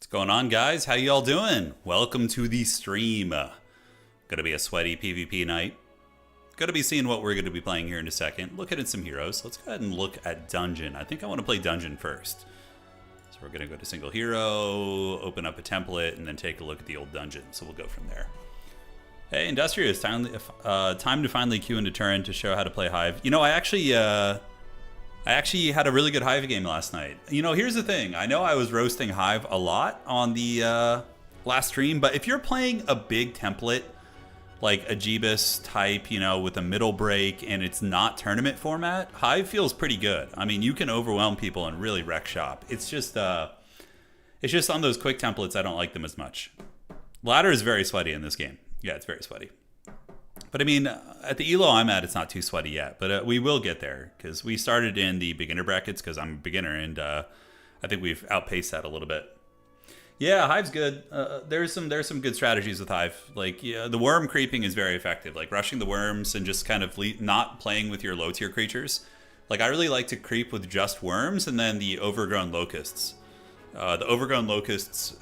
Going on, guys? How y'all doing? Welcome to the stream. Gonna be a sweaty PvP night. Gonna be seeing what we're gonna be playing here in a second. Looking at some heroes. Let's go ahead and look at Dungeon. I think I want to play Dungeon first. So we're gonna go to single hero, open up a template, and then take a look at the old dungeon. So we'll go from there. Hey, Industrious, time to finally queue into turn to show how to play Hive. You know, I actually had a really good Hive game last night. You know, here's the thing. I know I was roasting Hive a lot on the last stream, but if you're playing a big template, like a Jeebus type, you know, with a middle break, and it's not tournament format, Hive feels pretty good. I mean, you can overwhelm people and really wreck shop. It's just on those quick templates, I don't like them as much. Ladder is very sweaty in this game. Yeah, it's very sweaty. But I mean, at the elo I'm at, it's not too sweaty yet. But we will get there because we started in the beginner brackets because I'm a beginner, and I think we've outpaced that a little bit. Yeah, Hive's good. There's some good strategies with Hive. Like, yeah, the worm creeping is very effective. Like rushing the worms and just kind of not playing with your low tier creatures. Like, I really like to creep with just worms and then the overgrown locusts. The overgrown locusts,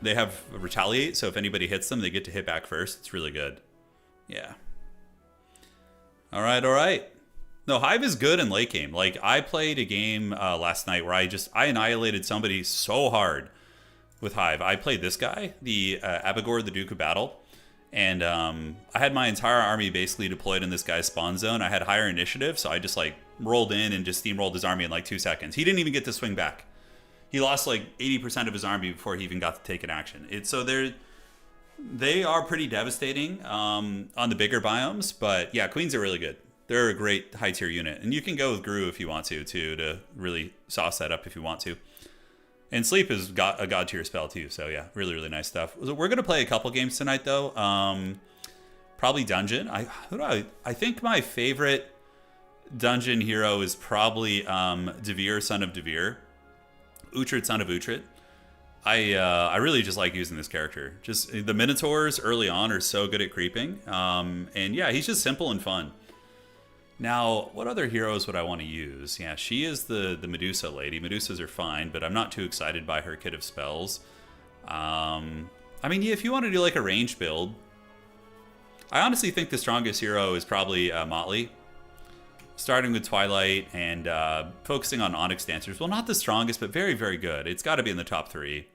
they have retaliate, so if anybody hits them, they get to hit back first. It's really good. Yeah. All right. No, Hive is good in late game. Like, I played a game last night where I annihilated somebody so hard with Hive. I played this guy, the Abigor, the Duke of Battle, and I had my entire army basically deployed in this guy's spawn zone. I had higher initiative, so I just like rolled in and just steamrolled his army in like 2 seconds. He didn't even get to swing back. He lost like 80% of his army before he even got to take an action. They are pretty devastating on the bigger biomes, but yeah, Queens are really good. They're a great high tier unit, and you can go with Gru if you want to really sauce that up if you want to. And Sleep is a god tier spell too, so yeah, really nice stuff. So we're gonna play a couple games tonight though. Probably Dungeon. I think my favorite Dungeon hero is probably Devere, son of Devere. Uhtred, son of Uhtred. I really just like using this character. Just the Minotaurs early on are so good at creeping. And yeah, he's just simple and fun. Now, what other heroes would I want to use? Yeah, she is the Medusa lady. Medusas are fine, but I'm not too excited by her kit of spells. I mean, yeah, if you want to do like a range build, I honestly think the strongest hero is probably Motley. Starting with Twilight and focusing on Onyx Dancers. Well, not the strongest, but very good. It's got to be in the top 3.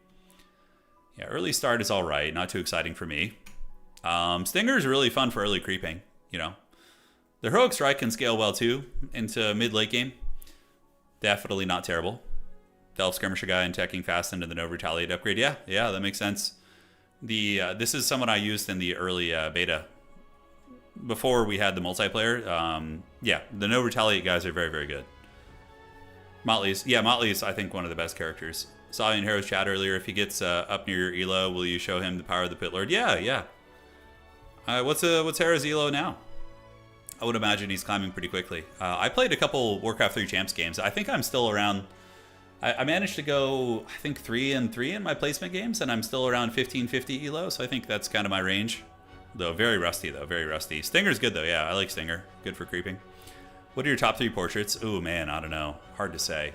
Yeah, early start is all right. Not too exciting for me. Stinger is really fun for early creeping, you know. The Heroic Strike can scale well, too, into mid-late game. Definitely not terrible. The Elf Skirmisher guy and teching fast into the No Retaliate upgrade. Yeah, that makes sense. This is someone I used in the early beta. Before we had the multiplayer, yeah, the No Retaliate guys are very good. Motley's, I think, one of the best characters. Saw you in Heroes chat earlier. If he gets up near your elo, will you show him the power of the Pit Lord? Yeah. What's Hera's elo now? I would imagine he's climbing pretty quickly. I played a couple Warcraft 3 Champs games. I think I'm still around. I managed to go, I think, 3-3 in my placement games, and I'm still around 1550 elo. So I think that's kind of my range. Though very rusty. Stinger's good though. Yeah, I like Stinger. Good for creeping. What are your top 3 portraits? Ooh, man, I don't know. Hard to say.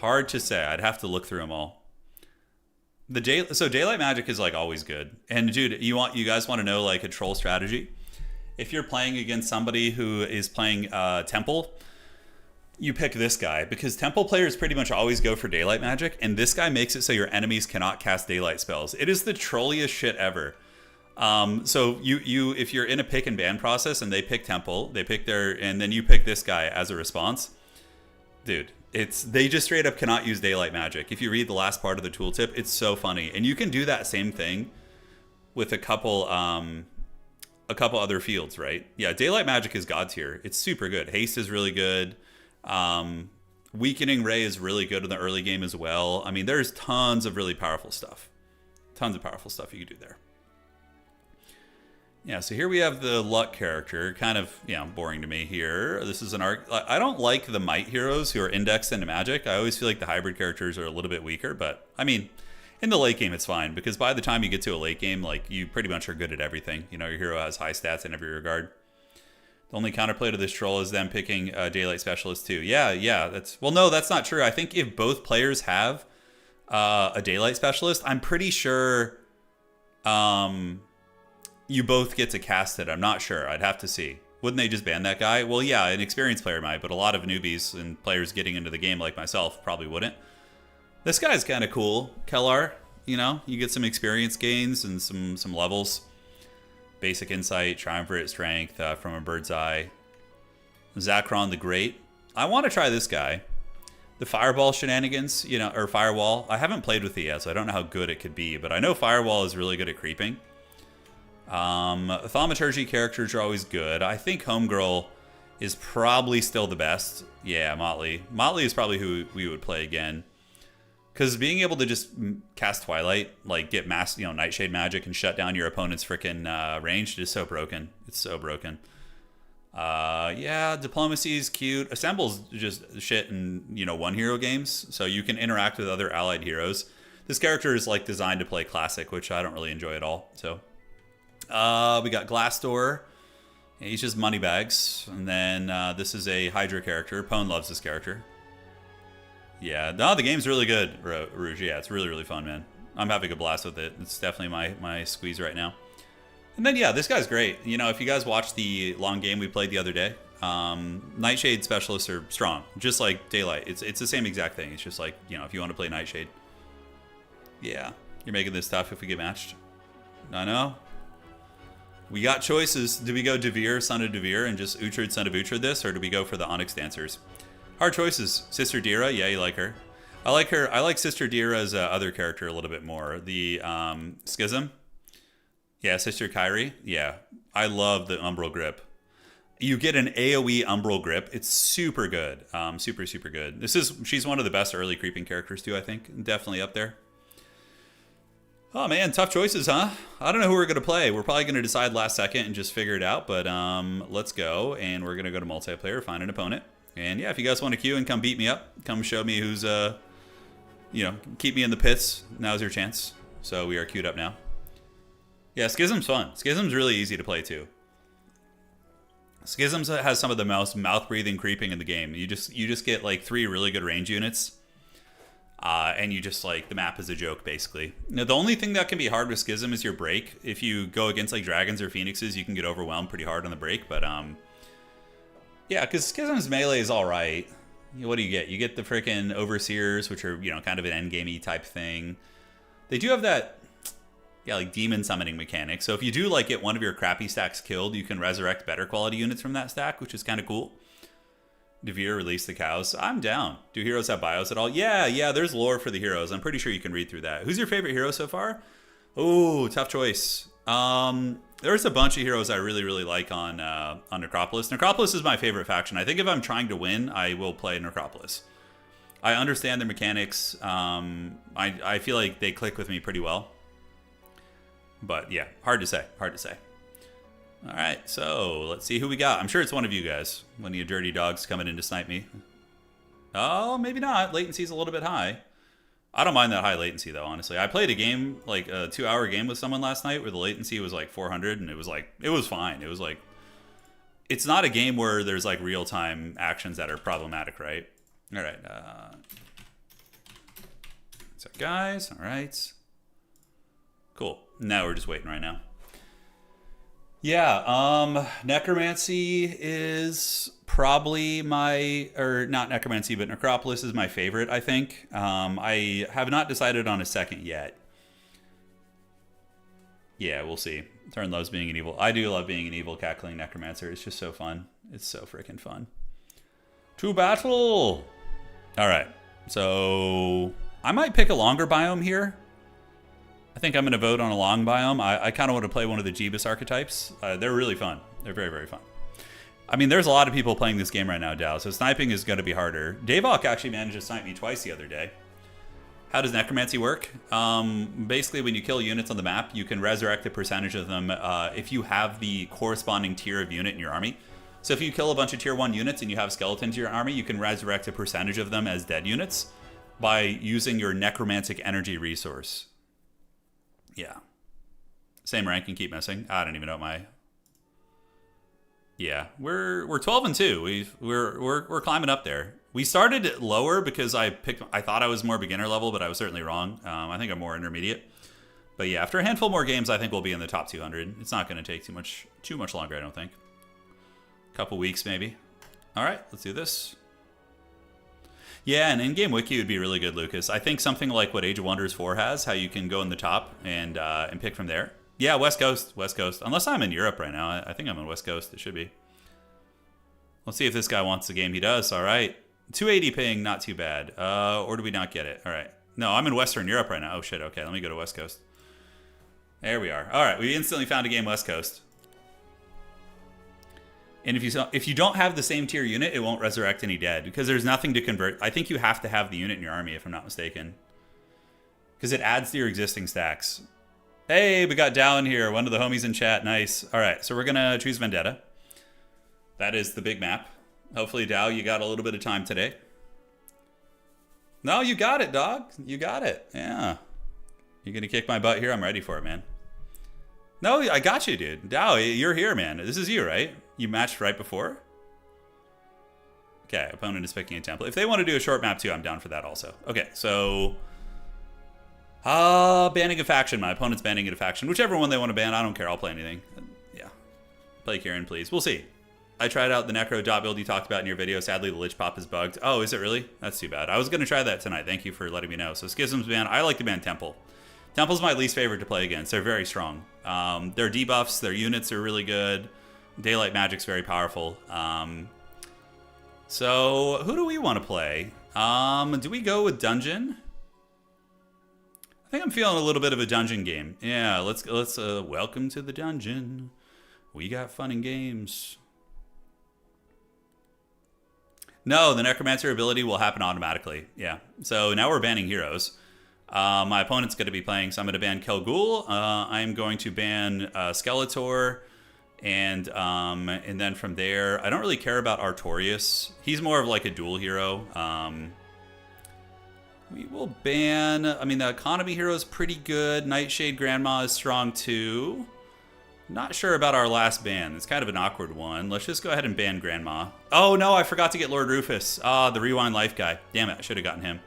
I'd have to look through them all. So Daylight Magic is like always good. And dude, you guys want to know like a troll strategy? If you're playing against somebody who is playing Temple, you pick this guy because Temple players pretty much always go for Daylight Magic, and this guy makes it so your enemies cannot cast Daylight spells. It is the trolliest shit ever. So you if you're in a pick and ban process and they pick Temple, and then you pick this guy as a response, dude, they just straight up cannot use Daylight Magic. If you read the last part of the tooltip, it's so funny. And you can do that same thing with a couple other fields, right? Yeah, Daylight Magic is god tier. It's super good. Haste is really good. Weakening Ray is really good in the early game as well. I mean, there's tons of really powerful stuff. You can do there. Yeah, so here we have the Luck character, kind of, boring to me here. This is an arc. I don't like the Might heroes who are indexed into Magic. I always feel like the hybrid characters are a little bit weaker, but I mean, in the late game it's fine because by the time you get to a late game, like you pretty much are good at everything. You know, your hero has high stats in every regard. The only counterplay to this troll is them picking Daylight Specialist too. Yeah, no, that's not true. I think if both players have a Daylight Specialist. I'm pretty sure you both get to cast it. I'm not sure. I'd have to see. Wouldn't they just ban that guy? Well, yeah, an experienced player might, but a lot of newbies and players getting into the game like myself probably wouldn't. This guy's kind of cool, Kellar. You know, you get some experience gains and some levels. Basic insight, triumvirate strength from a bird's eye. Zakron the Great. I want to try this guy. The fireball shenanigans, you know, or firewall. I haven't played with it yet, so I don't know how good it could be, but I know firewall is really good at creeping. Thaumaturgy characters are always good. I think Homegirl is probably still the best. Yeah, Motley. Motley is probably who we would play again. Because being able to just cast Twilight, like get Nightshade magic and shut down your opponent's freaking range is so broken. It's so broken. Yeah, Diplomacy is cute. Assemble's just shit in, one hero games. So you can interact with other allied heroes. This character is like designed to play classic, which I don't really enjoy at all. So we got Glassdoor. He's just moneybags. And then this is a Hydra character. Pone loves this character. Yeah, no, the game's really good, Rouge. Yeah, it's really, really fun, man. I'm having a blast with it. It's definitely my squeeze right now. And then, yeah, this guy's great. If you guys watched the long game we played the other day, Nightshade specialists are strong, just like Daylight. It's the same exact thing. It's just like, if you want to play Nightshade. Yeah, you're making this tough if we get matched. I know. We got choices. Do we go Devere, son of Devere, and just Uhtred, son of Uhtred this, or do we go for the Onyx Dancers? Hard choices. Sister Dira, yeah, you like her. I like her. I like Sister Dira's other character a little bit more. The Schism. Yeah, Sister Kyrie. Yeah, I love the Umbral Grip. You get an AoE Umbral Grip. It's super good. Super, super good. She's one of the best early creeping characters too, I think. Definitely up there. Oh man, tough choices, huh? I don't know who we're going to play. We're probably going to decide last second and just figure it out. But let's go. And we're going to go to multiplayer, find an opponent. And yeah, if you guys want to queue and come beat me up, come show me who's, keep me in the pits. Now's your chance. So we are queued up now. Yeah, Schism's fun. Schism's really easy to play too. Schism has some of the most mouth-breathing creeping in the game. You just get like 3 really good range units. And you just the map is a joke basically. Now, the only thing that can be hard with Schism is your break. If you go against like dragons or phoenixes, you can get overwhelmed pretty hard on the break, but yeah, because Schism's melee is all right. What do you get? You get the freaking Overseers, which are, kind of an endgame-y type thing. They do have that, like demon summoning mechanic. So if you do, get one of your crappy stacks killed, you can resurrect better quality units from that stack, which is kind of cool. Devere, release the cows. I'm down. Do heroes have bios at all? Yeah, there's lore for the heroes. I'm pretty sure you can read through that. Who's your favorite hero so far? Oh, tough choice. There's a bunch of heroes I really, really like on Necropolis. Necropolis is my favorite faction. I think if I'm trying to win, I will play Necropolis. I understand their mechanics. I feel like they click with me pretty well. But yeah, hard to say. All right, so let's see who we got. I'm sure it's one of you guys. One of you dirty dogs coming in to snipe me. Oh, maybe not. Latency's a little bit high. I don't mind that high latency though, honestly. I played a game, like a 2-hour game with someone last night where the latency was like 400 and it was fine. It was like, it's not a game where there's like real-time actions that are problematic, right? All right. What's up, guys? All right. Cool. Now we're just waiting right now. Yeah, Necromancy is probably not Necromancy, but Necropolis is my favorite, I think. I have not decided on a second yet. Yeah, we'll see. Turn loves being an evil. I do love being an evil cackling Necromancer. It's just so fun. It's so freaking fun. To battle! Alright, so I might pick a longer biome here. I think I'm going to vote on a long biome. I kind of want to play one of the Jeebus archetypes. They're really fun. They're very, very fun. I mean, there's a lot of people playing this game right now, Dow, so sniping is going to be harder. Davok actually managed to snipe me twice the other day. How does Necromancy work? Basically, when you kill units on the map, you can resurrect a percentage of them if you have the corresponding tier of unit in your army. So if you kill a bunch of tier 1 units and you have skeletons in your army, you can resurrect a percentage of them as dead units by using your necromantic energy resource. Yeah. Same rank and keep missing. I don't even know what my... Yeah, we're 12-2. We're climbing up there. We started lower because I thought I was more beginner level, but I was certainly wrong. I think I'm more intermediate. But yeah, after a handful more games, I think we'll be in the top 200. It's not going to take too much longer, I don't think. A couple weeks maybe. All right, let's do this. Yeah, an in-game wiki would be really good, Lucas. I think something like what Age of Wonders 4 has, how you can go in the top and pick from there. Yeah, West Coast. Unless I'm in Europe right now. I think I'm on West Coast. It should be. Let's see if this guy wants the game. He does. All right. 280 ping, not too bad. Or do we not get it? All right. No, I'm in Western Europe right now. Oh, shit. Okay, let me go to West Coast. There we are. All right, we instantly found a game West Coast. And if you don't have the same tier unit, it won't resurrect any dead because there's nothing to convert. I think you have to have the unit in your army, if I'm not mistaken. Because it adds to your existing stacks. Hey, we got Dow in here, one of the homies in chat. Nice. All right, so we're going to choose Vendetta. That is the big map. Hopefully, Dow, you got a little bit of time today. No, you got it, dog. You got it. Yeah. You going to kick my butt here? I'm ready for it, man. No, I got you, dude. Dow, you're here, man. This is you, right? You matched right before? Okay, opponent is picking a template. If they want to do a short map too, I'm down for that also. Okay, so... banning a faction. My opponent's banning a faction. Whichever one they want to ban, I don't care. I'll play anything. Yeah. Play Kieran, please. We'll see. I tried out the Necro dot build you talked about in your video. Sadly, the Lich Pop is bugged. Oh, is it really? That's too bad. I was going to try that tonight. Thank you for letting me know. So Schism's ban. I like to ban Temple. Temple's my least favorite to play against. They're very strong. Their debuffs, their units are really good. Daylight Magic's very powerful. So who do we want to play? Do we go with Dungeon? I think I'm feeling a little bit of a dungeon game. Yeah, let's welcome to the dungeon. We got fun and games. No, the Necromancer ability will happen automatically. Yeah. So now we're banning heroes. My opponent's going to be playing, so I'm going to ban Kelgul. I'm going to ban Skeletor. And then from there, I don't really care about Artorias. He's more of like a duel hero. We will ban... I mean, the economy hero is pretty good. Nightshade Grandma is strong too. Not sure about our last ban. It's kind of an awkward one. Let's just go ahead and ban Grandma. Oh no, I forgot to get Lord Rufus. The Rewind Life guy. Damn it, I should have gotten him.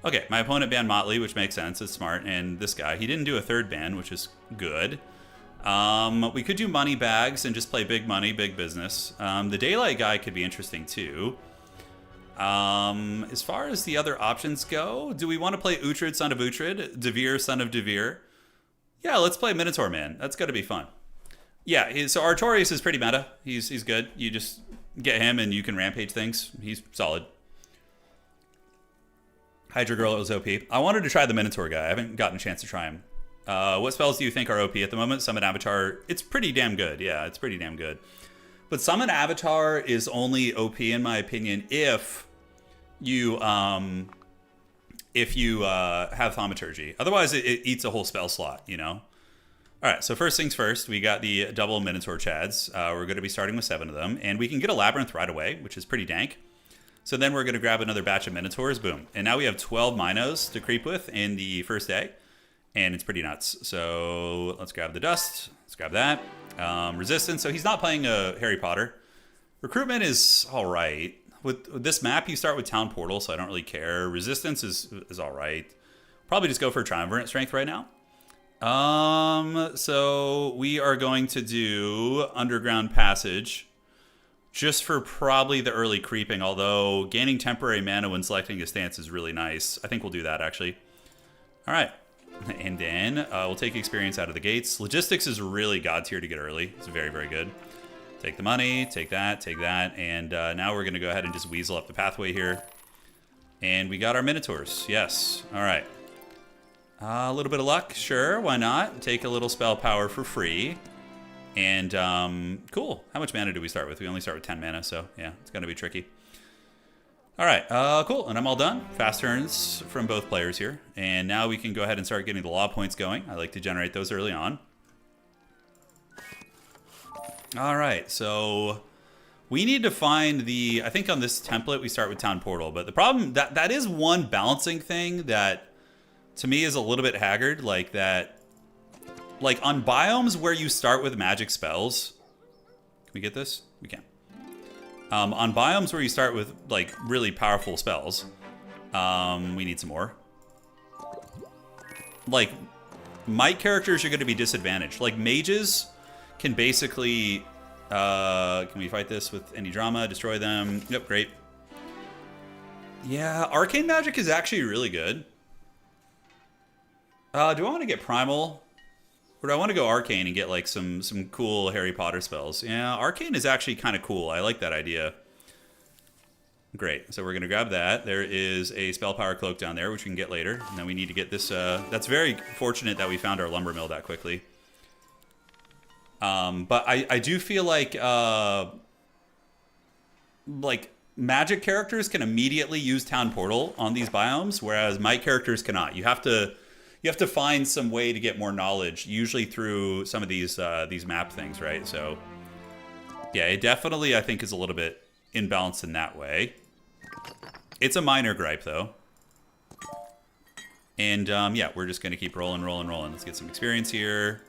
Okay, my opponent banned Motley, which makes sense. It's smart. And this guy, he didn't do a third ban, which is good. We could do money bags and just play big money, big business. The Daylight guy could be interesting too. As far as the other options go, do we want to play Uhtred, son of Uhtred? Devere, son of Devere? Yeah, let's play Minotaur Man. That's got to be fun. Yeah, so Artorias is pretty meta. He's good. You just get him and you can rampage things. He's solid. Hydra Girl was OP. I wanted to try the Minotaur guy. I haven't gotten a chance to try him. What spells do you think are OP at the moment? Summon Avatar. It's pretty damn good. Yeah, it's pretty damn good. But Summon Avatar is only OP in my opinion if you have Thaumaturgy. Otherwise, it eats a whole spell slot, you know? All right, so first things first, we got the double Minotaur Chads. We're going to be starting with 7 of them. And we can get a Labyrinth right away, which is pretty dank. So then we're going to grab another batch of Minotaurs. Boom. And now we have 12 Minos to creep with in the first day. And it's pretty nuts. So let's grab the dust. Let's grab that. Resistance. So he's not playing a Harry Potter. Recruitment is all right. With this map, you start with Town Portal, so I don't really care. Resistance is all right. Probably just go for Triumvirate Strength right now. So we are going to do Underground Passage just for probably the early creeping, although gaining temporary mana when selecting a stance is really nice. I think we'll do that, actually. All right. And then we'll take experience out of the gates. Logistics is really god tier to get early. It's very, very good. Take the money, take that, and now we're going to go ahead and just weasel up the pathway here. And we got our Minotaurs. Yes. All right. A little bit of luck. Sure, why not? Take a little spell power for free. And cool. How much mana do we start with? We only start with 10 mana, so yeah, it's going to be tricky. All right, cool, and I'm all done. Fast turns from both players here. And now we can go ahead and start getting the law points going. I like to generate those early on. All right, so we need to find I think on this template we start with Town Portal, but the problem, that is one balancing thing that to me is a little bit haggard, like on biomes where you start with magic spells, we get this? We can. On biomes where you start with like really powerful spells, we need some more. Like, might characters are going to be disadvantaged. Like, mages can basically... can we fight this with any drama? Destroy them. Yep, great. Yeah, arcane magic is actually really good. Do I want to get primal? Or do I want to go arcane and get like some cool Harry Potter spells? Yeah, arcane is actually kind of cool. I like that idea. Great. So we're going to grab that. There is a spell power cloak down there, which we can get later. And then we need to get this. That's very fortunate that we found our lumber mill that quickly. But I do feel like magic characters can immediately use Town Portal on these biomes, whereas my characters cannot. You have to find some way to get more knowledge, usually through some of these map things, right? So yeah, it definitely I think is a little bit imbalanced in that way. It's a minor gripe though. And yeah, we're just gonna keep rolling. Let's get some experience here.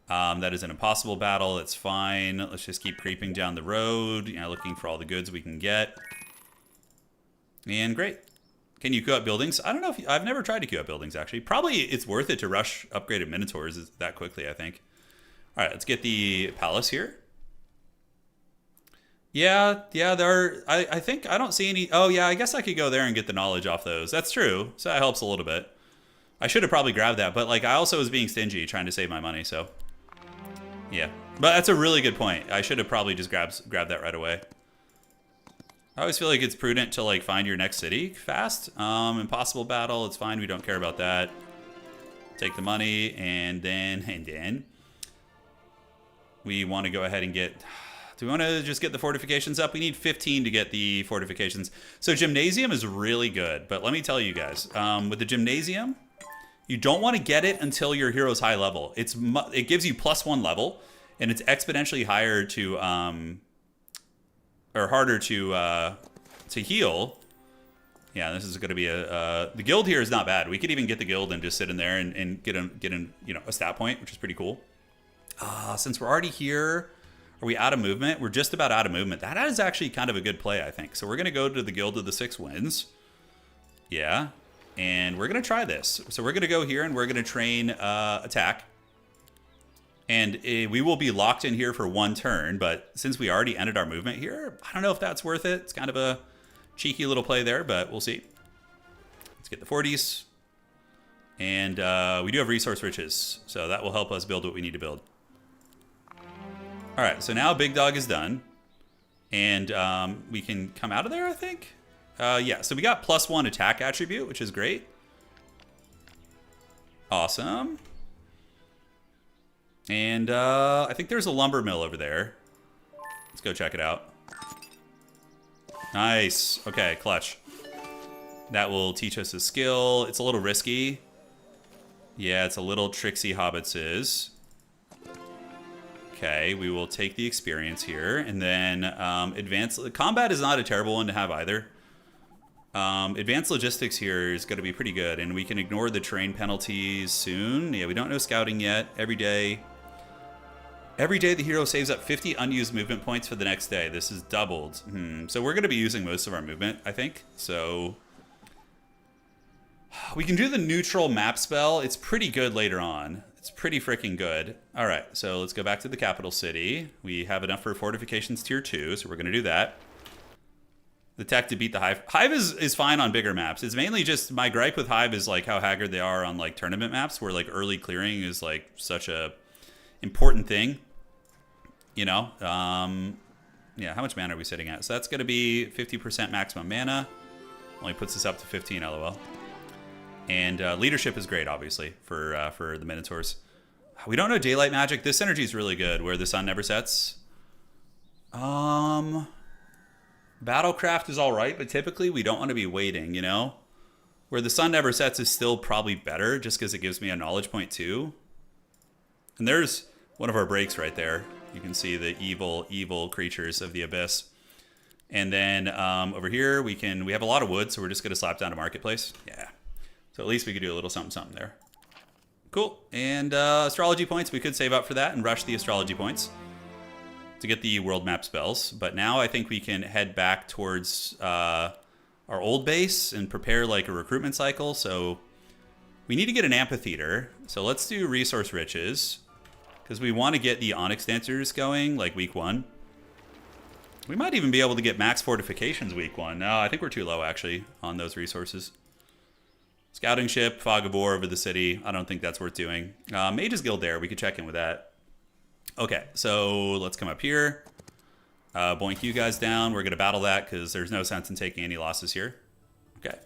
That is an impossible battle. That's fine. Let's just keep creeping down the road, you know, looking for all the goods we can get. And great. Can you queue up buildings? I don't know if I've never tried to queue up buildings actually. Probably it's worth it to rush upgraded Minotaurs that quickly, I think. All right, let's get the palace here. Yeah, there are, I think I don't see any. Oh yeah, I guess I could go there and get the knowledge off those. That's true. So that helps a little bit. I should have probably grabbed that, but like I also was being stingy trying to save my money, so. Yeah, but that's a really good point. I should have probably just grabbed that right away. I always feel like it's prudent to like find your next city fast. Impossible battle, it's fine. We don't care about that. Take the money and then we want to go ahead and get. Do we want to just get the fortifications up? We need 15 to get the fortifications. So gymnasium is really good, but let me tell you guys, with the gymnasium, you don't want to get it until your hero's high level. It gives you +1 level, and it's exponentially higher to or harder to heal. Yeah, this is going to be the guild here is not bad. We could even get the guild and just sit in there and get in you know a stat point, which is pretty cool. Since we're already here, are we out of movement? We're just about out of movement. That is actually kind of a good play, I think. So we're going to go to the Guild of the Six Winds. Yeah. And we're going to try this. So we're going to go here and we're going to train attack. And we will be locked in here for 1 turn. But since we already ended our movement here, I don't know if that's worth it. It's kind of a cheeky little play there, but we'll see. Let's get the 40s. And we do have resource riches. So that will help us build what we need to build. All right, so now Big Dog is done. And we can come out of there, I think. Yeah, so we got +1 attack attribute, which is great. Awesome. And I think there's a lumber mill over there. Let's go check it out. Nice. Okay, clutch. That will teach us a skill. It's a little risky. Yeah, it's a little tricksy hobbitses. Okay, we will take the experience here. And then advanced... Combat is not a terrible one to have either. Advanced logistics here is going to be pretty good. And we can ignore the terrain penalties soon. Yeah, we don't know scouting yet. Every day the hero saves up 50 unused movement points for the next day. This is doubled. So we're going to be using most of our movement, I think. So we can do the neutral map spell. It's pretty good later on. It's pretty freaking good. All right, so let's go back to the capital city. We have enough for fortifications tier 2, so we're going to do that. The tech to beat the Hive. Hive is fine on bigger maps. It's mainly just my gripe with Hive is like how haggard they are on like tournament maps where like early clearing is like such a important thing. You know? Yeah, how much mana are we sitting at? So that's going to be 50% maximum mana. Only puts us up to 15, lol. And leadership is great, obviously, for the Minotaurs. We don't know daylight magic. This energy is really good, where the sun never sets. Battlecraft is all right, but typically we don't want to be waiting, you know? Where the sun never sets is still probably better, just because it gives me a knowledge point too. And there's one of our breaks right there. You can see the evil creatures of the abyss. And then over here, we have a lot of wood, so we're just going to slap down a marketplace. Yeah. So at least we could do a little something there. Cool. And astrology points, we could save up for that and rush the astrology points. to get the world map spells. But now I think we can head back towards our old base and prepare like a recruitment cycle. So we need to get an amphitheater. So let's do resource riches because we want to get the Onyx Dancers going like week 1. We might even be able to get max fortifications week 1. No, I think we're too low actually on those resources. Scouting ship, fog of war over the city. I don't think that's worth doing. Mage's Guild there. We could check in with that. Okay, so let's come up here. Boink you guys down. We're going to battle that because there's no sense in taking any losses here. Okay.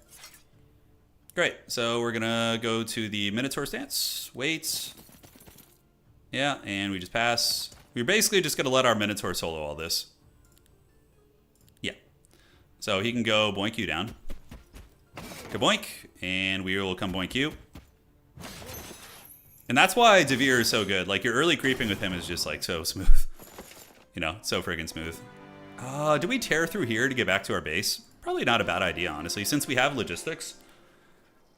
Great. So we're going to go to the Minotaur stance. Wait. Yeah, and we just pass. We're basically just going to let our Minotaur solo all this. Yeah. So he can go boink you down. Kaboink. And we will come boink you. And that's why Devere is so good. Like, your early creeping with him is just, like, so smooth. You know, so friggin' smooth. Do we tear through here to get back to our base? Probably not a bad idea, honestly, since we have logistics.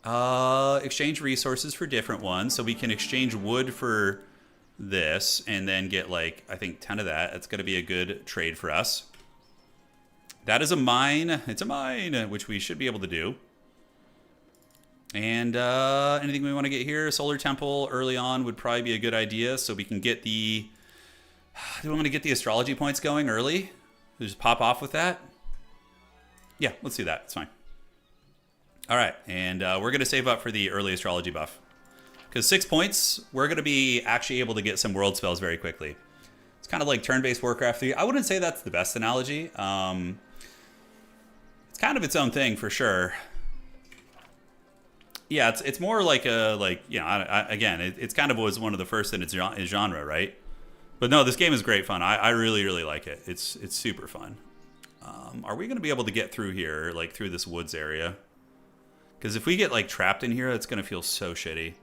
Exchange resources for different ones. So we can exchange wood for this and then get, like, I think 10 of that. That's going to be a good trade for us. That is a mine. It's a mine, which we should be able to do. And anything we want to get here? Solar Temple early on would probably be a good idea. So we can get the... Do we want to get the astrology points going early? Just pop off with that? Yeah, let's do that. It's fine. All right. And we're going to save up for the early astrology buff. Because 6 points, we're going to be actually able to get some world spells very quickly. It's kind of like turn-based Warcraft 3. I wouldn't say that's the best analogy. It's kind of its own thing for sure. Yeah, it's more like a, you know, again, it's kind of was one of the first in its genre, right? But no, this game is great fun. I really, really like it. It's super fun. Are we going to be able to get through here, like through this woods area? Because if we get like trapped in here, it's going to feel so shitty.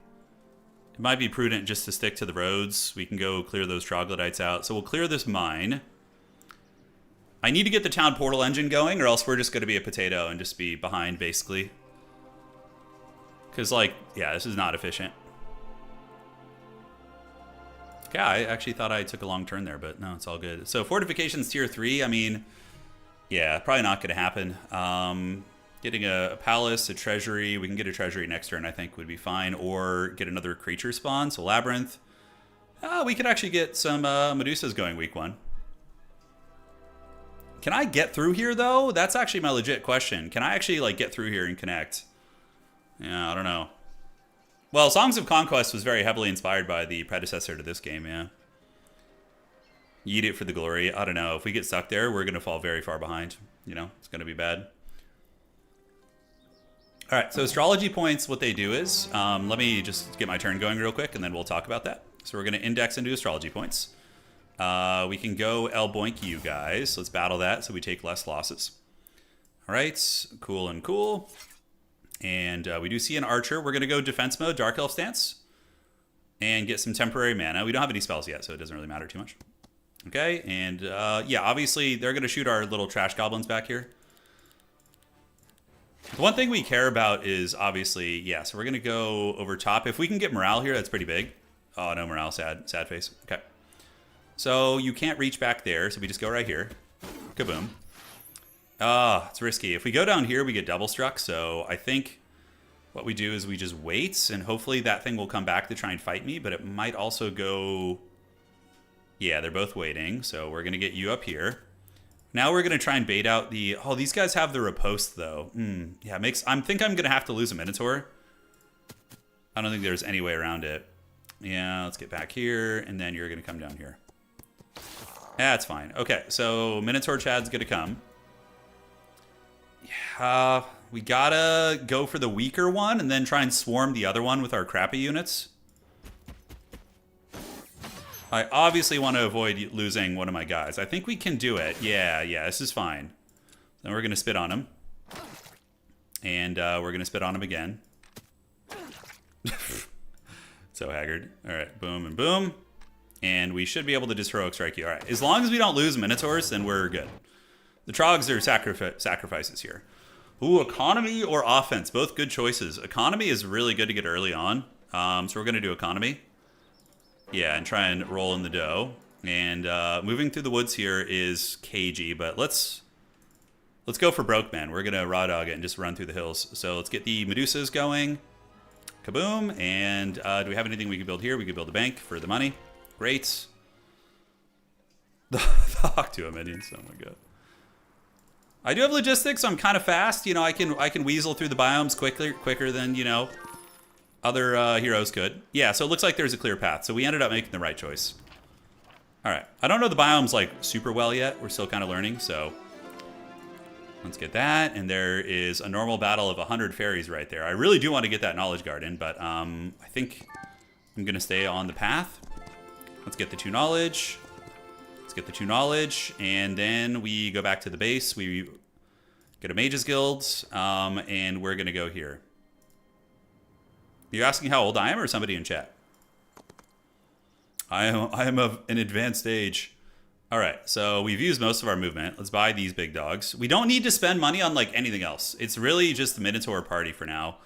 It might be prudent just to stick to the roads. We can go clear those troglodytes out. So we'll clear this mine. I need to get the town portal engine going, or else we're just going to be a potato and just be behind, basically. Because, like, yeah, this is not efficient. Yeah, I actually thought I took a long turn there, but no, it's all good. So, fortifications tier 3, I mean, yeah, probably not going to happen. Getting a palace, a treasury. We can get a treasury next turn, I think, would be fine. Or get another creature spawn, so labyrinth. We could actually get some Medusas going week 1. Can I get through here, though? That's actually my legit question. Can I actually, like, get through here and connect? Yeah, I don't know. Well, Songs of Conquest was very heavily inspired by the predecessor to this game, yeah. Yeet it for the glory. I don't know. If we get stuck there, we're going to fall very far behind. You know, it's going to be bad. All right, so astrology points, what they do is, let me just get my turn going real quick, and then we'll talk about that. So we're going to index into astrology points. We can go Boink you guys. Let's battle that so we take less losses. All right, cool and cool. And we do see an archer. We're going to go defense mode, Dark Elf stance, and get some temporary mana. We don't have any spells yet, so it doesn't really matter too much. Okay, and yeah, obviously they're going to shoot our little trash goblins back here. The one thing we care about is obviously, yeah, so we're going to go over top. If we can get morale here, that's pretty big. Oh, no morale, sad face. Okay. So you can't reach back there, so we just go right here. Kaboom. It's risky. If we go down here, we get double struck. So I think what we do is we just wait, and hopefully that thing will come back to try and fight me, but it might also go... Yeah, they're both waiting, so we're going to get you up here. Now we're going to try and bait out the... Oh, these guys have the riposte, though. Yeah, I think I'm going to have to lose a Minotaur. I don't think there's any way around it. Yeah, let's get back here, and then you're going to come down here. That's fine. Okay, so Minotaur Chad's going to come. Yeah, we gotta go for the weaker one and then try and swarm the other one with our crappy units. I obviously want to avoid losing one of my guys. I think we can do it. Yeah, this is fine. Then we're going to spit on him. And we're going to spit on him again. So haggard. All right, boom and boom. And we should be able to just heroic strike you. All right, as long as we don't lose Minotaurs, then we're good. The Trogs are sacrifices here. Ooh, economy or offense. Both good choices. Economy is really good to get early on. So we're going to do economy. Yeah, and try and roll in the dough. And moving through the woods here is cagey, but let's go for broke, man. We're gonna raw dog it and just run through the hills. So let's get the Medusas going. Kaboom. And do we have anything we can build here? We could build a bank for the money. Great. The Octua minions. Oh my god. I do have logistics, so I'm kind of fast. You know, I can weasel through the biomes quicker than, you know, other heroes could. Yeah, so it looks like there's a clear path. So we ended up making the right choice. All right. I don't know the biomes like super well yet. We're still kind of learning, so let's get that. And there is a normal battle of 100 fairies right there. I really do want to get that knowledge garden, but I think I'm going to stay on the path. Let's get the 2 knowledge. Let's get the 2 knowledge, and then we go back to the base. We get a mage's guild, and we're going to go here. You're asking how old I am, or somebody in chat? I am of an advanced age. All right, so we've used most of our movement. Let's buy these big dogs. We don't need to spend money on like anything else. It's really just the Minotaur party for now.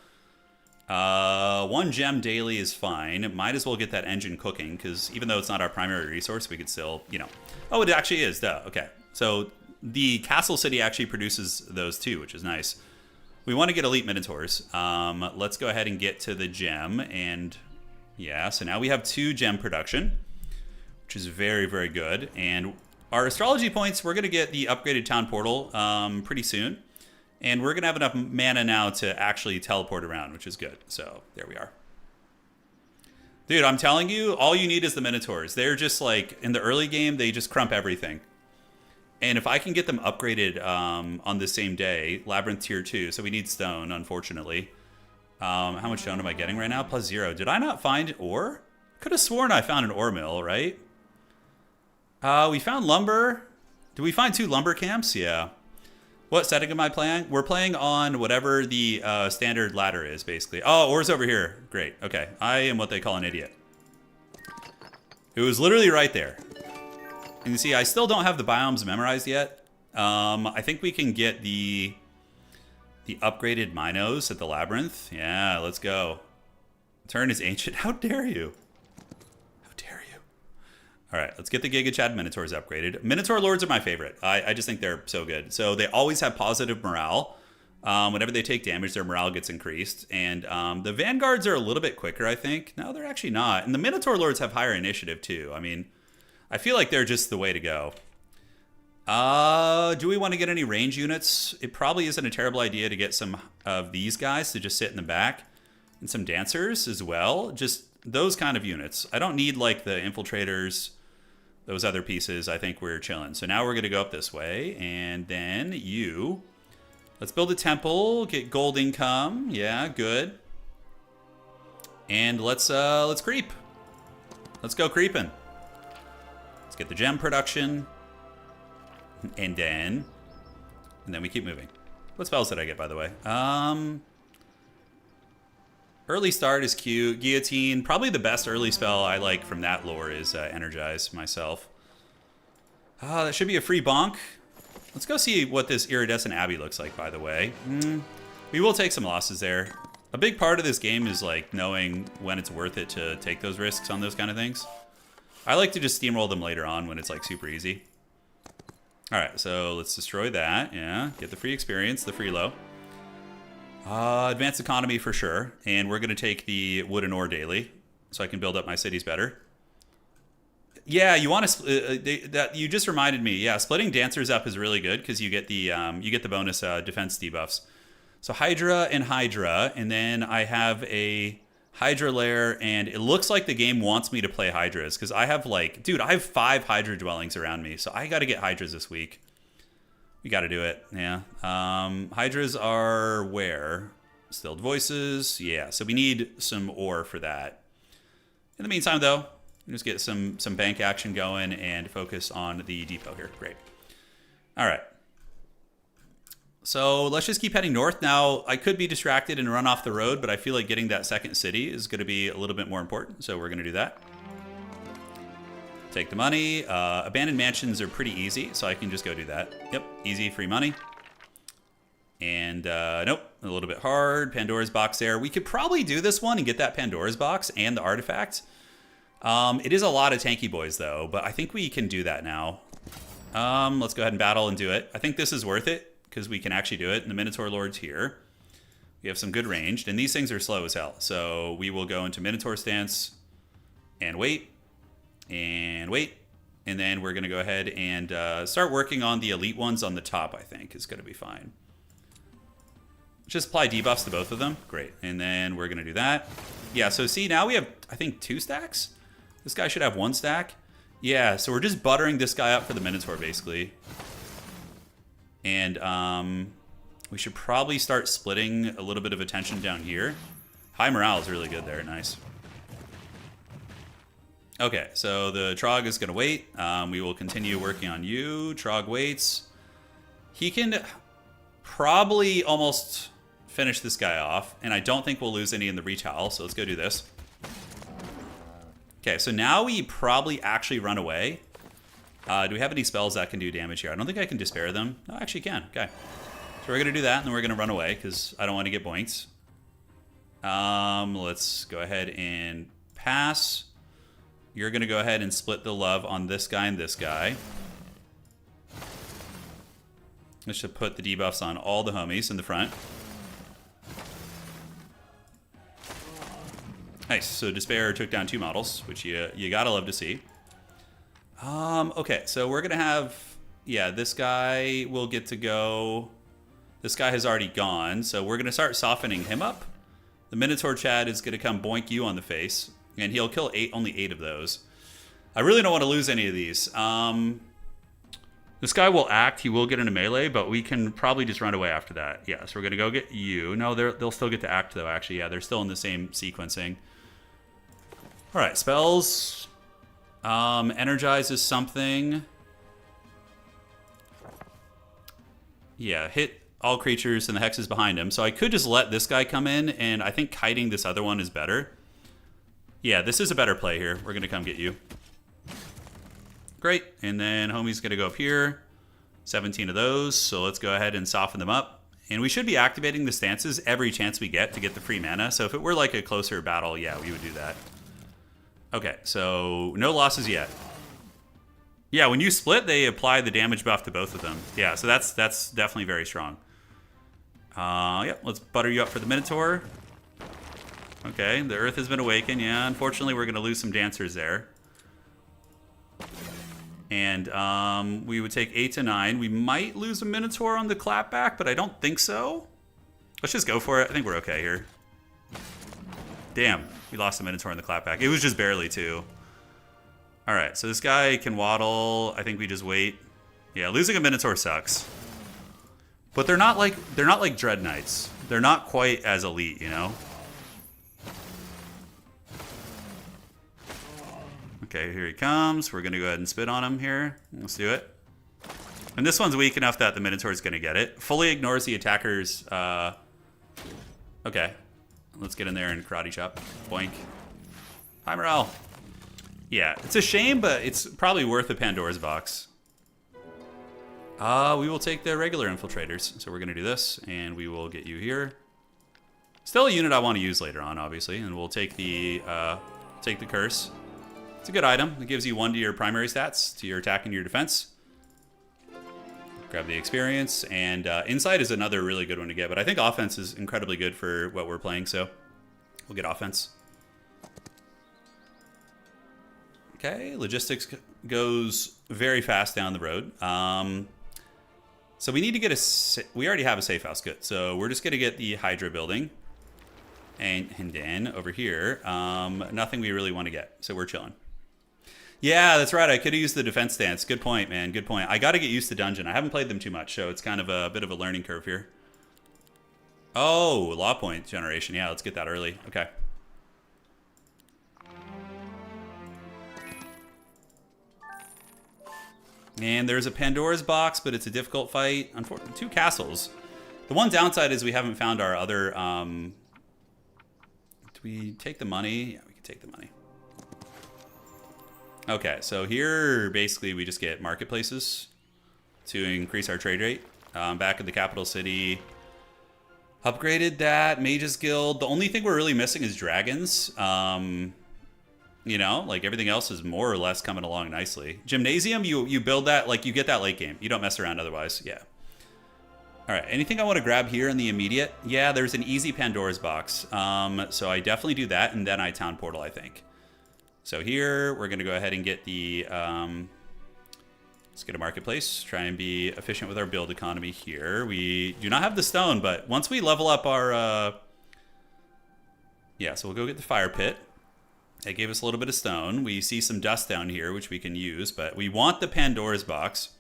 1 gem daily is fine. Might as well get that engine cooking, because even though it's not our primary resource, we could still, you know. Oh, it actually is, duh. Okay, so the castle city actually produces those too, which is nice. We want to get elite Minotaurs. Let's go ahead and get to the gem, and yeah, so now we have 2 gem production, which is very, very good. And our astrology points, we're going to get the upgraded town portal pretty soon. And we're going to have enough mana now to actually teleport around, which is good. So there we are. Dude, I'm telling you, all you need is the Minotaurs. They're just like, in the early game, they just crump everything. And if I can get them upgraded on the same day, Labyrinth Tier 2, so we need stone, unfortunately. How much stone am I getting right now? +0. Did I not find ore? Could have sworn I found an ore mill, right? We found lumber. Did we find 2 lumber camps? Yeah. What setting am I playing? We're playing on whatever the standard ladder is, basically. Oh, ore's over here. Great. Okay. I am what they call an idiot. It was literally right there. And you see, I still don't have the biomes memorized yet. I think we can get the upgraded Minos at the Labyrinth. Yeah, let's go. Turn is ancient. How dare you? How dare you? All right, let's get the Giga Chad Minotaurs upgraded. Minotaur Lords are my favorite. I just think they're so good. So they always have positive morale. Whenever they take damage, their morale gets increased. And the Vanguards are a little bit quicker, I think. No, they're actually not. And the Minotaur Lords have higher initiative, too. I mean, I feel like they're just the way to go. Do we want to get any range units? It probably isn't a terrible idea to get some of these guys to just sit in the back. And some dancers as well. Just those kind of units. I don't need, like, the infiltrators, those other pieces. I think we're chilling. So now we're going to go up this way. And then you... Let's build a temple, get gold income. Yeah, good. And let's creep. Let's go creeping. Let's get the gem production. And then we keep moving. What spells did I get, by the way? Early start is cute. Guillotine, probably the best early spell I like from that lore is Energize myself. That should be a free bonk. Let's go see what this Iridescent Abbey looks like, by the way. We will take some losses there. A big part of this game is like knowing when it's worth it to take those risks on those kind of things. I like to just steamroll them later on when it's like super easy. All right, so let's destroy that. Yeah, get the free experience, the free low. Advanced economy for sure. And we're going to take the wood and ore daily so I can build up my cities better. Yeah, you want to that you just reminded me. Yeah, splitting dancers up is really good because you get the bonus defense debuffs. So Hydra, and then I have a Hydra lair, and it looks like the game wants me to play Hydras because I have like, dude, I have 5 Hydra dwellings around me, so I got to get Hydras this week. We got to do it. Yeah. Hydras are where? Stilled voices. Yeah. So we need some ore for that. In the meantime, though. Just get some bank action going and focus on the depot here. Great. All right. So let's just keep heading north. Now, I could be distracted and run off the road, but I feel like getting that second city is going to be a little bit more important. So we're going to do that. Take the money. Abandoned mansions are pretty easy, so I can just go do that. Yep, easy, free money. And nope, a little bit hard. Pandora's box there. We could probably do this one and get that Pandora's box and the artifact. It is a lot of tanky boys, though, but I think we can do that now. Let's go ahead and battle and do it. I think this is worth it, because we can actually do it. And the Minotaur Lord's here. We have some good ranged, and these things are slow as hell. So we will go into Minotaur stance and wait, and wait. And then we're going to go ahead and start working on the elite ones on the top, I think, is going to be fine. Just apply debuffs to both of them. Great. And then we're going to do that. Yeah, so see, now we have, I think, 2 stacks? This guy should have 1 stack. Yeah, so we're just buttering this guy up for the Minotaur, basically. And we should probably start splitting a little bit of attention down here. High morale is really good there. Nice. Okay, so the Trog is going to wait. We will continue working on you. Trog waits. He can probably almost finish this guy off, and I don't think we'll lose any in the retowel, so let's go do this. Okay, so now we probably actually run away. Do we have any spells that can do damage here? I don't think I can despair them. No, I actually can. Okay. So we're going to do that, and then we're going to run away, because I don't want to get boinked. Let's go ahead and pass. You're going to go ahead and split the love on this guy and this guy. This should put the debuffs on all the homies in the front. Nice. So Despair took down 2 models, which you gotta love to see. Okay, so we're gonna have, yeah, this guy will get to go. This guy has already gone, so we're gonna start softening him up. The Minotaur Chad is gonna come boink you on the face, and he'll kill only 8 of those. I really don't want to lose any of these. This guy will act. He will get into melee, but we can probably just run away after that. Yeah, so we're gonna go get you. No, they'll still get to act though. Actually, yeah, they're still in the same sequencing. All right, spells. Energizes something. Yeah, hit all creatures and the hex is behind him. So I could just let this guy come in, and I think kiting this other one is better. Yeah, this is a better play here. We're gonna come get you. Great, and then homie's gonna go up here. 17 of those, so let's go ahead and soften them up. And we should be activating the stances every chance we get to get the free mana. So if it were like a closer battle, yeah, we would do that. Okay, so no losses yet. Yeah, when you split, they apply the damage buff to both of them. Yeah, so that's definitely very strong. Yeah, let's butter you up for the Minotaur. Okay, the Earth has been awakened. Yeah, unfortunately, we're going to lose some dancers there. And we would take 8 to 9. We might lose a Minotaur on the clapback, but I don't think so. Let's just go for it. I think we're okay here. Damn, we lost a Minotaur in the clapback. It was just barely, too. All right, so this guy can waddle. I think we just wait. Yeah, losing a Minotaur sucks. But they're not like Dread Knights. They're not quite as elite, you know? Okay, here he comes. We're going to go ahead and spit on him here. Let's do it. And this one's weak enough that the Minotaur is going to get it. Fully ignores the attacker's... Okay. Let's get in there and karate chop. Boink. High morale. Yeah, it's a shame, but it's probably worth a Pandora's box. We will take the regular infiltrators. So we're going to do this, and we will get you here. Still a unit I want to use later on, obviously. And we'll take the curse. It's a good item. It gives you 1 to your primary stats, to your attack and your defense. Grab the experience, and insight is another really good one to get, but I think offense is incredibly good for what we're playing, so we'll get offense. Okay, logistics goes very fast down the road. So we need to get we already have a safe house, good. So we're just gonna get the Hydra building, and then over here, nothing we really want to get, so we're chilling. Yeah, that's right. I could have used the defense stance. Good point, man. Good point. I got to get used to dungeon. I haven't played them too much, so it's kind of a bit of a learning curve here. Oh, law point generation. Yeah, let's get that early. Okay. And there's a Pandora's box, but it's a difficult fight. Unfortunately, 2 castles. The one downside is we haven't found our other... do we take the money? Yeah, we can take the money. Okay, so here, basically, we just get marketplaces to increase our trade rate. Back in the capital city, upgraded that, Mages Guild. The only thing we're really missing is dragons. You know, like everything else is more or less coming along nicely. Gymnasium, you build that, like you get that late game. You don't mess around otherwise, yeah. All right, anything I want to grab here in the immediate? Yeah, there's an easy Pandora's box. So I definitely do that, and then I town portal, I think. So here, we're going to go ahead and get the... let's get a marketplace. Try and be efficient with our build economy here. We do not have the stone, but once we level up our... yeah, so we'll go get the fire pit. It gave us a little bit of stone. We see some dust down here, which we can use, but we want the Pandora's box.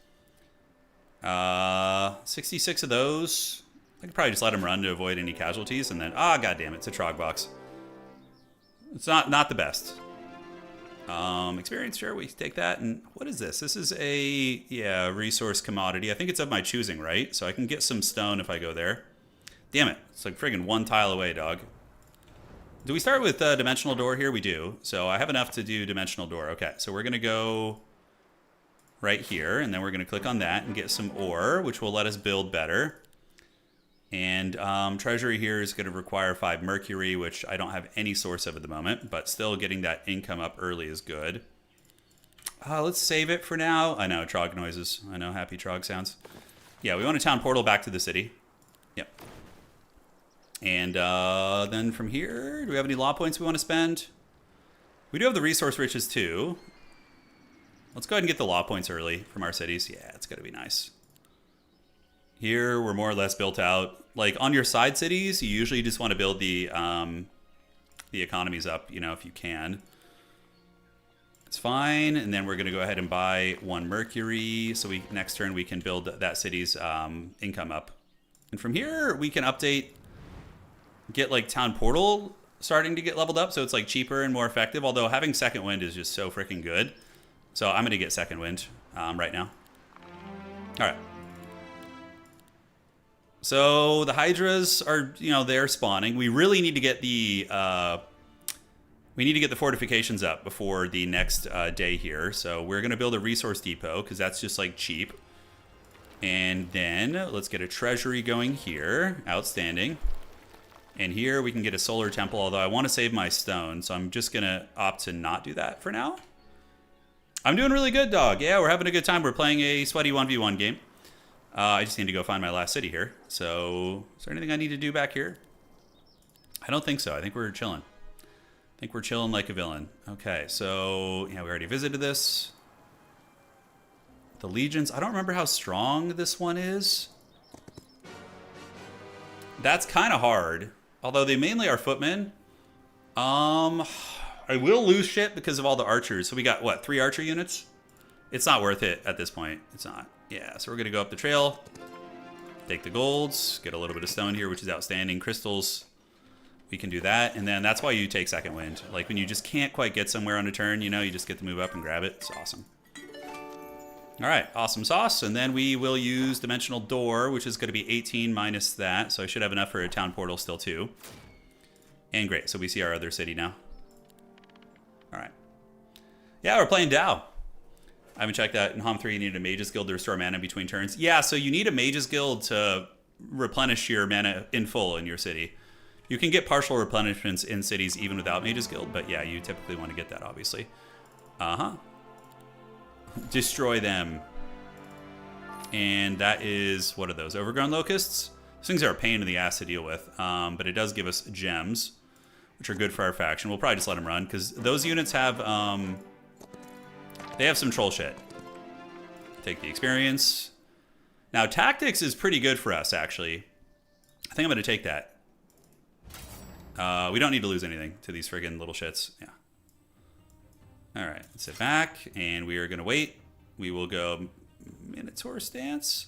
66 of those. I could probably just let them run to avoid any casualties, and then god damn it, it's a Trog box. It's not the best. Experience, sure, we take that. And what is this? This is a resource commodity. I think it's of my choosing, right? So I can get some stone if I go there. Damn it, it's like friggin' one tile away, dog. Do we start with dimensional door here? We do. So I have enough to do dimensional door. Okay, so we're gonna go right here, and then we're going to click on that and get some ore, which will let us build better. And treasury here is going to require 5 mercury, which I don't have any source of at the moment, but still getting that income up early is good. Let's save it for now. I know, Trog noises. I know, happy Trog sounds. Yeah, we want a town portal back to the city. Yep. And then from here, do we have any law points we want to spend? We do have the resource riches too. Let's go ahead and get the law points early from our cities. Yeah, it's going to be nice. Here, we're more or less built out. Like, on your side cities, you usually just want to build the economies up, you know, if you can. It's fine. And then we're going to go ahead and buy 1 mercury. So next turn, we can build that city's income up. And from here, we can update, get, like, town portal starting to get leveled up. So it's, like, cheaper and more effective. Although having second wind is just so freaking good. So I'm going to get second wind right now. All right. So the Hydras are, you know, they're spawning. We really need to get the fortifications up before the next day here. So we're going to build a resource depot because that's just like cheap. And then let's get a treasury going here. Outstanding. And here we can get a solar temple, although I want to save my stone. So I'm just going to opt to not do that for now. I'm doing really good, dog. Yeah, we're having a good time. We're playing a sweaty 1v1 game. I just need to go find my last city here. So, is there anything I need to do back here? I don't think so. I think we're chilling. I think we're chilling like a villain. Okay, so, yeah, we already visited this. The legions. I don't remember how strong this one is. That's kind of hard. Although they mainly are footmen. I will lose shit because of all the archers. So we got, what, 3 archer units? It's not worth it at this point. It's not. Yeah, so we're going to go up the trail. Take the golds. Get a little bit of stone here, which is outstanding. Crystals. We can do that. And then that's why you take second wind. Like when you just can't quite get somewhere on a turn, you know, you just get to move up and grab it. It's awesome. All right, awesome sauce. And then we will use dimensional door, which is going to be 18 minus that. So I should have enough for a town portal still too. And great, so we see our other city now. All right. Yeah, we're playing Dow. I haven't checked that. In Homm 3, you need a Mage's Guild to restore mana between turns. Yeah, so you need a Mage's Guild to replenish your mana in full in your city. You can get partial replenishments in cities even without Mage's Guild, but yeah, you typically want to get that, obviously. Destroy them. And that is, what are those? Overgrown Locusts? These things are a pain in the ass to deal with, but it does give us gems, which are good for our faction. We'll probably just let them run, because those units have, they have some troll shit. Take the experience. Now, tactics is pretty good for us, actually. I think I'm going to take that. We don't need to lose anything to these friggin' little shits. Yeah. All right, sit back, and we are going to wait. We will go Minotaur stance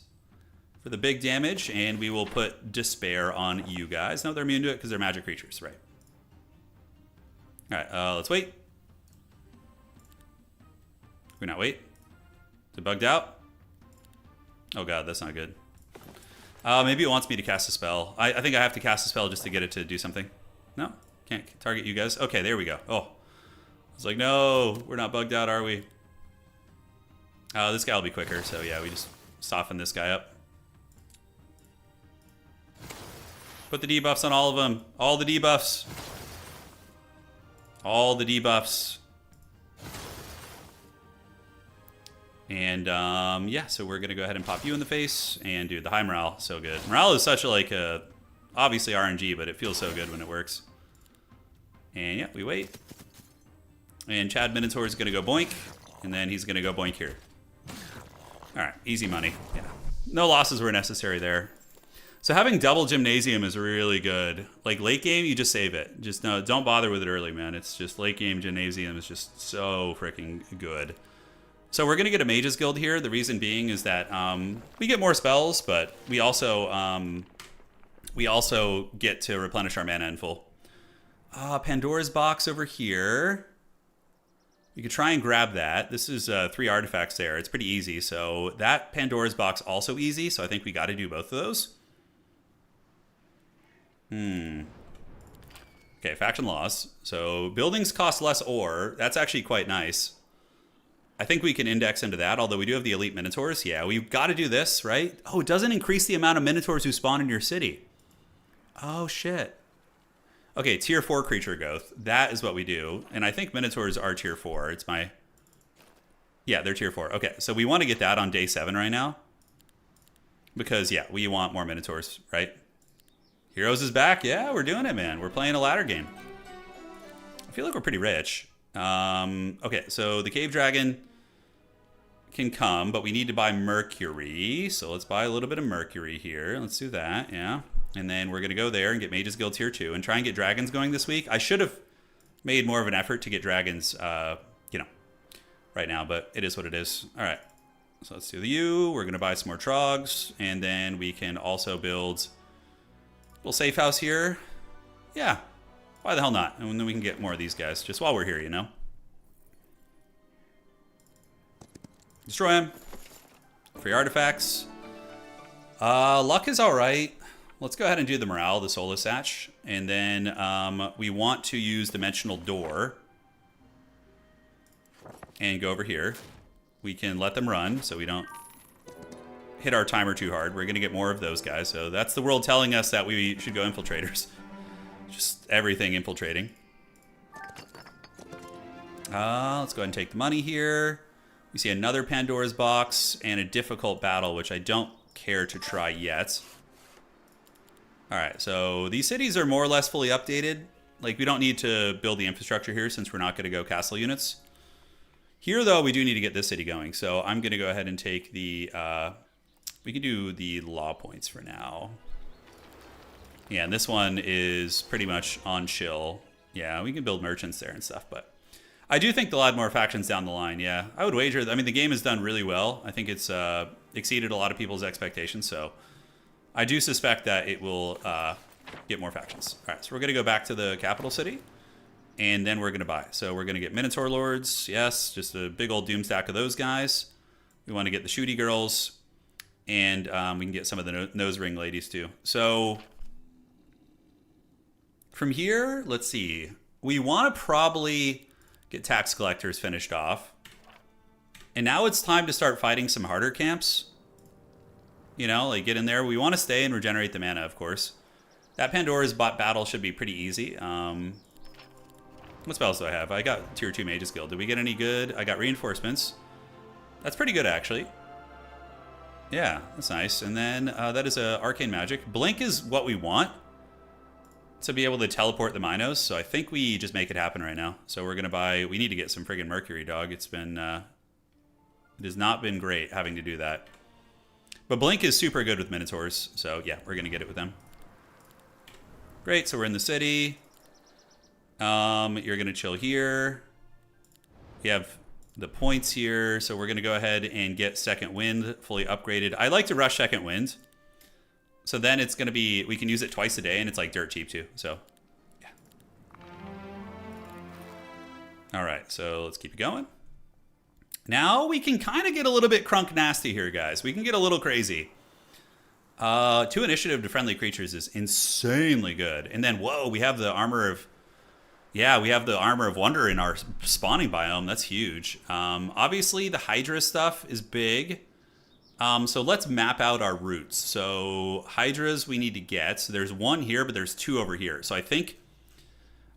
for the big damage, and we will put Despair on you guys. No, they're immune to it because they're magic creatures, right? All right, let's wait. We not wait? Is it bugged out? Oh god, that's not good. Maybe it wants me to cast a spell. I think I have to cast a spell just to get it to do something. No, can't target you guys. Okay, there we go. Oh, I was like, no, we're not bugged out, are we? This guy will be quicker, so yeah, we just soften this guy up. Put the debuffs on all of them. All the debuffs. All the debuffs. And yeah, so we're gonna go ahead and pop you in the face, and dude, the high morale, so good. Morale is such like a, obviously RNG, but it feels so good when it works. And yeah, we wait. And Chad Minotaur is gonna go boink, and then he's gonna go boink here. All right, easy money. Yeah, no losses were necessary there. So having double Gymnasium is really good. Like late game, you just save it. Just no, don't bother with it early, man. It's just late game Gymnasium is just so freaking good. So we're gonna get a Mage's Guild here. The reason being is that we get more spells, but we also get to replenish our mana in full. Pandora's box over here. You could try and grab that. This is 3 artifacts there. It's pretty easy. So that Pandora's box also easy. So I think we got to do both of those. Okay, faction laws. So buildings cost less ore. That's actually quite nice. I think we can index into that, although we do have the elite Minotaurs. Yeah, we've got to do this, right? Oh, it doesn't increase the amount of Minotaurs who spawn in your city. Oh, shit. Okay, tier 4 creature growth. That is what we do. And I think Minotaurs are tier 4. It's my... Yeah, they're tier 4. Okay, so we want to get that on day 7 right now. Because, yeah, we want more Minotaurs, right? Heroes is back. Yeah, we're doing it, man. We're playing a ladder game. I feel like we're pretty rich. Okay, so the Cave Dragon can come, but we need to buy Mercury. So let's buy a little bit of Mercury here. Let's do that, yeah. And then we're going to go there and get Mage's Guild tier 2 and try and get dragons going this week. I should have made more of an effort to get dragons, you know, right now, but it is what it is. All right, so let's do the U. We're going to buy some more trogs, and then we can also build a little safe house here. Yeah, why the hell not? And then we can get more of these guys just while we're here, you know. Destroy him. Free artifacts. Luck is all right. Let's go ahead and do the morale, the Soulless Satch. And then we want to use Dimensional Door. And go over here. We can let them run so we don't hit our timer too hard. We're going to get more of those guys. So that's the world telling us that we should go Infiltrators. Just everything infiltrating. Let's go ahead and take the money here. We see another Pandora's box and a difficult battle, which I don't care to try yet. All right, so these cities are more or less fully updated. Like, we don't need to build the infrastructure here since we're not going to go castle units. Here, though, we do need to get this city going. So I'm going to go ahead and take the... we can do the law points for now. Yeah, and this one is pretty much on chill. Yeah, we can build merchants there and stuff, but... I do think they'll add more factions down the line, yeah. I would wager... I mean, the game has done really well. I think it's exceeded a lot of people's expectations, so... I do suspect that it will get more factions. All right, so we're going to go back to the capital city, and then we're going to buy. So we're going to get Minotaur Lords. Yes, just a big old doom stack of those guys. We want to get the Shooty Girls, and we can get some of the Nose Ring ladies too. So from here, let's see. We want to probably get Tax Collectors finished off. And now it's time to start fighting some harder camps. You know, like get in there. We want to stay and regenerate the mana, of course. That Pandora's battle should be pretty easy. What spells do I have? I got tier 2 Mage's Guild. Did we get any good? I got reinforcements. That's pretty good, actually. Yeah, that's nice. And then that is a Arcane Magic. Blink is what we want to be able to teleport the Minos. So I think we just make it happen right now. So we're going to buy... We need to get some friggin' Mercury, dog. It's been... it has not been great having to do that. But Blink is super good with Minotaurs, so yeah, we're going to get it with them. Great, so we're in the city. You're going to chill here. We have the points here, so we're going to go ahead and get Second Wind fully upgraded. I like to rush Second Wind. So then it's going to be, we can use it twice a day, and it's like dirt cheap too, so yeah. All right, so let's keep it going. Now we can kind of get a little bit crunk nasty here, guys. We can get a little crazy. 2 initiative to friendly creatures is insanely good. And then, whoa, we have the armor of... Yeah, we have the armor of wonder in our spawning biome. That's huge. Obviously, the Hydra stuff is big. So let's map out our routes. So Hydras we need to get. So there's 1 here, but there's 2 over here. So I think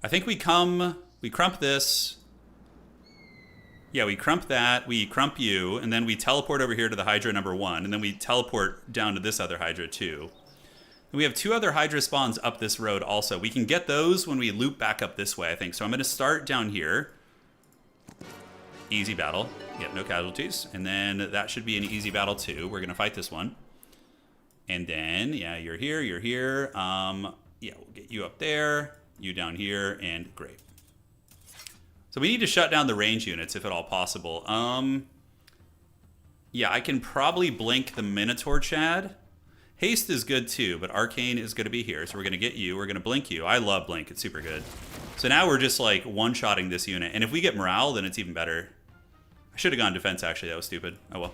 we crump this... Yeah, we crump that, we crump you, and then we teleport over here to the Hydra number 1, and then we teleport down to this other Hydra 2. And we have 2 other Hydra spawns up this road also. We can get those when we loop back up this way, I think. So I'm going to start down here. Easy battle. Yep, no casualties. And then that should be an easy battle too. We're going to fight this one. And then, yeah, you're here, you're here. Yeah, we'll get you up there, you down here, and great. So we need to shut down the range units if at all possible. Yeah, I can probably blink the Minotaur Chad. Haste is good too, but Arcane is going to be here. So we're going to get you, we're going to blink you. I love blink, it's super good. So now we're just like one-shotting this unit. And if we get morale, then it's even better. I should have gone defense actually, that was stupid. Oh well.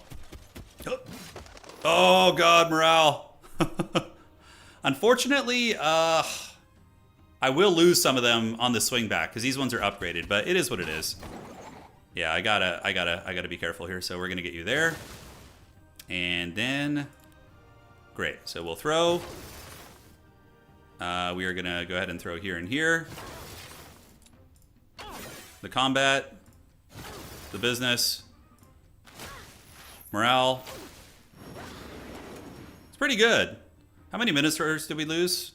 Oh god, morale. Unfortunately, I will lose some of them on the swing back because these ones are upgraded, but it is what it is. Yeah, I gotta be careful here. So we're gonna get you there, and then great. So we'll throw. We are gonna go ahead and throw here and here. The combat, the business, morale. It's pretty good. How many Minotaurs did we lose?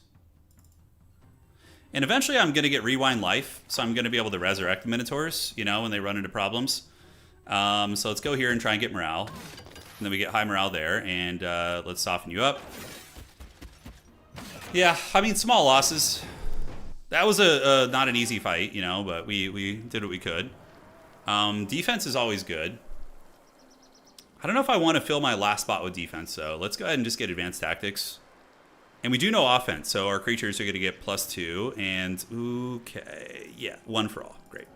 And eventually I'm going to get rewind life, so I'm going to be able to resurrect the Minotaurs, you know, when they run into problems. So let's go here and try and get morale. And then we get high morale there, and let's soften you up. Yeah, I mean, small losses. That was not an easy fight, you know, but we did what we could. Defense is always good. I don't know if I want to fill my last spot with defense, so let's go ahead and just get advanced tactics. And we do know offense, so our creatures are going to get +2, and okay, yeah, 1 for all, great.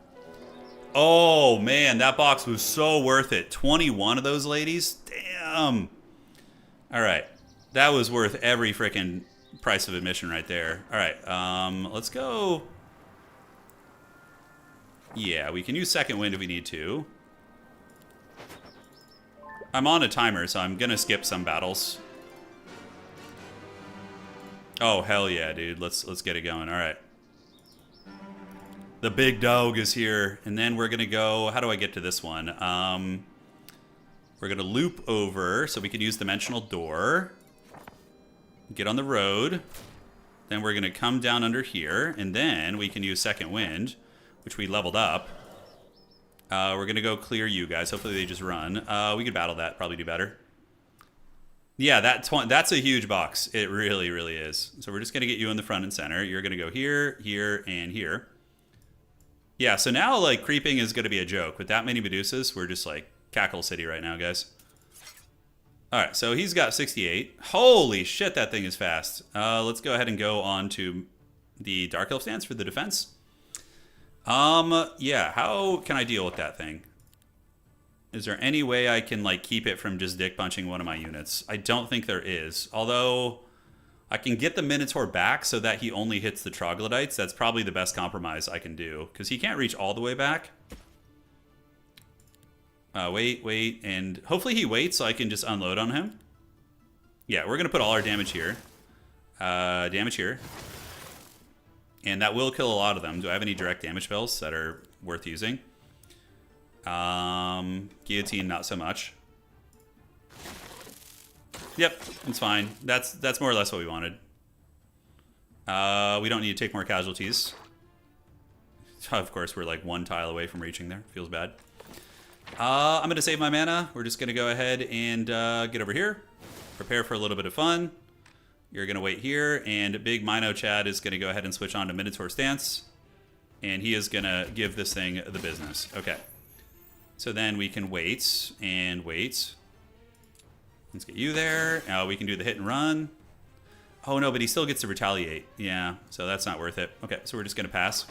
Oh man, that box was so worth it. 21 of those ladies, damn. All right, that was worth every freaking price of admission right there. All right, let's go. Yeah, we can use second wind if we need to. I'm on a timer, so I'm gonna skip some battles. Oh, hell yeah, dude. Let's get it going. All right. The big dog is here. And then we're going to go... How do I get to this one? We're going to loop over so we can use Dimensional Door. Get on the road. Then we're going to come down under here. And then we can use Second Wind, which we leveled up. We're going to go clear you guys. Hopefully they just run. We could battle that. Probably do better. Yeah, that's a huge box. It really, really is. So we're just going to get you in the front and center. You're going to go here, here, and here. Yeah, so now, like, creeping is going to be a joke. With that many Medusas, we're just, like, Cackle City right now, guys. All right, so he's got 68. Holy shit, that thing is fast. Let's go ahead and go on to the Dark Elf stance for the defense. Yeah, how can I deal with that thing? Is there any way I can, like, keep it from just dick punching one of my units? I don't think there is. Although, I can get the Minotaur back so that he only hits the Troglodytes. That's probably the best compromise I can do. Because he can't reach all the way back. Wait. And hopefully he waits so I can just unload on him. Yeah, we're going to put all our damage here. Damage here. And that will kill a lot of them. Do I have any direct damage spells that are worth using? Guillotine, not so much. Yep, it's fine. That's more or less what we wanted. We don't need to take more casualties. Of course, we're like 1 tile away from reaching there. Feels bad. I'm going to save my mana. We're just going to go ahead and get over here. Prepare for a little bit of fun. You're going to wait here, and Big Mino Chad is going to go ahead and switch on to Minotaur Stance. And he is going to give this thing the business. Okay. So then we can wait and wait. Let's get you there. We can do the hit and run. Oh no, but he still gets to retaliate. Yeah, so that's not worth it. Okay, so we're just gonna pass.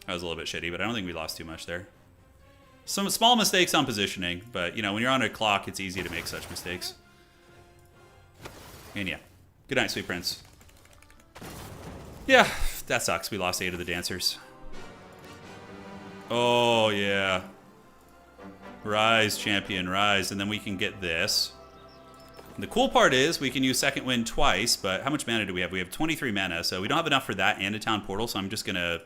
That was a little bit shitty, but I don't think we lost too much there. Some small mistakes on positioning, but you know, when you're on a clock, it's easy to make such mistakes. And yeah, good night, sweet prince. Yeah, that sucks. We lost 8 of the dancers. Oh, yeah. Rise, champion, rise. And then we can get this. And the cool part is we can use second wind twice, but how much mana do we have? We have 23 mana, so we don't have enough for that and a town portal, so I'm just going to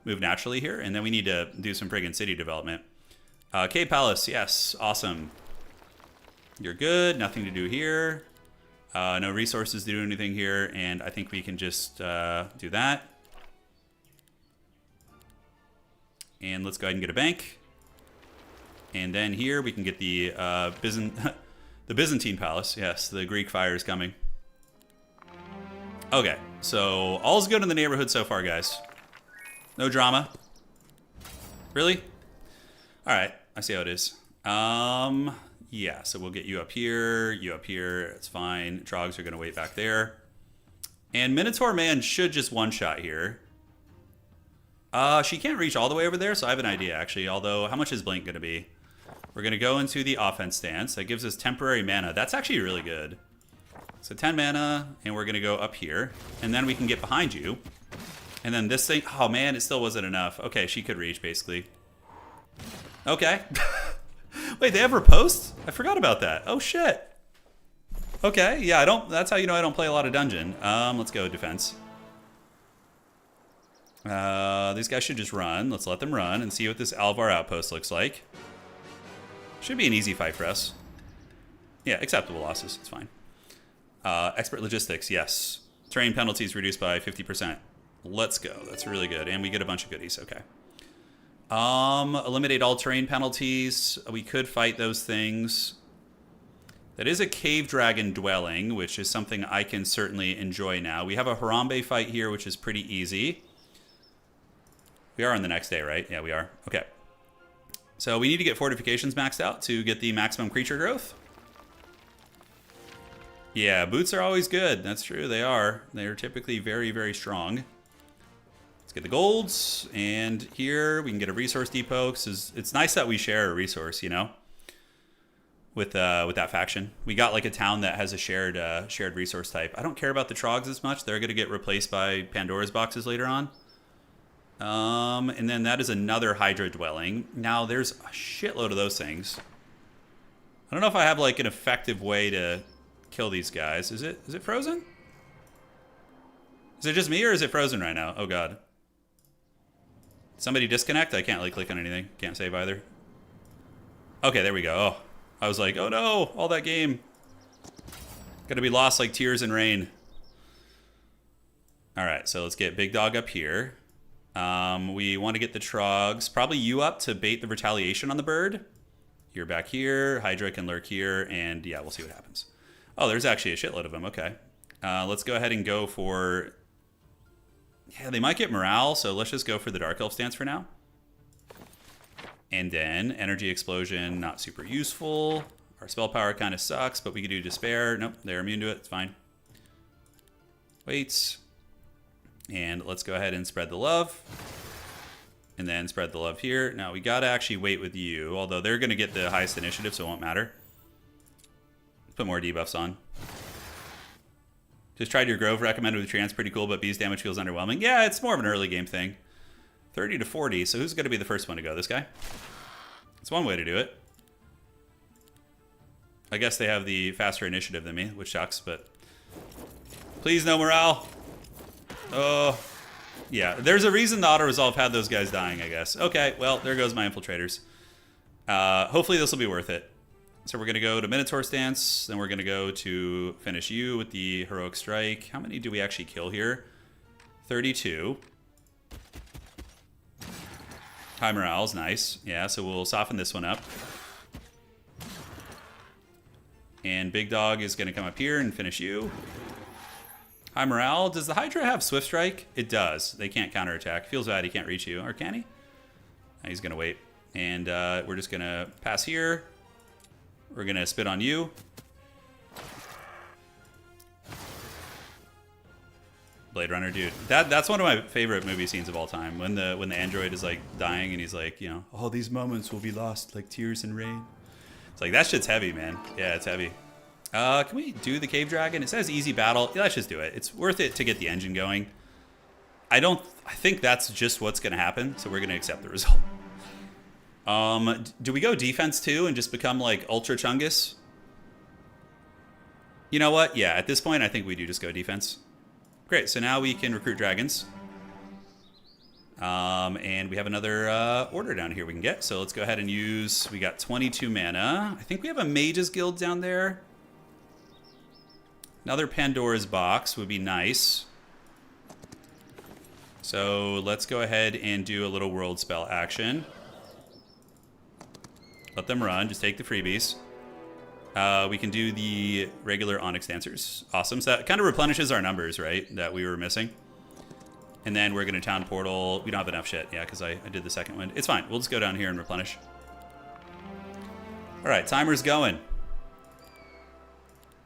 move naturally here. And then we need to do some friggin' city development. Cave Palace, yes, awesome. You're good, nothing to do here. No resources to do anything here, and I think we can just do that. And let's go ahead and get a bank. And then here we can get the the Byzantine Palace. Yes, the Greek fire is coming. Okay, so all's good in the neighborhood so far, guys. No drama. Really? All right, I see how it is. Yeah, so we'll get you up here, it's fine. Trogs are gonna wait back there. And Minotaur Man should just one-shot here. She can't reach all the way over there, so I have an idea, actually. Although, how much is Blink gonna be? We're gonna go into the offense stance. That gives us temporary mana. That's actually really good. So 10 mana, and we're gonna go up here. And then we can get behind you. And then this thing, oh man, it still wasn't enough. Okay, she could reach, basically. Okay. Wait, they have riposte? I forgot about that. Oh shit. Okay, yeah, that's how you know I don't play a lot of dungeon. Let's go defense. These guys should just run. Let's let them run and see what this Alvar outpost looks like. Should be an easy fight for us. Yeah, acceptable losses. It's fine. Expert logistics, yes. Terrain penalties reduced by 50%. Let's go. That's really good. And we get a bunch of goodies. Okay. Eliminate all terrain penalties. We could fight those things. That is a cave dragon dwelling, which is something I can certainly enjoy now. We have a Harambe fight here, which is pretty easy. We are on the next day, right? Yeah, we are. Okay. So we need to get fortifications maxed out to get the maximum creature growth. Yeah, boots are always good. That's true, they are. They're typically very, very strong. Let's get the golds, and here we can get a resource depot. It's nice that we share a resource, you know, with that faction. We got like a town that has a shared resource type. I don't care about the Trogs as much. They're going to get replaced by Pandora's boxes later on. And then that is another Hydra dwelling. Now there's a shitload of those things. I don't know if I have like an effective way to kill these guys. Is it frozen? Is it just me or is it frozen right now? Oh god. Somebody disconnect? I can't like click on anything. Can't save either. Okay, there we go. Oh, I was like, oh no, all that game. Gonna be lost like tears in rain. Alright, so let's get Big Dog up here. We want to get the Trogs. Probably you up to bait the retaliation on the bird. You're back here. Hydra can lurk here. And yeah, we'll see what happens. Oh, there's actually a shitload of them. Okay. Let's go ahead and go for... Yeah, they might get morale, so let's just go for the Dark Elf stance for now. And then Energy Explosion, not super useful. Our spell power kind of sucks, but we can do Despair. Nope, they're immune to it. It's fine. Wait. And let's go ahead and spread the love. And then spread the love here. Now, we got to actually wait with you, although they're going to get the highest initiative, so it won't matter. Put more debuffs on. Just tried your Grove recommended with Trance, pretty cool, but Beast damage feels underwhelming. Yeah, it's more of an early game thing. 30 to 40, so who's going to be the first one to go? This guy? It's one way to do it. I guess they have the faster initiative than me, which sucks, but... Please, no morale. Oh, yeah. There's a reason the auto-resolve had those guys dying, I guess. Okay, well, there goes my infiltrators. Hopefully this will be worth it. So we're going to go to Minotaur stance, then we're going to go to finish you with the Heroic Strike. How many do we actually kill here? 32. High morale's nice. Yeah, so we'll soften this one up. And Big Dog is going to come up here and finish you. High morale. Does the Hydra have Swift Strike? It does. They can't counterattack. Feels bad he can't reach you. Or can he? He's going to wait. And we're just going to pass here. We're going to spit on you. Blade Runner, dude. That's one of my favorite movie scenes of all time. When the android is like dying and he's like, you know, all these moments will be lost like tears in rain. It's like, that shit's heavy, man. Yeah, it's heavy. Can we do the Cave Dragon? It says easy battle. Yeah, let's just do it. It's worth it to get the engine going. I think that's just what's going to happen, so we're going to accept the result. Do we go defense too and just become like Ultra Chungus? You know what? Yeah, at this point, I think we do just go defense. Great, so now we can recruit dragons. And we have another order down here we can get. So let's go ahead and use, we got 22 mana. I think we have a Mage's Guild down there. Another Pandora's Box would be nice. So let's go ahead and do a little world spell action. Let them run, just take the freebies. We can do the regular Onyx Dancers. Awesome, so that kind of replenishes our numbers, right, that we were missing. And then we're going to Town Portal. We don't have enough shit. Yeah, because I did the second one. It's fine. We'll just go down here and replenish. All right, timer's going.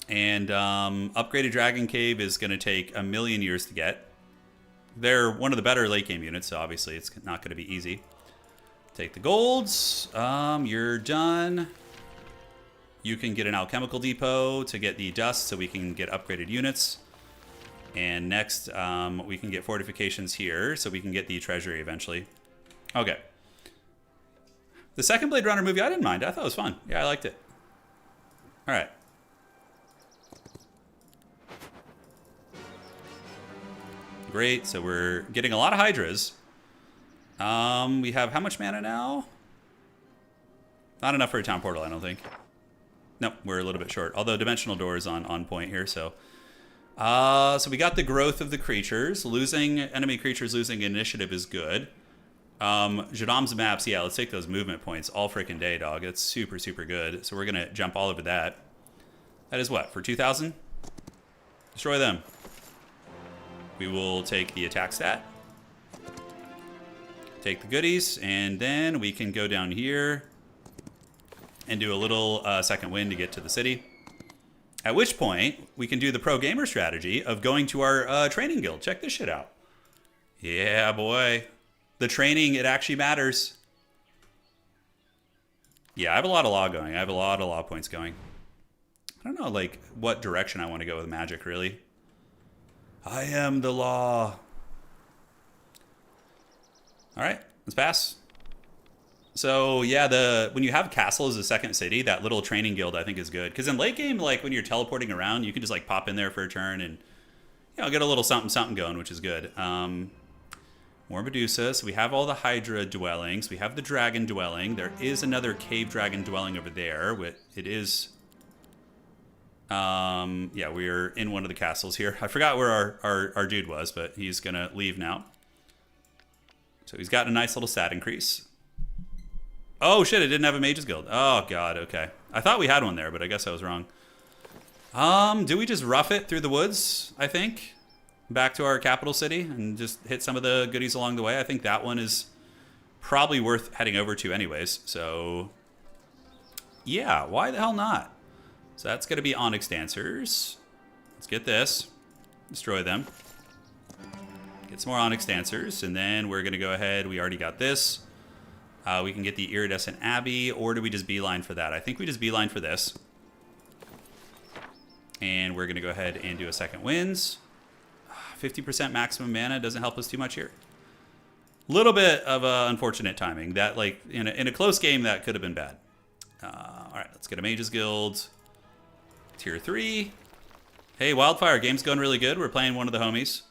And upgraded Dragon Cave is going to take 1,000,000 years to get. They're one of the better late game units, so obviously it's not going to be easy. Take the golds. You're done. You can get an alchemical depot to get the dust so we can get upgraded units. And next, we can get fortifications here, so we can get the treasury eventually. Okay. The second Blade Runner movie, I didn't mind. I thought it was fun. Yeah, I liked it. All right. Great, so we're getting a lot of Hydras. We have how much mana now? Not enough for a Town Portal, I don't think. Nope, we're a little bit short. Although Dimensional Door is on point here, so... so we got the growth of the creatures. Enemy creatures losing initiative is good. Jadam's maps, yeah, let's take those movement points all freaking day, dog. It's super, super good. So we're going to jump all over that. That is what, for 2,000? Destroy them. We will take the attack stat. Take the goodies, and then we can go down here and do a little second wind to get to the city. At which point, we can do the pro gamer strategy of going to our training guild. Check this shit out. Yeah, boy. The training, it actually matters. Yeah, I have a lot of law going. I have a lot of law points going. I don't know, like, what direction I want to go with magic, really. I am the law. All right, let's pass. So yeah, when you have castle as a second city, that little training guild I think is good. Because in late game, like when you're teleporting around, you can just like pop in there for a turn and get a little something going, which is good. More Medusa. So we have all the Hydra dwellings. We have the dragon dwelling. There is another cave dragon dwelling over there. It is. Yeah, we're in one of the castles here. I forgot where our dude was, but he's gonna leave now. So he's got a nice little stat increase. Oh shit, it didn't have a Mage's Guild. Oh god, okay. I thought we had one there, but I guess I was wrong. Do we just rough it through the woods, I think? Back to our capital city and just hit some of the goodies along the way? I think that one is probably worth heading over to anyways. So, yeah, why the hell not? So that's going to be Onyx Dancers. Let's get this. Destroy them. Get some more Onyx Dancers, and then we're going to go ahead. We already got this. We can get the Iridescent Abbey, or do we just beeline for that? I think we just beeline for this. And we're going to go ahead and do a second winds. 50% maximum mana doesn't help us too much here. Little bit of unfortunate timing. That, like, in a close game, that could have been bad. All right, let's get a Mage's Guild. Tier 3. Hey, Wildfire, game's going really good. We're playing one of the homies.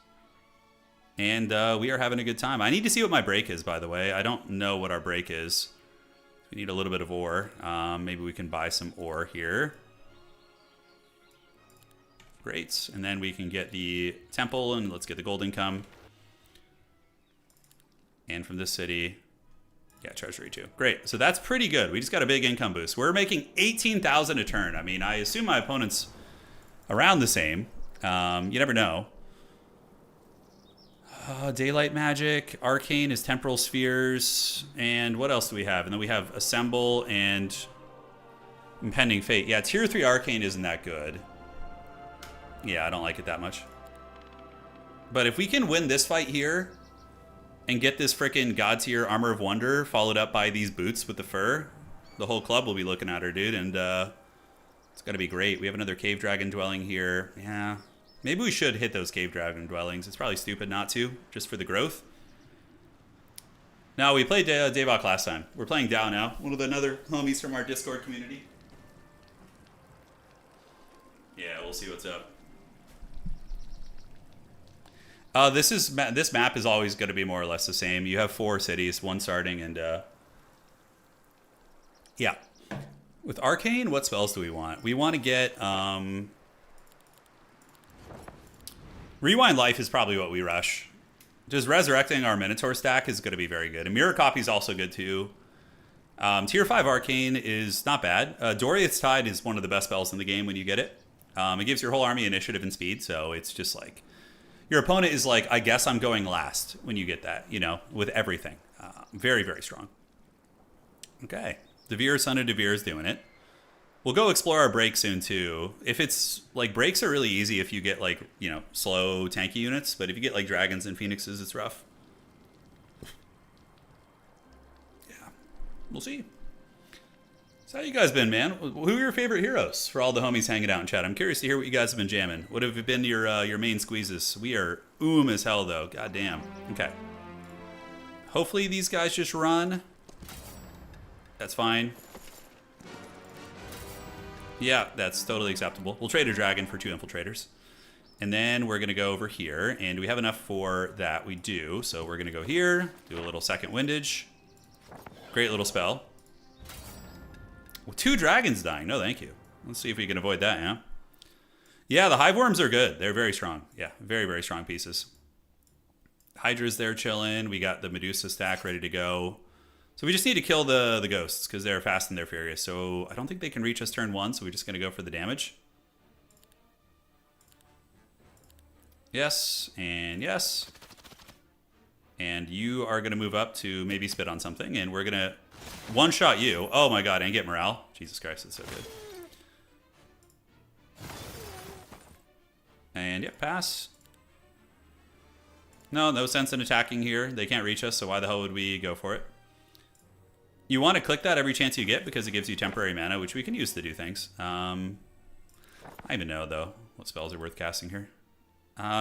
And we are having a good time. I need to see what my break is, by the way. I don't know what our break is. We need a little bit of ore. Maybe we can buy some ore here. Great. And then we can get the temple, and let's get the gold income. And from this city, yeah, treasury too. Great. So that's pretty good. We just got a big income boost. We're making 18,000 a turn. I mean, I assume my opponent's around the same. You never know. Daylight Magic, Arcane is Temporal Spheres, and what else do we have? And then we have Assemble and Impending Fate. Yeah, Tier 3 Arcane isn't that good. Yeah, I don't like it that much. But if we can win this fight here and get this frickin' God Tier Armor of Wonder followed up by these boots with the fur, the whole club will be looking at her, dude, and it's gonna be great. We have another Cave Dragon dwelling here. Yeah. Maybe we should hit those Cave Dragon dwellings. It's probably stupid not to, just for the growth. No, we played Davok last time. We're playing Dow now. One of the other homies from our Discord community. Yeah, we'll see what's up. This map is always going to be more or less the same. You have 4 cities, 1 starting, and yeah. With Arcane, what spells do we want? We want to get Rewind Life is probably what we rush. Just resurrecting our Minotaur stack is going to be very good. And Mirror Copy is also good too. Tier 5 Arcane is not bad. Doriath's Tide is one of the best spells in the game when you get it. It gives your whole army initiative and speed, so it's just like... Your opponent is like, I guess I'm going last when you get that, you know, with everything. Very, very strong. Okay. Devere, Son of Devere is doing it. We'll go explore our break soon too. If it's like breaks are really easy if you get like, you know, slow tanky units, but if you get like dragons and phoenixes, it's rough. Yeah, we'll see. So how you guys been, man? Who are your favorite heroes for all the homies hanging out in chat? I'm curious to hear what you guys have been jamming. What have been your main squeezes? We are as hell though. God damn. Okay. Hopefully these guys just run. That's fine. Yeah, that's totally acceptable. We'll trade a dragon for 2 infiltrators. And then we're going to go over here. And do we have enough for that? We do. So we're going to go here. Do a little second windage. Great little spell. Well, 2 dragons dying. No, thank you. Let's see if we can avoid that, yeah? Yeah, the Hive Worms are good. They're very strong. Yeah, very, very strong pieces. Hydra's there chilling. We got the Medusa stack ready to go. So we just need to kill the ghosts because they're fast and they're furious. So I don't think they can reach us turn 1, so we're just going to go for the damage. Yes, and yes. And you are going to move up to maybe spit on something, and we're going to one-shot you. Oh my god, and get morale. Jesus Christ, it's so good. And yeah, pass. No sense in attacking here. They can't reach us, so why the hell would we go for it? You want to click that every chance you get because it gives you temporary mana, which we can use to do things. I don't even know, though, what spells are worth casting here.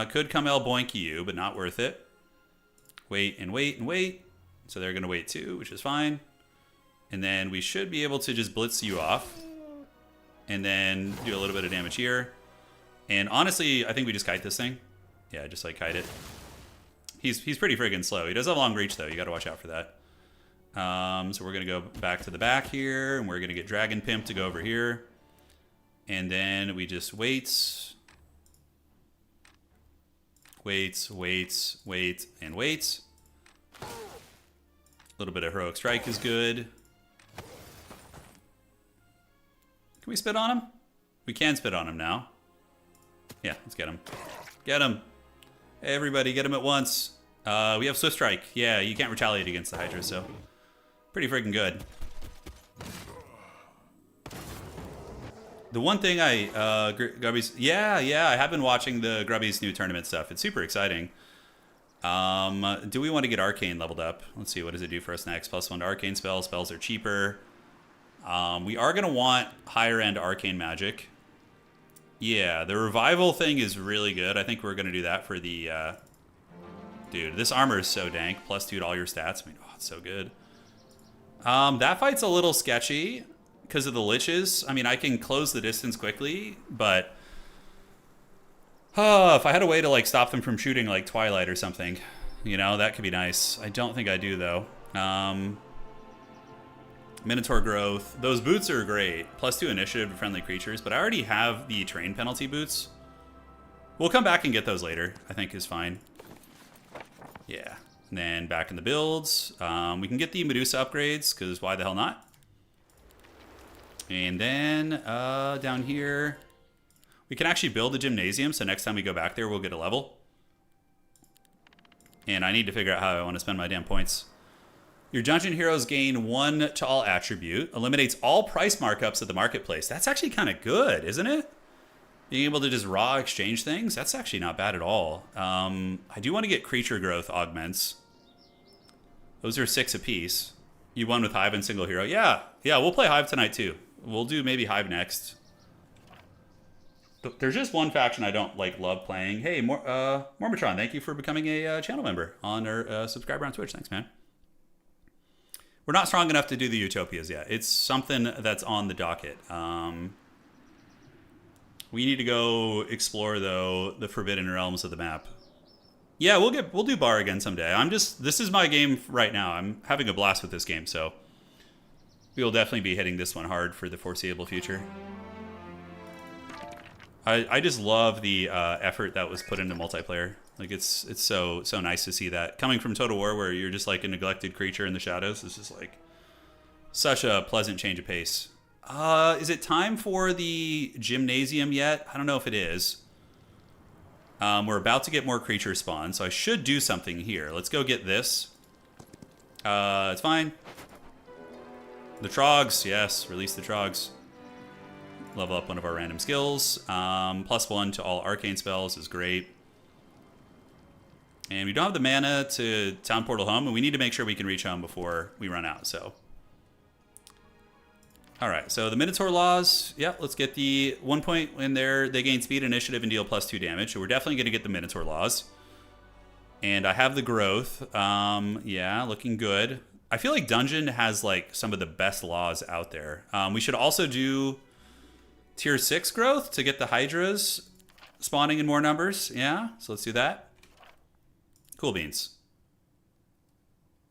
Could come El Boink you, but not worth it. Wait and wait and wait. So they're going to wait too, which is fine. And then we should be able to just blitz you off. And then do a little bit of damage here. And honestly, I think we just kite this thing. Yeah, just like kite it. He's pretty friggin' slow. He does have long reach, though. You got to watch out for that. So we're going to go back to the back here, and we're going to get Dragon Pimp to go over here. And then we just wait, and wait. A little bit of Heroic Strike is good. Can we spit on him? We can spit on him now. Yeah, let's get him. Get him. Hey, everybody, get him at once. We have Swift Strike. Yeah, you can't retaliate against the Hydra, so... Pretty freaking good. The one thing Grubby's... Yeah, I have been watching the Grubby's new tournament stuff. It's super exciting. Do we want to get Arcane leveled up? Let's see, what does it do for us next? +1 to Arcane spells. Spells are cheaper. We are going to want higher end Arcane magic. Yeah, the Revival thing is really good. I think we're going to do that for the... Dude, this armor is so dank. +2 to all your stats. I mean, oh, it's so good. That fight's a little sketchy because of the liches. I mean, I can close the distance quickly, but if I had a way to like stop them from shooting like Twilight or something, you know, that could be nice. I don't think I do though. Minotaur growth. Those boots are great. +2 initiative to friendly creatures, but I already have the train penalty boots. We'll come back and get those later. I think is fine. Yeah. And then back in the builds, we can get the Medusa upgrades, because why the hell not? And then down here, we can actually build a gymnasium, so next time we go back there, we'll get a level. And I need to figure out how I want to spend my damn points. Your dungeon heroes gain 1 to all attribute, eliminates all price markups at the marketplace. That's actually kind of good, isn't it? Being able to just raw exchange things, that's actually not bad at all. I do want to get creature growth augments. Those are 6 apiece. You won with Hive and single hero. Yeah, we'll play Hive tonight too. We'll do maybe Hive next. There's just one faction I don't like love playing. Hey, Mormatron, thank you for becoming a channel member on our subscriber on Twitch. Thanks, man. We're not strong enough to do the Utopias yet. It's something that's on the docket. We need to go explore, though, the forbidden realms of the map. Yeah, we'll do bar again someday. This is my game right now. I'm having a blast with this game, so we will definitely be hitting this one hard for the foreseeable future. I just love the effort that was put into multiplayer. Like it's so nice to see that coming from Total War, where you're just like a neglected creature in the shadows. It's just like such a pleasant change of pace. Is it time for the gymnasium yet? I don't know if it is. We're about to get more creature spawn, so I should do something here. Let's go get this. It's fine. The Trogs, yes, release the Trogs. Level up one of our random skills. +1 to all arcane spells is great. And we don't have the mana to Town Portal Home, and we need to make sure we can reach home before we run out, so. All right, so the Minotaur Laws, yeah, let's get the 1 point in there. They gain speed, initiative, and deal +2 damage, so we're definitely going to get the Minotaur Laws. And I have the growth. Yeah, looking good. I feel like Dungeon has like some of the best laws out there. We should also do tier 6 growth to get the Hydras spawning in more numbers. Yeah, so let's do that. Cool beans.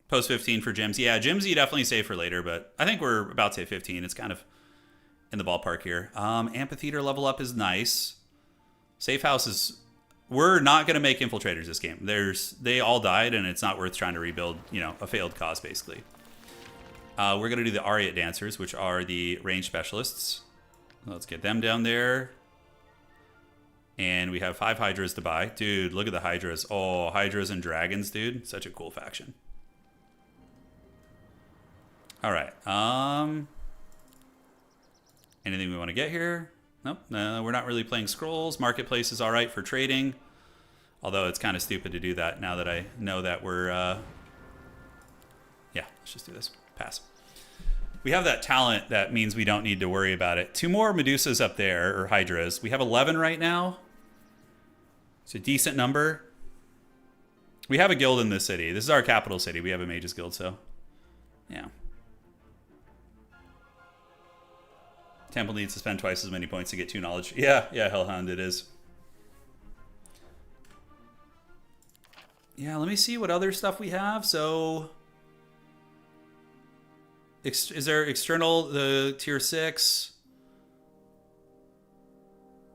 Post 15 for gems. Yeah, gems you definitely save for later, but I think we're about to hit 15. It's kind of in the ballpark here. Amphitheater level up is nice. Safe house is... We're not going to make infiltrators this game. They all died, and it's not worth trying to rebuild, you know, a failed cause, basically. We're going to do the Ariat Dancers, which are the range specialists. Let's get them down there. And we have 5 Hydras to buy. Dude, look at the Hydras. Oh, Hydras and Dragons, dude. Such a cool faction. All right. Anything we want to get here? Nope. No, we're not really playing scrolls. Marketplace is all right for trading. Although it's kind of stupid to do that now that I know that we're... Yeah, let's just do this. Pass. We have that talent that means we don't need to worry about it. 2 more Medusas up there, or Hydras. We have 11 right now. It's a decent number. We have a guild in this city. This is our capital city. We have a Mages Guild, so... Yeah. Temple needs to spend twice as many points to get 2 knowledge. Yeah, Hellhound it is. Yeah, let me see what other stuff we have. So, is there external, the tier 6?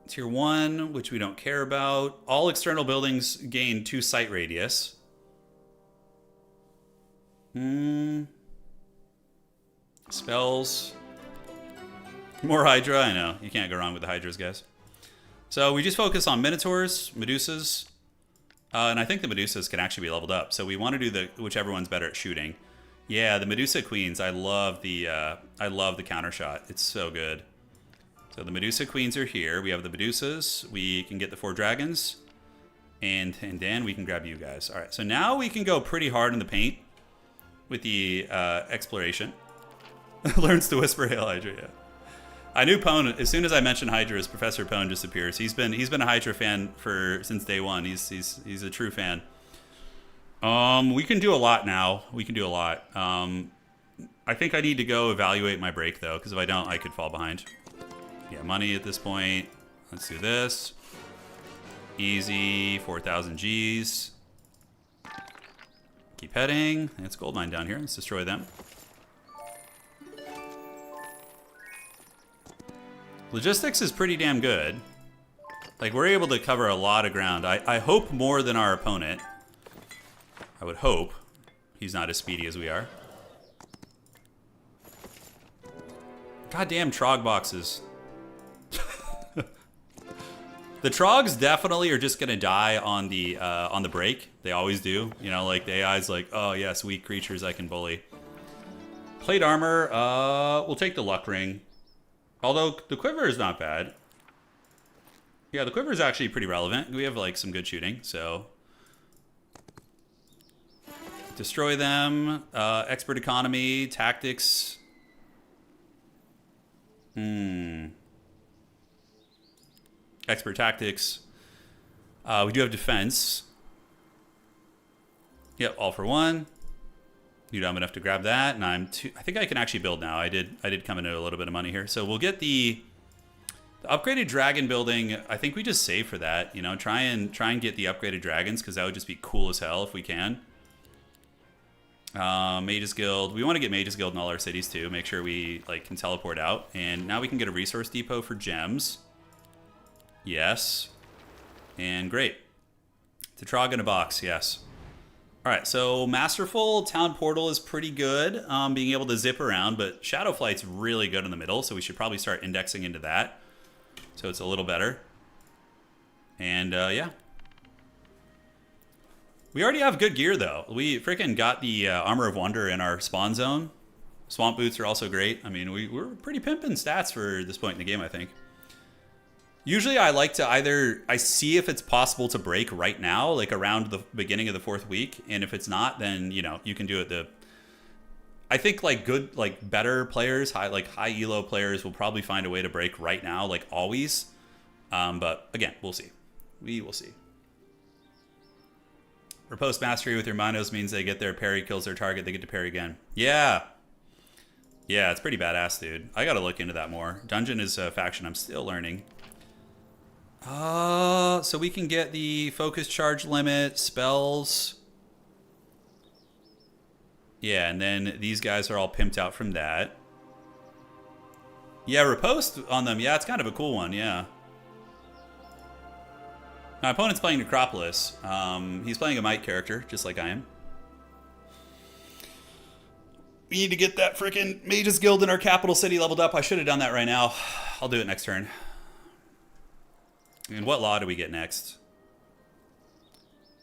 Tier 1, which we don't care about. All external buildings gain 2 sight radius. Spells. More Hydra, I know. You can't go wrong with the Hydras, guys. So we just focus on Minotaurs, Medusas, and I think the Medusas can actually be leveled up. So we want to do whichever one's better at shooting. Yeah, the Medusa Queens, I love the counter shot. It's so good. So the Medusa Queens are here. We have the Medusas. We can get the 4 dragons. And then we can grab you guys. All right, so now we can go pretty hard in the paint with the exploration. Learns to whisper Hail Hydra, yeah. I knew Pone, as soon as I mentioned Hydras, Professor Pone disappears. He's been a Hydra fan since day one. He's a true fan. We can do a lot now. We can do a lot. I think I need to go evaluate my break though, because if I don't, I could fall behind. Yeah, money at this point. Let's do this. Easy, 4,000 Gs. Keep heading. It's gold mine down here. Let's destroy them. Logistics is pretty damn good. Like, we're able to cover a lot of ground. I hope more than our opponent. I would hope. He's not as speedy as we are. Goddamn Trog boxes. The Trogs definitely are just gonna die on the break. They always do. You know, like the AI's like, oh yes, weak creatures I can bully. Plate armor, we'll take the luck ring. Although the quiver is not bad. Yeah, the quiver is actually pretty relevant. We have like some good shooting, so. Destroy them. Expert economy, tactics. Expert tactics. We do have defense. Yep, all for 1. You dumb enough to grab that, and I think I can actually build now. I did come into a little bit of money here. So we'll get the The upgraded dragon building, I think we just save for that. You know, try and get the upgraded dragons because that would just be cool as hell if we can. Mages Guild. We want to get Mages Guild in all our cities too. Make sure we like can teleport out. And now we can get a resource depot for gems. Yes. And great. Tetrog in a box. Yes. All right. So Masterful Town Portal is pretty good. Being able to zip around, but Shadowflight's really good in the middle. So we should probably start indexing into that. So it's a little better. And yeah. We already have good gear, though. We freaking got the Armor of Wonder in our spawn zone. Swamp Boots are also great. I mean, we're pretty pimping stats for this point in the game, I think. Usually I like to I see if it's possible to break right now, like around the beginning of the 4th week. And if it's not, then, you know, you can do it I think, like, good, like, better players, high elo players will probably find a way to break right now, like, always. But, again, we'll see. We will see. Riposte Mastery with your Minos means they get their parry, kills their target, they get to parry again. Yeah. Yeah, it's pretty badass, dude. I gotta look into that more. Dungeon is a faction I'm still learning. So we can get the focus charge limit, spells. Yeah, and then these guys are all pimped out from that. Yeah, riposte on them. Yeah, it's kind of a cool one, yeah. My opponent's playing Necropolis. He's playing a Might character, just like I am. We need to get that freaking Mages Guild in our capital city leveled up. I should have done that right now. I'll do it next turn. And what law do we get next?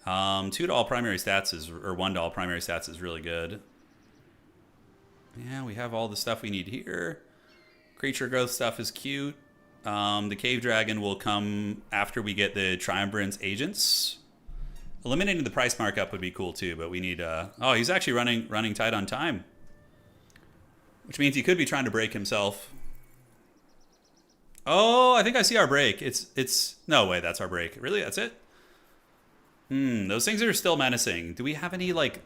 2 to all primary stats is, or 1 to all primary stats is really good. Yeah, we have all the stuff we need here. Creature growth stuff is cute. The Cave Dragon will come after we get the Triumvirate Agents. Eliminating the price markup would be cool too, but we need... oh, he's actually running tight on time. Which means he could be trying to break himself. Oh, I think I see our break. It's... No way, that's our break. Really? That's it? Those things are still menacing. Do we have any, like,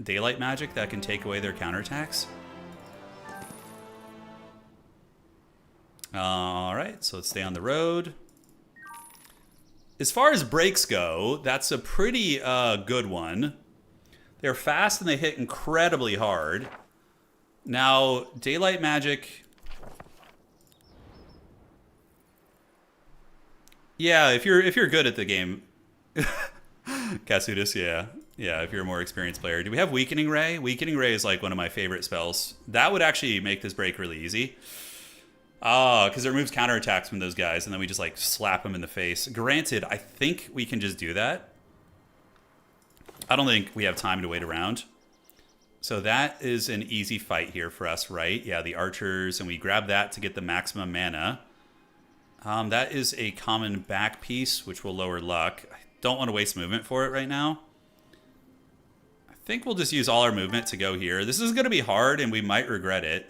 daylight magic that can take away their counterattacks? All right, so let's stay on the road. As far as breaks go, that's a pretty good one. They're fast and they hit incredibly hard. Now, daylight magic... Yeah, if you're good at the game... Kasudis, yeah. Yeah, if you're a more experienced player. Do we have Weakening Ray? Weakening Ray is like one of my favorite spells. That would actually make this break really easy. Because it removes counterattacks from those guys, and then we just like slap them in the face. Granted, I think we can just do that. I don't think we have time to wait around. So that is an easy fight here for us, right? Yeah, the archers, and we grab that to get the maximum mana. That is a common back piece, which will lower luck. I don't want to waste movement for it right now. I think we'll just use all our movement to go here. This is going to be hard, and we might regret it.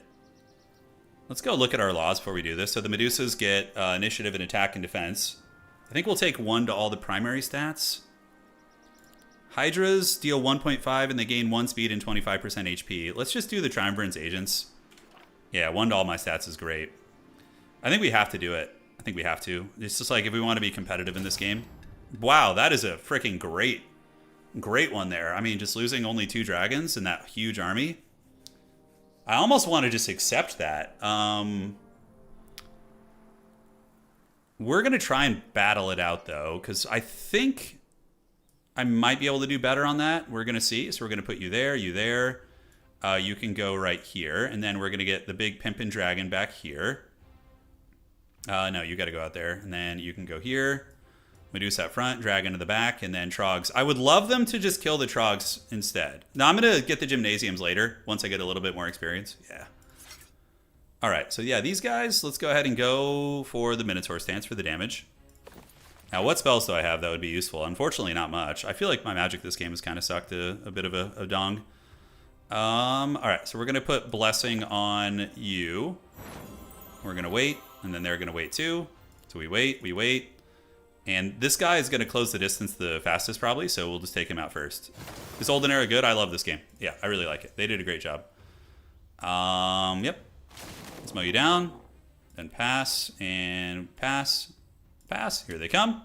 Let's go look at our laws before we do this. So the Medusas get initiative and attack and defense. I think we'll take 1 to all the primary stats. Hydras deal 1.5 and they gain 1 speed and 25% HP. Let's just do the Triumvirate Agents. Yeah, 1 to all my stats is great. I think we have to do it. I think we have to. It's just like if we want to be competitive in this game. Wow, that is a freaking great one there. I mean, just losing only 2 dragons in that huge army. I almost want to just accept that. We're going to try and battle it out, though, because I think I might be able to do better on that. We're going to see. So we're going to put you there, you there. You can go right here, and then we're going to get the big Pimpin' Dragon back here. No, you got to go out there, and then you can go here. Medusa up front, Dragon to the back, and then Trogs. I would love them to just kill the Trogs instead. Now, I'm going to get the Gymnasiums later, once I get a little bit more experience. Yeah. All right, so yeah, these guys, let's go ahead and go for the Minotaur stance for the damage. Now, what spells do I have that would be useful? Unfortunately, not much. I feel like my magic this game has kind of sucked a bit of a dong. All right, so we're going to put Blessing on you. We're going to wait, and then they're going to wait too. So we wait. And this guy is going to close the distance the fastest, probably, so we'll just take him out first. Is Olden Era good? I love this game. Yeah, I really like it. They did a great job. Yep. Let's mow you down. Then pass and pass, pass. Here they come.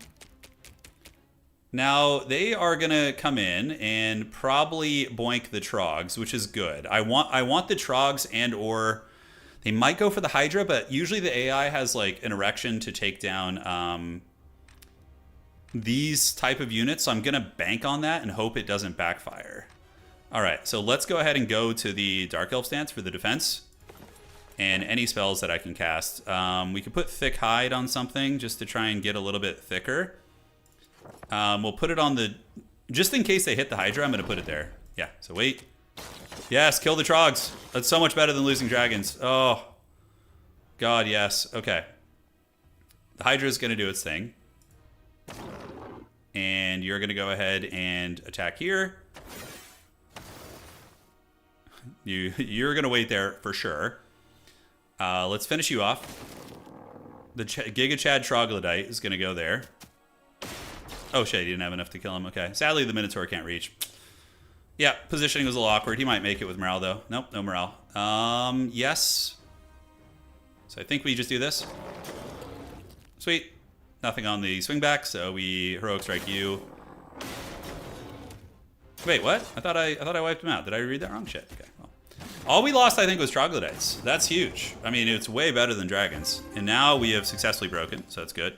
Now, they are going to come in and probably boink the Trogs, which is good. I want the Trogs and or they might go for the Hydra, but usually the AI has like an erection to take down these type of units, so I'm going to bank on that and hope it doesn't backfire. All right, so let's go ahead and go to the Dark Elf stance for the defense. And any spells that I can cast. We could put Thick Hide on something just to try and get a little bit thicker. We'll put it on the... Just in case they hit the Hydra, I'm going to put it there. Yeah, so wait. Yes, kill the Trogs. That's so much better than losing dragons. Oh. God, yes. Okay. The Hydra is going to do its thing. And you're going to go ahead and attack here. You're going to wait there for sure. Let's finish you off. The Giga Chad Troglodyte is going to go there. Oh shit, he didn't have enough to kill him. Okay. Sadly, the Minotaur can't reach. Yeah, positioning was a little awkward. He might make it with morale, though. Nope, no morale. Yes. So I think we just do this. Sweet. Nothing on the swing back, so we heroic strike you. Wait, what? I thought I wiped him out. Did I read that wrong? Shit. Okay. Well. All we lost, I think, was Troglodytes. That's huge. I mean, it's way better than dragons. And now we have successfully broken, so that's good.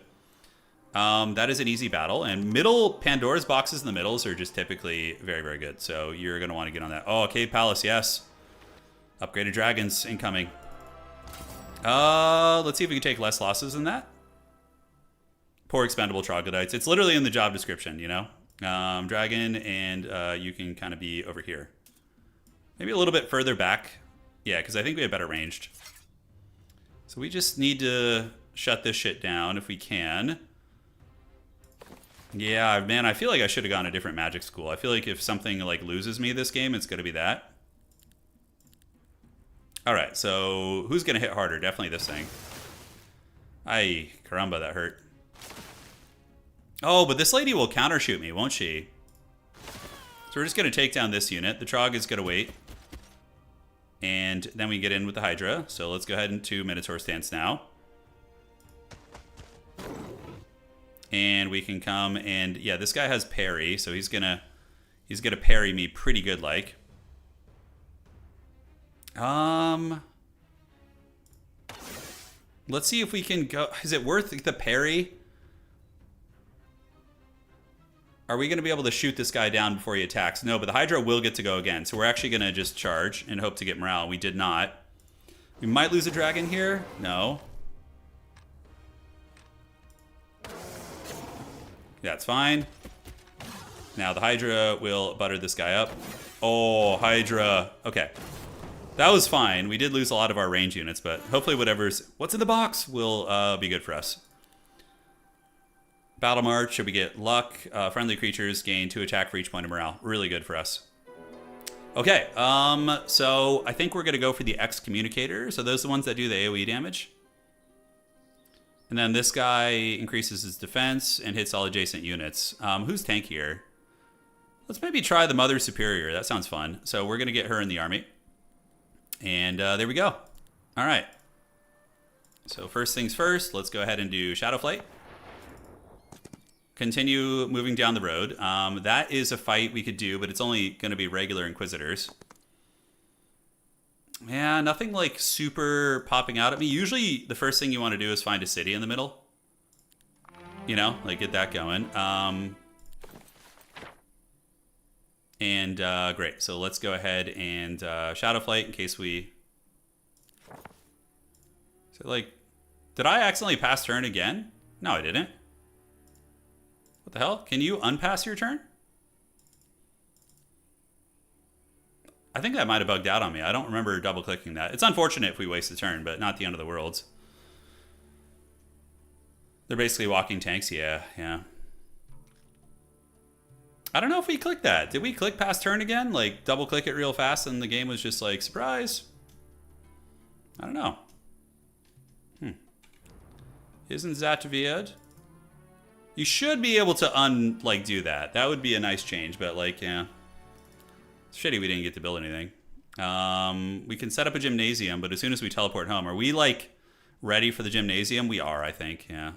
That is an easy battle. And middle, Pandora's boxes in the middles are just typically very, very good. So you're going to want to get on that. Oh, Cave Palace, yes. Upgraded dragons incoming. Let's see if we can take less losses than that. Poor expendable Troglodytes. It's literally in the job description, you know? Dragon, and you can kind of be over here. Maybe a little bit further back. Yeah, because I think we have better ranged. So we just need to shut this shit down if we can. Yeah, man, I feel like I should have gone a different magic school. I feel like if something like loses me this game, it's going to be that. All right, so who's going to hit harder? Definitely this thing. Ay, caramba, that hurt. Oh, but this lady will countershoot me, won't she? So we're just going to take down this unit. The Trog is going to wait. And then we get in with the Hydra. So let's go ahead into Minotaur stance now. And we can come and... Yeah, this guy has parry, so he's gonna parry me pretty good like. Let's see if we can go... Is it worth the parry? Are we going to be able to shoot this guy down before he attacks? No, but the Hydra will get to go again. So we're actually going to just charge and hope to get morale. We did not. We might lose a dragon here. No. That's fine. Now the Hydra will butter this guy up. Oh, Hydra. Okay. That was fine. We did lose a lot of our range units, but hopefully what's in the box will be good for us. Battle March, should we get luck? Friendly creatures gain 2 attack for each point of morale. Really good for us. Okay, so I think we're going to go for the Excommunicator. So those are the ones that do the AoE damage. And then this guy increases his defense and hits all adjacent units. Who's tankier? Let's maybe try the Mother Superior. That sounds fun. So we're going to get her in the army. And there we go. All right. So first things first, let's go ahead and do Shadow Flight. Continue moving down the road. That is a fight we could do, but it's only going to be regular Inquisitors. Yeah, nothing like super popping out at me. Usually the first thing you want to do is find a city in the middle. You know, like get that going. Great. So let's go ahead and Shadow Flight in case we... So like, did I accidentally pass turn again? No, I didn't. What the hell? Can you unpass your turn? I think that might have bugged out on me. I don't remember double clicking that. It's unfortunate if we waste a turn, but not the end of the world. They're basically walking tanks. Yeah. I don't know if we clicked that. Did we click pass turn again? Like double click it real fast and the game was just like, surprise. I don't know. Isn't that weird? You should be able to do that. That would be a nice change, but like, yeah. It's shitty we didn't get to build anything. We can set up a gymnasium, but as soon as we teleport home, are we ready for the gymnasium? We are, I think, yeah.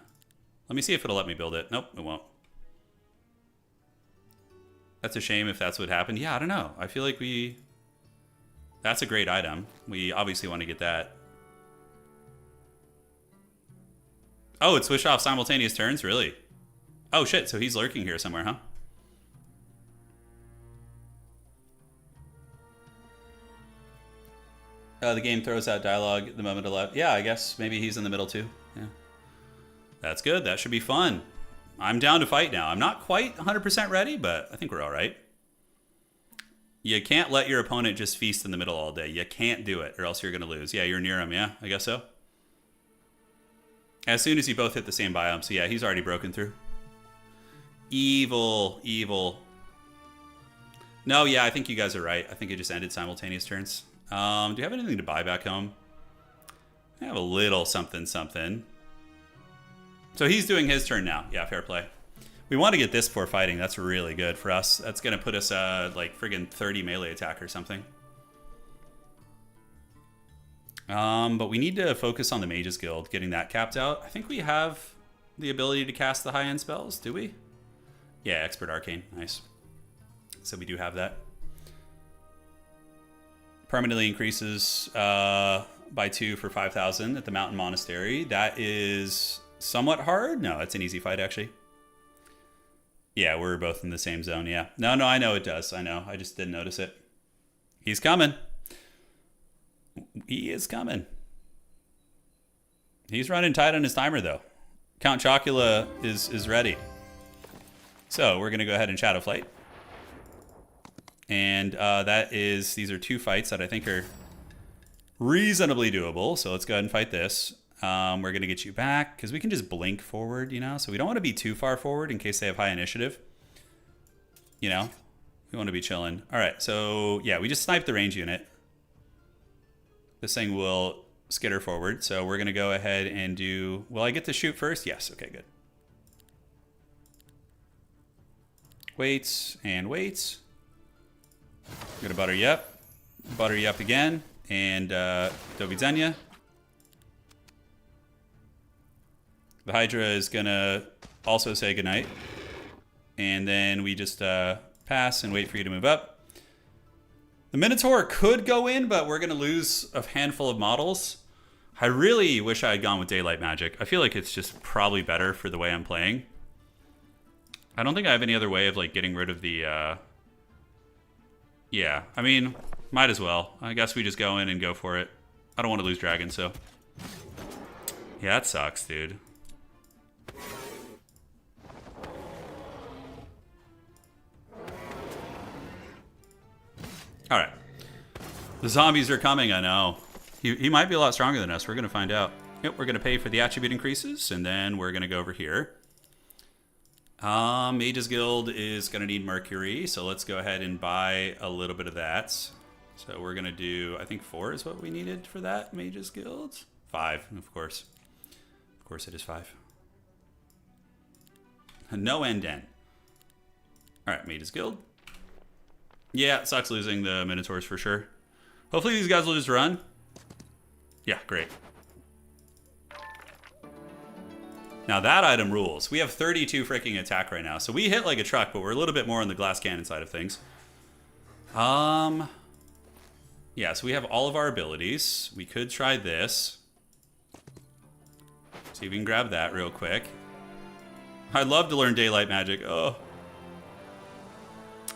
Let me see if it'll let me build it. Nope, it won't. That's a shame if that's what happened. Yeah, I don't know. I feel like we... That's a great item. We obviously want to get that. Oh, it switched off simultaneous turns? Really? Oh, shit. So he's lurking here somewhere, huh? The game throws out dialogue the moment allowed. Yeah, I guess maybe he's in the middle too. Yeah. That's good. That should be fun. I'm down to fight now. I'm not quite 100% ready, but I think we're all right. You can't let your opponent just feast in the middle all day. You can't do it, or else you're going to lose. Yeah, you're near him. Yeah, I guess so. As soon as you both hit the same biome. So yeah, he's already broken through. Evil, evil. No, yeah, I think you guys are right. I think it just ended simultaneous turns. Do you have anything to buy back home? I have a little something, something. So he's doing his turn now. Yeah, fair play. We want to get this before fighting. That's really good for us. That's going to put us like friggin' 30 melee attack or something. But we need to focus on the Mages Guild, getting that capped out. I think we have the ability to cast the high-end spells, do we? Yeah, Expert Arcane. Nice. So we do have that. Permanently increases by 2 for 5,000 at the Mountain Monastery. That is somewhat hard. No, it's an easy fight, actually. Yeah, we're both in the same zone, yeah. No, I know it does. I know. I just didn't notice it. He's coming. He is coming. He's running tight on his timer, though. Count Chocula is ready. So we're going to go ahead and Shadow Flight. And these are 2 fights that I think are reasonably doable. So let's go ahead and fight this. We're going to get you back because we can just blink forward, you know. So we don't want to be too far forward in case they have high initiative. You know, we want to be chilling. All right, so yeah, we just sniped the range unit. This thing will skitter forward. So we're going to go ahead and do... Will I get to shoot first? Yes. Okay, good. Waits and waits. We're gonna butter you up. Butter you up again. And do widzenia. The Hydra is gonna also say goodnight. And then we just pass and wait for you to move up. The Minotaur could go in, but we're gonna lose a handful of models. I really wish I had gone with Daylight Magic. I feel like it's just probably better for the way I'm playing. I don't think I have any other way of like getting rid of the yeah, I mean, might as well. I guess we just go in and go for it. I don't want to lose dragon, so yeah, that sucks, dude. All right, the zombies are coming. I know he might be a lot stronger than us. We're gonna find out. Yep, we're gonna pay for the attribute increases, and then we're gonna go over here. Mages Guild is going to need Mercury, so let's go ahead and buy a little bit of that. So we're going to do, I think 4 is what we needed for that Mages Guild. 5, of course. Of course it is 5. No end den. Alright, Mages Guild. Yeah, it sucks losing the Minotaurs for sure. Hopefully these guys will just run. Yeah, great. Now that item rules. We have 32 freaking attack right now. So we hit like a truck, but we're a little bit more on the glass cannon side of things. Yeah, so we have all of our abilities. We could try this. See if we can grab that real quick. I'd love to learn Daylight Magic. Oh.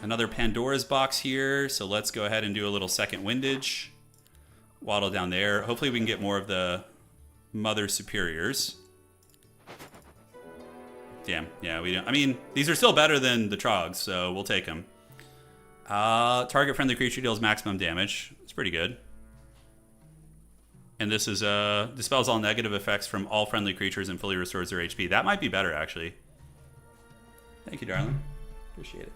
Another Pandora's box here. So let's go ahead and do a little second windage. Waddle down there. Hopefully we can get more of the Mother Superiors. Damn, yeah, we don't. I mean, these are still better than the Trogs, so we'll take them. Target friendly creature deals maximum damage. It's pretty good. And this is dispels all negative effects from all friendly creatures and fully restores their HP. That might be better, actually. Thank you, darling. Appreciate it.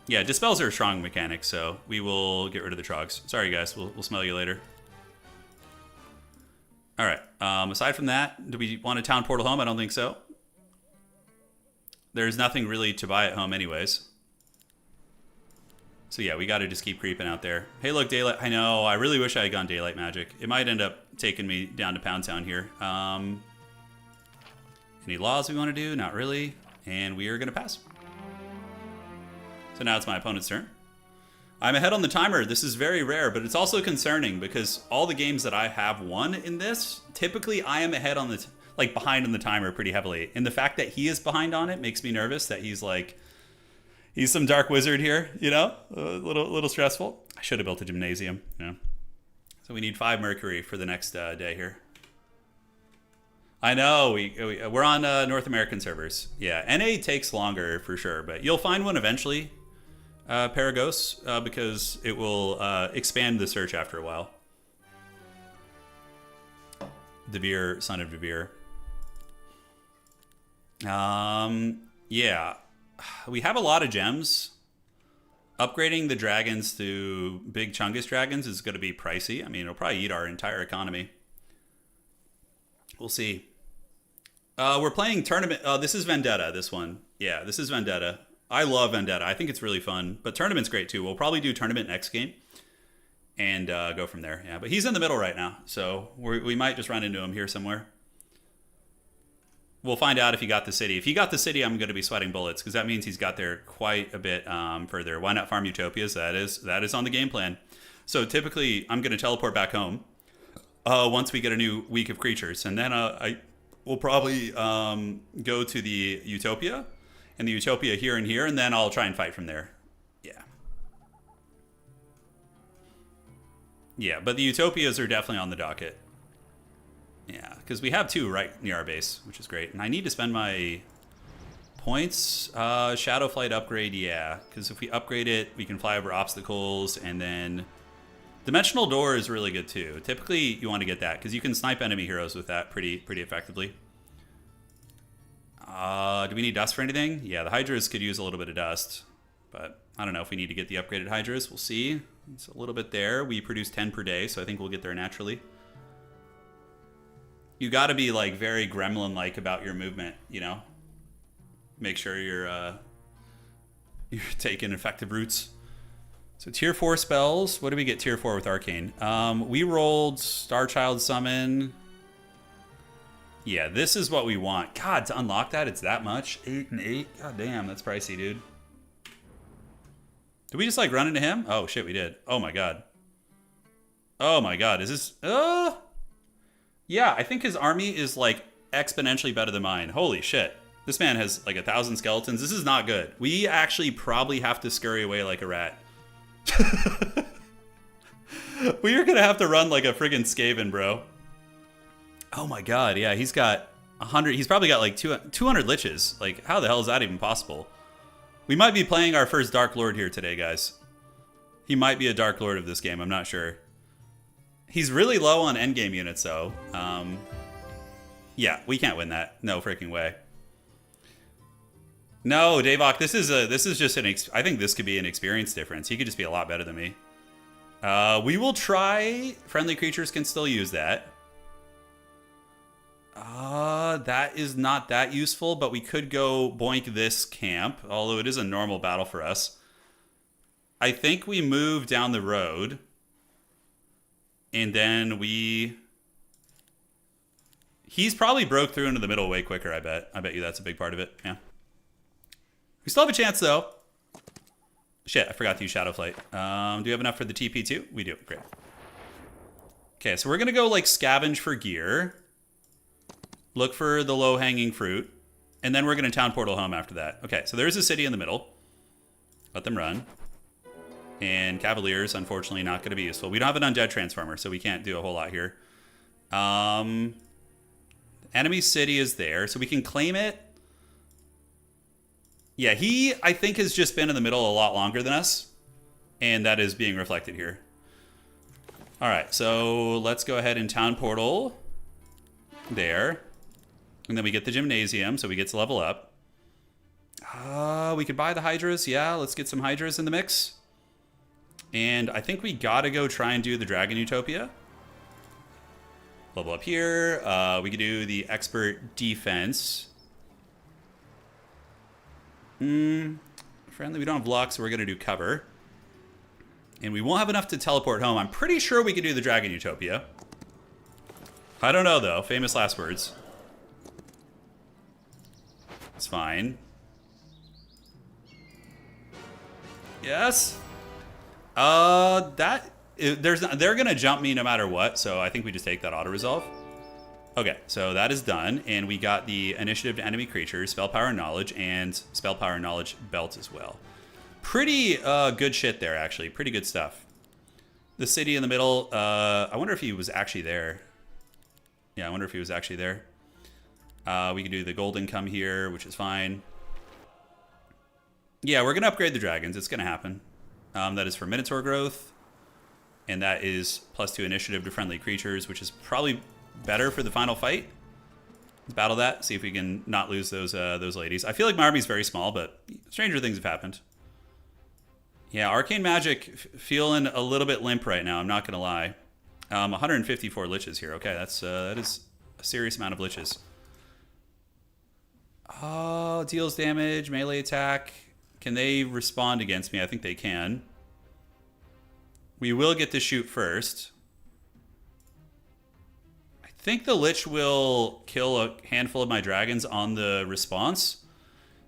Yeah, dispels are a strong mechanic, so we will get rid of the Trogs. Sorry, guys. We'll smell you later. All right. Aside from that, do we want a town portal home? I don't think so. There's nothing really to buy at home anyways. So yeah, we got to just keep creeping out there. Hey, look, daylight. I know. I really wish I had gone daylight magic. It might end up taking me down to Pound Town here. Any laws we want to do? Not really. And we are going to pass. So now it's my opponent's turn. I'm ahead on the timer. This is very rare, but it's also concerning because all the games that I have won in this, typically I am ahead on the, behind on the timer pretty heavily. And the fact that he is behind on it makes me nervous that he's he's some dark wizard here, you know? A little stressful. I should have built a gymnasium, you know? So we need 5 Mercury for the next day here. I know, we're on North American servers. Yeah, NA takes longer for sure, but you'll find one eventually, Paragos, because it will expand the search after a while. Devere, son of Devere. Yeah, we have a lot of gems. Upgrading the dragons to big Chungus dragons is going to be pricey. I mean, it'll probably eat our entire economy. We'll see. We're playing tournament. This is Vendetta, this one. Yeah, this is Vendetta. I love Vendetta. I think it's really fun. But tournament's great too. We'll probably do tournament next game. And go from there. Yeah, but he's in the middle right now. So we might just run into him here somewhere. We'll find out if he got the city. If he got the city, I'm going to be sweating bullets. Because that means he's got there quite a bit further. Why not farm Utopias? That is on the game plan. So typically, I'm going to teleport back home. Once we get a new week of creatures. And then I will probably go to the Utopia. And the Utopia here and here. And then I'll try and fight from there. Yeah. Yeah, but the Utopias are definitely on the docket. Yeah, because we have 2 right near our base, which is great. And I need to spend my points. Shadow Flight upgrade, yeah. Because if we upgrade it, we can fly over obstacles. And then Dimensional Door is really good too. Typically, you want to get that because you can snipe enemy heroes with that pretty effectively. Do we need dust for anything? Yeah, the Hydras could use a little bit of dust. But I don't know if we need to get the upgraded Hydras. We'll see. It's a little bit there. We produce 10 per day, so I think we'll get there naturally. You got to be very gremlin-like about your movement, you know? Make sure you're taking effective routes. So tier 4 spells. What do we get tier 4 with Arcane? We rolled Starchild Summon. Yeah, this is what we want. God, to unlock that, it's that much? 8 and 8? God damn, that's pricey, dude. Did we just run into him? Oh shit, we did. Oh my god. Oh my god, is this... Yeah, I think his army is exponentially better than mine. Holy shit. This man has 1,000 skeletons. This is not good. We actually probably have to scurry away like a rat. We are gonna have to run like a friggin' Skaven, bro. Oh my god, yeah, he's got 100. He's probably got 200 liches. How the hell is that even possible? We might be playing our first Dark Lord here today, guys. He might be a Dark Lord of this game. I'm not sure. He's really low on endgame units, though. Yeah, we can't win that. No freaking way. No, Davok, this is just I think this could be an experience difference. He could just be a lot better than me. We will try. Friendly creatures can still use that. That is not that useful, but we could go boink this camp, although it is a normal battle for us. I think we move down the road. And then he's probably broke through into the middle way quicker, I bet. I bet you that's a big part of it, yeah. We still have a chance, though. Shit, I forgot to use Shadow Flight. Do we have enough for the TP, too? We do, great. Okay, so we're going to go, scavenge for gear. Look for the low-hanging fruit. And then we're going to town portal home after that. Okay, so there's a city in the middle. Let them run. And Cavaliers, unfortunately, not going to be useful. We don't have an Undead Transformer, so we can't do a whole lot here. Enemy city is there, so we can claim it. Yeah, he, I think, has just been in the middle a lot longer than us. And that is being reflected here. All right, so let's go ahead and town portal there. And then we get the gymnasium, so we get to level up. We could buy the Hydras. Yeah, let's get some Hydras in the mix. And I think we gotta go try and do the Dragon Utopia. Level up here. We could do the Expert Defense. Friendly, we don't have luck, so we're gonna do cover. And we won't have enough to teleport home. I'm pretty sure we can do the Dragon Utopia. I don't know, though. Famous last words. It's fine. Yes. They're gonna jump me no matter what, so I think we just take that auto resolve. Okay, so that is done, and we got the initiative to enemy creatures, spell power and knowledge, and spell power and knowledge belt as well. Pretty good shit there, actually. Pretty good stuff. The city in the middle. I wonder if he was actually there. Yeah, I wonder if he was actually there. We can do the gold income here, which is fine. Yeah, we're gonna upgrade the dragons. It's gonna happen. That is for Minotaur growth. And that is +2 initiative to friendly creatures, which is probably better for the final fight. Let's battle that, see if we can not lose those ladies. I feel like my army's very small, but stranger things have happened. Yeah, arcane magic feeling a little bit limp right now, I'm not gonna lie. 154 liches here. Okay, that is a serious amount of liches. Oh, deals damage, melee attack. Can they respond against me? I think they can. We will get to shoot first. I think the Lich will kill a handful of my dragons on the response.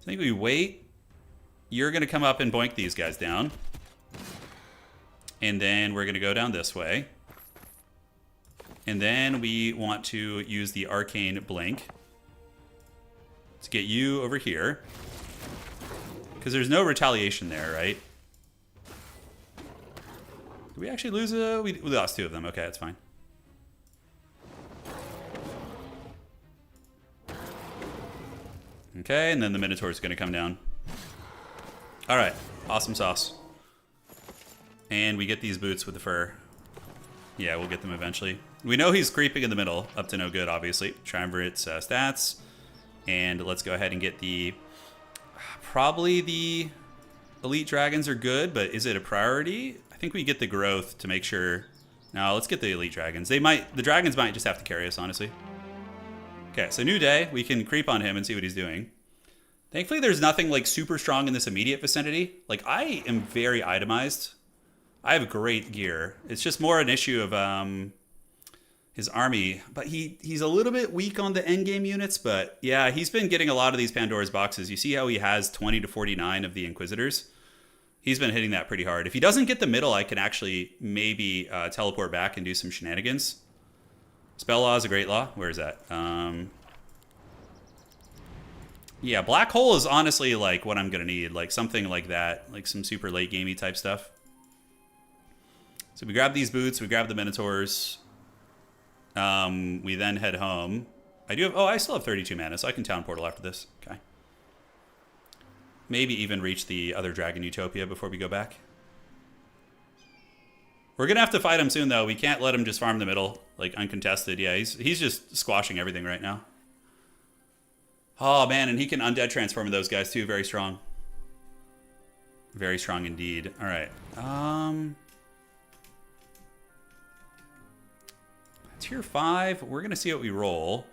I think we wait. You're going to come up and boink these guys down. And then we're going to go down this way. And then we want to use the Arcane Blink to get you over here. Because there's no retaliation there, right? Did we actually lose we lost 2 of them. Okay, that's fine. Okay, and then the Minotaur is going to come down. All right, awesome sauce. And we get these boots with the fur. Yeah, we'll get them eventually. We know he's creeping in the middle, up to no good, obviously. Triumvirate's stats. And let's go ahead and get the... Probably the elite dragons are good, but is it a priority? I think we get the growth to make sure. No, let's get the elite dragons. The dragons might just have to carry us, honestly. Okay, so new day. We can creep on him and see what he's doing. Thankfully, there's nothing like super strong in this immediate vicinity. Like, I am very itemized. I have great gear. It's just more an issue of his army. But he's a little bit weak on the endgame units. But yeah, he's been getting a lot of these Pandora's boxes. You see how he has 20 to 49 of the Inquisitors? He's been hitting that pretty hard. If he doesn't get the middle, I can actually maybe teleport back and do some shenanigans. Spell Law is a great law. Where is that? Yeah, Black Hole is honestly like what I'm going to need. Like something like that. Like some super late gamey type stuff. So we grab these boots. We grab the Minotaurs. We then head home. I still have 32 mana, so I can town portal after this. Okay. Maybe even reach the other Dragon Utopia before we go back. We're going to have to fight him soon, though. We can't let him just farm the middle, like, uncontested. Yeah, he's just squashing everything right now. Oh, man, and he can undead transform those guys, too. Very strong. Very strong indeed. All right. Tier 5. We're going to see what we roll.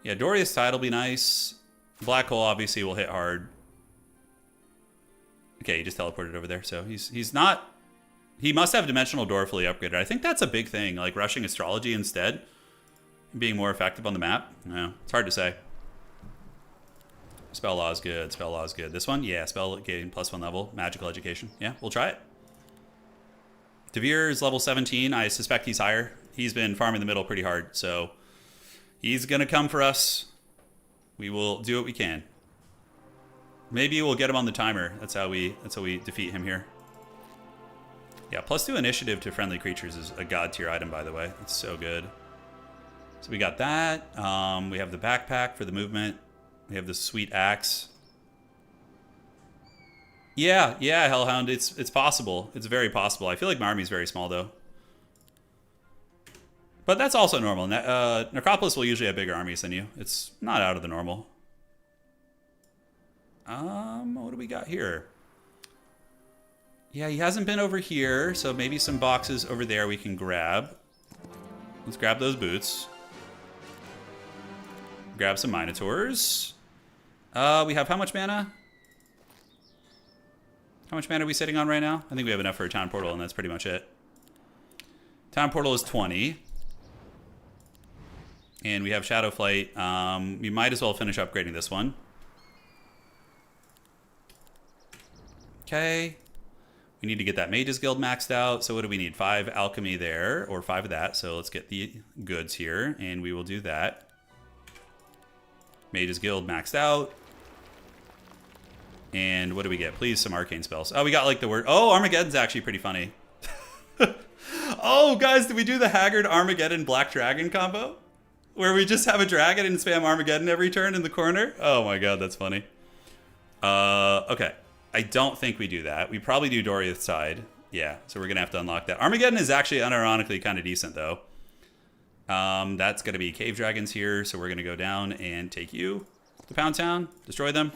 Yeah, Doria's Tide will be nice. Black Hole, obviously, will hit hard. Okay, he just teleported over there, so he's not... He must have Dimensional Door fully upgraded. I think that's a big thing, like rushing Astrology instead. Being more effective on the map. No, it's hard to say. Spell Law is good, Spell Law is good. This one? Yeah, Spell gain +1 level. Magical Education. Yeah, we'll try it. Devere is level 17. I suspect he's higher. He's been farming the middle pretty hard, so... He's gonna come for us. We will do what we can. Maybe we'll get him on the timer. That's how we defeat him here. Yeah, +2 initiative to friendly creatures is a god tier item, by the way. It's so good. So we got that. We have the backpack for the movement. We have the sweet axe. Yeah, Hellhound. It's possible. It's very possible. I feel like my army's very small though. But that's also normal. Necropolis will usually have bigger armies than you. It's not out of the normal. What do we got here? Yeah, he hasn't been over here, so maybe some boxes over there we can grab. Let's grab those boots. Grab some Minotaurs. We have how much mana? How much mana are we sitting on right now? I think we have enough for a town portal, and that's pretty much it. Town portal is 20. And we have Shadow Flight. We might as well finish upgrading this one. Okay. We need to get that Mage's Guild maxed out. So what do we need? 5 alchemy there, or 5 of that. So let's get the goods here, and we will do that. Mage's Guild maxed out. And what do we get? Please, some arcane spells. Oh, we got like the word. Oh, Armageddon's actually pretty funny. Oh, guys, did we do the Haggard Armageddon Black Dragon combo? Where we just have a dragon and spam Armageddon every turn in the corner? Oh my god, that's funny. Okay. I don't think we do that. We probably do Doriath's Tide. Yeah, so we're going to have to unlock that. Armageddon is actually unironically kind of decent, though. That's going to be Cave Dragons here, so we're going to go down and take you to Pound Town, destroy them.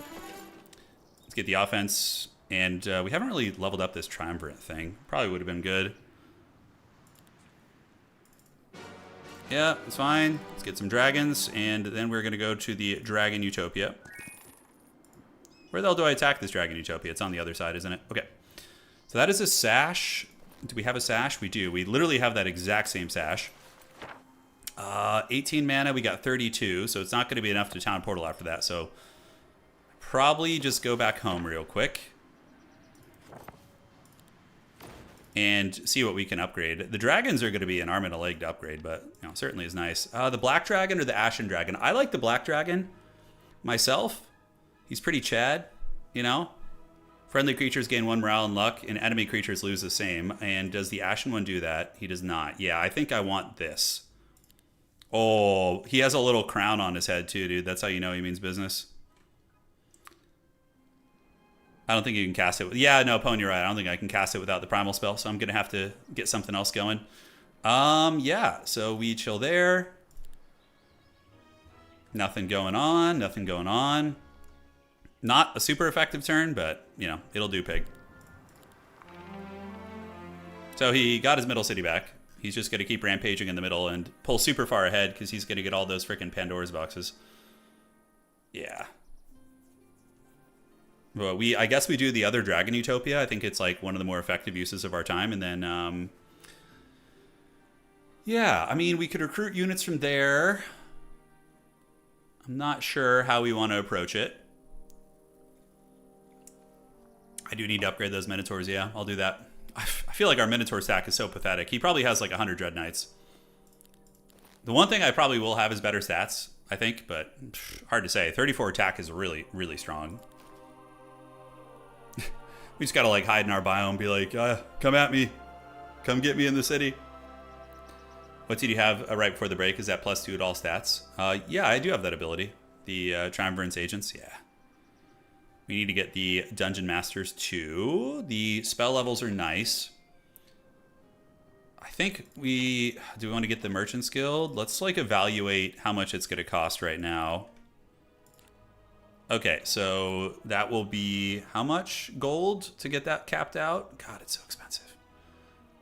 Let's get the offense. And we haven't really leveled up this Triumvirate thing. Probably would have been good. Yeah, it's fine. Let's get some dragons, and then we're going to go to the Dragon Utopia. Where the hell do I attack this Dragon Utopia? It's on the other side, isn't it? Okay. So that is a sash. Do we have a sash? We do. We literally have that exact same sash. 18 mana, we got 32, so it's not going to be enough to Town Portal after that, so probably just go back home real quick and see what we can upgrade. The dragons are going to be an arm and a leg to upgrade, but you know, certainly is nice. The Black Dragon or the Ashen Dragon? I like the Black Dragon myself. He's pretty Chad, you know? Friendly creatures gain 1 morale and luck, and enemy creatures lose the same. And does the Ashen one do that? He does not. Yeah, I think I want this. Oh, he has a little crown on his head too, dude. That's how you know he means business. I don't think you can cast it. Yeah, no, Pone, you're right. I don't think I can cast it without the primal spell, so I'm going to have to get something else going. Yeah, so we chill there. Nothing going on, nothing going on. Not a super effective turn, but, you know, it'll do, pig. So he got his middle city back. He's just going to keep rampaging in the middle and pull super far ahead because he's going to get all those freaking Pandora's boxes. Yeah. Well, I guess we do the other Dragon Utopia. I think it's like one of the more effective uses of our time. And then, yeah, I mean, we could recruit units from there. I'm not sure how we want to approach it. I do need to upgrade those Minotaurs, yeah, I'll do that. I feel like our Minotaur stack is so pathetic. He probably has like 100 Dread Knights. The one thing I probably will have is better stats, I think, but hard to say. 34 attack is really, really strong. We just gotta like hide in our biome and be like, come at me. Come get me in the city. What did you have right before the break? Is that +2 at all stats? Yeah, I do have that ability. The Triumvirate Agents, yeah. We need to get the Dungeon Masters too. The spell levels are nice. I think do we want to get the Merchant's Guild? Let's like evaluate how much it's going to cost right now. Okay, so that will be how much gold to get that capped out? God, it's so expensive.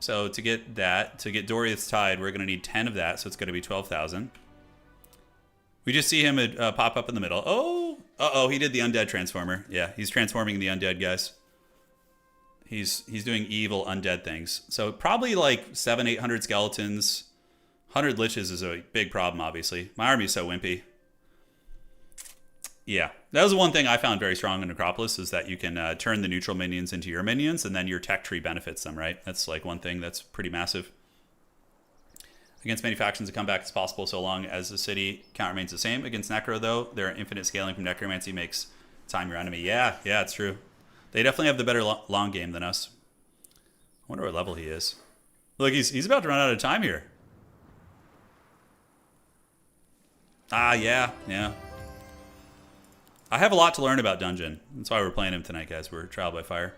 So to get that, to get Doriath's Tide, we're going to need 10 of that, so it's going to be 12,000. We just see him pop up in the middle. Oh, uh-oh, he did the undead transformer. Yeah, he's transforming the undead, guys. He's doing evil undead things. So probably like 700-800 skeletons. 100 liches is a big problem, obviously. My army is so wimpy. Yeah, that was the one thing I found very strong in Necropolis is that you can turn the neutral minions into your minions, and then your tech tree benefits them, right? That's like one thing that's pretty massive. Against many factions, a comeback is possible so long as the city count remains the same. Against Necro, though, their infinite scaling from Necromancy makes time your enemy. Yeah, it's true. They definitely have the better long game than us. I wonder what level he is. Look, he's about to run out of time here. Yeah. I have a lot to learn about Dungeon. That's why we're playing him tonight, guys. We're Trial by Fire.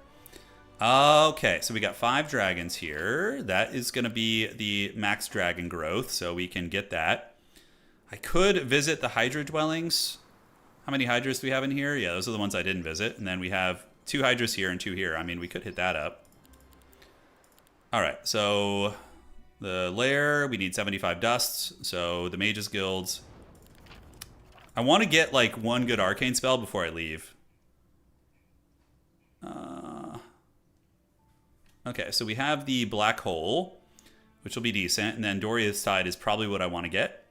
Okay, so we got 5 dragons here. That is going to be the max dragon growth, so we can get that. I could visit the Hydra dwellings. How many Hydras do we have in here? Yeah, those are the ones I didn't visit. And then we have 2 Hydras here and 2 here. I mean, we could hit that up. All right, so the lair, we need 75 dusts. So the Mage's Guilds. I want to get like one good arcane spell before I leave. Okay, so we have the black hole, which will be decent. And then Doria's Tide is probably what I want to get.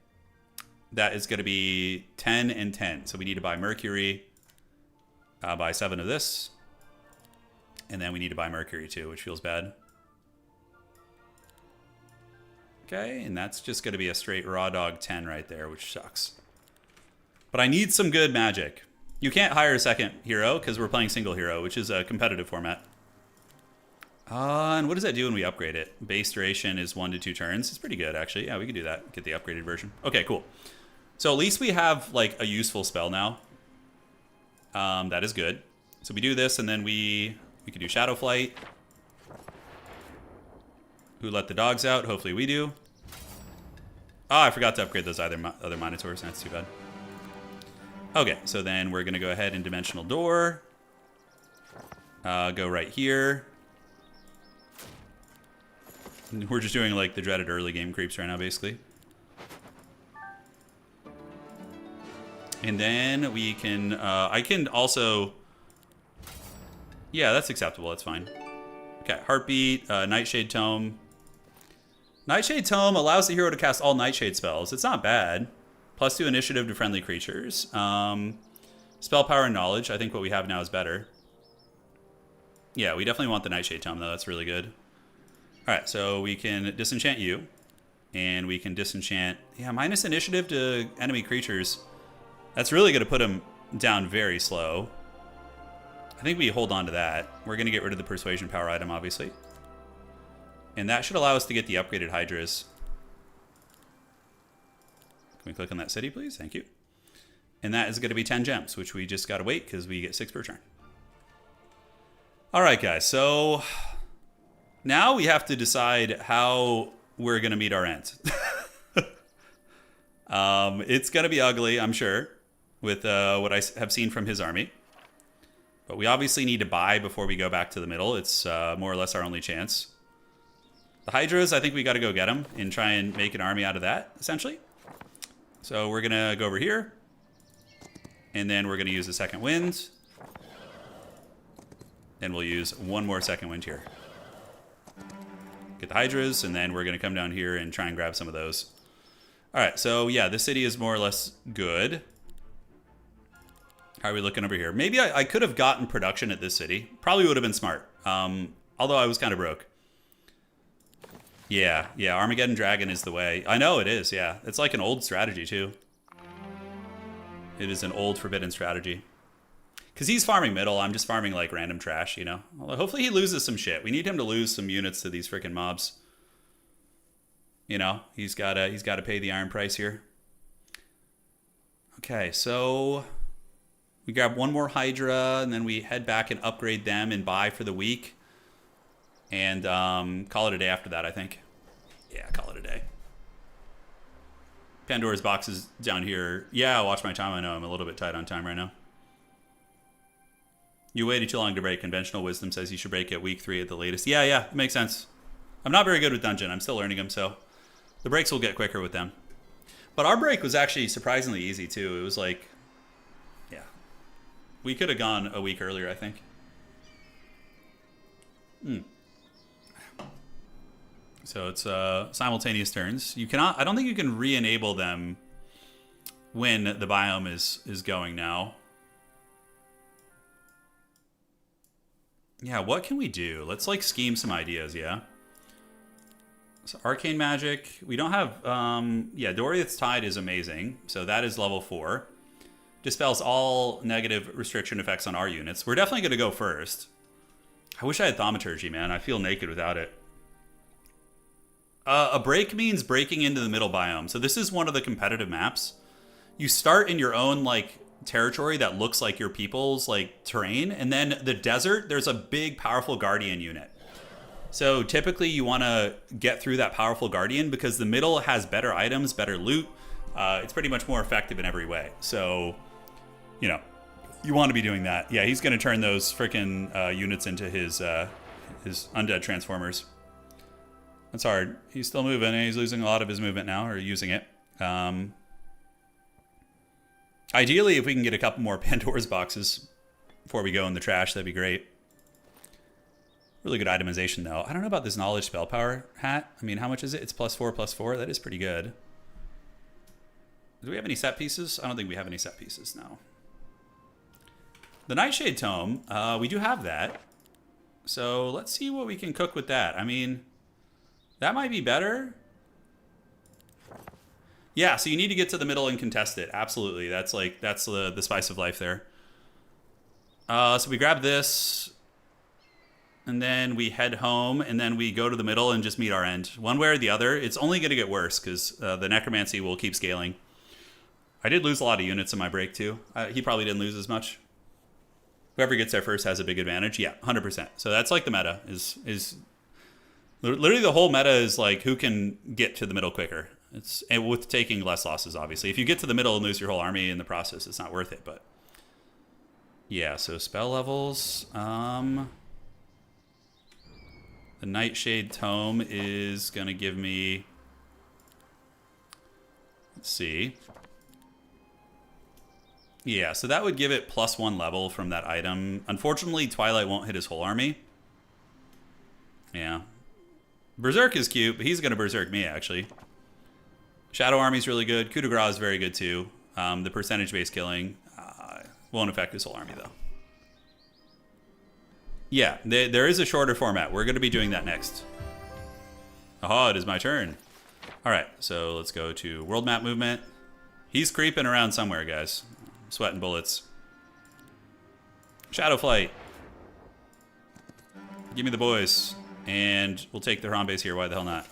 That is going to be 10 and 10. So we need to buy Mercury, buy 7 of this. And then we need to buy Mercury too, which feels bad. Okay, and that's just going to be a straight raw dog 10 right there, which sucks. But I need some good magic. You can't hire a second hero because we're playing single hero, which is a competitive format. And what does that do when we upgrade it? Base duration is 1 to 2 turns. It's pretty good, actually. Yeah, we can do that. Get the upgraded version. Okay, cool. So at least we have like a useful spell now. That is good. So we do this, and then we can do Shadow Flight. Who let the dogs out? Hopefully we do. Oh, I forgot to upgrade those other Minotaurs. That's too bad. Okay, so then we're going to go ahead and Dimensional Door. Go right here. We're just doing like the dreaded early game creeps right now, basically. And then we can, I can also, yeah, that's acceptable, that's fine. Okay, Heartbeat, Nightshade Tome. Nightshade Tome allows the hero to cast all Nightshade spells. It's not bad. +2 initiative to friendly creatures. Spell Power and Knowledge, I think what we have now is better. Yeah, we definitely want the Nightshade Tome though, that's really good. Alright, so we can disenchant you. And we can disenchant, yeah, minus initiative to enemy creatures. That's really going to put him down very slow. I think we hold on to that. We're going to get rid of the Persuasion Power item, obviously. And that should allow us to get the upgraded Hydras. Can we click on that city, please? Thank you. And that is going to be 10 gems, which we just got to wait because we get 6 per turn. All right, guys. So now we have to decide how we're going to meet our ends. It's going to be ugly, I'm sure, with what I have seen from his army. But we obviously need to buy before we go back to the middle. It's more or less our only chance. The Hydras, I think we got to go get them and try and make an army out of that, essentially. So we're going to go over here. And then we're going to use the second wind. And we'll use one more second wind here. Get the Hydras, and then we're going to come down here and try and grab some of those. All right, so yeah, this city is more or less good. How are we looking over here? Maybe I could have gotten production at this city. Probably would have been smart. Although I was kind of broke. Yeah, Armageddon Dragon is the way. I know it is, yeah. It's like an old strategy, too. It is an old forbidden strategy. Because he's farming middle, I'm just farming, like, random trash, you know? Well, hopefully he loses some shit. We need him to lose some units to these freaking mobs. You know, he's gotta pay the iron price here. Okay, so we grab one more Hydra, and then we head back and upgrade them and buy for the week. And call it a day after that, I think. Yeah, call it a day. Pandora's box is down here. Yeah, watch my time. I know I'm a little bit tight on time right now. You waited too long to break. Conventional wisdom says you should break at week 3 at the latest. Yeah, makes sense. I'm not very good with dungeon. I'm still learning them, so the breaks will get quicker with them. But our break was actually surprisingly easy, too. It was like, yeah. We could have gone a week earlier, I think. So it's simultaneous turns. You cannot, I don't think you can re-enable them when the biome is going now. Yeah, what can we do? Let's like scheme some ideas, yeah? So arcane magic. We don't have, yeah, Doria's Tide is amazing. So that is level 4. Dispels all negative restriction effects on our units. We're definitely going to go first. I wish I had Thaumaturgy, man. I feel naked without it. A break means breaking into the middle biome. So this is one of the competitive maps. You start in your own, like, territory that looks like your people's, like, terrain. And then the desert, there's a big, powerful Guardian unit. So typically you want to get through that powerful Guardian because the middle has better items, better loot. It's pretty much more effective in every way. So, you know, you want to be doing that. Yeah, he's going to turn those freaking units into his undead transformers. That's hard. He's still moving, and he's losing a lot of his movement now, or using it. Ideally, if we can get a couple more Pandora's boxes before we go in the trash, that'd be great. Really good itemization, though. I don't know about this knowledge spell power hat. I mean, how much is it? It's +4/+4. That is pretty good. Do we have any set pieces? I don't think we have any set pieces, no. The Nightshade Tome, we do have that. So let's see what we can cook with that. I mean, that might be better. Yeah, so you need to get to the middle and contest it. Absolutely. That's the spice of life there. So we grab this, and then we head home, and then we go to the middle and just meet our end. One way or the other, it's only going to get worse because the necromancy will keep scaling. I did lose a lot of units in my break too. He probably didn't lose as much. Whoever gets there first has a big advantage. Yeah, 100%. So that's like the meta is literally the whole meta is like who can get to the middle quicker. And with taking less losses, obviously. If you get to the middle and lose your whole army in the process, it's not worth it. But yeah, so spell levels. The Nightshade Tome is gonna give me. Let's see. Yeah, so that would give it +1 level from that item. Unfortunately, Twilight won't hit his whole army. Yeah. Berserk is cute, but he's going to Berserk me, actually. Shadow Army's really good. Coup de Grace is very good, too. The percentage-based killing won't affect his whole army, though. Yeah, there is a shorter format. We're going to be doing that next. Aha, it is my turn. All right, so let's go to world map movement. He's creeping around somewhere, guys. Sweating bullets. Shadow Flight. Give me the boys. And we'll take their home base here. Why the hell not?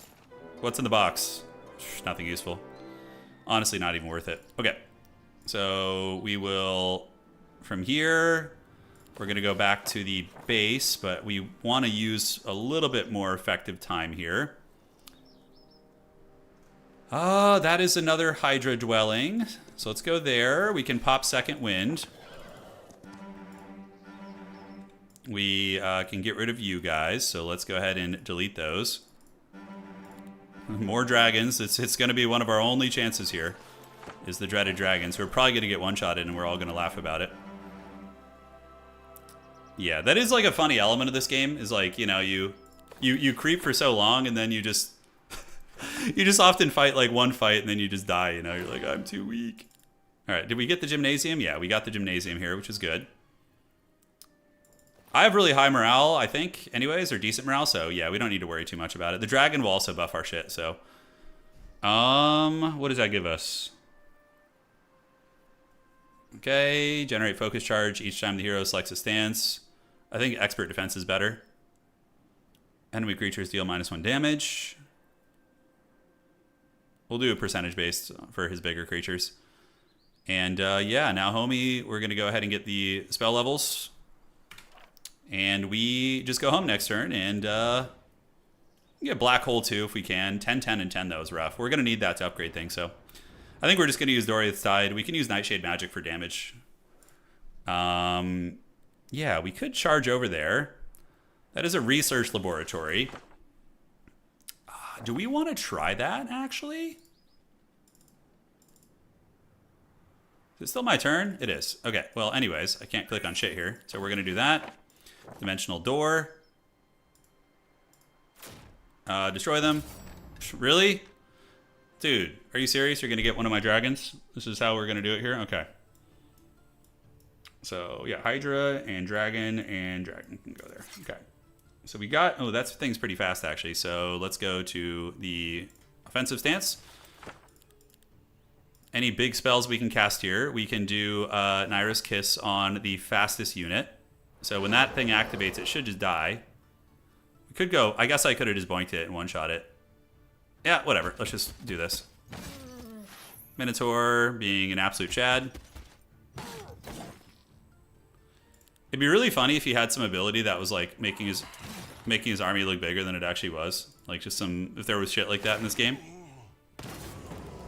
What's in the box? Nothing useful. Honestly, not even worth it. Okay. So we will, from here, we're going to go back to the base, but we want to use a little bit more effective time here. That is another Hydra dwelling. So let's go there. We can pop Second Wind. We can get rid of you guys. So let's go ahead and delete those. More dragons. It's going to be one of our only chances here. Is the dreaded dragons. We're probably going to get one-shotted and we're all going to laugh about it. Yeah, that is like a funny element of this game. Is like, you know, you creep for so long and then you just... you just often fight like one fight and then you just die, you know? You're like, I'm too weak. All right, did we get the gymnasium? Yeah, we got the gymnasium here, which is good. I have really high morale, I think, anyways, or decent morale, so yeah, we don't need to worry too much about it. The dragon will also buff our shit, so. What does that give us? Okay, generate focus charge each time the hero selects a stance. I think expert defense is better. Enemy creatures deal -1 damage. We'll do a percentage based for his bigger creatures. And yeah, now homie, we're going to go ahead and get the spell levels. And we just go home next turn and get Black Hole too if we can. 10, 10, and 10 though is rough. We're going to need that to upgrade things. So I think we're just going to use Doriath's Tide. We can use Nightshade Magic for damage. Yeah, we could charge over there. That is a research laboratory. Do we want to try that, actually? Is it still my turn? It is. Okay, well, anyways, I can't click on shit here. So we're going to do that. Dimensional door. Destroy them. Really? Dude, are you serious? You're going to get one of my dragons? This is how we're going to do it here? Okay. So, yeah, Hydra and Dragon can go there. Okay. So we got, oh, that thing's pretty fast actually. So let's go to the offensive stance. Any big spells we can cast here. We can do Naira's Kiss on the fastest unit. So when that thing activates, it should just die. We could go, I guess I could have just boinked it and one-shot it. Yeah, whatever. Let's just do this. Minotaur being an absolute Chad. It'd be really funny if he had some ability that was like making his army look bigger than it actually was. Like just some, if there was shit like that in this game.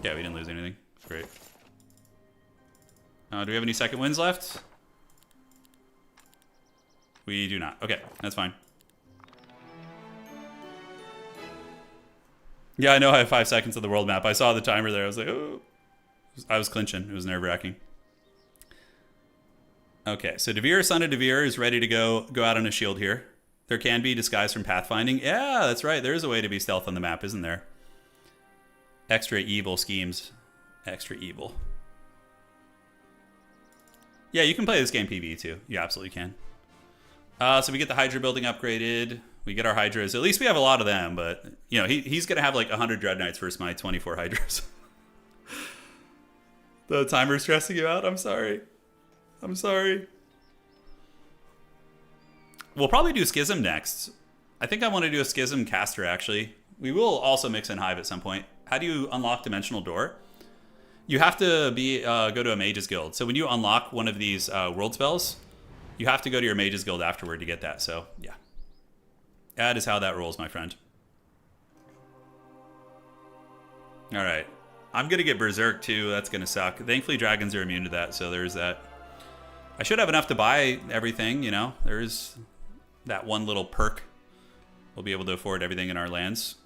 Yeah, we didn't lose anything. It's great. Do we have any second wins left? We do not. Okay, that's fine. Yeah, I know I have 5 seconds of the world map. I saw the timer there. I was like, oh. I was clinching. It was nerve-wracking. Okay, so Devere, Son of Devere, is ready to go out on a shield here. There can be disguise from pathfinding. Yeah, that's right. There is a way to be stealth on the map, isn't there? Extra evil schemes. Extra evil. Yeah, you can play this game PvE too. You absolutely can. So we get the Hydra building upgraded. We get our Hydras. At least we have a lot of them, but you know, he's going to have like 100 Dread Knights versus my 24 Hydras. The timer's stressing you out? I'm sorry. I'm sorry. We'll probably do Schism next. I think I want to do a Schism caster, actually. We will also mix in Hive at some point. How do you unlock Dimensional Door? You have to go to a Mage's Guild. So when you unlock one of these world spells, you have to go to your Mage's Guild afterward to get that. So, yeah. That is how that rolls, my friend. All right. I'm going to get Berserk, too. That's going to suck. Thankfully, dragons are immune to that, so there's that. I should have enough to buy everything, you know. There's that one little perk. We'll be able to afford everything in our lands.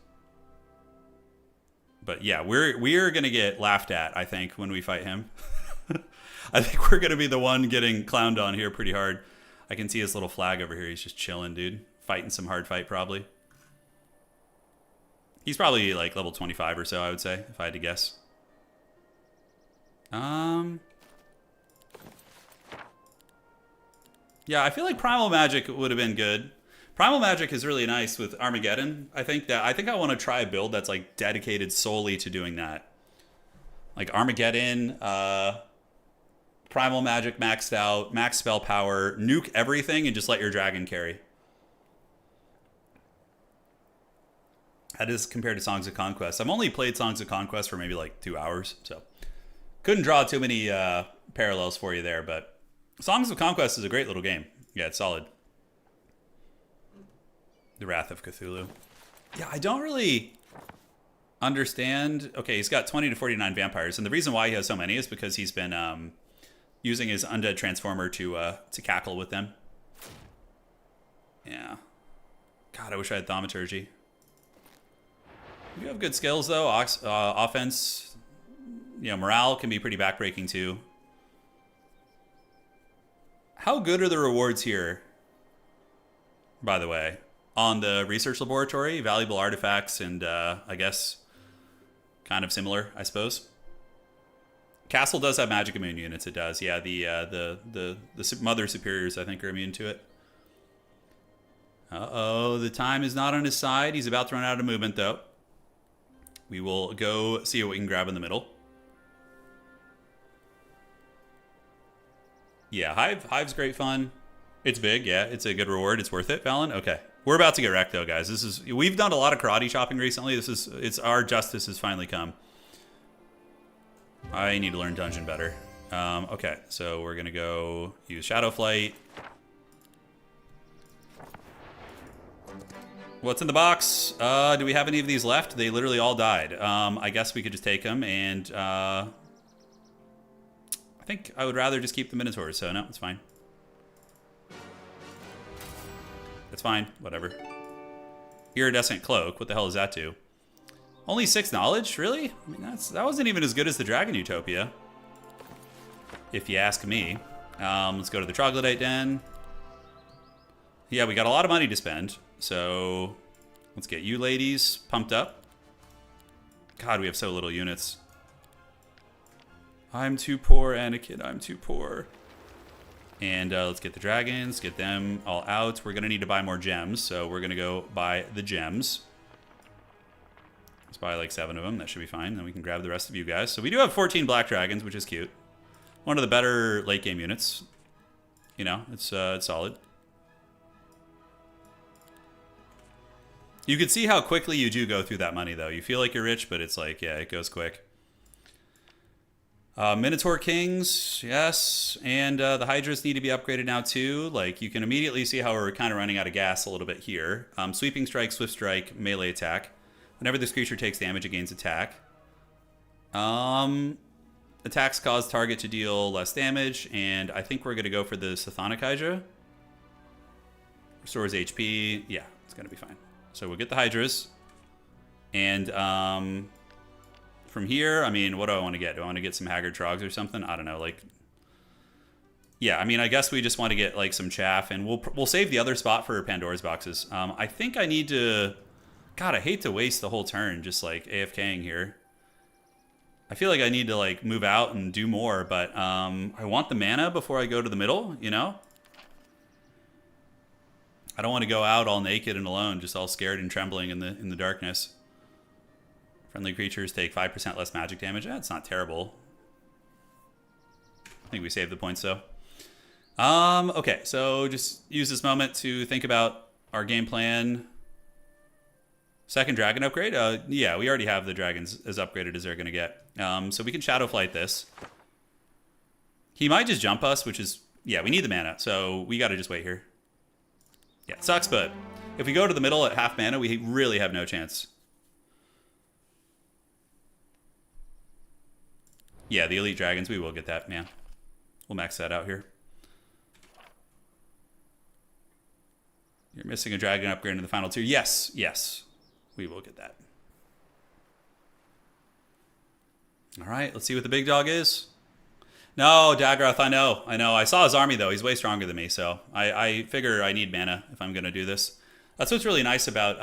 But yeah, we're going to get laughed at, I think, when we fight him. I think we're going to be the one getting clowned on here pretty hard. I can see his little flag over here. He's just chilling, dude. Fighting some hard fight, probably. He's probably like level 25 or so, I would say, if I had to guess. Yeah, I feel like Primal Magic would have been good. Primal Magic is really nice with Armageddon. I think I want to try a build that's like dedicated solely to doing that. Like Armageddon, Primal Magic maxed out, max spell power, nuke everything and just let your dragon carry. That is compared to Songs of Conquest. I've only played Songs of Conquest for maybe like 2 hours, so couldn't draw too many parallels for you there, but Songs of Conquest is a great little game. Yeah, it's solid. The Wrath of Cthulhu. Yeah, I don't really understand. Okay, he's got 20 to 49 vampires, and the reason why he has so many is because he's been using his Undead Transformer to cackle with them. Yeah. God, I wish I had Thaumaturgy. You have good skills, though. Offense, you know, morale can be pretty backbreaking, too. How good are the rewards here, by the way? On the research laboratory, valuable artifacts, and I guess kind of similar, I suppose. Castle does have magic immune units. It does, yeah. The Mother Superiors, I think, are immune to it. Uh-oh, the time is not on his side. He's about to run out of movement, though. We will go see what we can grab in the middle. Yeah, Hive's great fun. It's big, yeah. It's a good reward. It's worth it, Valen. Okay, we're about to get wrecked though, guys. We've done a lot of karate chopping recently. It's our justice has finally come. I need to learn dungeon better. Okay, so we're gonna go use Shadow Flight. What's in the box? Do we have any of these left? They literally all died. I guess we could just take them and. I think I would rather just keep the Minotaurs, so no, it's fine. It's fine, whatever. Iridescent Cloak, what the hell does that do? Only 6 knowledge, really? I mean, that wasn't even as good as the Dragon Utopia, if you ask me. Let's go to the Troglodyte Den. Yeah, we got a lot of money to spend, so let's get you ladies pumped up. God, we have so little units. I'm too poor, Anakin. I'm too poor. And let's get the dragons, get them all out. We're going to need to buy more gems, so we're going to go buy the gems. Let's buy like 7 of them. That should be fine. Then we can grab the rest of you guys. So we do have 14 black dragons, which is cute. One of the better late game units. You know, it's solid. You can see how quickly you do go through that money, though. You feel like you're rich, but it's like, yeah, it goes quick. Minotaur Kings, yes, and the Hydras need to be upgraded now too. Like, you can immediately see how we're kind of running out of gas a little bit here. Sweeping Strike, Swift Strike, melee attack. Whenever this creature takes damage, it gains attack. Attacks cause target to deal less damage, and I think we're going to go for the Sithonic Hydra. Restores HP. Yeah, it's going to be fine. So we'll get the Hydras. And, from here, I mean, what do I want to get? Do I want to get some Haggard Trogs or something? I don't know, like... Yeah, I mean, I guess we just want to get like some chaff, and we'll save the other spot for Pandora's boxes. I think I need to. God, I hate to waste the whole turn just like AFKing here. I feel like I need to like move out and do more, but I want the mana before I go to the middle. You know, I don't want to go out all naked and alone, just all scared and trembling in the darkness. Friendly creatures take 5% less magic damage. That's not terrible. I think we saved the points though. Okay, so just use this moment to think about our game plan. Second dragon upgrade? Yeah, we already have the dragons as upgraded as they're going to get. So we can Shadow Flight this. He might just jump us, which is... Yeah, we need the mana, so we got to just wait here. Yeah, it sucks, but if we go to the middle at half mana, we really have no chance. Yeah, the elite dragons, we will get that, man. We'll max that out here. You're missing a dragon upgrade in the final tier. Yes, yes. We will get that. All right, let's see what the big dog is. No, Dagroth, I know. I saw his army, though. He's way stronger than me, so I figure I need mana if I'm going to do this. That's what's really nice about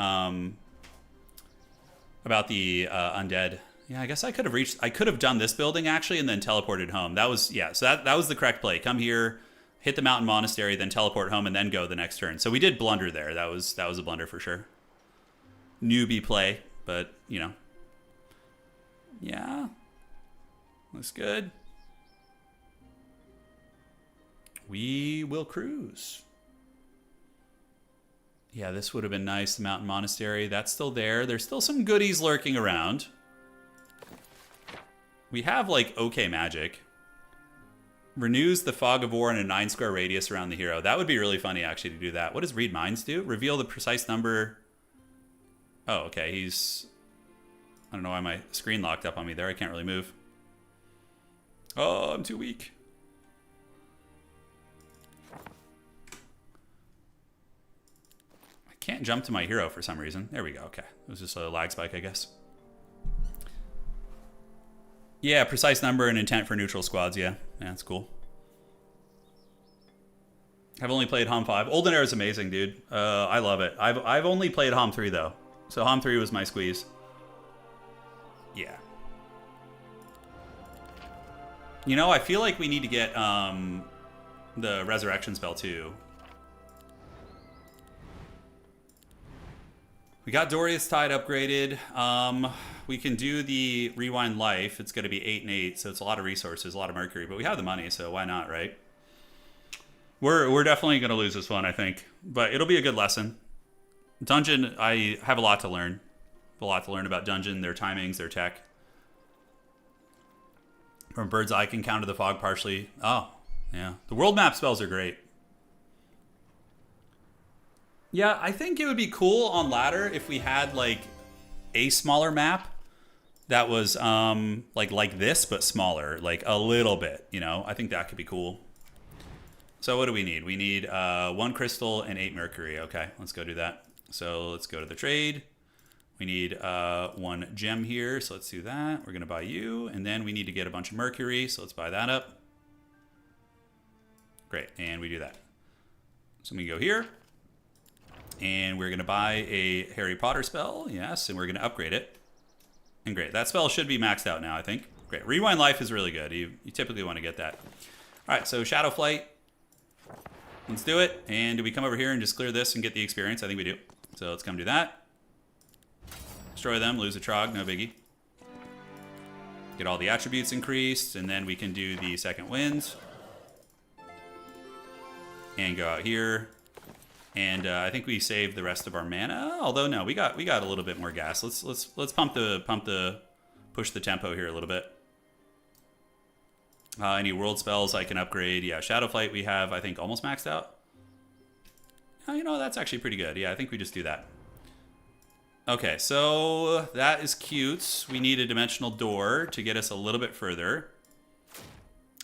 the undead. Yeah, I guess I could have done this building, actually, and then teleported home. That was, yeah, so that was the correct play. Come here, hit the mountain monastery, then teleport home, and then go the next turn. So we did blunder there. That was a blunder for sure. Newbie play, but, you know. Yeah. Looks good. We will cruise. Yeah, this would have been nice, the mountain monastery. That's still there. There's still some goodies lurking around. We have, like, okay magic. Renews the fog of war in a 9-square radius around the hero. That would be really funny, actually, to do that. What does read minds do? Reveal the precise number. Oh, okay. He's... I don't know why my screen locked up on me there. I can't really move. Oh, I'm too weak. I can't jump to my hero for some reason. There we go. Okay. It was just a lag spike, I guess. Yeah, precise number and intent for neutral squads. Yeah, that's cool. I've only played Homm 5. Olden Era is amazing, dude. I love it. I've only played Homm 3 though, so Homm 3 was my squeeze. Yeah. You know, I feel like we need to get the resurrection spell too. We got Doria's Tide upgraded. We can do the Rewind Life. It's going to be 8 and 8, so it's a lot of resources, a lot of mercury, but we have the money, so why not, right? We're definitely going to lose this one, I think, but it'll be a good lesson. Dungeon, I have a lot to learn. A lot to learn about Dungeon, their timings, their tech. From Bird's Eye can counter the fog partially. Oh, yeah. The world map spells are great. Yeah, I think it would be cool on ladder if we had like a smaller map that was like this but smaller, like a little bit, you know. I think that could be cool. So what do we need? We need 1 crystal and 8 mercury. Okay, let's go do that. So let's go to the trade. We need 1 gem here, so let's do that. We're gonna buy you, and then we need to get a bunch of mercury, so let's buy that up. Great, and we do that. So we go here. And we're going to buy a Harry Potter spell, yes, and we're going to upgrade it. And great, that spell should be maxed out now, I think. Great, Rewind Life is really good. You typically want to get that. All right, so Shadow Flight. Let's do it. And do we come over here and just clear this and get the experience? I think we do. So let's come do that. Destroy them, lose a Trog, no biggie. Get all the attributes increased, and then we can do the second winds. And go out here. And I think we saved the rest of our mana. Although no, we got a little bit more gas. Let's push the tempo here a little bit. Any world spells I can upgrade. Yeah, Shadow Flight we have I think almost maxed out. You know, that's actually pretty good. Yeah, I think we just do that. Okay, so that is cute. We need a dimensional door to get us a little bit further.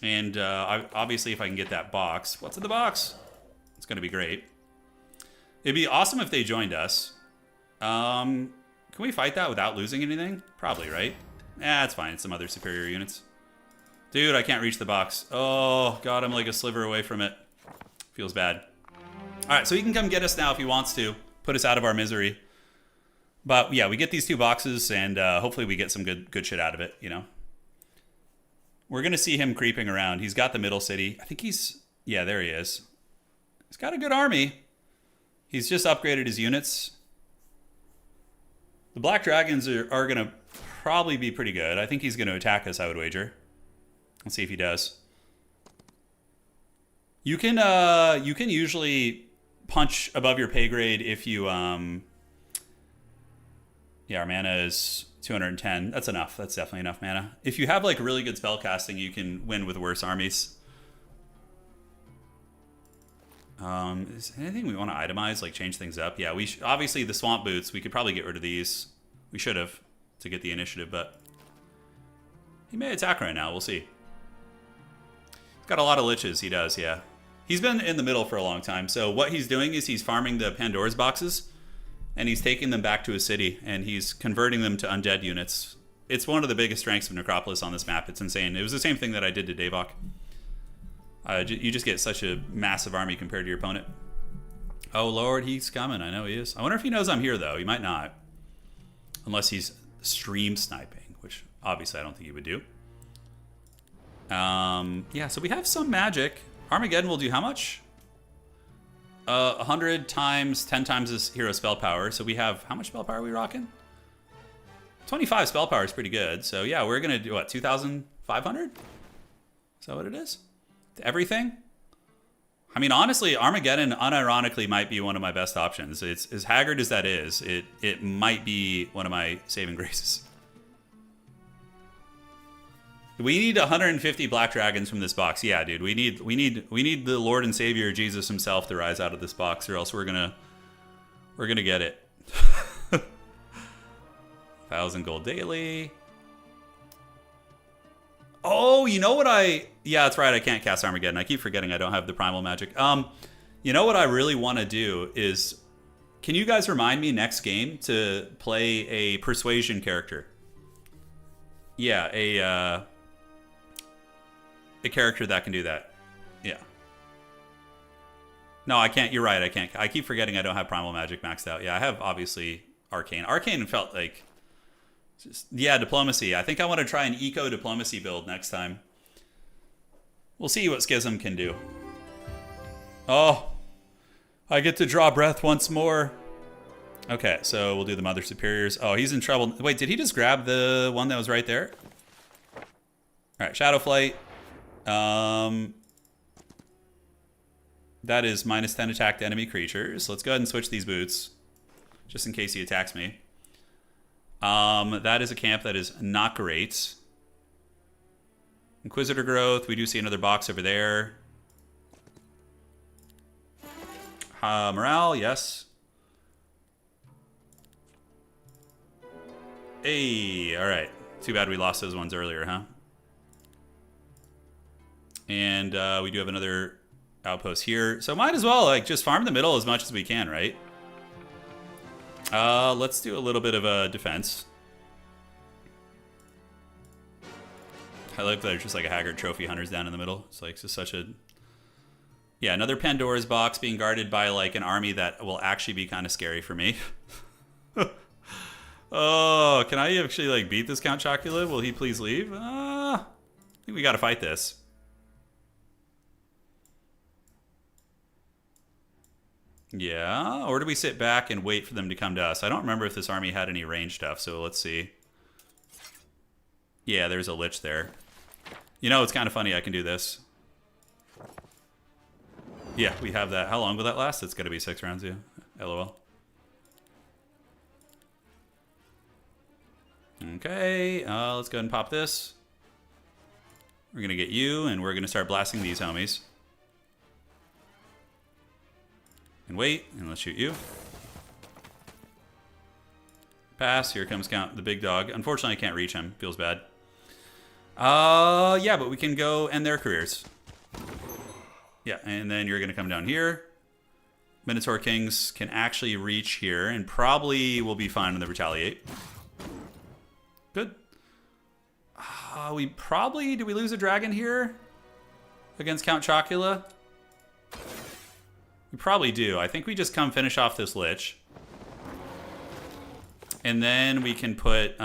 And obviously if I can get that box. What's in the box? It's going to be great. It'd be awesome if they joined us. Can we fight that without losing anything? Probably, right? It's fine. It's some other superior units. Dude, I can't reach the box. Oh, God, I'm like a sliver away from it. Feels bad. All right, so he can come get us now if he wants to. Put us out of our misery. But, yeah, we get these 2 boxes, and hopefully we get some good shit out of it, you know? We're going to see him creeping around. He's got the middle city. I think he's... Yeah, there he is. He's got a good army. He's just upgraded his units. The Black Dragons are going to probably be pretty good. I think he's going to attack us, I would wager. Let's see if he does. You can usually punch above your pay grade if you... Yeah, our mana is 210. That's enough. That's definitely enough mana. If you have like really good spell casting, you can win with worse armies. Is anything we want to itemize, like change things up? Yeah, we obviously the swamp boots, we could probably get rid of these. We should have to get the initiative, but he may attack right now. We'll see. He's got a lot of liches. He does, yeah. He's been in the middle for a long time. So what he's doing is he's farming the Pandora's boxes, and he's taking them back to his city, and he's converting them to undead units. It's one of the biggest strengths of Necropolis on this map. It's insane. It was the same thing that I did to Davok. You just get such a massive army compared to your opponent. Oh, Lord, he's coming. I know he is. I wonder if he knows I'm here, though. He might not. Unless he's stream sniping, which obviously I don't think he would do. Yeah, so we have some magic. Armageddon will do how much? 100 times, 10 times his hero spell power. So we have, how much spell power are we rocking? 25 spell power is pretty good. So yeah, we're going to do what, 2,500? Is that what it is? Everything? I mean, honestly, Armageddon unironically might be one of my best options. It's as haggard as that is, it might be one of my saving graces. We need 150 black dragons from this box. Yeah, dude, we need the Lord and Savior Jesus himself to rise out of this box, or else we're gonna get it. 1,000 gold daily. Oh, you know what yeah, that's right, I can't cast Armageddon. I keep forgetting I don't have the primal magic. You know what I really want to do is, can you guys remind me next game to play a persuasion character? Yeah, a character that can do that. Yeah. No, I can't. You're right. I can't. I keep forgetting I don't have primal magic maxed out. Yeah, I have obviously arcane. Arcane felt like just, yeah, diplomacy. I think I want to try an eco diplomacy build next time. We'll see what Schism can do. Oh, I get to draw breath once more. Okay, so we'll do the Mother Superiors. Oh, he's in trouble. Wait, did he just grab the one that was right there? All right, Shadow Flight. That is minus 10 attack to enemy creatures. Let's go ahead and switch these boots, just in case he attacks me. That is a camp that is not great. Inquisitor growth. We do see another box over there. Morale, yes. Hey, all right. Too bad we lost those ones earlier, huh? And we do have another outpost here. So might as well like just farm the middle as much as we can, right? Let's do a little bit of a defense. I like that there's just like a haggard trophy hunters down in the middle. It's like just such a... Yeah, another Pandora's box being guarded by like an army that will actually be kind of scary for me. Oh, can I actually like beat this Count Chocula? Will he please leave? I think we gotta fight this. Yeah, or do we sit back and wait for them to come to us? I don't remember if this army had any range stuff, so let's see. Yeah, there's a Lich there. You know, it's kind of funny I can do this. Yeah, we have that. How long will that last? It's gotta be 6 rounds, yeah. LOL. Okay, let's go ahead and pop this. We're gonna get you, and we're gonna start blasting these homies. And wait, and let's shoot you. Pass, here comes Count, the big dog. Unfortunately, I can't reach him, feels bad. Yeah, but we can go end their careers. Yeah, and then you're gonna come down here. Minotaur Kings can actually reach here, and probably will be fine when they retaliate. Good. Did we lose a dragon here? Against Count Chocula? We probably do. I think we just come finish off this Lich. And then we can put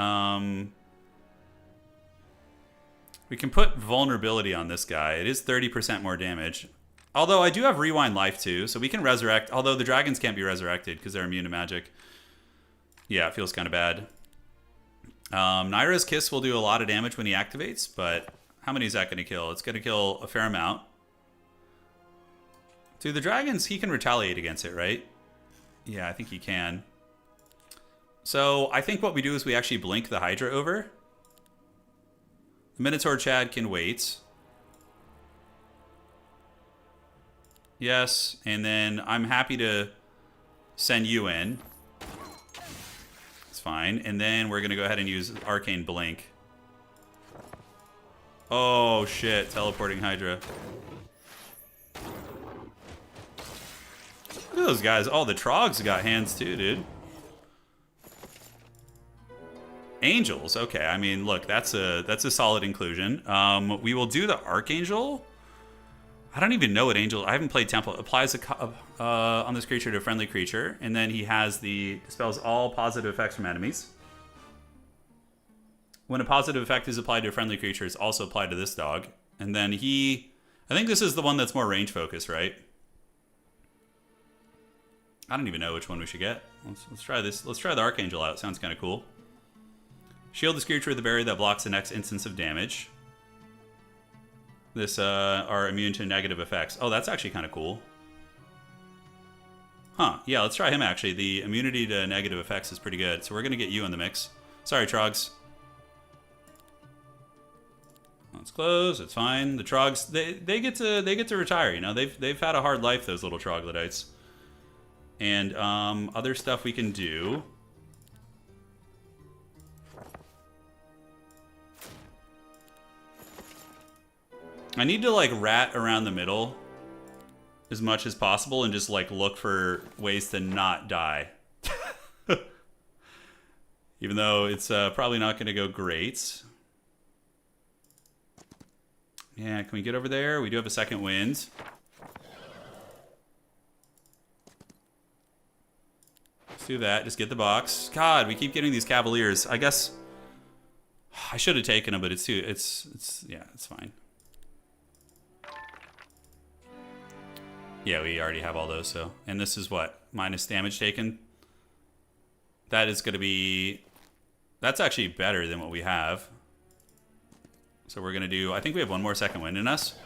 vulnerability on this guy. It is 30% more damage. Although I do have rewind life too, so we can resurrect. Although the dragons can't be resurrected because they're immune to magic. Yeah, it feels kind of bad. Naira's Kiss will do a lot of damage when he activates, but how many is that going to kill? It's going to kill a fair amount. Dude, the dragons, he can retaliate against it, right? Yeah, I think he can. So I think what we do is we actually blink the Hydra over. The Minotaur Chad can wait. Yes, and then I'm happy to send you in. It's fine. And then we're going to go ahead and use Arcane Blink. Oh, shit. Teleporting Hydra. Look at those guys. Oh, the Trogs got hands too, dude. Angels. Okay, I mean, look, that's a solid inclusion. We will do the Archangel. I don't even know what Angel... I haven't played Temple. Applies on this creature to a friendly creature. And then he has the... Dispels all positive effects from enemies. When a positive effect is applied to a friendly creature, it's also applied to this dog. And then he... I think this is the one that's more range focused, right? I don't even know which one we should get. Let's try this. Let's try the Archangel out. Sounds kind of cool. Shield this creature with a berry that blocks the next instance of damage. This are immune to negative effects. Oh, that's actually kind of cool. Huh. Yeah, let's try him actually. The immunity to negative effects is pretty good. So we're going to get you in the mix. Sorry, Trogs. Let's close. It's fine. The Trogs, they get to retire, you know. They've had a hard life, those little troglodytes. And other stuff we can do. I need to like rat around the middle as much as possible and just like look for ways to not die. Even though it's probably not going to go great. Yeah, can we get over there? We do have a second wind. Let's do that. Just get the box. God, we keep getting these Cavaliers. I guess I should have taken them, but it's too. Yeah, it's fine. Yeah, we already have all those, so... And this is what? Minus damage taken? That is going to be... That's actually better than what we have. So we're going to do... I think we have one more second wind in us.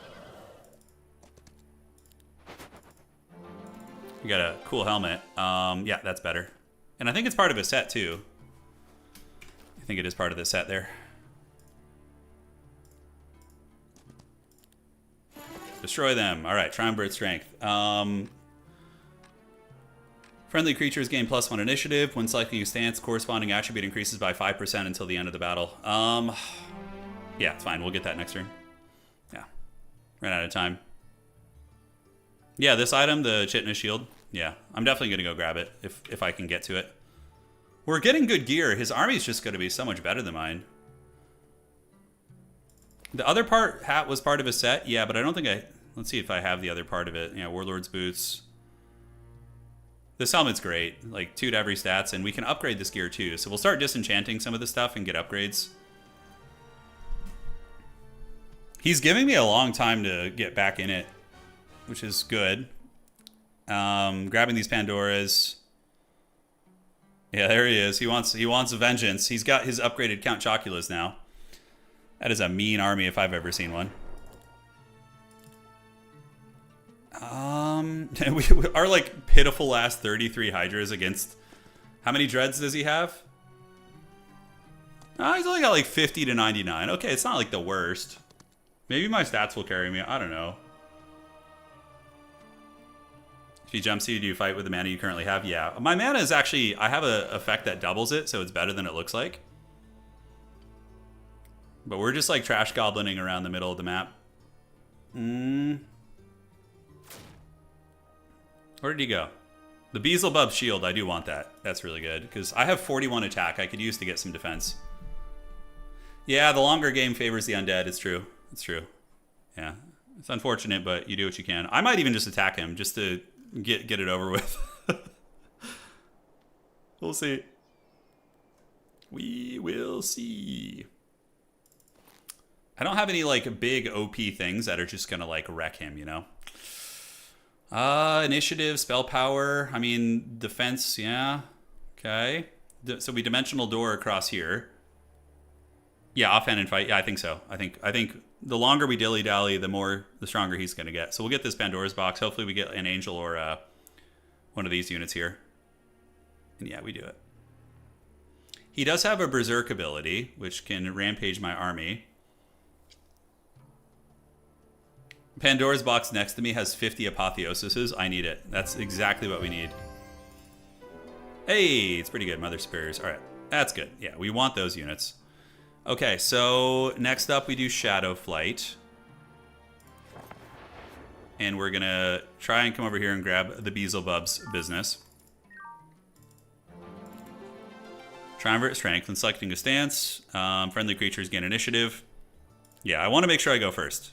We got a cool helmet. Yeah, that's better. And I think it's part of a set, too. I think it is part of the set there. Destroy them. All right, Triumvirate Strength. Friendly creatures gain +1 initiative. When selecting a stance, corresponding attribute increases by 5% until the end of the battle. Yeah, it's fine. We'll get that next turn. Yeah. Ran out of time. Yeah, this item, the Chitinous Shield. Yeah, I'm definitely going to go grab it if I can get to it. We're getting good gear. His army's just going to be so much better than mine. The other hat was part of a set. Yeah, but I don't think let's see if I have the other part of it. Yeah, Warlord's Boots. This helmet's great. Like 2 to every stats, and we can upgrade this gear too. So we'll start disenchanting some of the stuff and get upgrades. He's giving me a long time to get back in it, which is good. Grabbing these Pandoras. Yeah, there he is. He wants vengeance. He's got his upgraded Count Choculas now. That is a mean army if I've ever seen one. Our like pitiful last 33 Hydras against... How many Dreads does he have? He's only got like 50 to 99. Okay, it's not like the worst. Maybe my stats will carry me. I don't know. If he jumps you, do you fight with the mana you currently have? Yeah. My mana is actually... I have an effect that doubles it, so it's better than it looks like. But we're just like trash goblining around the middle of the map. Where did he go? The Beelzebub Shield, I do want that. That's really good. Because I have 41 attack I could use to get some defense. Yeah, the longer game favors the undead. It's true. It's true. Yeah. It's unfortunate, but you do what you can. I might even just attack him just to get it over with. We'll see. We will see. I don't have any like big OP things that are just gonna like wreck him, you know? Initiative, spell power. I mean, defense, yeah. Okay. So we dimensional door across here. Yeah, offhand and fight. Yeah, I think so. I think the longer we dilly-dally, the stronger he's going to get. So we'll get this Pandora's box. Hopefully we get an angel or one of these units here. And yeah, we do it. He does have a berserk ability, which can rampage my army. Pandora's box next to me has 50 apotheosises. I need it. That's exactly what we need. Hey, it's pretty good. Mother Superiors. All right, that's good. Yeah, we want those units. Okay, so next up we do Shadow Flight. And we're gonna try and come over here and grab the Beelzebub's business. Triumvirate Strength. When selecting a stance, friendly creatures gain initiative. Yeah, I want to make sure I go first.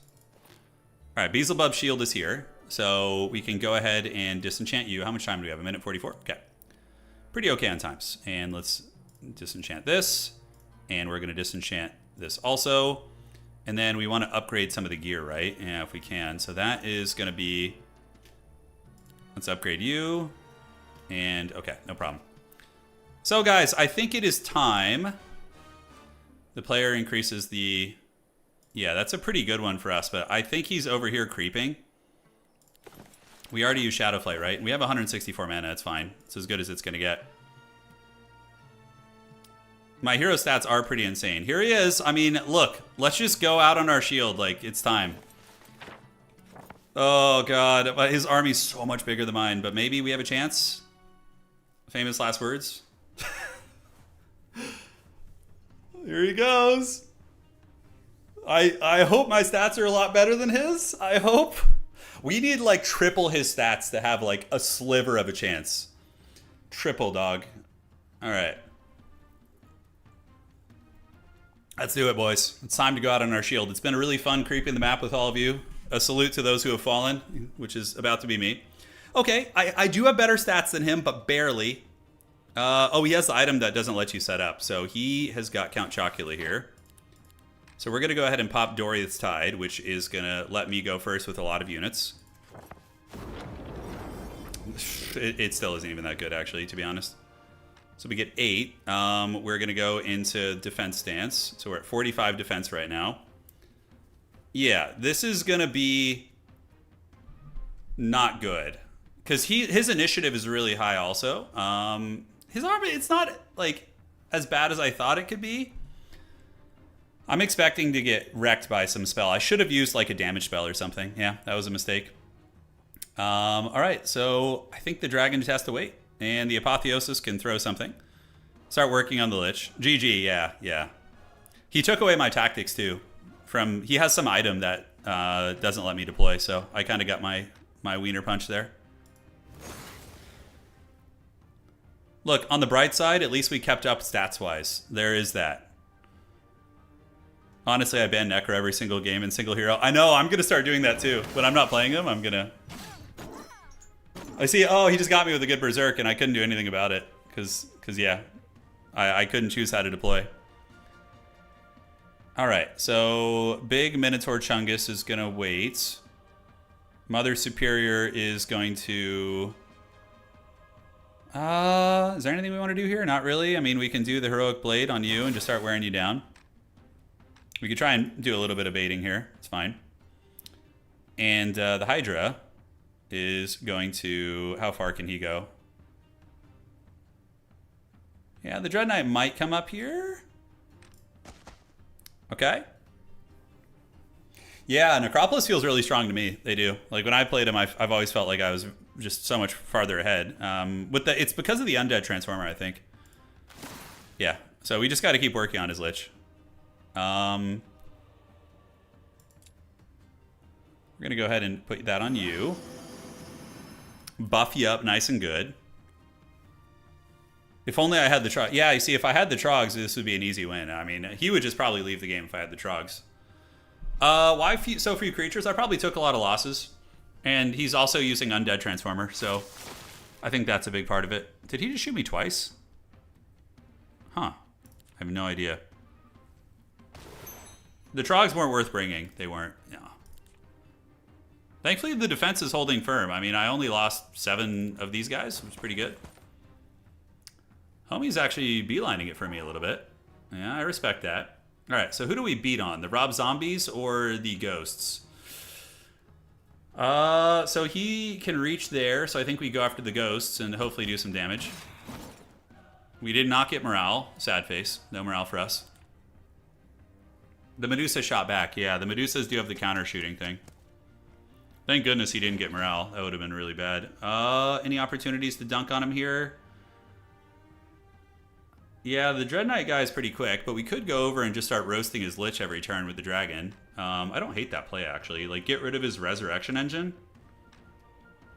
All right, Beelzebub Shield is here. So we can go ahead and disenchant you. How much time do we have? 1:44? Okay. Pretty okay on times. And let's disenchant this. And we're going to disenchant this also. And then we want to upgrade some of the gear, right? Yeah, if we can. So that is going to be... Let's upgrade you. And, okay, no problem. So, guys, I think it is time. The player increases the... Yeah, that's a pretty good one for us. But I think he's over here creeping. We already used Shadow Flight, right? We have 164 mana. It's fine. It's as good as it's going to get. My hero stats are pretty insane. Here he is. I mean, look. Let's just go out on our shield. Like, it's time. Oh, God. But his army's so much bigger than mine. But maybe we have a chance? Famous last words. Here he goes. I hope my stats are a lot better than his. I hope. We need, like, triple his stats to have, like, a sliver of a chance. Triple, dog. All right. Let's do it, boys. It's time to go out on our shield. It's been a really fun creeping the map with all of you. A salute to those who have fallen, which is about to be me. Okay, I do have better stats than him, but barely. Oh, he has the item that doesn't let you set up. So he has got Count Chocula here. So we're going to go ahead and pop Doriath's Tide, which is going to let me go first with a lot of units. It still isn't even that good, actually, to be honest. So we get 8. We're going to go into defense stance. So we're at 45 defense right now. Yeah, this is going to be not good. Because his initiative is really high also. His army, it's not like as bad as I thought it could be. I'm expecting to get wrecked by some spell. I should have used like a damage spell or something. Yeah, that was a mistake. All right, so I think the dragon just has to wait. And the Apotheosis can throw something. Start working on the Lich. GG, yeah. He took away my tactics too. He has some item that doesn't let me deploy, so I kind of got my wiener punch there. Look, on the bright side, at least we kept up stats-wise. There is that. Honestly, I ban Necro every single game in single hero. I know, I'm going to start doing that too. When I'm not playing him, I'm going to... I see, oh, he just got me with a good Berserk, and I couldn't do anything about it. Because yeah, I couldn't choose how to deploy. Alright, so big Minotaur Chungus is going to wait. Mother Superior is going to... is there anything we want to do here? Not really. I mean, we can do the Heroic Blade on you and just start wearing you down. We could try and do a little bit of baiting here. It's fine. And the Hydra is going to... How far can he go? Yeah, the Dread Knight might come up here. Okay. Yeah, Necropolis feels really strong to me. They do. Like, when I played him, I've always felt like I was just so much farther ahead. It's because of the Undead Transformer, I think. Yeah, so we just got to keep working on his Lich. We're going to go ahead and put that on you. Buff you up nice and good. If only I had the Trogs. Yeah, you see, if I had the Trogs, this would be an easy win. I mean, he would just probably leave the game if I had the Trogs. Why so few creatures? I probably took a lot of losses. And he's also using Undead Transformer, so I think that's a big part of it. Did he just shoot me twice? Huh. I have no idea. The Trogs weren't worth bringing. They weren't. No. Thankfully, the defense is holding firm. I mean, I only lost 7 of these guys, which is pretty good. Homie's actually beelining it for me a little bit. Yeah, I respect that. All right, so who do we beat on? The Rob Zombies or the Ghosts? So he can reach there, so I think we go after the Ghosts and hopefully do some damage. We did not get morale. Sad face. No morale for us. The Medusa shot back. Yeah, the Medusas do have the counter shooting thing. Thank goodness he didn't get morale. That would have been really bad. Any opportunities to dunk on him here? Yeah, the Dread Knight guy is pretty quick, but we could go over and just start roasting his Lich every turn with the Dragon. I don't hate that play, actually. Like, get rid of his Resurrection Engine.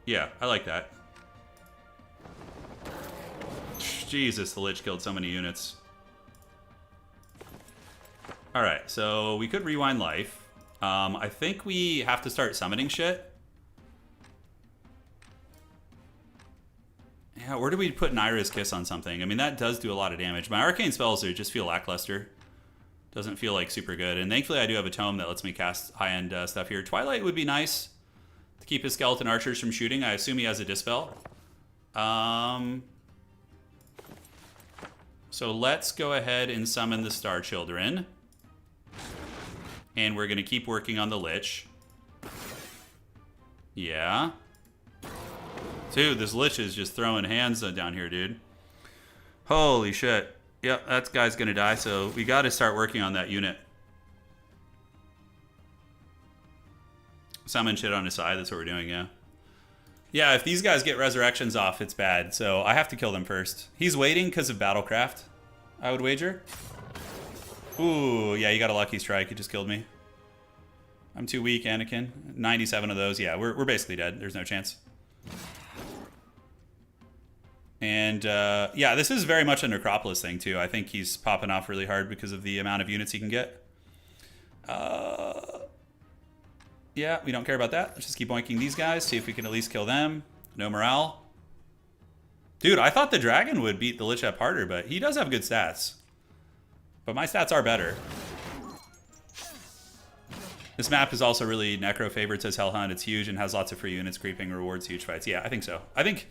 Yeah, I like that. Jesus, the Lich killed so many units. Alright, so we could rewind life. I think we have to start summoning shit. Yeah, where do we put Naira's Kiss on something? I mean, that does do a lot of damage. My arcane spells are just feel lackluster. Doesn't feel like super good. And thankfully I do have a tome that lets me cast high-end stuff here. Twilight would be nice to keep his skeleton archers from shooting. I assume he has a Dispel. So let's go ahead and summon the Star Children. And we're going to keep working on the Lich. Yeah. Dude, this Lich is just throwing hands down here, dude. Holy shit. Yep, that guy's gonna die, so we gotta start working on that unit. Summon shit on his side, that's what we're doing, yeah. Yeah, if these guys get resurrections off, it's bad, so I have to kill them first. He's waiting because of Battlecraft, I would wager. Ooh, yeah, you got a lucky strike, you just killed me. I'm too weak, Anakin. 97 of those, yeah, we're basically dead, there's no chance. And, yeah, this is very much a Necropolis thing, too. I think he's popping off really hard because of the amount of units he can get. Yeah, we don't care about that. Let's just keep boinking these guys, see if we can at least kill them. No morale. Dude, I thought the Dragon would beat the Lich up harder, but he does have good stats. But my stats are better. This map is also really Necro-favored, says Hellhound. It's huge and has lots of free units, creeping, rewards, huge fights. Yeah, I think so. I think...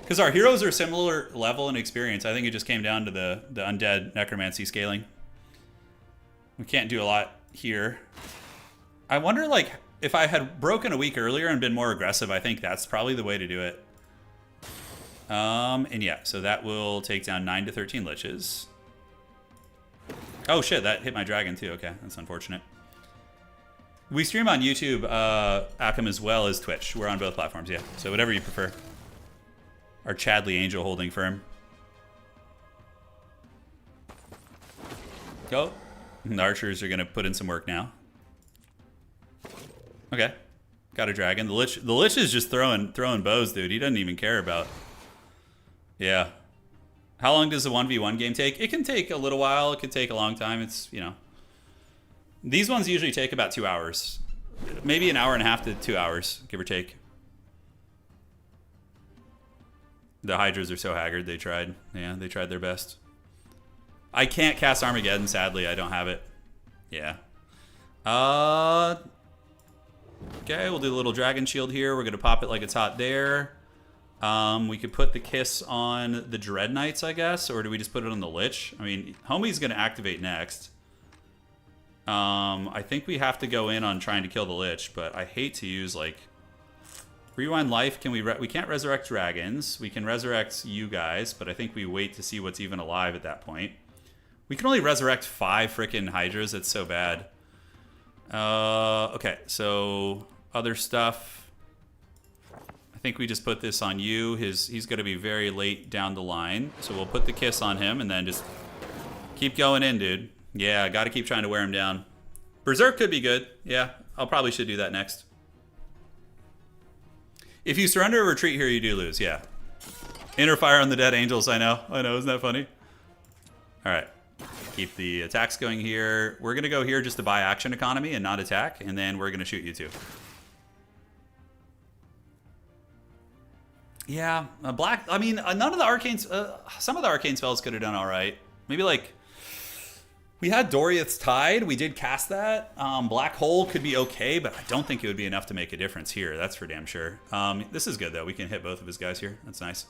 because our heroes are similar level and experience. I think it just came down to the undead necromancy scaling. We can't do a lot here. I wonder, like, if I had broken a week earlier and been more aggressive, I think that's probably the way to do it. And yeah, so that will take down 9 to 13 Liches. Oh shit, that hit my dragon too. Okay, that's unfortunate. We stream on YouTube, Akim, as well as Twitch. We're on both platforms, yeah. So whatever you prefer. Our Chadley Angel holding firm. Go. The archers are going to put in some work now. Okay. Got a dragon. The Lich is just throwing bows, dude. He doesn't even care about... yeah. How long does a 1v1 game take? It can take a little while. It could take a long time. It's, you know... these ones usually take about 2 hours. Maybe an hour and a half to 2 hours, give or take. The Hydras are so haggard, they tried. Yeah, they tried their best. I can't cast Armageddon, sadly. I don't have it. Yeah. Okay, we'll do a little Dragon Shield here. We're going to pop it like it's hot there. We could put the Kiss on the Dread Knights, I guess. Or do we just put it on the Lich? I mean, Homie's going to activate next. I think we have to go in on trying to kill the Lich, but I hate to use, like... rewind life. Can we can't resurrect dragons. We can resurrect you guys, but I think we wait to see what's even alive at that point. We can only resurrect 5 frickin' Hydras. It's so bad. Okay, so other stuff. I think we just put this on you. He's going to be very late down the line, so we'll put the Kiss on him and then just keep going in, dude. Yeah, got to keep trying to wear him down. Berserk could be good. Yeah, I'll probably should do that next. If you surrender or retreat here, you do lose, yeah. Inner fire on the dead angels, I know, isn't that funny? Alright, keep the attacks going here. We're gonna go here just to buy action economy and not attack, and then we're gonna shoot you two. Yeah, black, I mean, none of the arcane, some of the arcane spells could have done alright. Maybe like, we had Doriath's Tide, we did cast that. Black Hole could be okay, but I don't think it would be enough to make a difference here, that's for damn sure. This is good though, we can hit both of his guys here, that's nice.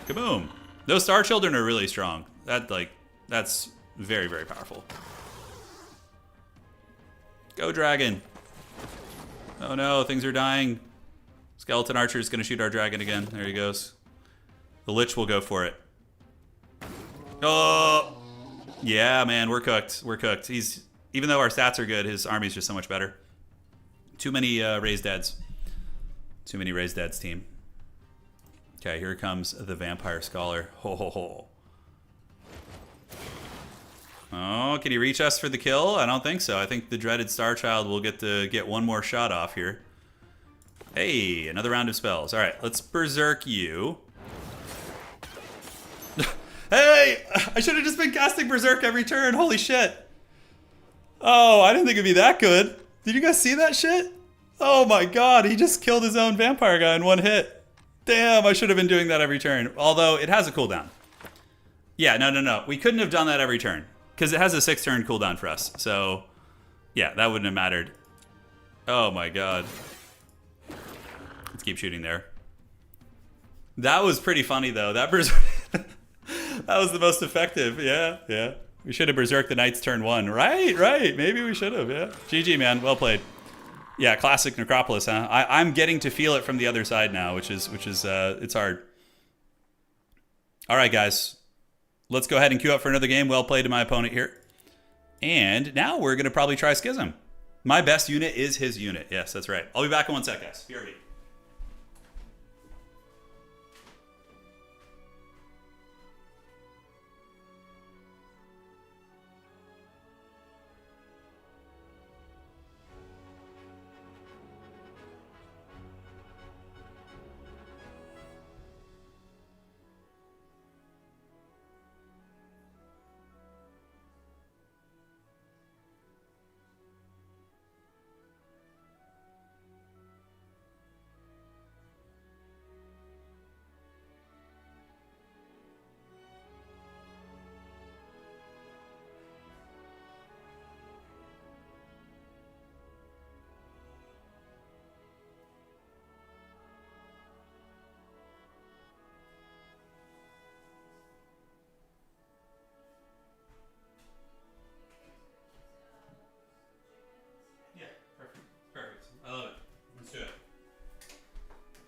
Kaboom! Those Star Children are really strong. That's very, very powerful. Go dragon! Oh no, things are dying. Skeleton Archer is going to shoot our dragon again. There he goes. The Lich will go for it. Oh! Yeah, man, we're cooked. We're cooked. Even though our stats are good, his army's just so much better. Too many raised deads. Too many raised deads, team. Okay, here comes the Vampire Scholar. Ho ho ho. Oh, can he reach us for the kill? I don't think so. I think the dreaded Starchild will get one more shot off here. Hey, another round of spells. All right, let's berserk you. Hey, I should have just been casting berserk every turn. Holy shit. Oh, I didn't think it'd be that good. Did you guys see that shit? Oh my god, he just killed his own vampire guy in one hit. Damn, I should have been doing that every turn. Although, it has a cooldown. Yeah, no. We couldn't have done that every turn. Because it has a 6-turn cooldown for us. So, yeah, that wouldn't have mattered. Oh my god. Let's keep shooting there. That was pretty funny, though. That was the most effective. Yeah. We should have berserked the Knights turn 1. Right. Maybe we should have, yeah. GG, man. Well played. Yeah, classic Necropolis, huh? I'm getting to feel it from the other side now, which is it's hard. All right, guys. Let's go ahead and queue up for another game. Well played to my opponent here. And now we're going to probably try Schism. My best unit is his unit. Yes, that's right. I'll be back in 1 sec, guys. BRB.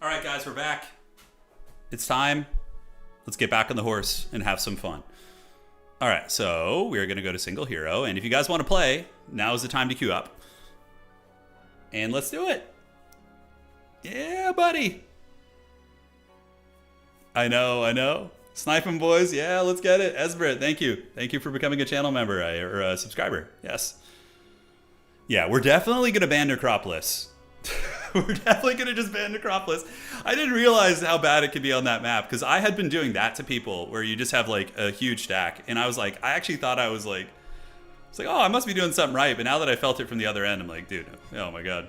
All right, guys, we're back. It's time. Let's get back on the horse and have some fun. All right, so we're going to go to single hero. And if you guys want to play, now is the time to queue up. And let's do it. Yeah, buddy. I know. Sniping boys. Yeah, let's get it. Esbrit, thank you. Thank you for becoming a channel member or a subscriber. Yes. Yeah, we're definitely going to ban Necropolis. We're definitely going to just ban Necropolis. I didn't realize how bad it could be on that map because I had been doing that to people where you just have like a huge stack. And I was like, I actually thought I was like, it's like, oh, I must be doing something right. But now that I felt it from the other end, I'm like, dude, oh my God.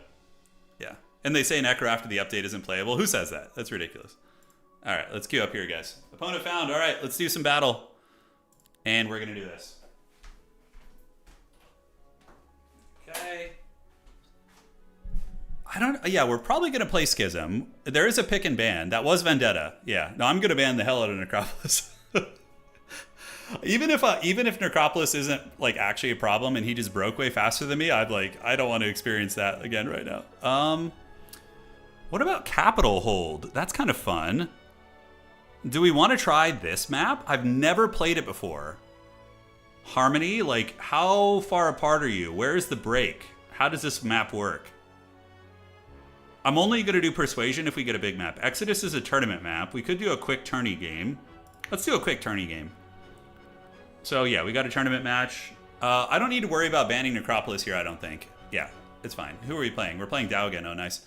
Yeah. And they say Necro after the update isn't playable. Who says that? That's ridiculous. All right, let's queue up here, guys. Opponent found. All right, let's do some battle. And we're going to do this. Okay. Yeah, we're probably going to play Schism. There is a pick and ban. That was Vendetta. Yeah. No, I'm going to ban the hell out of Necropolis. even if Necropolis isn't like actually a problem and he just broke way faster than me, I don't want to experience that again right now. What about Capital Hold? That's kind of fun. Do we want to try this map? I've never played it before. Harmony? Like, how far apart are you? Where is the break? How does this map work? I'm only going to do Persuasion if we get a big map. Exodus is a tournament map. We could do a quick tourney game. Let's do a quick tourney game. So yeah, we got a tournament match. I don't need to worry about banning Necropolis here, I don't think. Yeah, it's fine. Who are we playing? We're playing Dao again. Oh, nice.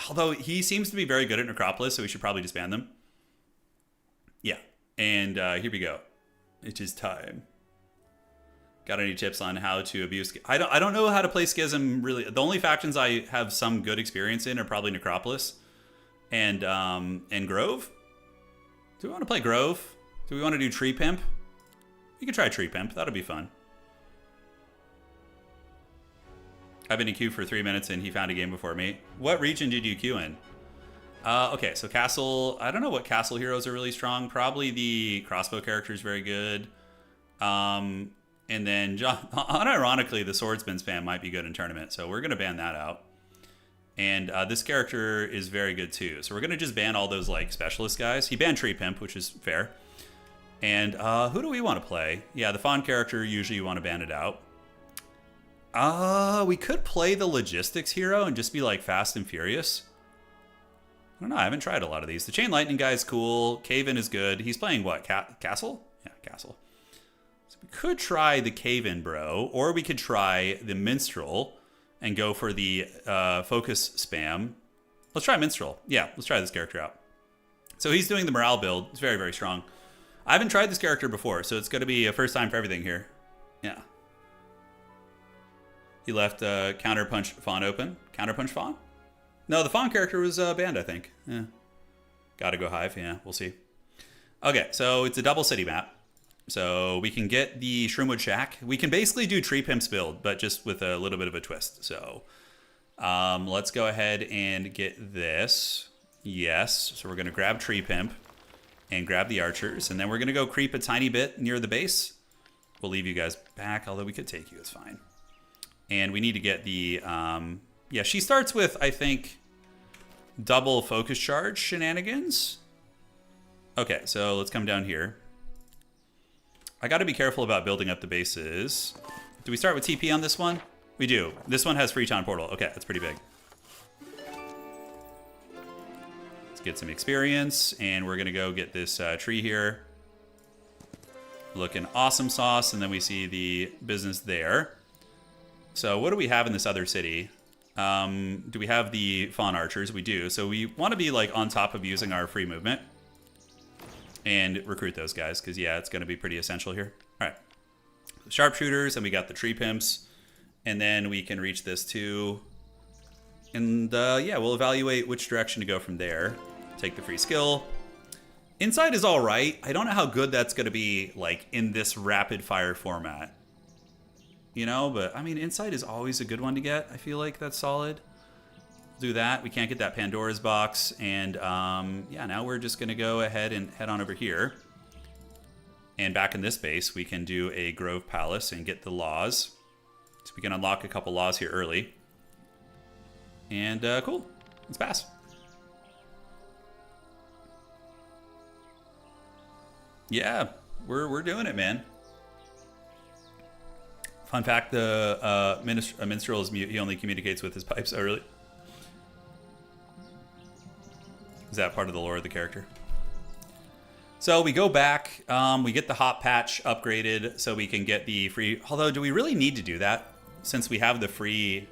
Although he seems to be very good at Necropolis, so we should probably just ban them. Yeah. And here we go. It is time. Got any tips on how to abuse? I don't know how to play Schism really. The only factions I have some good experience in are probably Necropolis and Grove. Do we want to play Grove? Do we want to do Tree Pimp? We could try Tree Pimp. That'll be fun. I've been in queue for 3 minutes and he found a game before me. What region did you queue in? Okay, so Castle. I don't know what Castle heroes are really strong. Probably the crossbow character is very good. And then, unironically, the swordsman spam might be good in tournament, so we're going to ban that out. And this character is very good too, so we're going to just ban all those like specialist guys. He banned Tree Pimp, which is fair. And who do we want to play? Yeah, the Fawn character, usually you want to ban it out. We could play the logistics hero and just be like fast and furious. I don't know, I haven't tried a lot of these. The Chain Lightning guy is cool. Cave-In is good. He's playing what, Castle? Yeah, Castle. We could try the Cave-In bro, or we could try the Minstrel and go for the focus spam. Let's try Minstrel. Yeah, let's try this character out. So he's doing the morale build. It's very, very strong. I haven't tried this character before, so it's going to be a first time for everything here. Yeah. He left Counterpunch Fawn open. Counterpunch Fawn? No, the Fawn character was banned, I think. Yeah. Gotta go Hive. Yeah, we'll see. Okay, so it's a double city map. So we can get the Shroomwood Shack. We can basically do Tree Pimp's build, but just with a little bit of a twist. So let's go ahead and get this. Yes. So we're going to grab Tree Pimp and grab the archers. And then we're going to go creep a tiny bit near the base. We'll leave you guys back, although we could take you. It's fine. And we need to get the... yeah, she starts with, I think, double focus charge shenanigans. Okay, so let's come down here. I got to be careful about building up the bases. Do we start with TP on this one? We do. This one has Freetown Portal. Okay, that's pretty big. Let's get some experience, and we're going to go get this tree here. Looking awesome sauce, and then we see the business there. So what do we have in this other city? Do we have the Fawn Archers? We do. So we want to be like on top of using our free movement. And recruit those guys, because, yeah, it's going to be pretty essential here. All right. Sharpshooters, and we got the Tree Pimps. And then we can reach this, too. And, yeah, we'll evaluate which direction to go from there. Take the free skill. Inside is all right. I don't know how good that's going to be, like, in this rapid-fire format. You know, but, I mean, Inside is always a good one to get. I feel like that's solid. Do that. We can't get that Pandora's box, and yeah, now we're just going to go ahead and head on over here. And back in this base, we can do a Grove Palace and get the laws. So we can unlock a couple laws here early. And cool. Let's pass. Yeah, we're doing it, man. Fun fact: the minstrel is mute. He only communicates with his pipes. Oh, really? Is that part of the lore of the character? So we go back, we get the hot patch upgraded so we can get the free... Although, do we really need to do that? Since we have the free,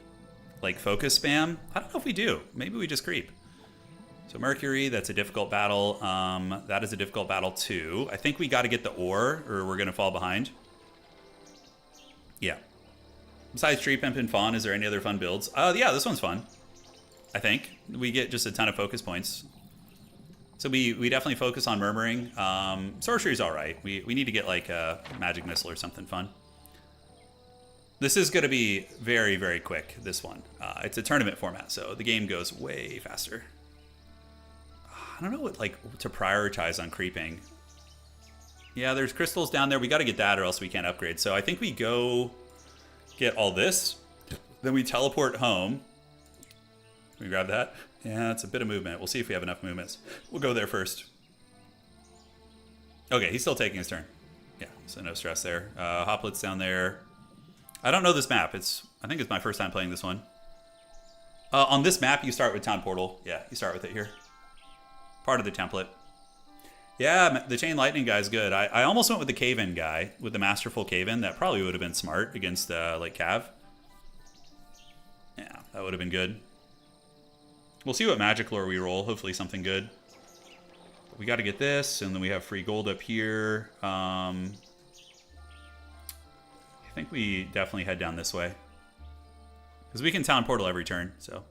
like, focus spam? I don't know if we do. Maybe we just creep. So Mercury, that's a difficult battle. That is a difficult battle too. I think we got to get the ore or we're going to fall behind. Yeah. Besides Tree Pimp and Fawn, is there any other fun builds? Yeah, this one's fun. I think. We get just a ton of focus points. So we definitely focus on Murmuring. Sorcery's all right. We need to get like a Magic Missile or something fun. This is going to be very, very quick, this one. It's a tournament format, so the game goes way faster. I don't know what like to prioritize on creeping. Yeah, there's crystals down there. We got to get that or else we can't upgrade. So I think we go get all this. Then we teleport home. Can we grab that? Yeah, it's a bit of movement. We'll see if we have enough movements. We'll go there first. Okay, he's still taking his turn. Yeah, so no stress there. Hoplit's down there. I don't know this map. I think it's my first time playing this one. On this map, you start with Town Portal. Yeah, you start with it here. Part of the template. Yeah, the Chain Lightning guy is good. I almost went with the Cave-In guy, with the Masterful Cave-In. That probably would have been smart against, like, Cav. Yeah, that would have been good. We'll see what magic lore we roll. Hopefully something good. But we got to get this, and then we have free gold up here. I think we definitely head down this way. Because we can town portal every turn, so.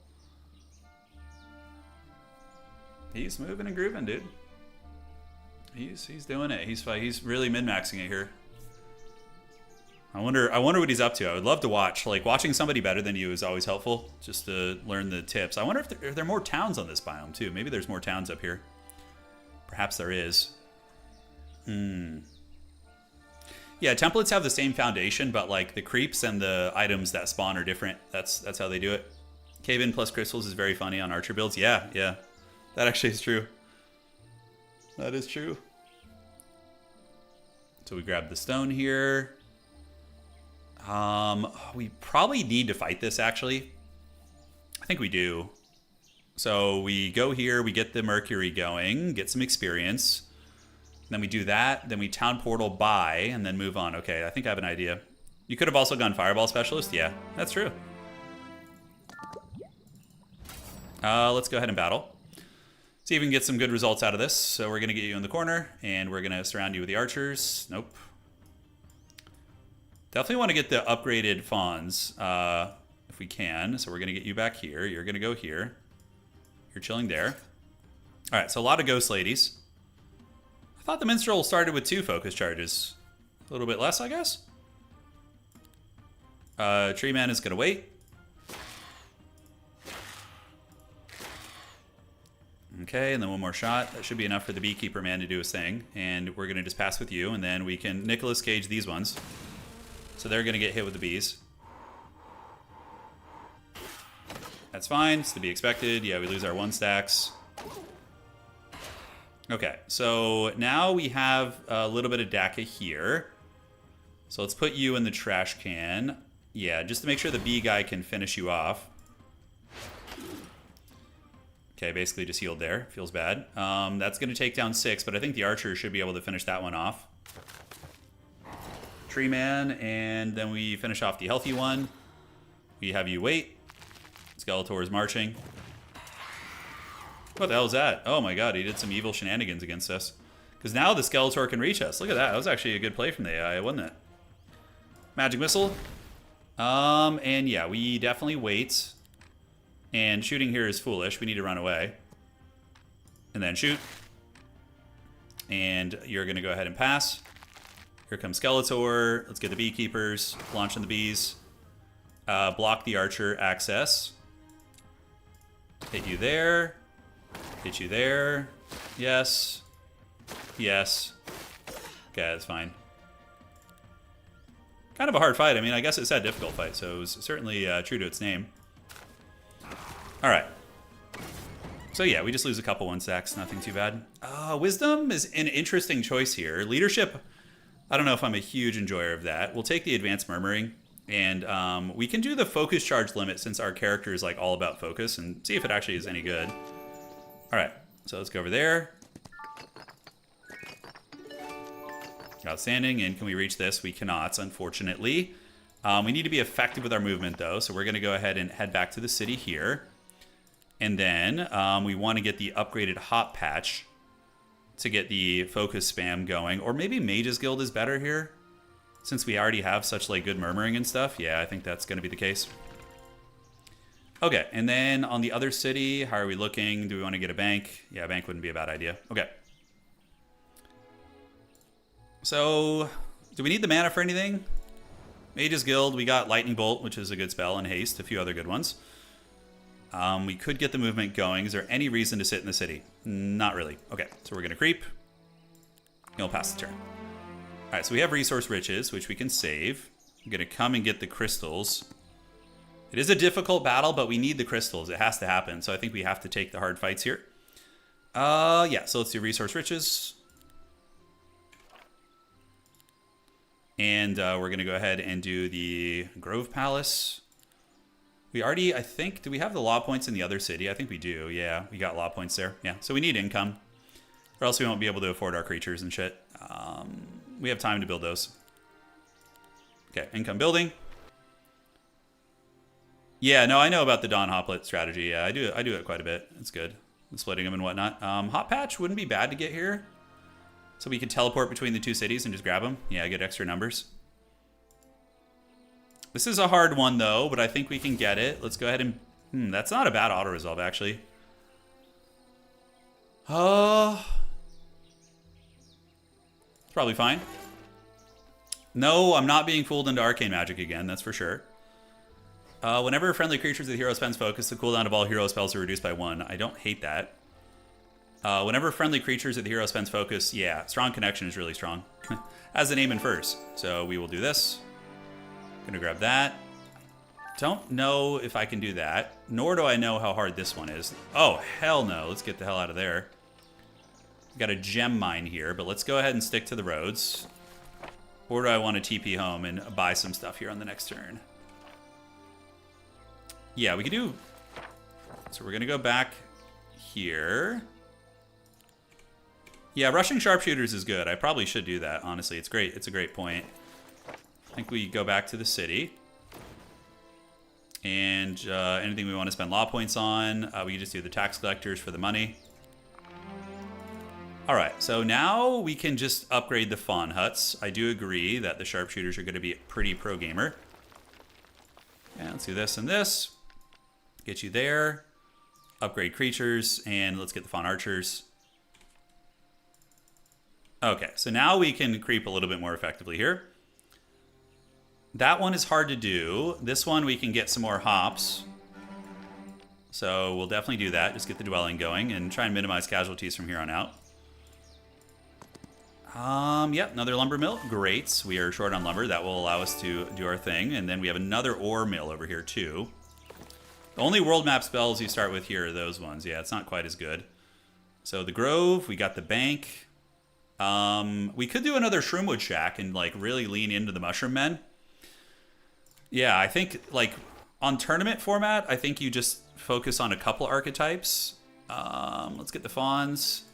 He's moving and grooving, dude. He's doing it. He's really min-maxing it here. I wonder what he's up to. I would love to watch. Like, watching somebody better than you is always helpful, just to learn the tips. I wonder if there are more towns on this biome, too. Maybe there's more towns up here. Perhaps there is. Yeah, templates have the same foundation, but, like, the creeps and the items that spawn are different. That's how they do it. Cave-in plus crystals is very funny on archer builds. Yeah. That actually is true. That is true. So we grab the stone here. We probably need to fight this, actually. I think we do. So we go here, we get the Mercury going, get some experience. Then we do that, then we town portal by, and then move on. Okay, I think I have an idea. You could have also gone Fireball Specialist. Yeah, that's true. Let's go ahead and battle. See if we can get some good results out of this. So we're going to get you in the corner, and we're going to surround you with the archers. Nope. Definitely want to get the upgraded fawns if we can. So we're going to get you back here. You're going to go here. You're chilling there. All right, so a lot of ghost ladies. I thought the minstrel started with 2 focus charges. A little bit less, I guess. Tree man is going to wait. Okay, and then one more shot. That should be enough for the beekeeper man to do his thing. And we're going to just pass with you, and then we can Nicolas Cage these ones. So they're going to get hit with the bees. That's fine. It's to be expected. Yeah, we lose our 1 stacks. Okay, so now we have a little bit of DACA here. So let's put you in the trash can. Yeah, just to make sure the bee guy can finish you off. Okay, basically just healed there. Feels bad. That's going to take down 6, but I think the archer should be able to finish that one off. Tree man, and then we finish off the healthy one. We have you wait. Skeletor is marching. What the hell is that? Oh my god, he did some evil shenanigans against us. Because now the Skeletor can reach us. Look at that. That was actually a good play from the AI, wasn't it? Magic missile. And yeah, we definitely wait. And shooting here is foolish. We need to run away. And then shoot. And you're going to go ahead and pass. Here comes Skeletor. Let's get the beekeepers. Launching the bees. Block the archer access. Hit you there. Hit you there. Yes. Yes. Okay, that's fine. Kind of a hard fight. I mean, I guess it said difficult fight, so it was certainly true to its name. Alright. So yeah, we just lose a couple 1 stacks. Nothing too bad. Wisdom is an interesting choice here. Leadership, I don't know if I'm a huge enjoyer of that. We'll take the advanced murmuring. And we can do the focus charge limit since our character is like all about focus and see if it actually is any good. Alright, so let's go over there. Outstanding, and can we reach this? We cannot, unfortunately. We need to be effective with our movement though, so we're going to go ahead and head back to the city here. And then we want to get the upgraded hop patch to get the focus spam going. Or maybe Mage's Guild is better here. Since we already have such like good murmuring and stuff. Yeah, I think that's going to be the case. Okay, and then on the other city, how are we looking? Do we want to get a bank? Yeah, a bank wouldn't be a bad idea. Okay. So, do we need the mana for anything? Mage's Guild, we got Lightning Bolt, which is a good spell, and Haste, a few other good ones. We could get the movement going. Is there any reason to sit in the city? Not really. Okay, so we're going to creep. And we'll pass the turn. Alright, so we have Resource Riches, which we can save. I'm going to come and get the crystals. It is a difficult battle, but we need the crystals. It has to happen, so I think we have to take the hard fights here. Yeah, so let's do Resource Riches. And we're going to go ahead and do the Grove Palace. We already, I think, do we have the law points in the other city? I think we do, yeah. We got law points there. Yeah, so we need income. Or else we won't be able to afford our creatures and shit. We have time to build those. Okay, income building. Yeah, no, I know about the Dawn Hoplet strategy. Yeah, I do it quite a bit. It's good. Splitting them and whatnot. Hot Patch wouldn't be bad to get here. So we could teleport between the two cities and just grab them. Yeah, get extra numbers. This is a hard one, though, but I think we can get it. Let's go ahead and... that's not a bad auto-resolve, actually. It's probably fine. No, I'm not being fooled into Arcane Magic again, that's for sure. Whenever a friendly creature the hero spends focus, the cooldown of all hero spells are reduced by 1. I don't hate that. Whenever friendly creatures that the hero spends focus, yeah, Strong Connection is really strong. As the name infers. So we will do this. Gonna grab that. Don't know if I can do that, nor do I know how hard this one is. Oh, hell no. Let's get the hell out of there. We've got a gem mine here, but let's go ahead and stick to the roads. Or do I want to TP home and buy some stuff here on the next turn? Yeah, we could do... So we're going to go back here. Yeah, rushing sharpshooters is good. I probably should do that, honestly. It's great. It's a great point. I think we go back to the city. And anything we want to spend law points on, we can just do the tax collectors for the money. All right, so now we can just upgrade the fawn huts. I do agree that the sharpshooters are going to be pretty pro-gamer. Yeah, let's do this and this. Get you there. Upgrade creatures, and let's get the fawn archers. Okay, so now we can creep a little bit more effectively here. That one is hard to do. This one we can get some more hops. So we'll definitely do that. Just get the dwelling going and try and minimize casualties from here on out. Yep, another lumber mill. Great. We are short on lumber. That will allow us to do our thing. And then we have another ore mill over here too. The only world map spells you start with here are those ones. Yeah, it's not quite as good. So the Grove, we got the bank. We could do another Shroomwood Shack and like really lean into the Mushroom Men. Yeah, I think like on tournament format, I think you just focus on a couple archetypes. Let's get the fawns.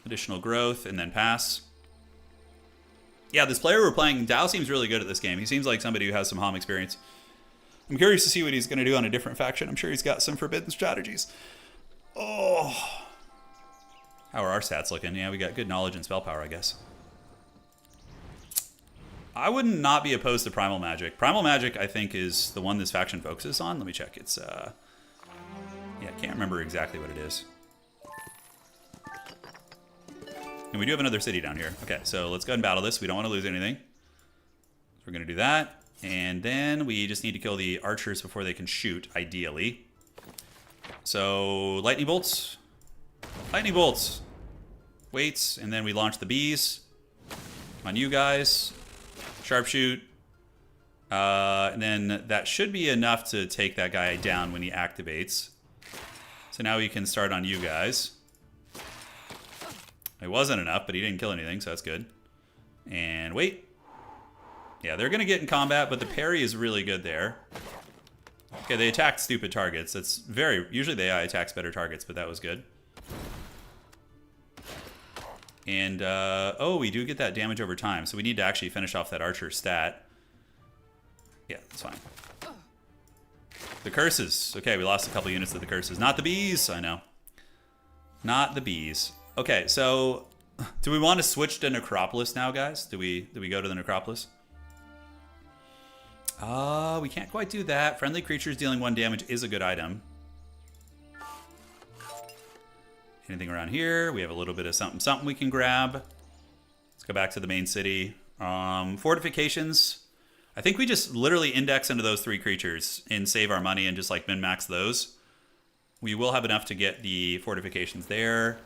Additional growth, and then pass. Yeah, this player we're playing, Dow seems really good at this game. He seems like somebody who has some Homm experience. I'm curious to see what he's going to do on a different faction. I'm sure he's got some forbidden strategies. Oh. How are our stats looking? Yeah, we got good knowledge and spell power, I guess. I would not be opposed to Primal Magic. Primal Magic, I think, is the one this faction focuses on. Let me check. It's, yeah, I can't remember exactly what it is. And we do have another city down here. Okay, so let's go ahead and battle this. We don't want to lose anything. So we're going to do that. And then we just need to kill the archers before they can shoot, ideally. So, lightning bolts. Lightning bolts. Waits, and then we launch the bees on you guys. Sharpshoot. And then that should be enough to take that guy down when he activates. So now we can start on you guys. It wasn't enough, but he didn't kill anything, so that's good. And wait. Yeah, they're going to get in combat, but the parry is really good there. Okay, they attacked stupid targets. That's very... Usually the AI attacks better targets, but that was good. And, oh, we do get that damage over time, so we need to actually finish off that archer stat. Yeah, that's fine. The curses. Okay, we lost a couple units to the curses. Not the bees, I know. Not the bees. Okay, so do we want to switch to Necropolis now, guys? Do we go to the Necropolis? We can't quite do that. Friendly creatures dealing 1 damage is a good item. Anything around here? We have a little bit of something we can grab. Let's go back to the main city. Fortifications. I think we just literally index into those 3 creatures and save our money and just like min-max those. We will have enough to get the fortifications there.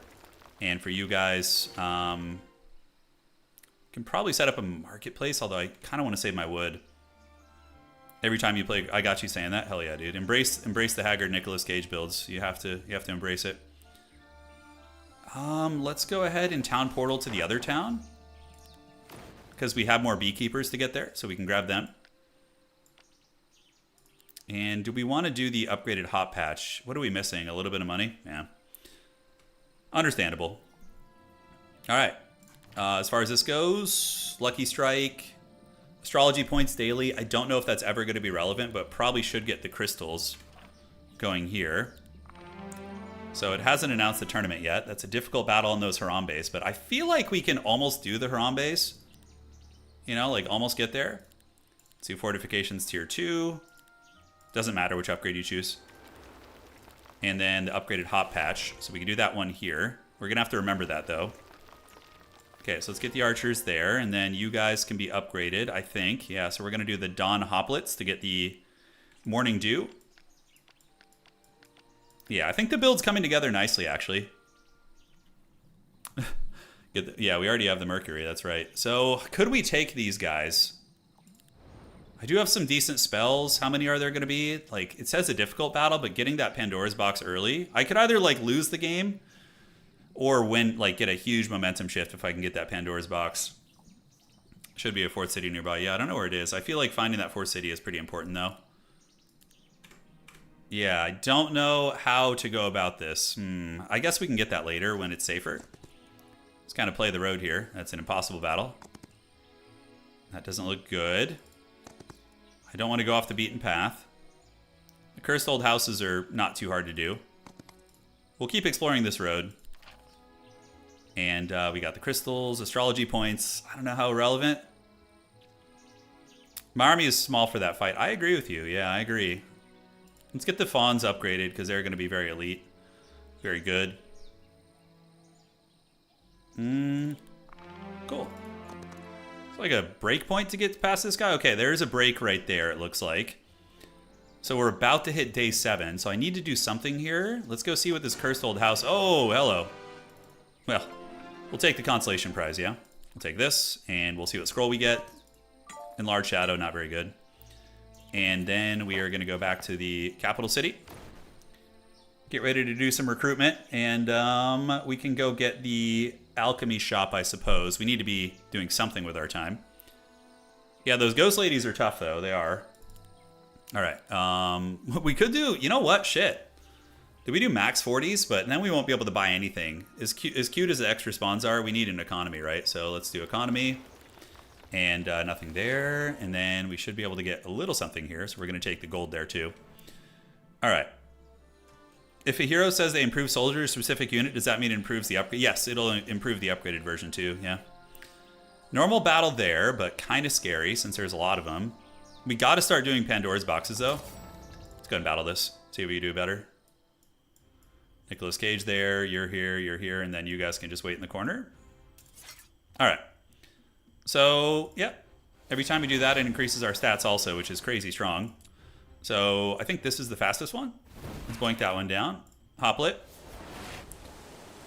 And for you guys, can probably set up a marketplace, although I kind of want to save my wood. Every time you play, I got you saying that. Hell yeah, dude. Embrace the Haggard Nicolas Cage builds. You have to embrace it. Let's go ahead and town portal to the other town. Because we have more beekeepers to get there, so we can grab them. And do we want to do the upgraded hop patch? What are we missing? A little bit of money? Yeah. Understandable. All right. As far as this goes, Lucky Strike, Astrology points daily. I don't know if that's ever going to be relevant, but probably should get the crystals going here. So it hasn't announced the tournament yet. That's a difficult battle on those Harambe's, but I feel like we can almost do the Harambe's. You know, like almost get there. Let's do fortifications tier 2. Doesn't matter which upgrade you choose. And then the upgraded hop patch. So we can do that one here. We're going to have to remember that though. Okay, so let's get the archers there, and then you guys can be upgraded, I think. Yeah, so we're going to do the Dawn Hoplets to get the Morning Dew. Yeah, I think the build's coming together nicely, actually. Yeah, we already have the Mercury, that's right. So, could we take these guys? I do have some decent spells. How many are there going to be? Like, it says a difficult battle, but getting that Pandora's box early, I could either, like, lose the game or win, like, get a huge momentum shift if I can get that Pandora's box. Should be a fourth city nearby. Yeah, I don't know where it is. I feel like finding that fourth city is pretty important, though. Yeah, I don't know how to go about this. I guess we can get that later when it's safer. Let's kind of play the road here. That's an impossible battle. That doesn't look good. I don't want to go off the beaten path. The cursed old houses are not too hard to do. We'll keep exploring this road. And we got the crystals, astrology points. I don't know how relevant. My army is small for that fight. I agree with you. Yeah, I agree. Let's get the fawns upgraded because they're going to be very elite. Very good. Cool. It's like a break point to get past this guy. Okay, there's a break right there, it looks like. So we're about to hit day 7. So I need to do something here. Let's go see what this cursed old house... Oh, hello. Well, we'll take the consolation prize, yeah? We'll take this, and we'll see what scroll we get. Enlarged Shadow, not very good. And then we are going to go back to the capital city. Get ready to do some recruitment, and we can go get the alchemy shop, I suppose. We need to be doing something with our time. Yeah, those ghost ladies are tough, though. They are. All right. We could do... You know what? Shit. Did we do max 40s? But then we won't be able to buy anything. As cute as the extra spawns are, we need an economy, right? So let's do economy. And nothing there. And then we should be able to get a little something here. So we're going to take the gold there, too. All right. If a hero says they improve soldiers specific unit, does that mean it improves the upgrade? Yes, it'll improve the upgraded version, too. Yeah. Normal battle there, but kind of scary since there's a lot of them. We got to start doing Pandora's boxes, though. Let's go and battle this. See if we can do better. Nicolas Cage there. You're here, and then you guys can just wait in the corner. All right. So, yeah. Every time we do that, it increases our stats also, which is crazy strong. So, I think this is the fastest one. Let's boink that one down. Hoplet.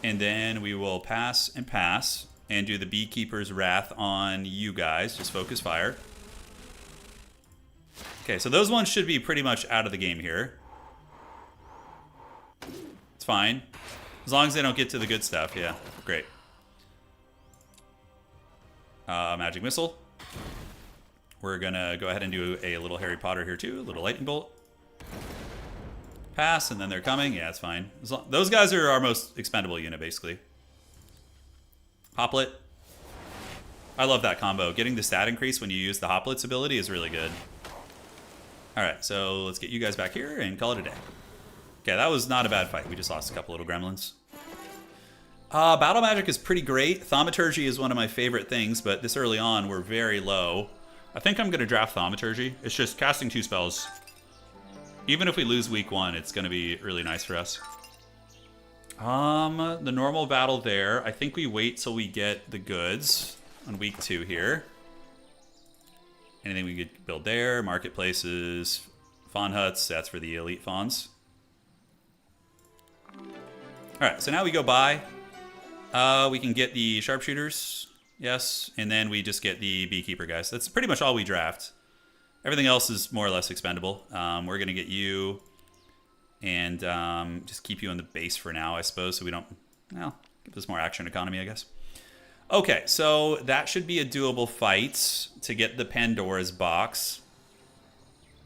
And then we will pass and do the Beekeeper's Wrath on you guys. Just focus fire. Okay, so those ones should be pretty much out of the game here. It's fine. As long as they don't get to the good stuff, yeah. Great. Magic Missile. We're gonna go ahead and do a little Harry Potter here too. A little Lightning Bolt. Pass, and then they're coming. Yeah, it's fine. Those guys are our most expendable unit, basically. Hoplet. I love that combo. Getting the stat increase when you use the Hoplet's ability is really good. Alright, so let's get you guys back here and call it a day. Okay, that was not a bad fight. We just lost a couple little gremlins. Battle magic is pretty great. Thaumaturgy is one of my favorite things, but this early on, we're very low. I think I'm going to draft Thaumaturgy. It's just casting 2 spells. Even if we lose week 1, it's going to be really nice for us. The normal battle there. I think we wait till we get the goods on week 2 here. Anything we could build there. Marketplaces. Fawn huts. That's for the elite fawns. Alright, so now we go by. We can get the sharpshooters. Yes. And then we just get the beekeeper guys. That's pretty much all we draft. Everything else is more or less expendable. We're going to get you and just keep you in the base for now, I suppose, so we don't... Well, give this more action economy, I guess. Okay, so that should be a doable fight to get the Pandora's box.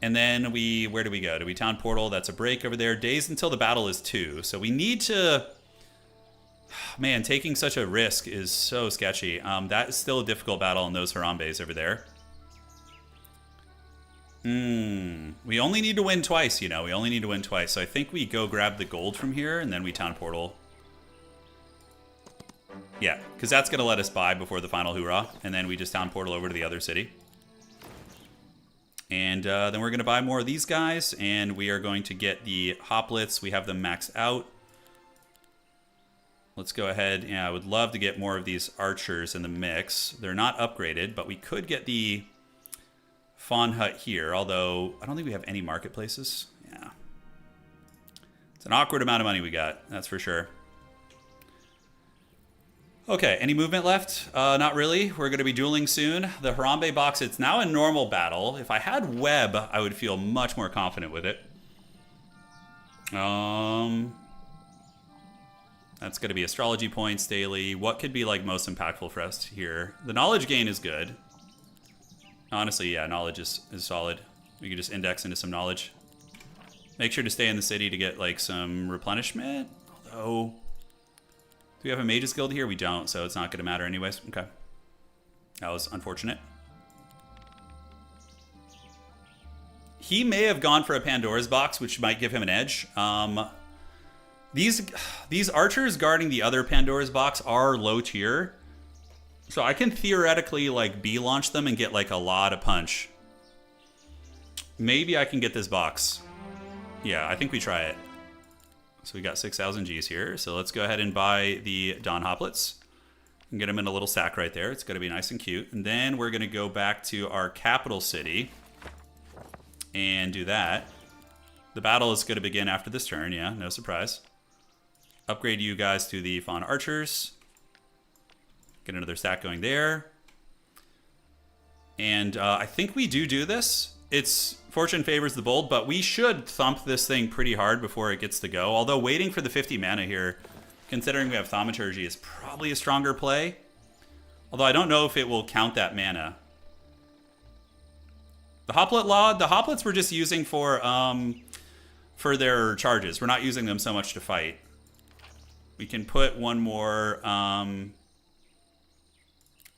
And then we... Where do we go? Do we town portal? That's a break over there. Days until the battle is 2. So we need to... Man, taking such a risk is so sketchy. That is still a difficult battle in those Harambe's over there. We only need to win twice, you know. We only need to win twice. So I think we go grab the gold from here, and then we town portal. Yeah, because that's going to let us buy before the final hoorah, and then we just town portal over to the other city. And then we're going to buy more of these guys, and we are going to get the hoplets. We have them maxed out. Let's go ahead. Yeah, I would love to get more of these archers in the mix. They're not upgraded, but we could get the fawn hut here, although I don't think we have any marketplaces. Yeah. It's an awkward amount of money we got, that's for sure. Okay, any movement left? Not really. We're going to be dueling soon. The Harambe box, it's now a normal battle. If I had web, I would feel much more confident with it. That's going to be astrology points daily. What could be like most impactful for us here? The knowledge gain is good. Honestly, yeah, knowledge is solid. We could just index into some knowledge. Make sure to stay in the city to get like some replenishment. Although, do we have a mage's guild here? We don't, so it's not going to matter anyways. Okay. That was unfortunate. He may have gone for a Pandora's box, which might give him an edge. These archers guarding the other Pandora's box are low tier. So I can theoretically like B-launch them and get like a lot of punch. Maybe I can get this box. Yeah, I think we try it. So we got 6,000 Gs here. So let's go ahead and buy the Dawn Hoplets. And get them in a little sack right there. It's going to be nice and cute. And then we're going to go back to our capital city and do that. The battle is going to begin after this turn. Yeah, no surprise. Upgrade you guys to the Fawn Archers. Get another stack going there. And I think we do this. It's fortune favors the bold, but we should thump this thing pretty hard before it gets to go. Although waiting for the 50 mana here, considering we have Thaumaturgy, is probably a stronger play. Although I don't know if it will count that mana. The Hoplet Law, the Hoplets we're just using for their charges. We're not using them so much to fight. We can put one more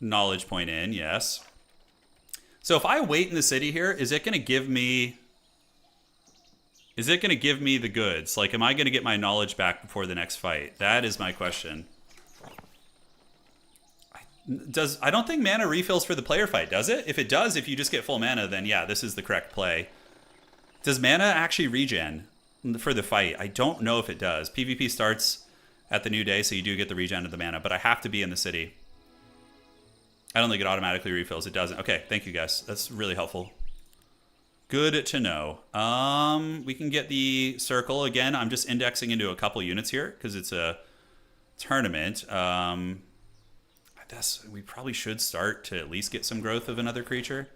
knowledge point in, yes. So if I wait in the city here, is it going to give me... Is it going to give me the goods? Like, am I going to get my knowledge back before the next fight? That is my question. I don't think mana refills for the player fight, does it? If it does, if you just get full mana, then yeah, this is the correct play. Does mana actually regen for the fight? I don't know if it does. PvP starts at the new day, so you do get the regen of the mana, but I have to be in the city. I don't think it automatically refills. It doesn't. Okay, thank you guys. That's really helpful. Good to know. We can get the circle. Again, I'm just indexing into a couple units here because it's a tournament. I guess we probably should start to at least get some growth of another creature.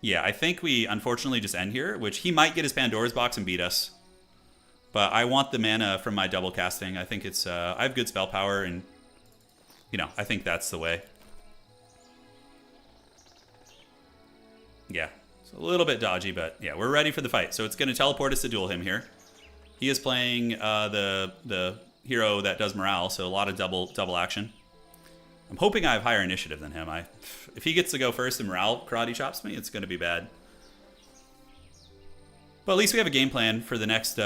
Yeah, I think we unfortunately just end here, which he might get his Pandora's box and beat us. But I want the mana from my double casting. I think it's, I have good spell power and, you know, I think that's the way. Yeah, it's a little bit dodgy, but yeah, we're ready for the fight. So it's going to teleport us to duel him here. He is playing the hero that does morale, so a lot of double action. I'm hoping I have higher initiative than him. If he gets to go first and morale karate chops me, it's going to be bad. But at least we have a game plan for the next...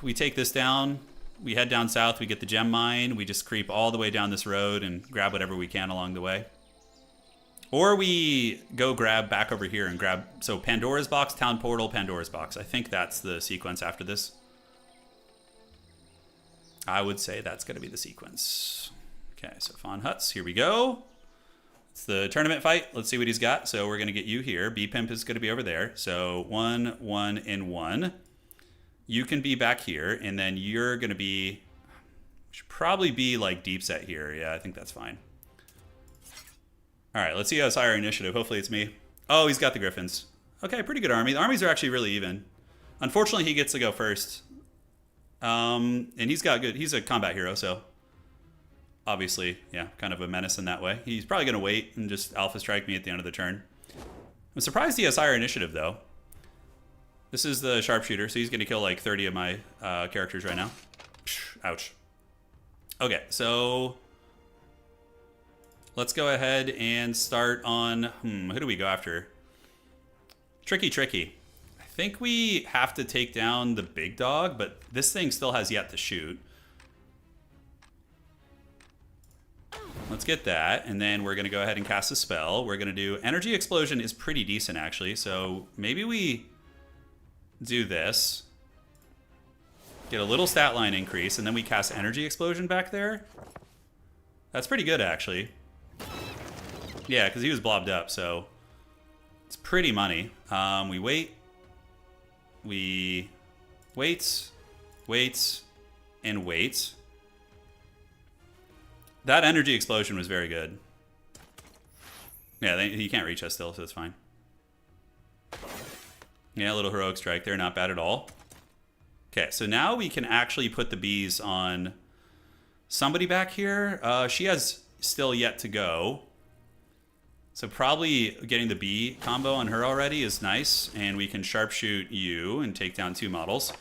we take this down, we head down south, we get the gem mine, we just creep all the way down this road and grab whatever we can along the way. Or we go grab back over here and grab... So Pandora's box, town portal, Pandora's box. I think that's the sequence after this. I would say that's going to be the sequence. Okay, so Fawn Huts, here we go. It's the tournament fight. Let's see what he's got. So we're going to get you here. B-Pimp is going to be over there. So 1, 1, and 1. You can be back here, and then you're going to be... Should probably be like deep set here. Yeah, I think that's fine. All right, let's see how it's higher initiative. Hopefully it's me. Oh, he's got the Griffins. Okay, pretty good army. The armies are actually really even. Unfortunately, he gets to go first. And he's got good... He's a combat hero, so... Obviously, yeah, kind of a menace in that way. He's probably going to wait and just alpha strike me at the end of the turn. I'm surprised he has higher initiative, though. This is the sharpshooter, so he's going to kill like 30 of my characters right now. Ouch. Okay, so... Let's go ahead and start on... who do we go after? Tricky, tricky. I think we have to take down the big dog, but this thing still has yet to shoot. Let's get that, and then we're going to go ahead and cast a spell. We're going to do... Energy Explosion is pretty decent, actually, so maybe we do this. Get a little stat line increase, and then we cast Energy Explosion back there. That's pretty good, actually. Yeah, because he was blobbed up, so it's pretty money. We wait. We wait, and wait. That Energy Explosion was very good. Yeah, he can't reach us still, so it's fine. Yeah, a little Heroic Strike there, not bad at all. Okay, so now we can actually put the bees on somebody back here. She has still yet to go. So probably getting the bee combo on her already is nice, and we can sharpshoot you and take down 2 models.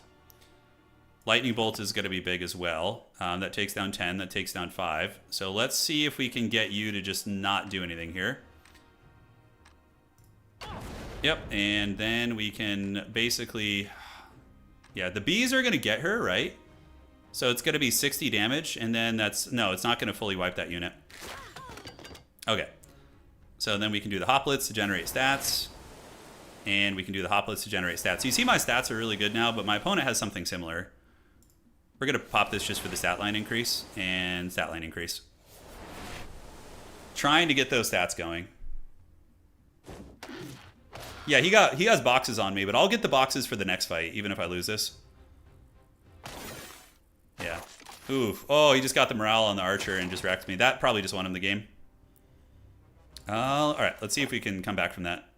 Lightning Bolt is going to be big as well. That takes down 10, that takes down 5. So let's see if we can get you to just not do anything here. Yep, and then we can basically... Yeah, the bees are going to get her, right? So it's going to be 60 damage, and then that's... No, it's not going to fully wipe that unit. Okay. So then we can do the hoplets to generate stats. And we can do the hoplets to generate stats. So you see my stats are really good now, but my opponent has something similar. We're going to pop this just for the stat line increase and stat line increase. Trying to get those stats going. Yeah, he has boxes on me, but I'll get the boxes for the next fight, even if I lose this. Yeah. Oof. Oh, he just got the morale on the archer and just wrecked me. That probably just won him the game. All right, let's see if we can come back from that.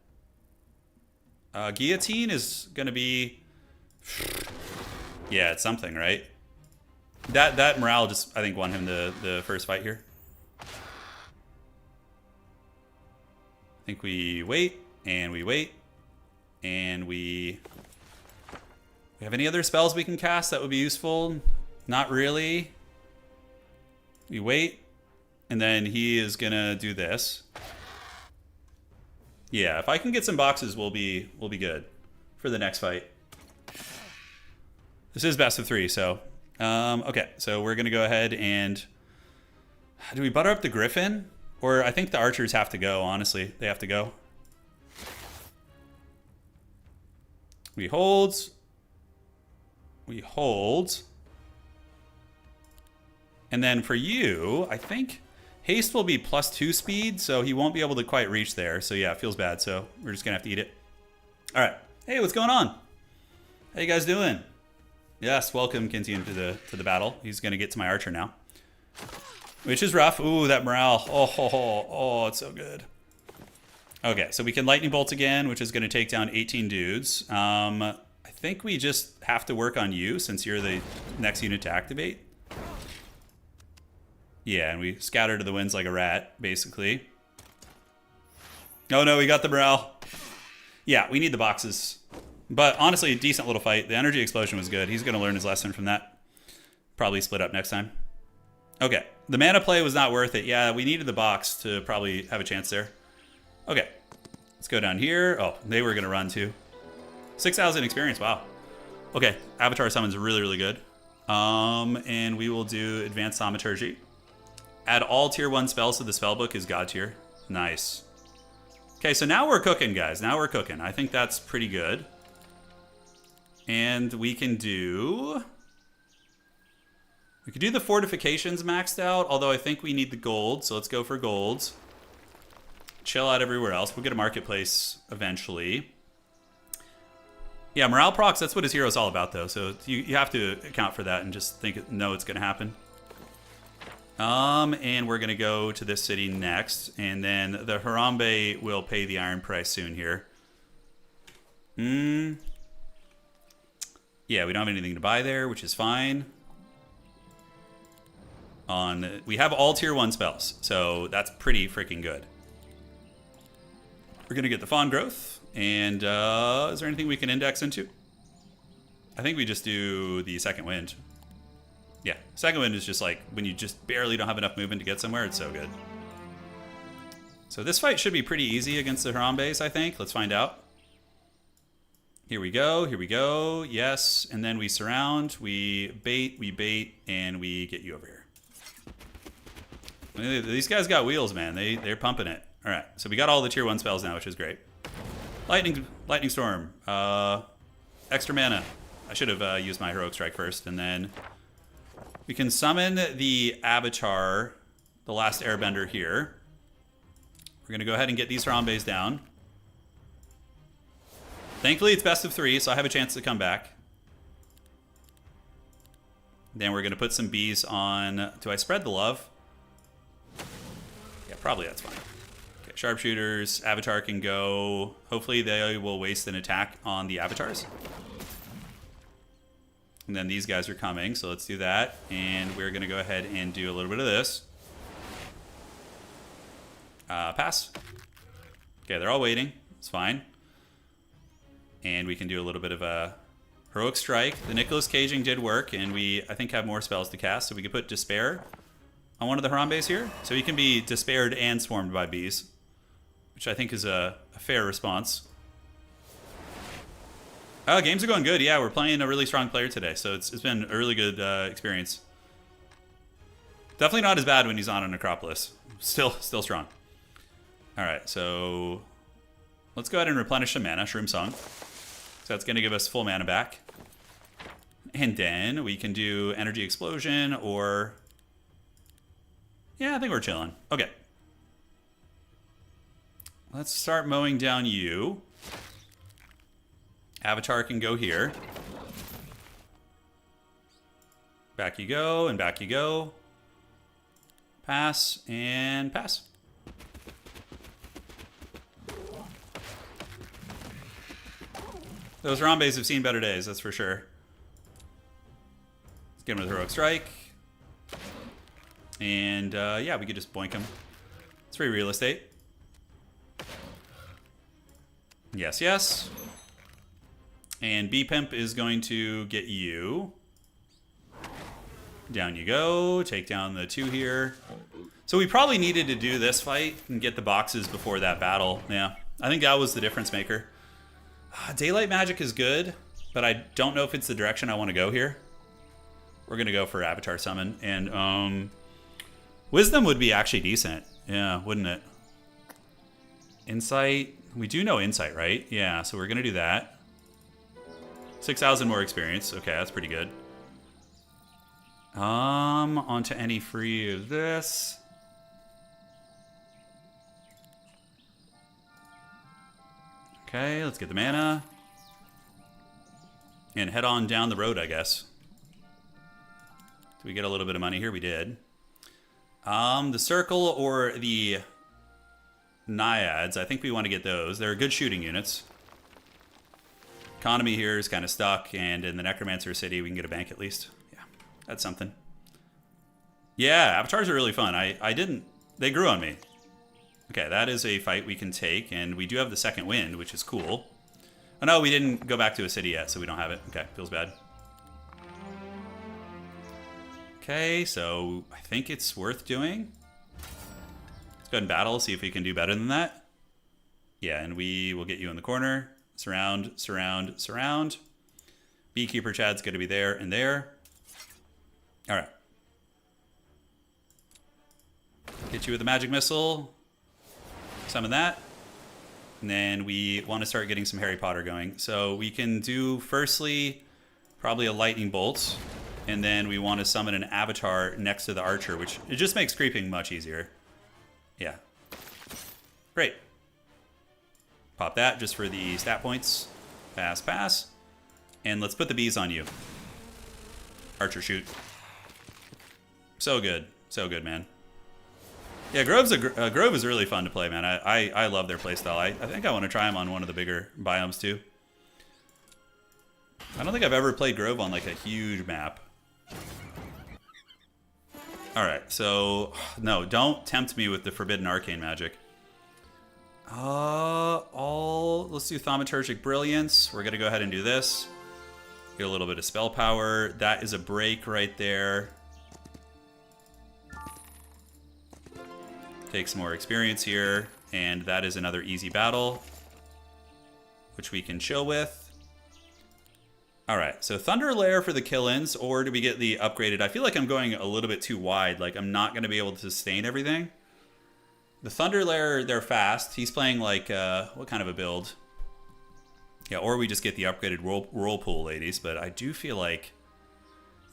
Guillotine is going to be... Yeah, it's something, right? That morale just, I think, won him the first fight here. I think we wait, and we wait, and we have any other spells we can cast that would be useful? Not really. We wait, and then he is going to do this. Yeah, if I can get some boxes, we'll be good for the next fight. This is best of 3, so... okay, so we're going to go ahead and... Do we butter up the Griffin? Or I think the archers have to go, honestly. They have to go. We hold. We hold. And then for you, I think haste will be +2 speed, so he won't be able to quite reach there. So yeah, it feels bad, so we're just going to have to eat it. All right. Hey, what's going on? How you guys doing? Yes, welcome Kintian to the battle. He's going to get to my archer now. Which is rough. Ooh, that morale. Oh, it's so good. Okay, so we can Lightning Bolt again, which is going to take down 18 dudes. I think we just have to work on you since you're the next unit to activate. Yeah, and we scatter to the winds like a rat, basically. Oh no, we got the morale. Yeah, we need the boxes. But honestly, a decent little fight. The Energy Explosion was good. He's going to learn his lesson from that. Probably split up next time. Okay, the mana play was not worth it. Yeah, we needed the box to probably have a chance there. Okay, let's go down here. Oh, they were going to run too. 6,000 experience, wow. Okay, Avatar Summon's really, really good. And we will do Advanced Thaumaturgy. Add all tier 1 spells to the spellbook is God tier. Nice. Okay, so now we're cooking, guys. Now we're cooking. I think that's pretty good. And we can do... We could do the fortifications maxed out, although I think we need the gold, so let's go for gold. Chill out everywhere else. We'll get a marketplace eventually. Yeah, morale procs, that's what his hero's all about, though, so you have to account for that and just know it's going to happen. And we're going to go to this city next, and then the Harambe will pay the iron price soon here. Yeah, we don't have anything to buy there, which is fine. We have all tier 1 spells, so that's pretty freaking good. We're going to get the Fawn Growth, and is there anything we can index into? I think we just do the Second Wind. Yeah, Second Wind is just like when you just barely don't have enough movement to get somewhere, it's so good. So this fight should be pretty easy against the Harambes, I think. Let's find out. Here we go, here we go. Yes, and then we surround, we bait, and we get you over here. These guys got wheels, man. They're pumping it. All right, so we got all the tier 1 spells now, which is great. Lightning Storm, extra mana. I should have used my Heroic Strike first, and then we can summon the Avatar, the last Airbender here. We're gonna go ahead and get these Harambe's down. Thankfully, it's best of 3, so I have a chance to come back. Then we're gonna put some bees on. Do I spread the love? Yeah, probably that's fine. Okay, sharpshooters, Avatar can go. Hopefully they will waste an attack on the Avatars. And then these guys are coming, so let's do that. And we're gonna go ahead and do a little bit of this. Pass. Okay, they're all waiting. It's fine. And we can do a little bit of a Heroic Strike. The Nicholas Caging did work, and we, I think, have more spells to cast. So we could put Despair on one of the Harambe's here. So he can be despaired and swarmed by bees, which I think is a fair response. Games are going good. Yeah, we're playing a really strong player today, so it's been a really good experience. Definitely not as bad when he's on a Necropolis. Still strong. All right, so let's go ahead and replenish some mana, Shroom Song. So that's going to give us full mana back. And then we can do Energy Explosion or... Yeah, I think we're chilling. Okay. Let's start mowing down you. Avatar can go here. Back you go, and back you go. Pass, and pass. Those Harambe's have seen better days, that's for sure. Let's get him with Heroic Strike. And yeah, we could just boink him. It's free real estate. Yes, yes. And B-Pimp is going to get you. Down you go. Take down the 2 here. So we probably needed to do this fight and get the boxes before that battle. Yeah, I think that was the difference maker. Daylight Magic is good, but I don't know if it's the direction I want to go here. We're going to go for Avatar Summon. And Wisdom would be actually decent. Yeah, wouldn't it? Insight. We do know Insight, right? Yeah, so we're going to do that. 6,000 more experience. Okay, that's pretty good. Onto any free of this. Okay, let's get the mana. And head on down the road, I guess. Did we get a little bit of money here? We did. The Circle or the Naiads, I think we want to get those. They're good shooting units. Economy here is kind of stuck, and in the Necromancer City, we can get a bank at least. Yeah, that's something. Yeah, Avatars are really fun. They grew on me. Okay, that is a fight we can take, and we do have the second wind, which is cool. Oh no, we didn't go back to a city yet, so we don't have it. Okay, feels bad. Okay, so I think it's worth doing. Let's go ahead and battle, see if we can do better than that. Yeah, and we will get you in the corner. Surround, surround, surround. Beekeeper Chad's going to be there and there. All right. Hit you with a magic missile. Summon that. And then we want to start getting some Harry Potter going. So we can do, firstly, probably a lightning bolt. And then we want to summon an avatar next to the archer, which it just makes creeping much easier. Yeah. Great. Pop that just for the stat points. Pass, pass. And let's put the bees on you. Archer shoot. So good. So good, man. Yeah, Grove is really fun to play, man. I love their playstyle. I think I want to try them on one of the bigger biomes, too. I don't think I've ever played Grove on, like, a huge map. Alright, so... No, don't tempt me with the Forbidden Arcane Magic. Let's do Thaumaturgic Brilliance. We're going to go ahead and do this. Get a little bit of spell power. That is a break right there. Take some more experience here. And that is another easy battle, which we can chill with. All right, so Thunder Lair for the kill-ins, or do we get the upgraded? I feel like I'm going a little bit too wide. Like, I'm not going to be able to sustain everything. The Thunder Lair, they're fast. He's playing, like, what kind of a build? Yeah, or we just get the upgraded whirlpool, ladies. But I do feel like,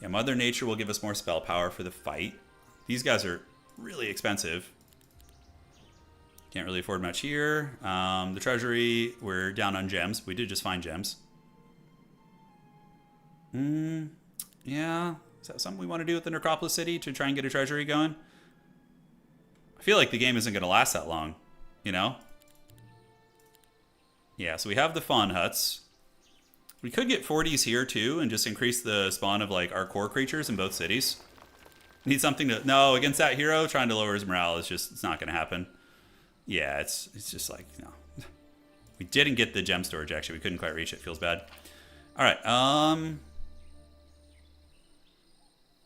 yeah, Mother Nature will give us more spell power for the fight. These guys are really expensive. Can't really afford much here. The treasury, we're down on gems. We did just find gems. Yeah. Is that something we want to do with the Necropolis City to try and get a treasury going? I feel like the game isn't going to last that long, you know? Yeah, so we have the fawn huts. We could get 40s here too and just increase the spawn of like our core creatures in both cities. Need something to... No, against that hero, trying to lower his morale is just... It's not going to happen. Yeah, it's just like, you know. We didn't get the gem storage, actually. We couldn't quite reach it. Feels bad. All right,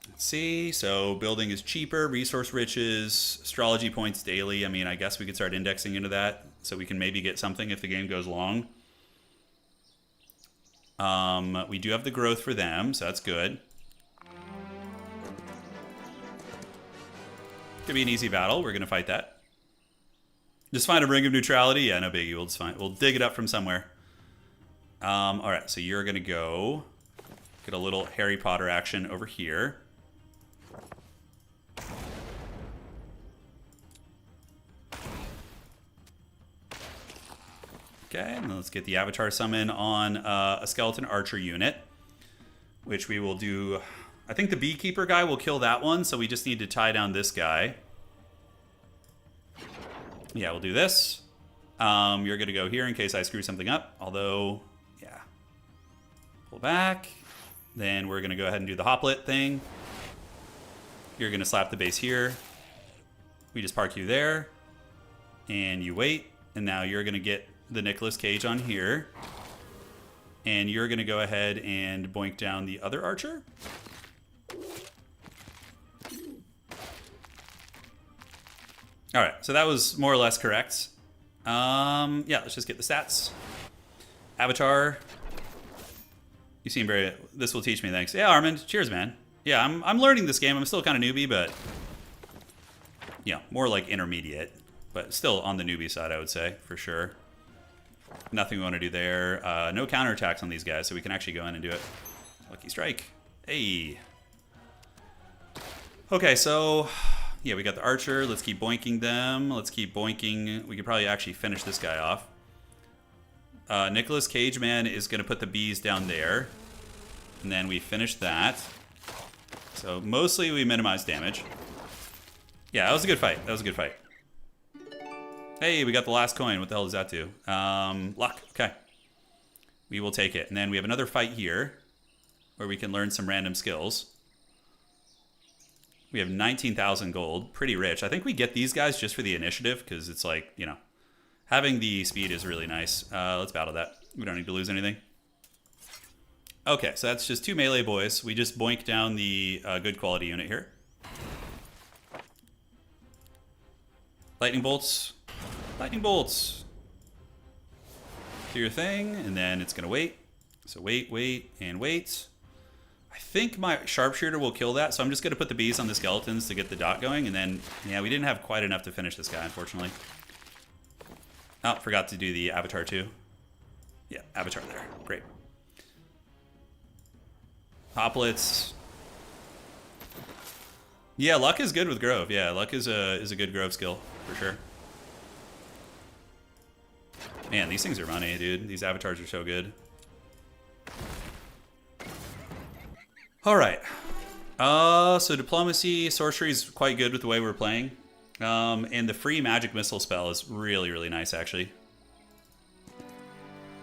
let's see. So building is cheaper, resource riches, astrology points daily. I mean, I guess we could start indexing into that so we can maybe get something if the game goes long. We do have the growth for them, so that's good. Could be an easy battle. We're going to fight that. Just find a ring of neutrality. Yeah, no biggie. We'll just find. We'll dig it up from somewhere. All right, so you're going to go get a little Harry Potter action over here. Okay, and let's get the Avatar Summon on a Skeleton Archer unit, which we will do. I think the Beekeeper guy will kill that one, so we just need to tie down this guy. Yeah, we'll do this. You're going to go here in case I screw something up, although, yeah. Pull back. Then we're going to go ahead and do the Hoplet thing. You're going to slap the base here. We just park you there. And you wait. And now you're going to get the Nicolas Cage on here. And you're going to go ahead and boink down the other archer. All right, so that was more or less correct. Yeah, let's just get the stats. Avatar. You seem very... This will teach me, thanks. Yeah, Armand. Cheers, man. Yeah, I'm learning this game. I'm still kind of newbie, but... Yeah, more like intermediate. But still on the newbie side, I would say, for sure. Nothing we want to do there. No counterattacks on these guys, so we can actually go in and do it. Lucky strike. Hey. Okay, so... Yeah, we got the archer. Let's keep boinking them. Let's keep boinking. We could probably actually finish this guy off. Nicolas Cage Man is going to put the bees down there. And then we finish that. So mostly we minimize damage. Yeah, that was a good fight. That was a good fight. Hey, we got the last coin. What the hell does that do? Luck. Okay. We will take it. And then we have another fight here where we can learn some random skills. We have 19,000 gold. Pretty rich. I think we get these guys just for the initiative because it's like, you know, having the speed is really nice. Let's battle that. We don't need to lose anything. Okay, so that's just 2 melee boys. We just boink down the good quality unit here. Lightning bolts. Lightning bolts. Do your thing, and then it's going to wait. So wait, wait, and wait. I think my sharpshooter will kill that, so I'm just going to put the bees on the skeletons to get the dot going, and then, yeah, we didn't have quite enough to finish this guy, unfortunately. Oh, forgot to do the avatar too. Yeah, avatar there. Great. Hoplets. Yeah, luck is good with Grove. Yeah, luck is a good Grove skill, for sure. Man, these things are money, dude. These avatars are so good. All right. So diplomacy, sorcery is quite good with the way we're playing. And the free magic missile spell is really, really nice, actually.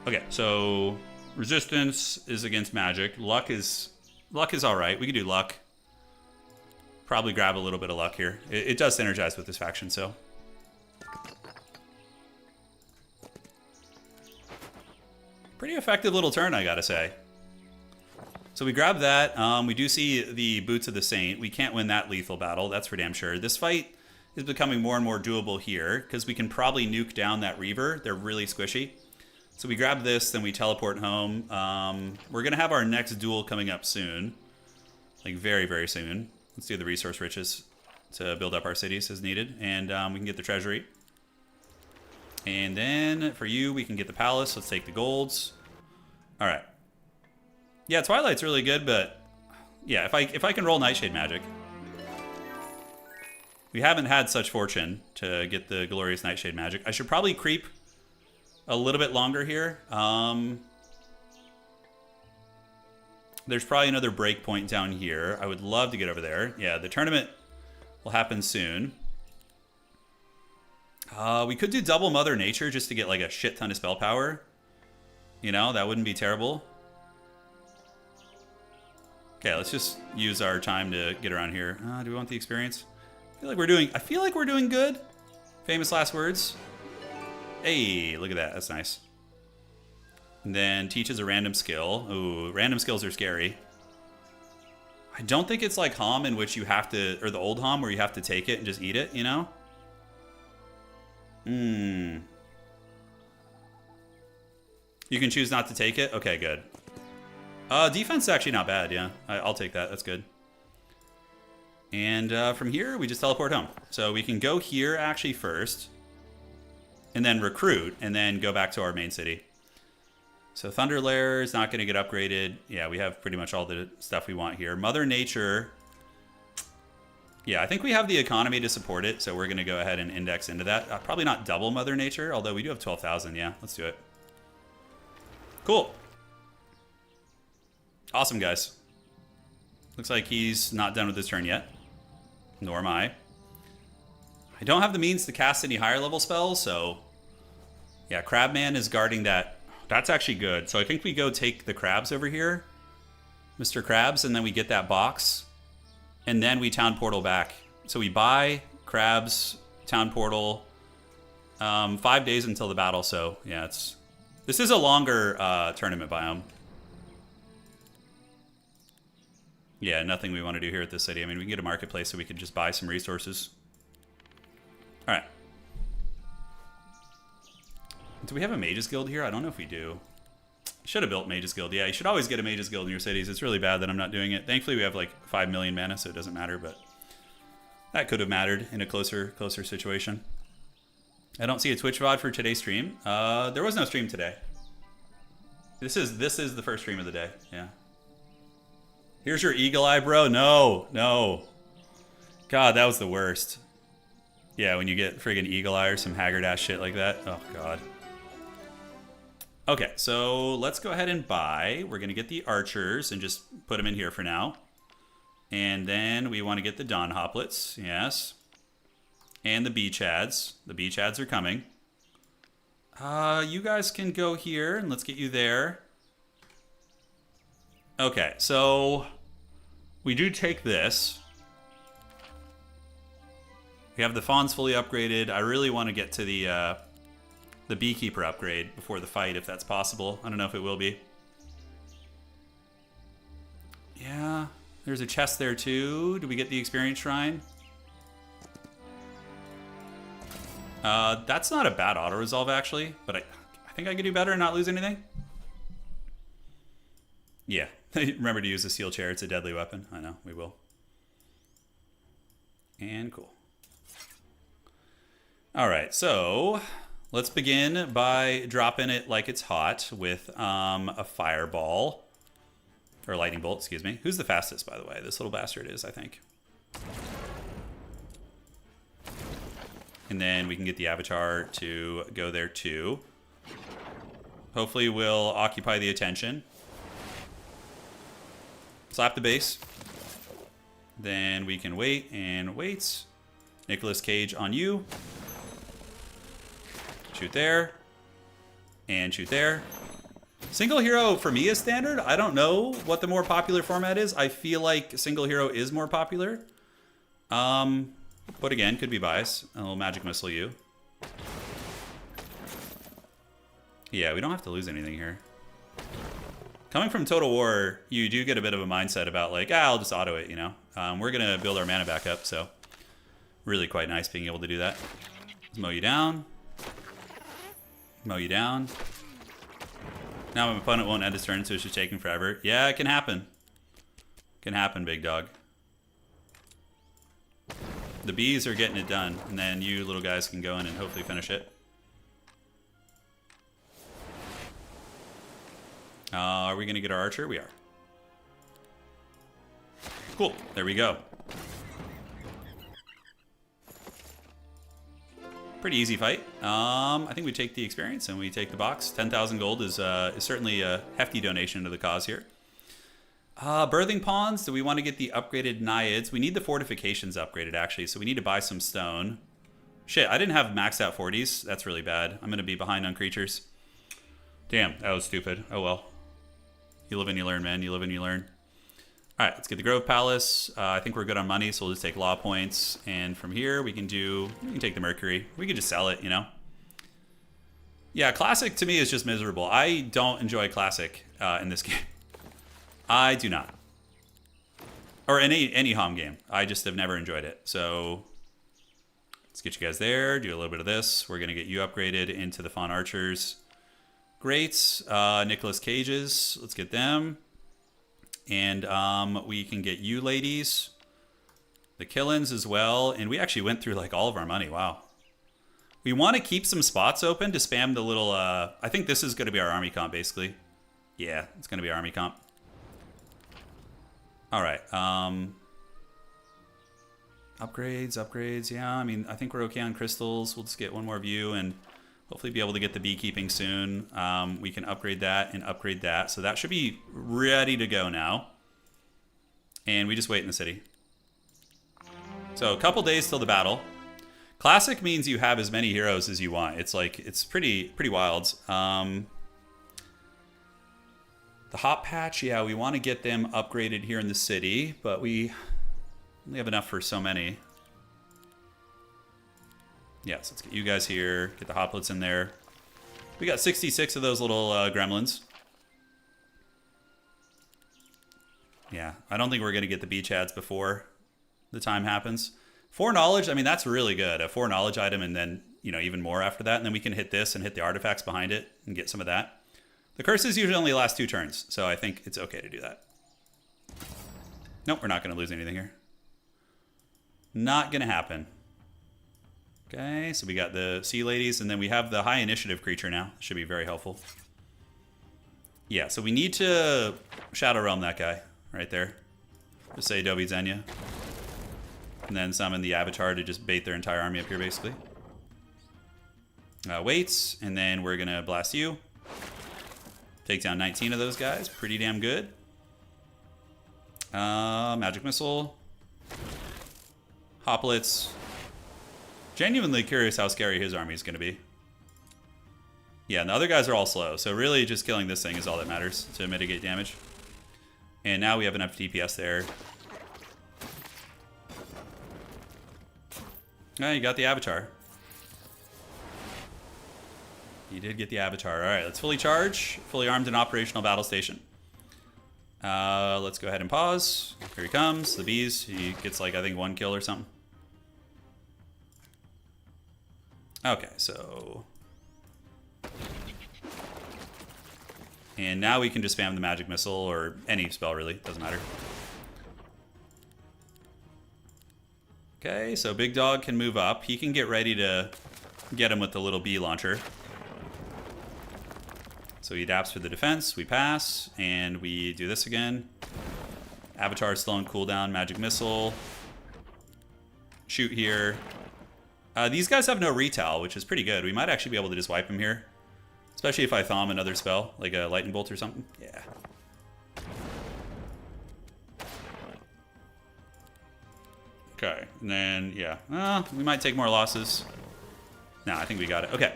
Okay, so resistance is against magic. Luck is all right. We could do luck. Probably grab a little bit of luck here. It does synergize with this faction, so. Pretty effective little turn, I gotta say. So we grab that. We do see the Boots of the Saint. We can't win that lethal battle, that's for damn sure. This fight is becoming more and more doable here because we can probably nuke down that Reaver. They're really squishy. So we grab this, then we teleport home. We're going to have our next duel coming up soon. Like very, very soon. Let's do the resource riches to build up our cities as needed. And we can get the treasury. And then for you, we can get the palace. Let's take the golds. All right. Yeah, Twilight's really good, but yeah, if I can roll Nightshade magic. We haven't had such fortune to get the glorious Nightshade magic. I should probably creep a little bit longer here. There's probably another break point down here. I would love to get over there. Yeah, the tournament will happen soon. We could do double Mother Nature just to get like a shit ton of spell power. You know, that wouldn't be terrible. Okay, let's just use our time to get around here. Do we want the experience? I feel like we're doing good. Famous last words. Hey, look at that. That's nice. And then teaches a random skill. Ooh, random skills are scary. I don't think it's like Homm in which you have to, or the old Homm where you have to take it and just eat it, you know? You can choose not to take it? Okay, good. Defense is actually not bad, yeah. I'll take that. That's good. And from here, we just teleport home. So we can go here actually first. And then recruit, and then go back to our main city. So Thunder Lair is not going to get upgraded. Yeah, we have pretty much all the stuff we want here. Mother Nature. Yeah, I think we have the economy to support it, so we're going to go ahead and index into that. Probably not double Mother Nature, although we do have 12,000. Yeah, let's do it. Cool. Awesome, guys. Looks like he's not done with his turn yet. Nor am I. I don't have the means to cast any higher level spells, so... Yeah, Crabman is guarding that. That's actually good. So I think we go take the crabs over here. Mr. Krabs, and then we get that box. And then we town portal back. So we buy crabs, town portal. 5 days until the battle, so yeah, this is a longer tournament biome. Yeah, nothing we want to do here at this city. I mean, we can get a marketplace so we could just buy some resources. All right. Do we have a Mage's Guild here? I don't know if we do. Should have built Mage's Guild. Yeah, you should always get a Mage's Guild in your cities. It's really bad that I'm not doing it. Thankfully, we have like 5 million mana, so it doesn't matter, but that could have mattered in a closer situation. I don't see a Twitch VOD for today's stream. There was no stream today. This is the first stream of the day. Yeah. Here's your eagle eye, bro. No. God, that was the worst. Yeah, when you get friggin' eagle eye or some haggard ass shit like that. Oh, God. Okay, so let's go ahead and buy. We're going to get the archers and just put them in here for now. And then we want to get the Dawn Hoplets. Yes. And the bee chads. The bee chads are coming. You guys can go here, and let's get you there. Okay, so we do take this. We have the fawns fully upgraded. I really want to get to the beekeeper upgrade before the fight, if that's possible. I don't know if it will be. Yeah, there's a chest there too. Do we get the experience shrine? That's not a bad auto-resolve, actually, but I think I could do better and not lose anything. Yeah, remember to use the steel chair. It's a deadly weapon. I know, we will. And cool. All right, so let's begin by dropping it like it's hot with a fireball. Or a lightning bolt, excuse me. Who's the fastest, by the way? This little bastard is, I think. And then we can get the avatar to go there too. Hopefully we'll occupy the attention. Slap the base. Then we can wait and wait. Nicolas Cage on you. Shoot there. And shoot there. Single hero for me is standard. I don't know what the more popular format is. I feel like single hero is more popular. But again, could be bias. A little magic missile you. Yeah, we don't have to lose anything here. Coming from Total War, you do get a bit of a mindset about like, I'll just auto it, you know? We're going to build our mana back up, so really quite nice being able to do that. Let's mow you down. Mow you down. Now my opponent won't end his turn, so it's just taking forever. Yeah, it can happen. Can happen, big dog. The bees are getting it done, and then you little guys can go in and hopefully finish it. Are we going to get our archer? We are. Cool. There we go. Pretty easy fight. I think we take the experience and we take the box. 10,000 gold is certainly a hefty donation to the cause here. Birthing Ponds. Do we want to get the upgraded Naiads? We need the fortifications upgraded, actually, so we need to buy some stone. Shit, I didn't have maxed out 40s. That's really bad. I'm going to be behind on creatures. Damn, that was stupid. Oh well. You live and you learn, man. You live and you learn. All right, let's get the Grove Palace. I think we're good on money, so we'll just take law points. And from here, we can take the Mercury. We can just sell it, you know? Yeah, Classic to me is just miserable. I don't enjoy Classic in this game. I do not. Or any Homm game. I just have never enjoyed it. So let's get you guys there. Do a little bit of this. We're going to get you upgraded into the Fawn Archers. Great. Nicholas Cages. Let's get them. And we can get you ladies. The Killins as well. And we actually went through like all of our money. Wow. We want to keep some spots open to spam the little... I think this is going to be our army comp, basically. Yeah, it's going to be our army comp. All right. Upgrades. Yeah, I mean, I think we're okay on crystals. We'll just get one more view and hopefully be able to get the beekeeping soon. We can upgrade that and upgrade that. So that should be ready to go now. And we just wait in the city. So a couple days till the battle. Classic means you have as many heroes as you want. It's like, it's pretty wild. The hop patch, yeah, we want to get them upgraded here in the city, but we only have enough for so many. Yeah, so let's get you guys here, get the hoplets in there. We got 66 of those little gremlins. Yeah, I don't think we're going to get the beach ads before the time happens. 4 knowledge, I mean, that's really good. A 4 knowledge item and then, you know, even more after that. And then we can hit this and hit the artifacts behind it and get some of that. The curses usually only last 2 turns, so I think it's okay to do that. Nope, we're not going to lose anything here. Not going to happen. Okay, so we got the sea ladies, and then we have the high initiative creature now. Should be very helpful. Yeah, so we need to Shadow Realm that guy right there. Just say Dobi Zenya. And then summon the Avatar to just bait their entire army up here, basically. Waits, and then we're going to blast you. Take down 19 of those guys. Pretty damn good. Magic Missile. Hoplets. Genuinely curious how scary his army is going to be. Yeah, and the other guys are all slow. So really just killing this thing is all that matters to mitigate damage. And now we have enough DPS there. Oh, you got the Avatar. You did get the Avatar. All right, let's fully charge. Fully armed and operational battle station. Let's go ahead and pause. Here he comes. The bees. He gets like, I think, 1 kill or something. Okay, so... And now we can just spam the magic missile or any spell, really. Doesn't matter. Okay, so Big Dog can move up. He can get ready to get him with the little bee launcher. So he adapts for the defense, we pass, and we do this again. Avatar is still on cooldown, magic missile. Shoot here. These guys have no retail, which is pretty good. We might actually be able to just wipe him here. Especially if I thaw him another spell, like a lightning bolt or something. Yeah. Okay, and then, yeah. We might take more losses. No, I think we got it. Okay.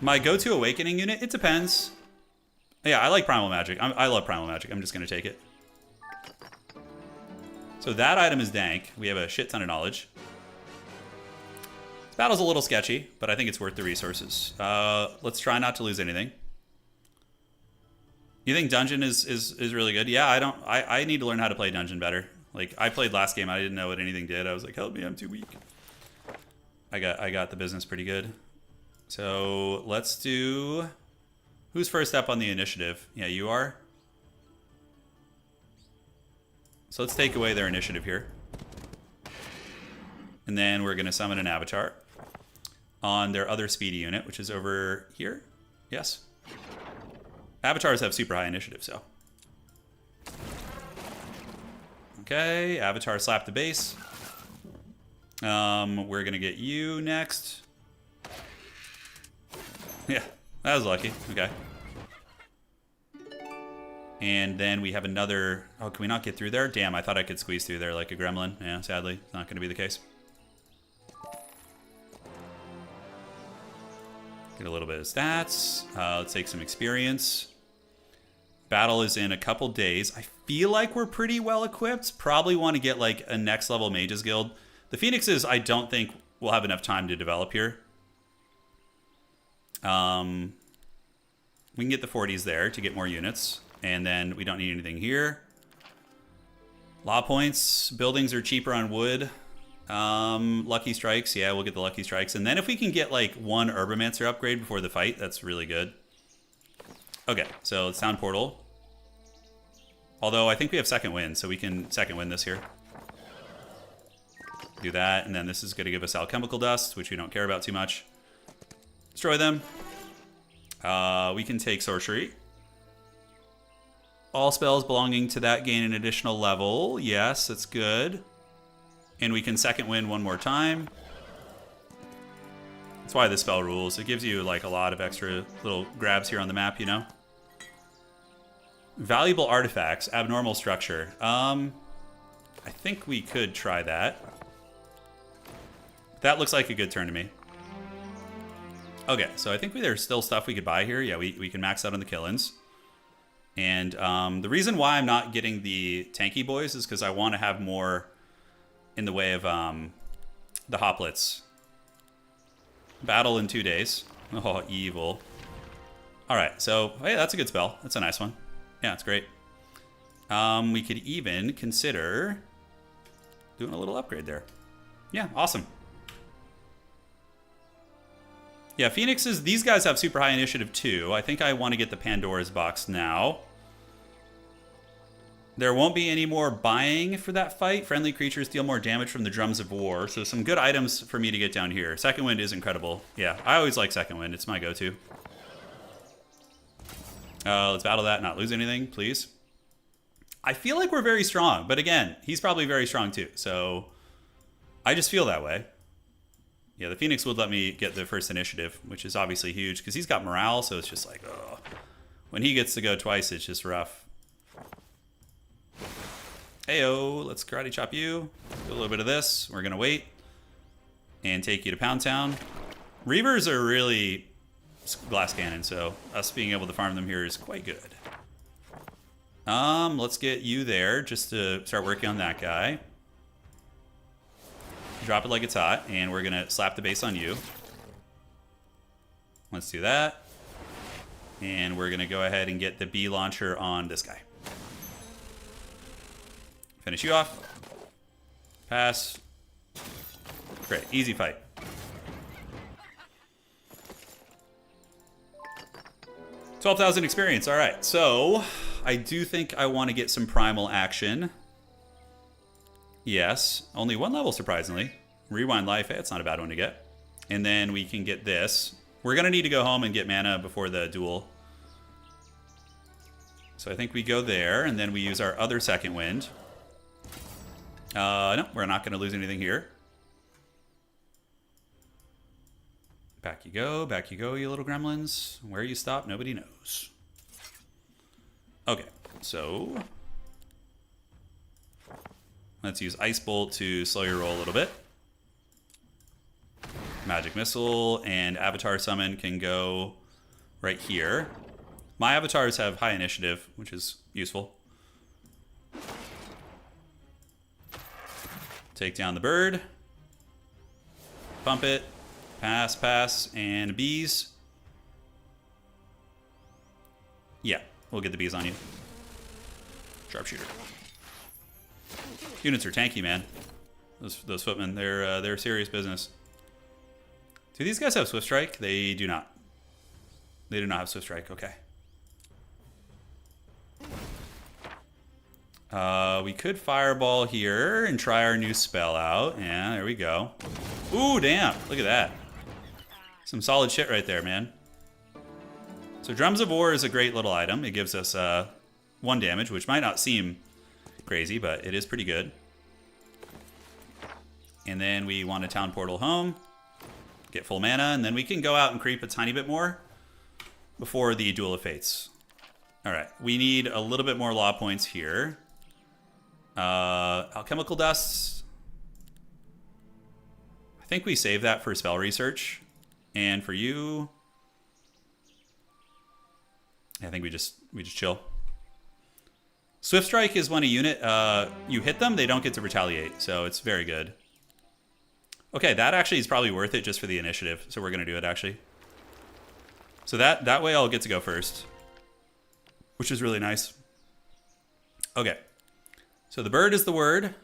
My go-to awakening unit, it depends. Yeah, I like Primal Magic. I love Primal Magic. I'm just going to take it. So that item is dank. We have a shit ton of knowledge. This battle's a little sketchy, but I think it's worth the resources. Let's try not to lose anything. You think Dungeon is really good? Yeah, I need to learn how to play Dungeon better. Like, I played last game. I didn't know what anything did. I was like, help me, I'm too weak. I got the business pretty good. So let's do... Who's first up on the initiative? Yeah, you are. So let's take away their initiative here. And then we're going to summon an avatar on their other speedy unit, which is over here. Yes. Avatars have super high initiative, so. Okay, avatar slap the base. We're going to get you next. Yeah, that was lucky. Okay. And then we have another... Oh, can we not get through there? Damn, I thought I could squeeze through there like a gremlin. Yeah, sadly, it's not going to be the case. Get a little bit of stats. Let's take some experience. Battle is in a couple days. I feel like we're pretty well equipped. Probably want to get like a next level Mages Guild. The Phoenixes, I don't think we'll have enough time to develop here. We can get the 40s there to get more units. And then we don't need anything here. Law points. Buildings are cheaper on wood. Lucky strikes. Yeah, we'll get the lucky strikes. And then if we can get like one Herbomancer upgrade before the fight, that's really good. Okay, so it's Sound Portal. Although I think we have second wind, so we can second wind this here. Do that, and then this is going to give us alchemical dust, which we don't care about too much. Destroy them. We can take sorcery. All spells belonging to that gain an additional level. Yes, that's good. And we can second wind one more time. That's why this spell rules. It gives you like a lot of extra little grabs here on the map, you know? Valuable artifacts, abnormal structure. I think we could try that. That looks like a good turn to me. Okay, so I think there's still stuff we could buy here. Yeah, we can max out on the kill-ins. And the reason why I'm not getting the tanky boys is because I want to have more in the way of the hoplets. Battle in 2 days. Oh, evil. All right, so hey, that's a good spell. That's a nice one. Yeah, it's great. We could even consider doing a little upgrade there. Yeah, awesome. Yeah, Phoenixes, these guys have super high initiative too. I think I want to get the Pandora's box now. There won't be any more buying for that fight. Friendly creatures deal more damage from the drums of war. So some good items for me to get down here. Second wind is incredible. Yeah, I always like second wind. It's my go-to. Let's battle that, not lose anything, please. I feel like we're very strong, but again, he's probably very strong too. So I just feel that way. Yeah, the Phoenix would let me get the first initiative, which is obviously huge because he's got morale. So it's just like, oh, when he gets to go twice, it's just rough. Heyo, let's karate chop you. Do a little bit of this. We're gonna wait and take you to Pound Town. Reavers are really glass cannon, so us being able to farm them here is quite good. Let's get you there just to start working on that guy. Drop it like it's hot, and we're gonna slap the base on you. Let's do that. And we're gonna go ahead and get the bee launcher on this guy. Finish you off. Pass. Great, easy fight. $12,000 experience, all right. So, I do think I want to get some primal action. Yes, only one level, surprisingly. Rewind life, it's not a bad one to get. And then we can get this. We're gonna need to go home and get mana before the duel. So I think we go there, and then we use our other second wind. No, we're not gonna lose anything here. Back you go, you little gremlins. Where you stop, nobody knows. Okay, so let's use Ice Bolt to slow your roll a little bit. Magic Missile and Avatar Summon can go right here. My avatars have high initiative, which is useful. Take down the bird. Bump it. Pass, pass, and bees. Yeah, we'll get the bees on you. Sharpshooter. Units are tanky, man. Those footmen, they're serious business. Do these guys have Swift Strike? They do not. They do not have Swift Strike. Okay. We could fireball here and try our new spell out. Yeah, there we go. Ooh, damn. Look at that. Some solid shit right there, man. So Drums of War is a great little item. It gives us 1 damage, which might not seem crazy, but it is pretty good. And then we want to Town Portal home, get full mana, and then we can go out and creep a tiny bit more before the Duel of Fates. All right, we need a little bit more law points here. Alchemical Dusts. I think we save that for spell research. And for you, I think we just chill. Swift Strike is when a unit, you hit them, they don't get to retaliate, so it's very good. Okay, that actually is probably worth it just for the initiative, so we're going to do it, actually. So that way I'll get to go first, which is really nice. Okay, so the bird is the word.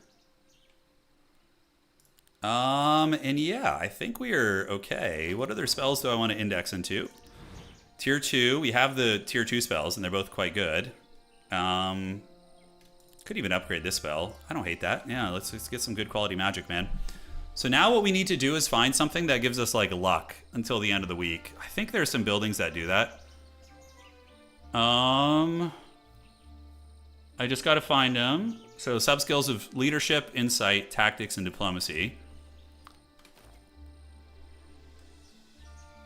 And yeah, I think we are okay. What other spells do I want to index into? Tier 2, we have the Tier 2 spells, and they're both quite good. Could even upgrade this spell. I don't hate that. Yeah, let's get some good quality magic, man. So now what we need to do is find something that gives us, like, luck until the end of the week. I think there's some buildings that do that. I just got to find them. So sub-skills of leadership, insight, tactics, and diplomacy.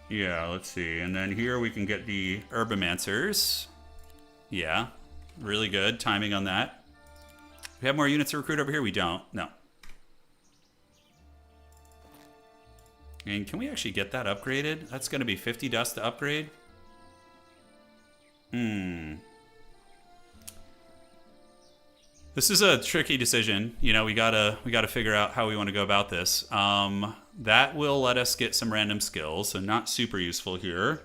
Yeah, let's see. And then here we can get the Herbomancers. Yeah, really good timing on that. We have more units to recruit over here? We don't. No. And can we actually get that upgraded? That's going to be 50 dust to upgrade. This is a tricky decision. You know, we gotta figure out how we want to go about this. That will let us get some random skills, so not super useful here.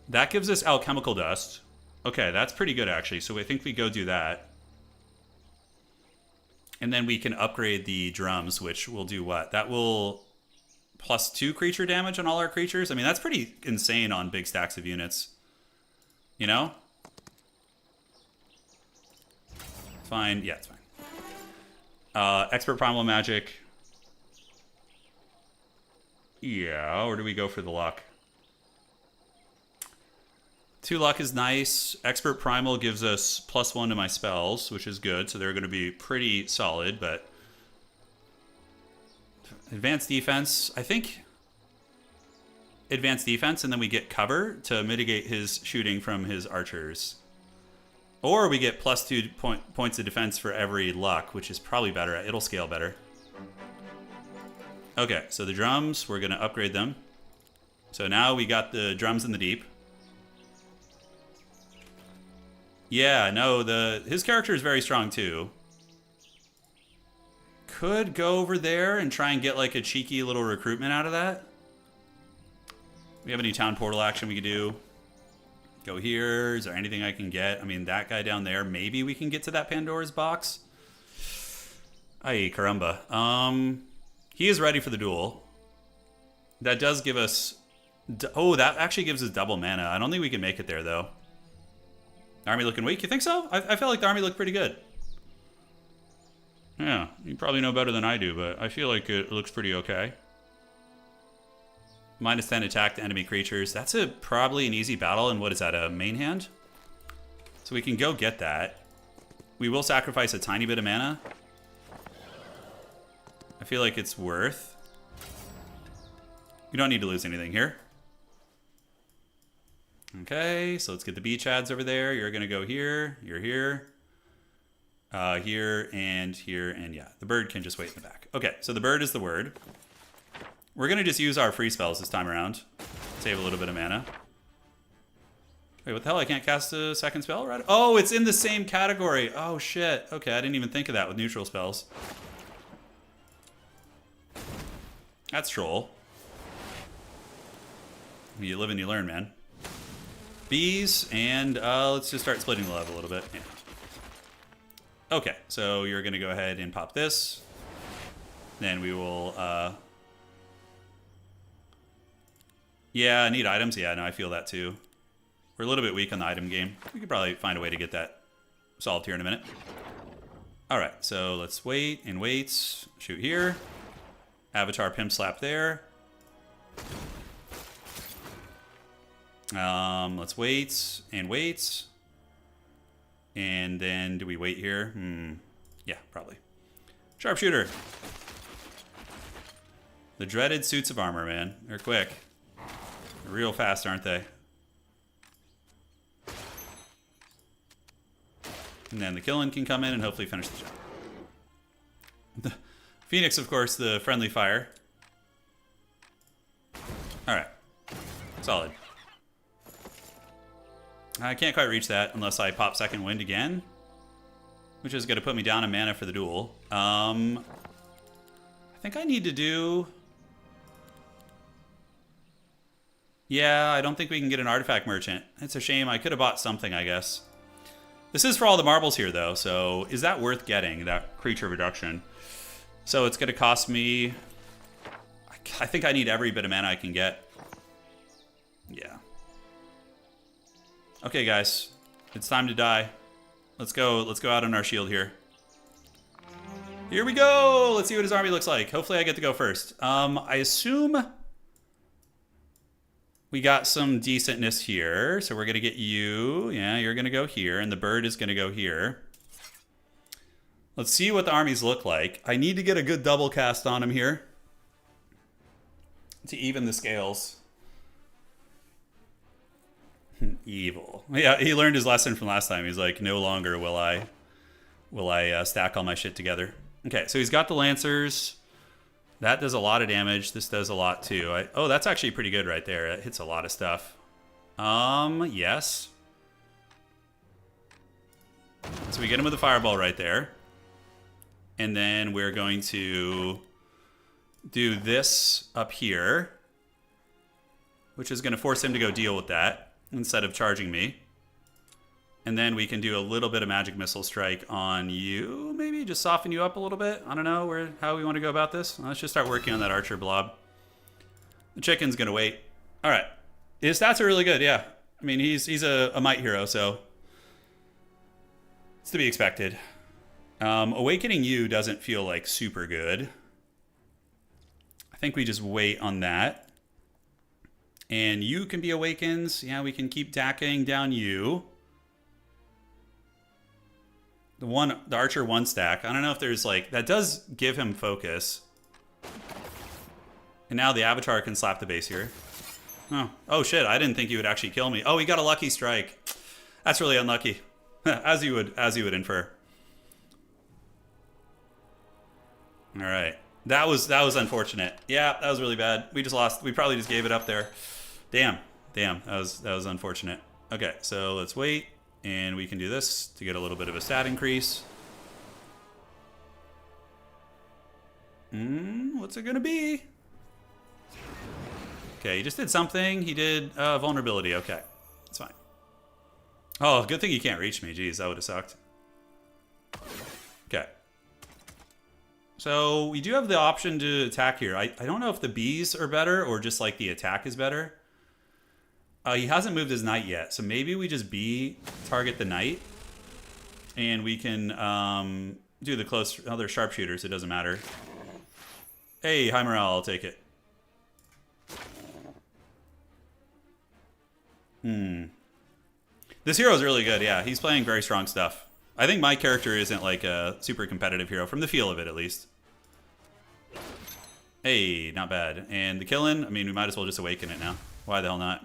That gives us alchemical dust. Okay, that's pretty good actually. So I think we go do that. And then we can upgrade the drums, which will do what? That will +2 creature damage on all our creatures. I mean, that's pretty insane on big stacks of units. You know? It's fine. Yeah, it's fine. Expert Primal Magic. Yeah, or do we go for the luck? 2 luck is nice. Expert Primal gives us +1 to my spells, which is good. So they're going to be pretty solid, but advanced defense, I think advanced defense, and then we get cover to mitigate his shooting from his archers. Or we get +2 points of defense for every luck, which is probably better. It'll scale better. Okay, so the drums, we're going to upgrade them. So now we got the drums in the deep. Yeah, no, his character is very strong too. Could go over there and try and get like a cheeky little recruitment out of that. We have any town portal action we could do? Go here. Is there anything I can get? I mean, that guy down there, maybe we can get to that Pandora's box. Ay, caramba. He is ready for the duel. That does give us... Oh, that actually gives us double mana. I don't think we can make it there, though. Army looking weak? You think so? I felt like the army looked pretty good. Yeah, you probably know better than I do, but I feel like it looks pretty okay. -10 attack to enemy creatures. That's probably an easy battle, and what is that, a main hand? So we can go get that. We will sacrifice a tiny bit of mana. I feel like it's worth. You don't need to lose anything here. Okay, so let's get the beachheads over there. You're going to go here. You're here. Here, and yeah. The bird can just wait in the back. Okay, so the bird is the word. We're going to just use our free spells this time around. Save a little bit of mana. Wait, what the hell? I can't cast a second spell? Right? Oh, it's in the same category. Oh, shit. Okay, I didn't even think of that with neutral spells. That's troll. You live and you learn, man. Bees, and let's just start splitting the love a little bit. Yeah. Okay, so you're going to go ahead and pop this. Then we will... Yeah, I need items. Yeah, no, I feel that too. We're a little bit weak on the item game. We could probably find a way to get that solved here in a minute. All right, so let's wait and wait. Shoot here. Avatar pimp slap there. Let's wait and wait. And then do we wait here? Yeah, probably. Sharpshooter. The dreaded suits of armor, man. They're quick. They're real fast, aren't they? And then the Killen can come in and hopefully finish the job. The Phoenix, of course, the friendly fire. Alright. Solid. I can't quite reach that unless I pop second wind again, which is going to put me down in mana for the duel. I think I need to do... Yeah, I don't think we can get an artifact merchant. It's a shame. I could have bought something, I guess. This is for all the marbles here, though, so is that worth getting, that creature reduction? So it's going to cost me... I think I need every bit of mana I can get. Yeah. Okay, guys. It's time to die. Let's go out on our shield here. Here we go! Let's see what his army looks like. Hopefully I get to go first. I assume we got some decentness here. So we're going to get you. Yeah, you're going to go here. And the bird is going to go here. Let's see what the armies look like. I need to get a good double cast on him here to even the scales. Evil. Yeah, he learned his lesson from last time. He's like, no longer will I stack all my shit together. Okay, so he's got the Lancers. That does a lot of damage. This does a lot too. Oh, that's actually pretty good right there. It hits a lot of stuff. Yes. So we get him with a fireball right there. And then we're going to do this up here, which is going to force him to go deal with that instead of charging me. And then we can do a little bit of magic missile strike on you. Maybe just soften you up a little bit. I don't know how we want to go about this. Let's just start working on that archer blob. The chicken's going to wait. All right. His stats are really good, yeah. I mean, he's a might hero, so it's to be expected. Awakening you doesn't feel like super good. I think we just wait on that. And you can be awakens. Yeah, we can keep dacking down you. The archer 1 stack. I don't know if there's like... That does give him focus. And now the avatar can slap the base here. Oh shit, I didn't think you would actually kill me. Oh, he got a lucky strike. That's really unlucky. as you would infer. Alright. That was unfortunate. Yeah, that was really bad. We just lost. We probably just gave it up there. Damn. That was unfortunate. Okay, so let's wait. And we can do this to get a little bit of a stat increase. What's it gonna be? Okay, he just did something. He did vulnerability. Okay, it's fine. Oh, good thing you can't reach me. Jeez, that would have sucked. Okay. So we do have the option to attack here. I don't know if the bees are better or just like the attack is better. He hasn't moved his knight yet, so maybe we just target the knight, and we can do the close other sharpshooters. It doesn't matter. Hey, high morale, I'll take it. This hero is really good. Yeah, he's playing very strong stuff. I think my character isn't like a super competitive hero, from the feel of it at least. Hey, not bad. And the Killen, I mean, we might as well just awaken it now. Why the hell not?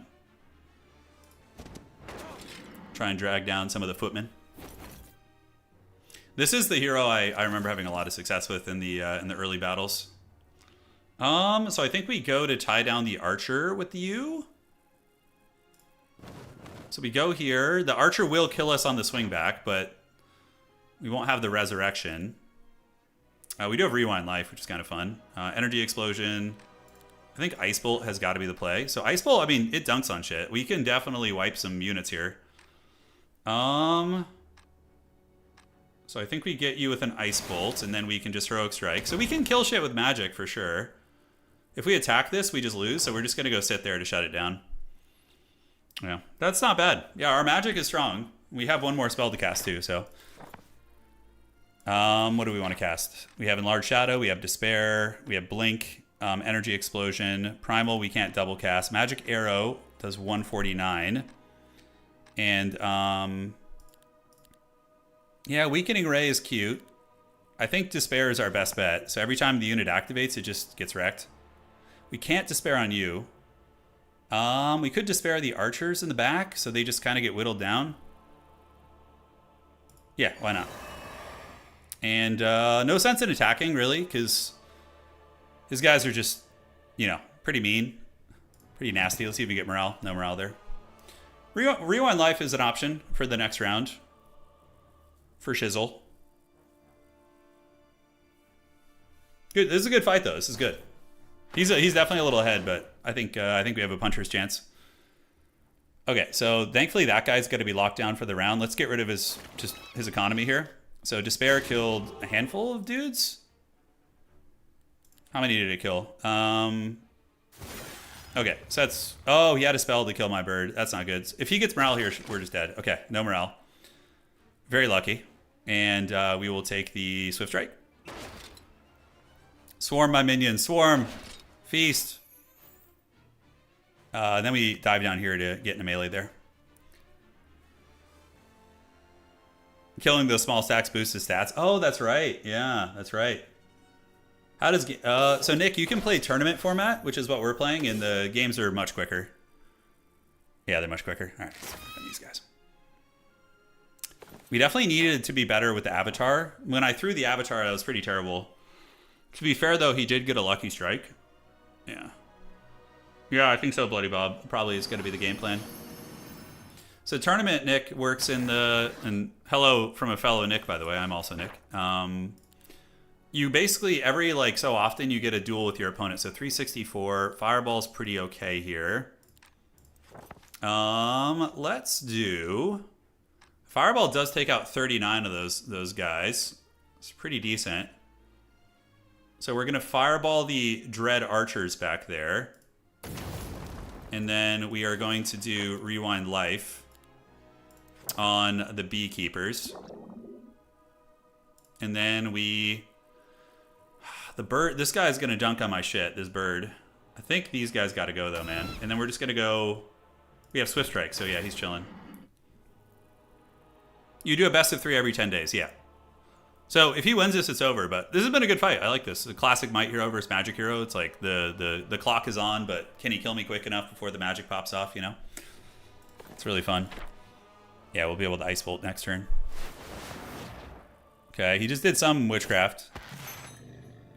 Try and drag down some of the footmen. This is the hero I remember having a lot of success with in the early battles. So I think we go to tie down the archer with the U. So we go here. The archer will kill us on the swing back, but we won't have the resurrection. We do have rewind life, which is kind of fun. Energy explosion. I think Ice Bolt has got to be the play. So Ice Bolt, I mean, it dunks on shit. We can definitely wipe some units here. So I think we get you with an Ice Bolt, and then we can just Heroic Strike. So we can kill shit with magic for sure. If we attack this, we just lose, so we're just going to go sit there to shut it down. Yeah, that's not bad. Yeah, our magic is strong. We have one more spell to cast too, so. What do we want to cast? We have Enlarged Shadow, we have Despair, we have Blink, Energy Explosion, Primal we can't double cast. Magic Arrow does 149. And, yeah, Weakening Ray is cute. I think Despair is our best bet. So every time the unit activates, it just gets wrecked. We can't Despair on you. We could Despair the archers in the back, so they just kind of get whittled down. Yeah, why not? And no sense in attacking, really, because his guys are just, you know, pretty mean. Pretty nasty. Let's see if we get morale. No morale there. Rewind Life is an option for the next round. For Shizzle. Good. This is a good fight, though. This is good. He's definitely a little ahead, but I think we have a puncher's chance. Okay, so thankfully that guy's going to be locked down for the round. Let's get rid of his economy here. So Despair killed a handful of dudes. How many did it kill? Okay, so that's... Oh, he had a spell to kill my bird. That's not good. If he gets morale here, we're just dead. Okay, no morale. Very lucky. And we will take the Swift Strike. Swarm my minions. Swarm. Feast. Then we dive down here to get in a melee there. Killing those small stacks boosts his stats. Oh, that's right. Yeah, that's right. How does... so, Nick, you can play tournament format, which is what we're playing, and the games are much quicker. Yeah, they're much quicker. All right, let's open these guys. We definitely needed to be better with the Avatar. When I threw the Avatar, that was pretty terrible. To be fair, though, he did get a lucky strike. Yeah. Yeah, I think so, Bloody Bob. Probably is going to be the game plan. So tournament, Nick, works in the... And hello from a fellow Nick, by the way. I'm also Nick. You basically, every like so often, you get a duel with your opponent. So 364. Fireball's pretty okay here. Let's do... Fireball does take out 39 of those guys. It's pretty decent. So we're going to Fireball the Dread Archers back there. And then we are going to do Rewind Life on the Beekeepers. And then we... The bird... This guy's going to dunk on my shit, this bird. I think these guys got to go, though, man. And then we're just going to go... We have Swift Strike, so yeah, he's chilling. You do a best of 3 every 10 days, yeah. So if he wins this, it's over. But this has been a good fight. I like this. The classic Might Hero versus Magic Hero. It's like the clock is on, but can he kill me quick enough before the magic pops off, you know? It's really fun. Yeah, we'll be able to Ice Bolt next turn. Okay, he just did some witchcraft.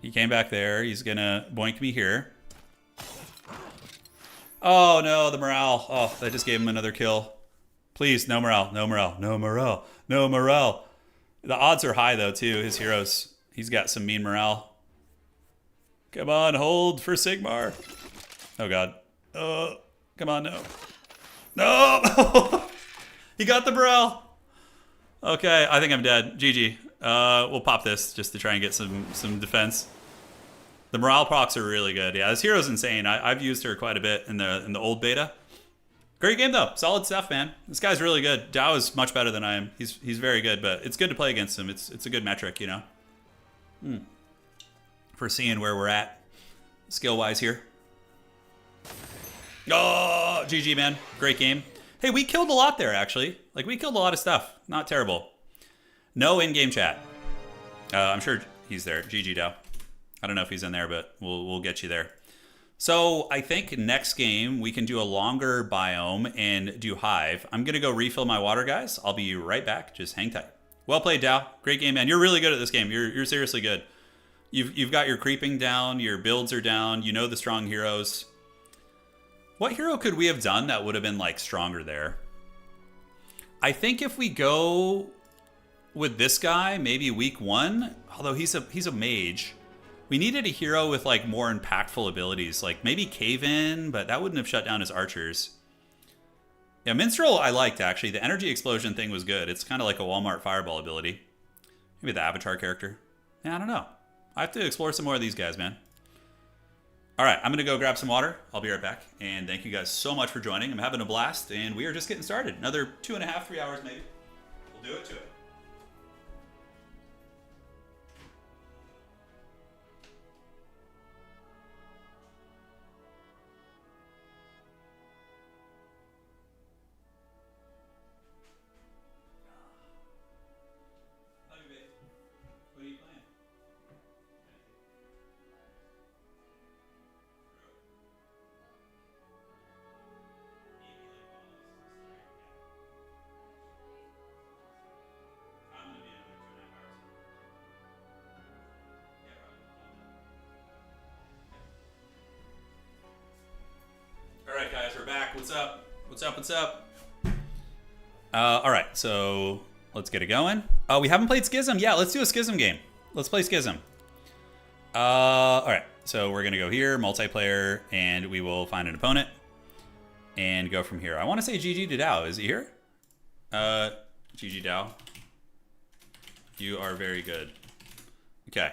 He came back there. He's going to boink me here. Oh, no, the morale. Oh, that just gave him another kill. Please, no morale, no morale, no morale, no morale. The odds are high, though, too. His heroes, he's got some mean morale. Come on, hold for Sigmar. Oh, God. Come on, no. No! He got the morale. Okay, I think I'm dead. GG. We'll pop this just to try and get some defense. The morale procs are really good. Yeah, this hero's insane. I've used her quite a bit in the old beta. Great game, though. Solid stuff, man. This guy's really good. Dao is much better than I am. He's very good, but it's good to play against him. It's a good metric, you know? For seeing where we're at skill-wise here. Oh, GG, man. Great game. Hey, we killed a lot there, actually. Like, we killed a lot of stuff. Not terrible. No in-game chat. I'm sure he's there. GG, Dao. I don't know if he's in there, but we'll get you there. So I think next game we can do a longer biome and do Hive. I'm going to go refill my water, guys. I'll be right back. Just hang tight. Well played, Dao. Great game, man. You're really good at this game. You're seriously good. You've got your creeping down. Your builds are down. You know the strong heroes. What hero could we have done that would have been like stronger there? I think if we go with this guy, maybe week 1, although he's a mage. We needed a hero with like more impactful abilities, like maybe Cave In, but that wouldn't have shut down his archers. Yeah, Minstrel I liked, actually. The energy explosion thing was good. It's kind of like a Walmart fireball ability. Maybe the Avatar character. Yeah, I don't know. I have to explore some more of these guys, man. All right, I'm going to go grab some water. I'll be right back. And thank you guys so much for joining. I'm having a blast, and we are just getting started. Another 2.5, 3 hours maybe. do it to it. Love you, babe. What are you playing? I'm gonna be another 2.5 hours. Yeah, probably. All right, guys, we're back. What's up? What's up? What's up? All right, so let's get it going. Oh, we haven't played Schism. Yeah, let's do a Schism game. Let's play Schism. All right, so we're gonna go here, multiplayer, and we will find an opponent and go from here. I want to say GG to Dow. Is he here? GG Dow. You are very good. Okay.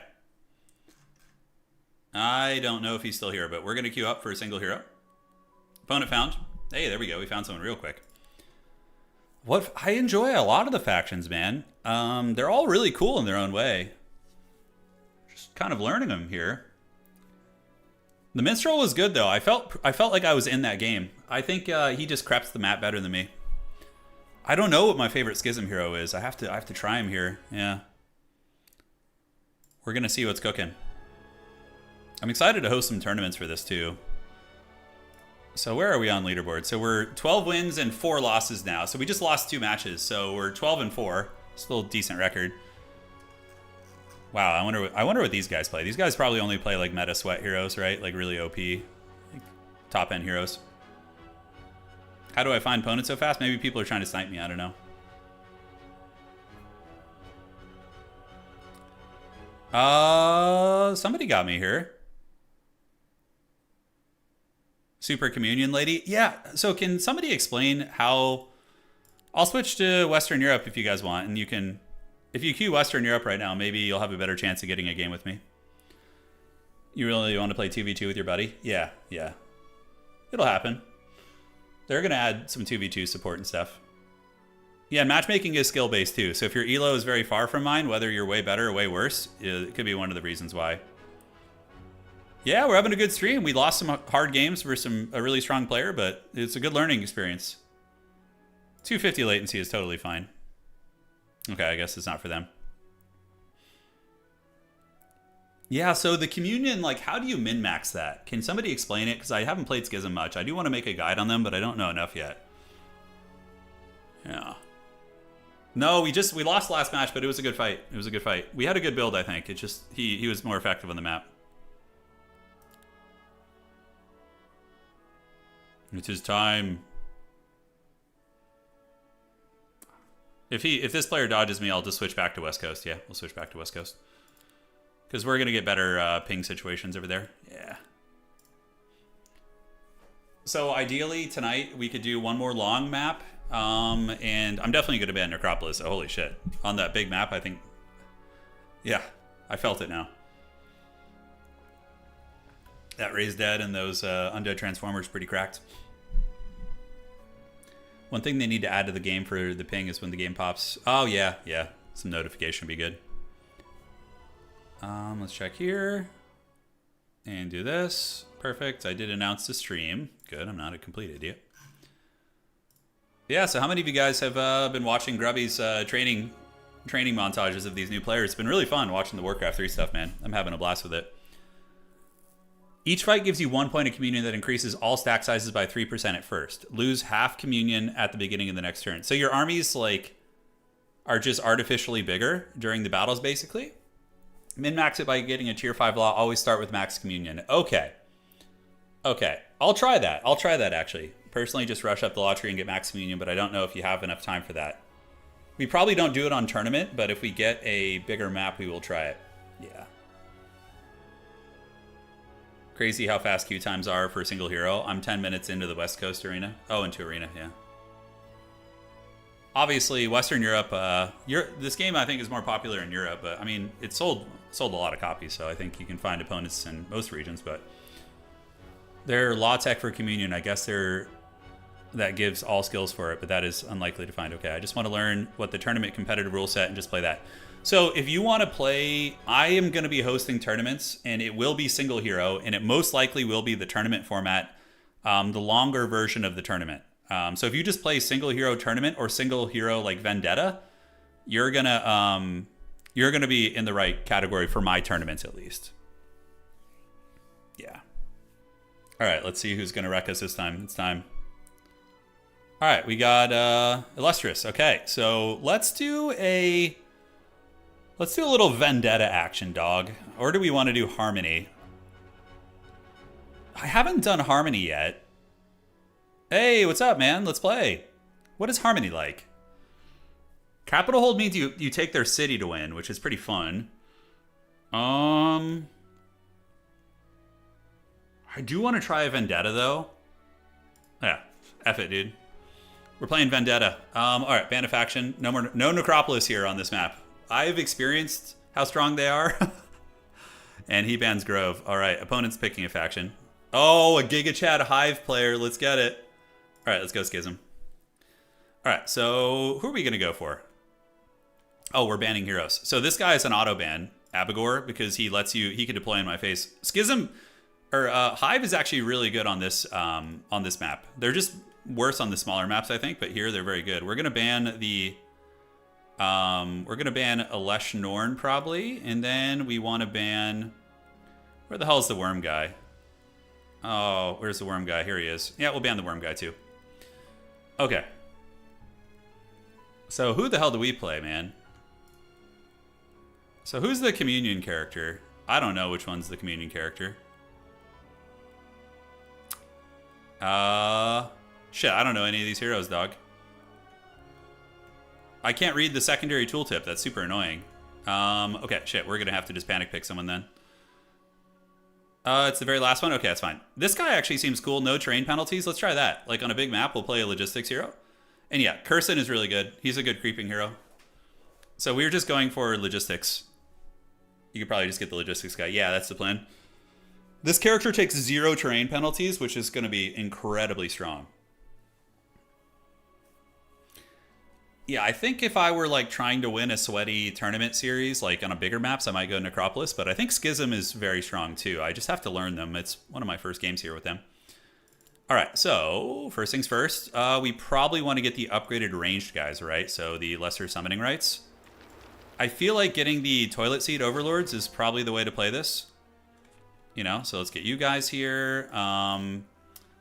I don't know if he's still here, but we're gonna queue up for a single hero. Opponent found. Hey, there we go. We found someone real quick. What I enjoy a lot of the factions, man. They're all really cool in their own way. Just kind of learning them here. The Minstrel was good though. I felt like I was in that game. I think he just creps the map better than me. I don't know what my favorite Schism hero is. I have to try him here. Yeah. We're gonna see what's cooking. I'm excited to host some tournaments for this too. So where are we on leaderboard? So we're 12 wins and 4 losses now. So we just lost 2 matches. So we're 12 and 4. Still a decent record. Wow, I wonder what these guys play. These guys probably only play like meta sweat heroes, right? Like really OP, like top end heroes. How do I find opponents so fast? Maybe people are trying to snipe me. I don't know. Somebody got me here. Super Communion Lady? Yeah, so can somebody explain how... I'll switch to Western Europe if you guys want, and you can... If you queue Western Europe right now, maybe you'll have a better chance of getting a game with me. You really want to play 2v2 with your buddy? Yeah. It'll happen. They're going to add some 2v2 support and stuff. Yeah, matchmaking is skill-based too, so if your elo is very far from mine, whether you're way better or way worse, it could be one of the reasons why. Yeah, we're having a good stream. We lost some hard games versus a really strong player, but it's a good learning experience. 250 latency is totally fine. Okay, I guess it's not for them. Yeah, so the Communion, like, how do you min-max that? Can somebody explain it? Because I haven't played Schism much. I do want to make a guide on them, but I don't know enough yet. Yeah. No, we lost last match, but it was a good fight. It was a good fight. We had a good build, I think. It's just, he was more effective on the map. It's his time. If this player dodges me, I'll just switch back to West Coast. Yeah, we'll switch back to West Coast. Because we're going to get better ping situations over there. Yeah. So ideally, tonight, we could do one more long map. And I'm definitely going to ban Necropolis. So holy shit. On that big map, I think... Yeah, I felt it now. That Raised Dead and those Undead Transformers pretty cracked. One thing they need to add to the game for the ping is when the game pops. Oh, yeah. Some notification would be good. Let's check here. And do this. Perfect. I did announce the stream. Good. I'm not a complete idiot. Yeah, so how many of you guys have been watching Grubby's training montages of these new players? It's been really fun watching the Warcraft 3 stuff, man. I'm having a blast with it. Each fight gives you 1 point of communion that increases all stack sizes by 3% at first. Lose half communion at the beginning of the next turn. So your armies like are just artificially bigger during the battles, basically. Min-max it by getting a tier 5 law. Always start with max communion. Okay. I'll try that, actually. Personally, just rush up the law tree and get max communion, but I don't know if you have enough time for that. We probably don't do it on tournament, but if we get a bigger map, we will try it. Yeah. Crazy how fast queue times are for a single hero. I'm 10 minutes into the West Coast arena. Oh, into arena, yeah. Obviously, Western Europe, this game I think is more popular in Europe, but I mean, it sold a lot of copies, so I think you can find opponents in most regions, but their law tech for communion, I guess they're that gives all skills for it, but that is unlikely to find. Okay, I just want to learn what the tournament competitive rule set and just play that. So if you want to play, I am going to be hosting tournaments, and it will be single hero, and it most likely will be the tournament format, the longer version of the tournament. So if you just play single hero tournament or single hero like Vendetta, you're gonna be in the right category for my tournaments at least. Yeah. All right, let's see who's gonna wreck us this time. It's time. All right, we got Illustrious. Okay, so let's do a little Vendetta action, dog. Or do we want to do Harmony? I haven't done Harmony yet. Hey, what's up, man? Let's play. What is Harmony like? Capital Hold means you take their city to win, which is pretty fun. I do want to try a Vendetta, though. Yeah, F it, dude. We're playing Vendetta. All right, ban a faction. No Necropolis here on this map. I've experienced how strong they are. And he bans Grove. All right, opponent's picking a faction. Oh, a Giga Chad Hive player. Let's get it. All right, let's go Schism. All right, so who are we going to go for? Oh, we're banning heroes. So this guy is an auto ban, Abigor, because he can deploy in my face. Schism, or Hive is actually really good on this map. They're just worse on the smaller maps, I think, but here they're very good. We're gonna ban Alesh Norn probably, and then we want to ban. Where the hell is the worm guy? Oh, where's the worm guy? Here he is. Yeah, we'll ban the worm guy too. Okay. So who the hell do we play, man? So who's the communion character? I don't know which one's the communion character. Shit, I don't know any of these heroes, dog. I can't read the secondary tooltip. That's super annoying. Okay, shit, we're gonna have to just panic pick someone then. It's the very last one? Okay, that's fine. This guy actually seems cool. No terrain penalties. Let's try that. Like on a big map, we'll play a logistics hero. And yeah, Curson is really good. He's a good creeping hero. So we were just going for logistics. You could probably just get the logistics guy. Yeah, that's the plan. This character takes 0 terrain penalties, which is going to be incredibly strong. Yeah, I think if I were like trying to win a sweaty tournament series, like on a bigger maps, I might go Necropolis, but I think Schism is very strong too. I just have to learn them. It's one of my first games here with them. All right, so first things first, we probably want to get the upgraded ranged guys, right? So the lesser summoning rights. I feel like getting the toilet seat overlords is probably the way to play this. You know, so let's get you guys here.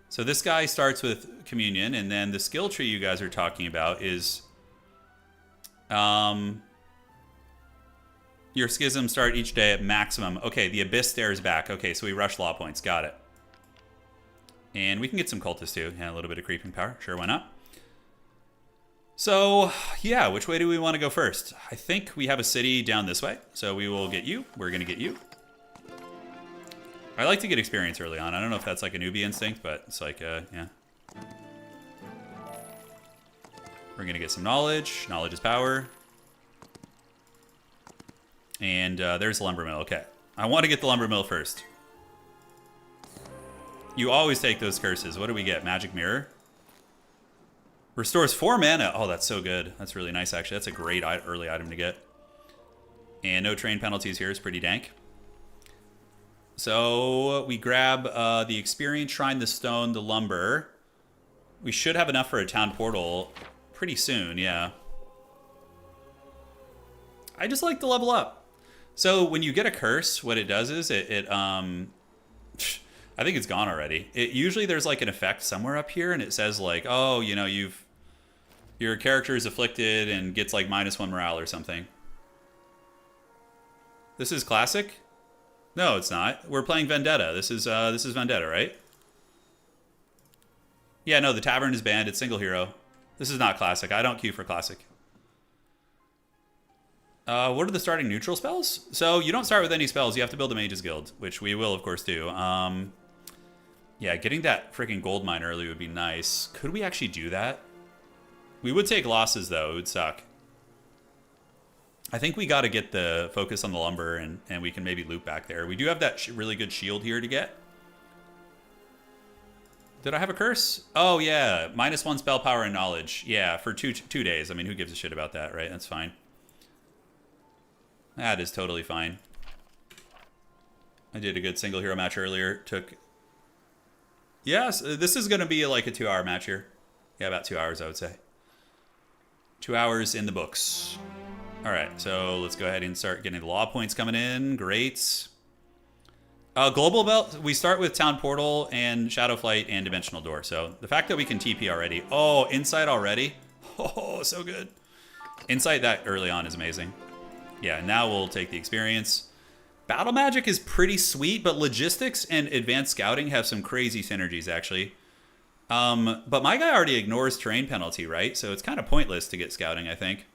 So this guy starts with communion, and then the skill tree you guys are talking about is your schism start each day at maximum. Okay, the abyss stares back. Okay, so we rush law points. Got it. And we can get some cultists too. Yeah, a little bit of creeping power. Sure, why not? So, yeah, which way do we want to go first? I think we have a city down this way. So we will get you. We're going to get you. I like to get experience early on. I don't know if that's like a newbie instinct, but it's like, yeah. We're going to get some knowledge. Knowledge is power. And there's the lumber mill. Okay. I want to get the lumber mill first. You always take those curses. What do we get? Magic mirror? Restores 4 mana. Oh, that's so good. That's really nice, actually. That's a great early item to get. And no train penalties here is pretty dank. So we grab the experience, shrine, the stone, the lumber. We should have enough for a town portal pretty soon, yeah. I just like to level up. So when you get a curse, what it does is I think it's gone already. Usually there's like an effect somewhere up here, and it says like, oh, you know, your character is afflicted and gets like -1 morale or something. This is classic? No, it's not. We're playing Vendetta. This is Vendetta, right? Yeah, no, the tavern is banned. It's single hero. This is not classic. I don't queue for classic. What are the starting neutral spells? So you don't start with any spells. You have to build a mage's guild, which we will, of course, do. Yeah, getting that freaking gold mine early would be nice. Could we actually do that? We would take losses, though. It would suck. I think we got to get the focus on the lumber, and we can maybe loop back there. We do have that really good shield here to get. Did I have a curse? Oh, yeah. -1 spell power and knowledge. Yeah, for two days. I mean, who gives a shit about that, right? That's fine. That is totally fine. I did a good single hero match earlier. Took... Yes, this is going to be like a 2-hour match here. Yeah, about 2 hours, I would say. 2 hours in the books. All right, so let's go ahead and start getting the law points coming in. Great. Global Belt, we start with Town Portal and Shadow Flight and Dimensional Door. So the fact that we can TP already. Oh, Insight already? Oh, so good. Insight that early on is amazing. Yeah, now we'll take the experience. Battle Magic is pretty sweet, but Logistics and Advanced Scouting have some crazy synergies, actually. But my guy already ignores terrain penalty, right? So it's kind of pointless to get Scouting, I think.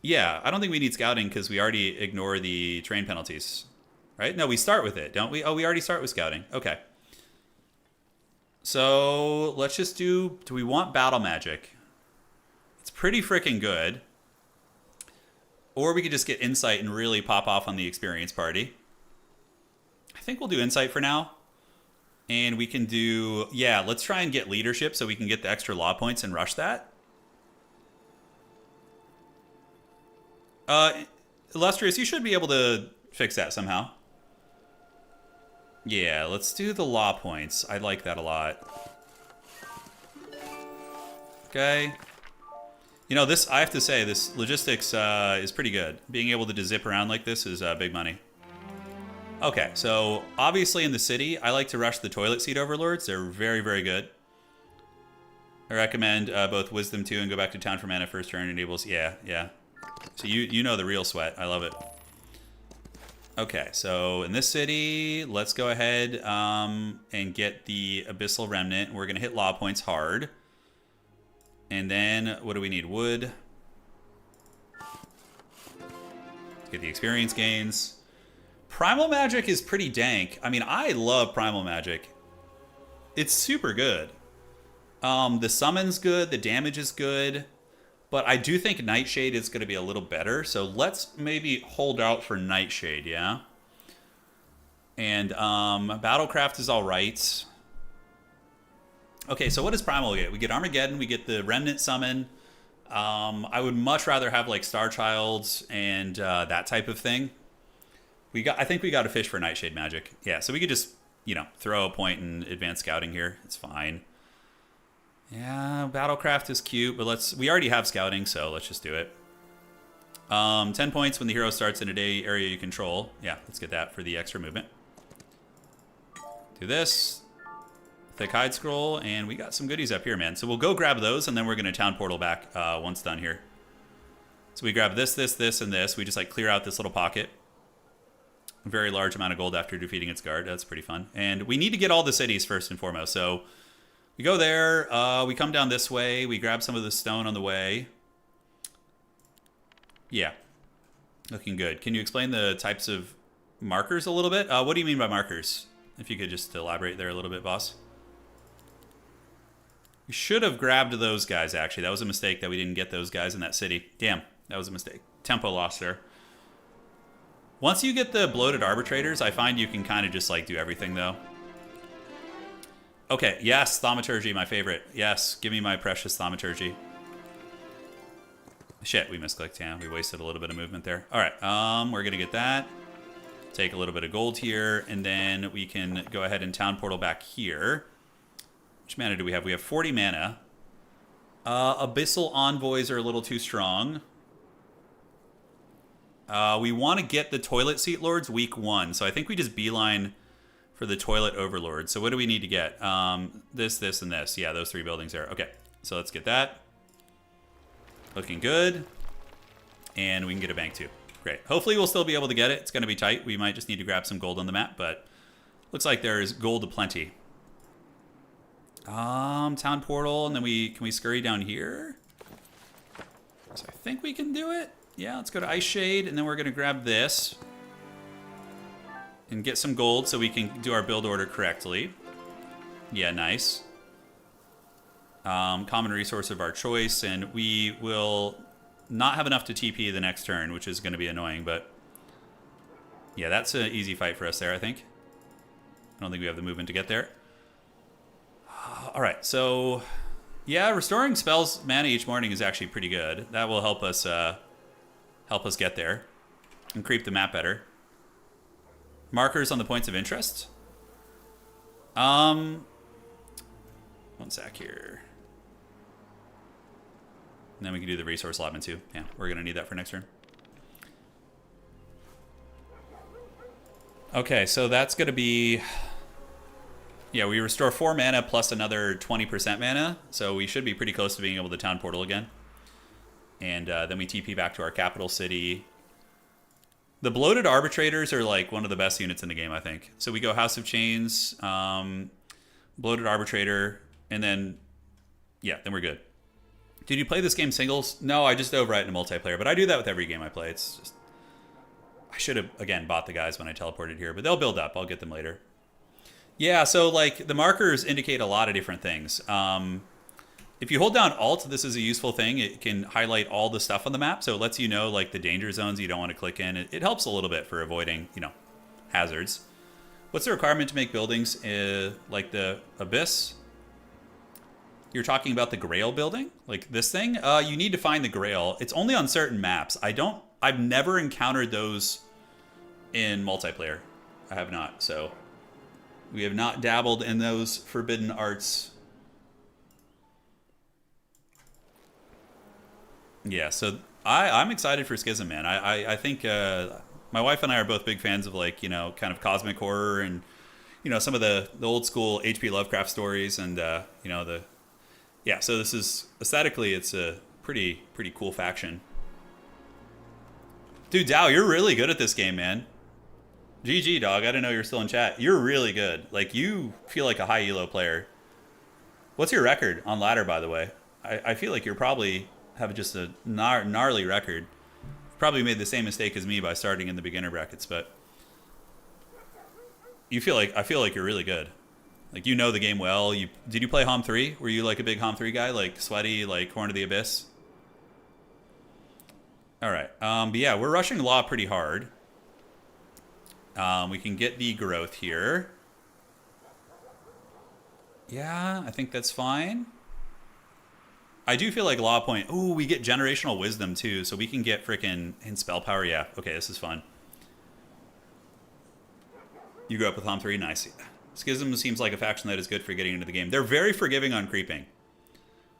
Yeah, I don't think we need Scouting because we already ignore the terrain penalties. Right? No, we start with it, don't we? Oh, we already start with Scouting. Okay. So let's just do we want Battle Magic? It's pretty freaking good. Or we could just get Insight and really pop off on the experience party. I think we'll do Insight for now. And we can do... Yeah, let's try and get Leadership so we can get the extra law points and rush that. Illustrious, you should be able to fix that somehow. Yeah, let's do the law points. I like that a lot. Okay. You know, this, I have to say, this Logistics is pretty good. Being able to zip around like this is big money. Okay, so obviously in the city, I like to rush the Toilet Seat Overlords. They're very, very good. I recommend both Wisdom 2 and go back to town for mana first turn enables. Yeah, yeah. So you know the real sweat. I love it. Okay, so in this city, let's go ahead and get the Abyssal Remnant. We're going to hit law points hard. And then, what do we need? Wood. Let's get the experience gains. Primal Magic is pretty dank. I mean, I love Primal Magic. It's super good. The summon's good, the damage is good. But I do think Nightshade is going to be a little better. So let's maybe hold out for Nightshade, yeah? And Battlecraft is all right. Okay, so what does Primal get? We get Armageddon, we get the Remnant Summon. I would much rather have like Star Childs and that type of thing. I think we got to fish for Nightshade Magic. Yeah, so we could just, you know, throw a point in Advanced Scouting here. It's fine. Yeah, Battlecraft is cute, but we already have Scouting, so let's just do it. 10 points when the hero starts in a day area you control. Yeah, let's get that for the extra movement. Do this. Thick Hide Scroll, and we got some goodies up here, man. So we'll go grab those, and then we're going to Town Portal back once done here. So we grab this, this, and this. We just like clear out this little pocket. A very large amount of gold after defeating its guard. That's pretty fun. And we need to get all the cities first and foremost. So we go there. We come down this way. We grab some of the stone on the way. Yeah. Looking good. Can you explain the types of markers a little bit? What do you mean by markers? If you could just elaborate there a little bit, boss. We should have grabbed those guys, actually. That was a mistake that we didn't get those guys in that city. Damn, that was a mistake. Tempo loss there. Once you get the bloated arbitrators, I find you can kind of just like do everything, though. Okay, yes, Thaumaturgy, my favorite. Yes, give me my precious Thaumaturgy. Shit, we misclicked. Yeah, we wasted a little bit of movement there. All right, we're going to get that. Take a little bit of gold here, and then we can go ahead and Town Portal back here. Which mana do we have? We have 40 mana. Abyssal Envoys are a little too strong. We want to get the Toilet Seat Lords week 1, so I think we just beeline for the Toilet Overlord. So what do we need to get? This, and this. Yeah, those 3 buildings there. Okay, so let's get that. Looking good. And we can get a bank too. Great. Hopefully we'll still be able to get it. It's going to be tight. We might just need to grab some gold on the map, but looks like there is gold aplenty. Town Portal, and then can we scurry down here? So I think we can do it. Yeah, let's go to Ice Shade, and then we're going to grab this and get some gold so we can do our build order correctly. Yeah, nice. Common resource of our choice, and we will not have enough to TP the next turn, which is going to be annoying, but yeah, that's an easy fight for us there, I think. I don't think we have the movement to get there. All right, so yeah, restoring spells mana each morning is actually pretty good. That will help us get there and creep the map better. Markers on the points of interest. One sec here. And then we can do the resource allotment too. Yeah, we're gonna need that for next turn. Okay, so that's gonna be... Yeah, we restore 4 mana plus another 20% mana, so we should be pretty close to being able to town portal again. And then we TP back to our capital city. The bloated arbitrators are like one of the best units in the game, I think. So we go House of Chains, bloated arbitrator, and then, yeah, then we're good. Did you play this game singles? No, I just dove right into multiplayer, but I do that with every game I play. It's just... I should have, again, bought the guys when I teleported here, but they'll build up. I'll get them later. Yeah, so like the markers indicate a lot of different things. If you hold down Alt, this is a useful thing. It can highlight all the stuff on the map, so it lets you know like the danger zones you don't want to click in. It helps a little bit for avoiding, you know, hazards. What's the requirement to make buildings like the Abyss? You're talking about the Grail building, like this thing. You need to find the Grail. It's only on certain maps. I've never encountered those in multiplayer. I have not. So. We have not dabbled in those forbidden arts. Yeah, so I'm excited for Schism, man. I think my wife and I are both big fans of like, you know, kind of cosmic horror and, you know, some of the old school H.P. Lovecraft stories and, you know, yeah, so this is, aesthetically, it's a pretty cool faction. Dude, Dow, you're really good at this game, man. GG, dog. I didn't know you were still in chat. You're really good. Like, you feel like a high elo player. What's your record on ladder, by the way? I feel like you're probably have just a gnarly record. Probably made the same mistake as me by starting in the beginner brackets, but I feel like you're really good. Like, you know the game well. Did you play Homm 3? Were you like a big Homm 3 guy? Like sweaty, like Horn of the Abyss? All right. But yeah, we're rushing Law pretty hard. We can get the growth here. Yeah, I think that's fine. I do feel like Law Point... Ooh, we get Generational Wisdom, too, so we can get frickin' in Spell Power. Yeah, okay, this is fun. You grew up with Homm 3? Nice. Schism seems like a faction that is good for getting into the game. They're very forgiving on creeping.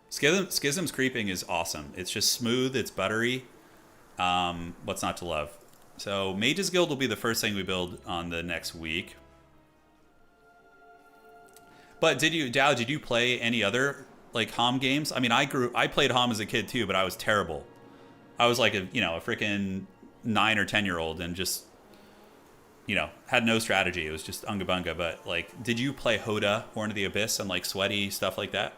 Schism's creeping is awesome. It's just smooth, it's buttery. What's not to love? So Mage's Guild will be the first thing we build on the next week. But did you play any other like Homm games? I mean, I played Homm as a kid too, but I was terrible. I was like a freaking 9 or 10-year-old and just, you know, had no strategy. It was just unga bunga. But like, did you play Hoda, Horn of the Abyss, and like sweaty stuff like that?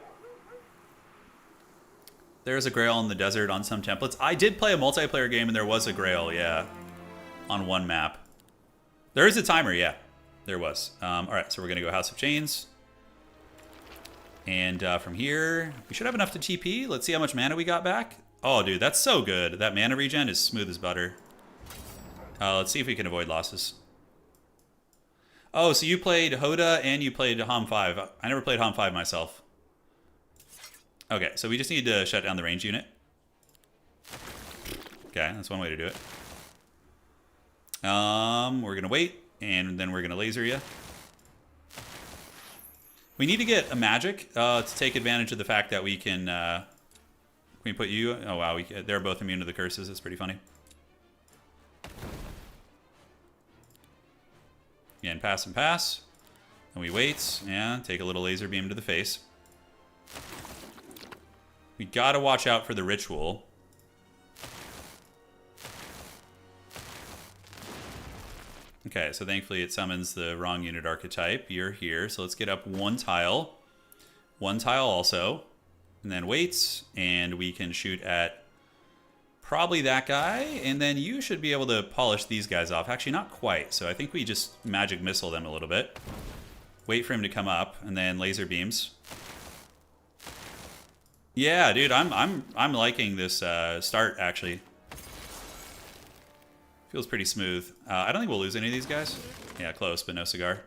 There's a Grail in the desert on some templates. I did play a multiplayer game and there was a Grail, yeah. On one map. There is a timer, yeah. There was. Alright, so we're going to go House of Chains. And from here, we should have enough to TP. Let's see how much mana we got back. Oh, dude, that's so good. That mana regen is smooth as butter. Let's see if we can avoid losses. Oh, so you played Hoda and you played Homm 5. I never played Homm 5 myself. Okay, so we just need to shut down the range unit. Okay, that's one way to do it. We're going to wait, and then we're going to laser you. We need to get a magic to take advantage of the fact that we can put you... Oh, wow, they're both immune to the curses. It's pretty funny. Yeah, and pass and pass. And we wait. Yeah, take a little laser beam to the face. We got to watch out for the ritual. Okay, so thankfully it summons the wrong unit archetype. You're here, so let's get up one tile. One tile also. And then waits, and we can shoot at probably that guy. And then you should be able to polish these guys off. Actually, not quite. So I think we just magic missile them a little bit. Wait for him to come up, and then laser beams. Yeah, dude, I'm liking this start, actually. Feels pretty smooth. I don't think we'll lose any of these guys. Yeah, close, but no cigar.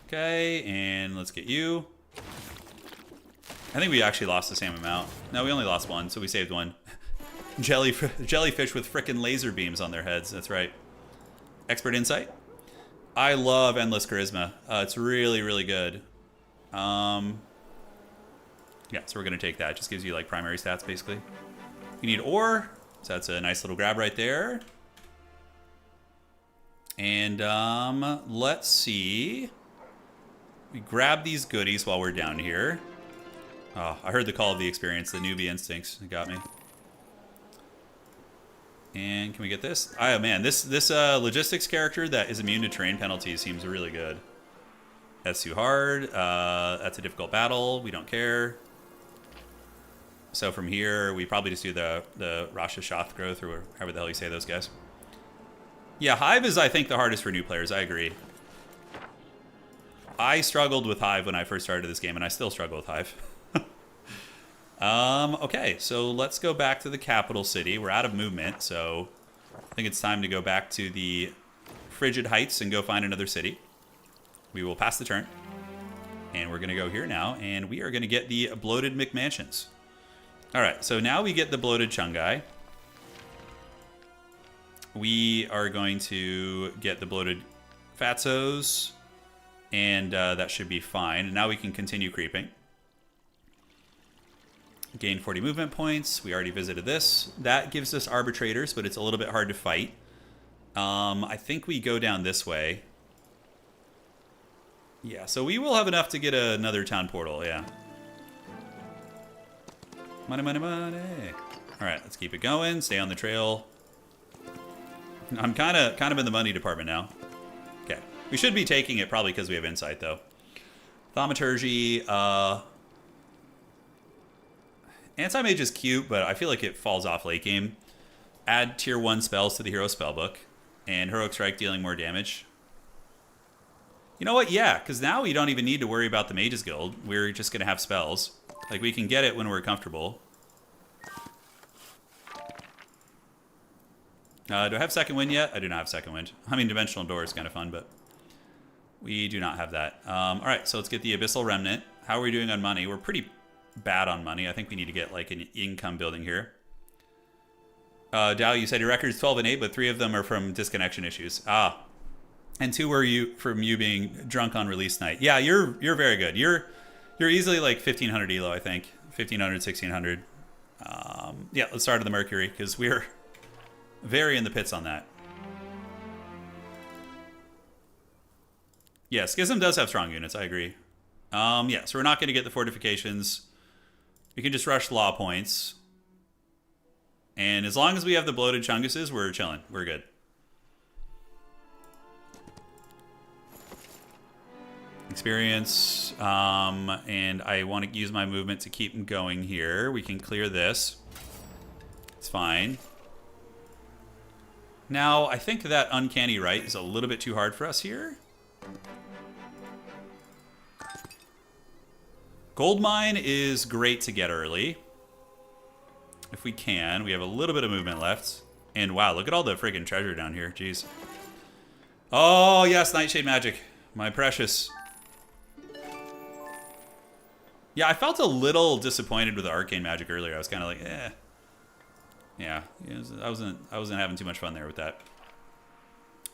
Okay, and let's get you. I think we actually lost the same amount. No, we only lost one, so we saved one. Jellyfish with frickin' laser beams on their heads. That's right. Expert insight. I love endless charisma. It's really, really good. Yeah, so we're gonna take that. It just gives you like primary stats basically. You need ore, so that's a nice little grab right there. And let's see. We grab these goodies while we're down here. Oh, I heard the call of the experience, the newbie instincts. It got me. And can we get this? Oh man, this logistics character that is immune to terrain penalties seems really good. That's too hard. That's a difficult battle. We don't care. So from here, we probably just do the Rasha Shoth growth, or however the hell you say those guys. Yeah, Hive is, I think, the hardest for new players. I agree. I struggled with Hive when I first started this game, and I still struggle with Hive. Okay, so let's go back to the capital city. We're out of movement, so I think it's time to go back to the Frigid Heights and go find another city. We will pass the turn. And we're going to go here now, and we are going to get the Bloated McMansions. All right, so now we get the Bloated Chungai. We are going to get the Bloated Fatzos, and that should be fine. And now we can continue creeping. Gain 40 movement points. We already visited this. That gives us arbitrators, but it's a little bit hard to fight. I think we go down this way. Yeah, so we will have enough to get another town portal, yeah. Money, money, money. All right, let's keep it going. Stay on the trail. I'm kind of in the money department now. Okay, we should be taking it probably because we have insight though. Thaumaturgy. Anti-Mage is cute, but I feel like it falls off late game. Add tier 1 spells to the hero spellbook, and Heroic Strike dealing more damage. You know what? Yeah, because now we don't even need to worry about the Mages Guild. We're just going to have spells. Like, we can get it when we're comfortable. Do I have Second Wind yet? I do not have Second Wind. I mean, Dimensional Door is kind of fun, but we do not have that. All right, so let's get the Abyssal Remnant. How are we doing on money? We're pretty bad on money. I think we need to get, like, an income building here. Dow, you said your record's 12 and 8, but 3 of them are from disconnection issues. Ah. And 2 were from you being drunk on release night. Yeah, you're very good. You're easily like 1500 elo, I think. 1500, 1600. Yeah, let's start at the Mercury because we're very in the pits on that. Yeah, Schism does have strong units, I agree. Yeah, so we're not going to get the fortifications. We can just rush law points. And as long as we have the bloated Chunguses, we're chilling. We're good. Experience, and I want to use my movement to keep going here. We can clear this. It's fine. Now, I think that Uncanny Right is a little bit too hard for us here. Gold Mine is great to get early. If we can. We have a little bit of movement left. And wow, look at all the friggin' treasure down here. Jeez. Oh, yes, Nightshade Magic. My precious. Yeah, I felt a little disappointed with the Arcane Magic earlier. I was kind of like, eh. Yeah, I wasn't having too much fun there with that.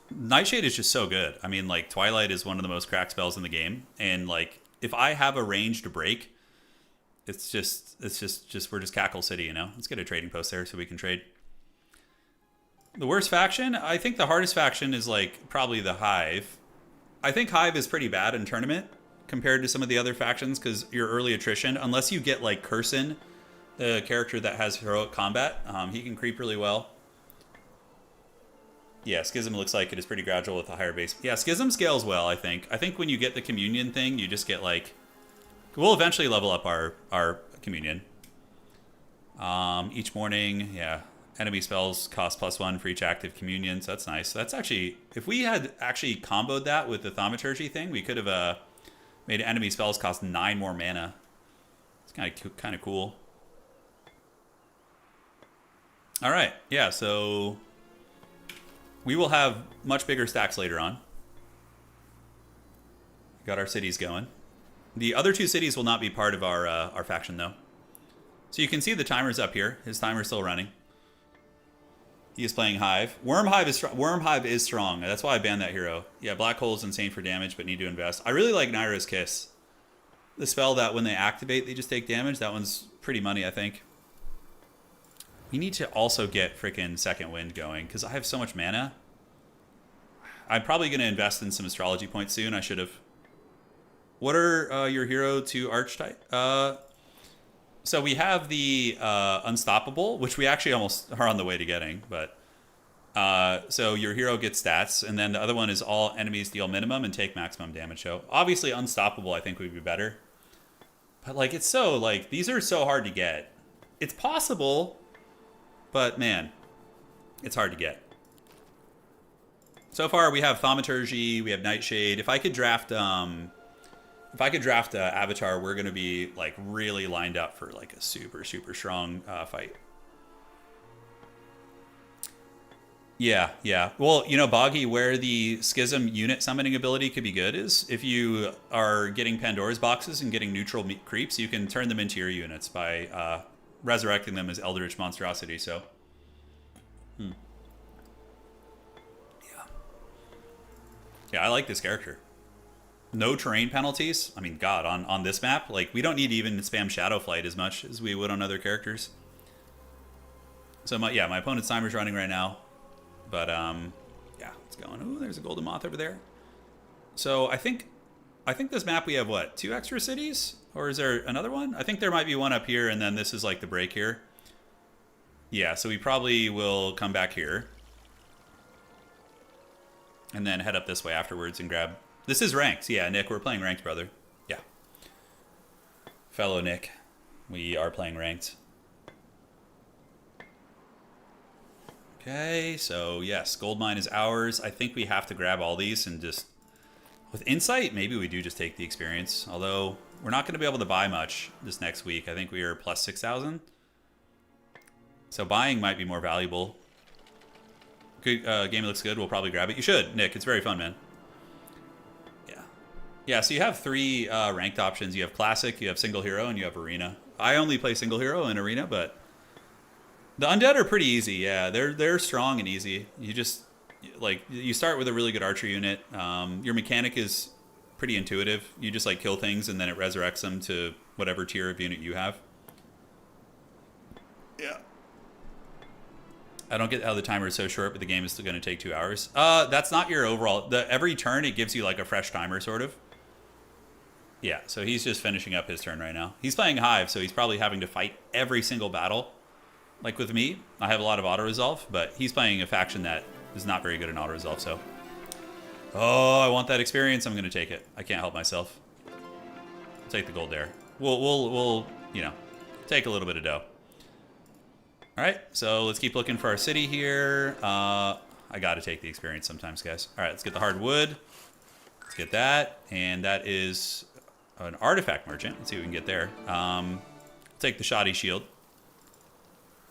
Nightshade is just so good. I mean, like, Twilight is one of the most cracked spells in the game. And, like, if I have a range to break, it's just we're just Cackle City, you know? Let's get a trading post there so we can trade. The worst faction? I think the hardest faction is, like, probably the Hive. I think Hive is pretty bad in tournament compared to some of the other factions because your early attrition, unless you get, like, Curson, the character that has heroic combat, he can creep really well. Yeah, Schism looks like it is pretty gradual with a higher base. Yeah, Schism scales well, I think. I think when you get the Communion thing, you just get, like... We'll eventually level up our Communion. Each morning, yeah. Enemy spells cost +1 for each active Communion, so that's nice. So that's actually... If we had actually comboed that with the Thaumaturgy thing, we could have made enemy spells cost 9 more mana. It's kind of cool. All right, yeah, so... We will have much bigger stacks later on. got our cities going. The other 2 cities will not be part of our faction, though. So you can see the timer's up here. His timer's still running. He is playing Hive. Worm Hive is strong. That's why I banned that hero. Yeah, Black Hole's insane for damage, but need to invest. I really like Naira's Kiss. The spell that when they activate, they just take damage. That one's pretty money, I think. We need to also get freaking Second Wind going, because I have so much mana. I'm probably going to invest in some astrology points soon. I should have. What are your hero to archetype? So we have the Unstoppable, which we actually almost are on the way to getting. But so your hero gets stats, and then the other one is all enemies deal minimum and take maximum damage. So obviously Unstoppable I think would be better. But like it's so like these are so hard to get. It's possible, but man, it's hard to get. So far we have Thaumaturgy, we have Nightshade. If I could draft Avatar, we're going to be like really lined up for like a super strong fight. Yeah. Well, you know, Boggy, where the Schism unit summoning ability could be good is if you are getting Pandora's boxes and getting neutral creeps, you can turn them into your units by resurrecting them as Eldritch Monstrosity. So, yeah, I like this character. No terrain penalties. I mean, God, on this map, like we don't need to even spam Shadow Flight as much as we would on other characters. So my opponent's timer's running right now, but yeah, it's going. Ooh, there's a Golden Moth over there. So I think this map we have what, 2 extra cities, or is there another one? I think there might be one up here, and then this is like the break here. Yeah, so we probably will come back here, and then head up this way afterwards and grab. This is ranked. Yeah, Nick, we're playing ranked, brother. Yeah. Fellow Nick, we are playing ranked. Okay, so yes, gold mine is ours. I think we have to grab all these and just... With Insight, maybe we do just take the experience. Although, we're not going to be able to buy much this next week. I think we are plus 6,000. So buying might be more valuable. Good, game looks good. We'll probably grab it. You should, Nick. It's very fun, man. Yeah, so you have 3 ranked options. You have Classic, you have Single Hero, and you have Arena. I only play Single Hero and Arena, but the Undead are pretty easy. Yeah, they're strong and easy. You just, like, you start with a really good archer unit. Your mechanic is pretty intuitive. You just, like, kill things, and then it resurrects them to whatever tier of unit you have. Yeah. I don't get how the timer is so short, but the game is still going to take 2 hours. That's not your overall... Every turn, it gives you, like, a fresh timer, sort of. Yeah, so he's just finishing up his turn right now. He's playing Hive, so he's probably having to fight every single battle. Like with me, I have a lot of auto-resolve, but he's playing a faction that is not very good in auto-resolve, so... Oh, I want that experience. I'm going to take it. I can't help myself. I'll take the gold there. We'll, you know, take a little bit of dough. All right, so let's keep looking for our city here. I got to take the experience sometimes, guys. All right, let's get the hardwood. Let's get that, and that is... an artifact merchant. Let's see what we can get there. Take the shoddy shield.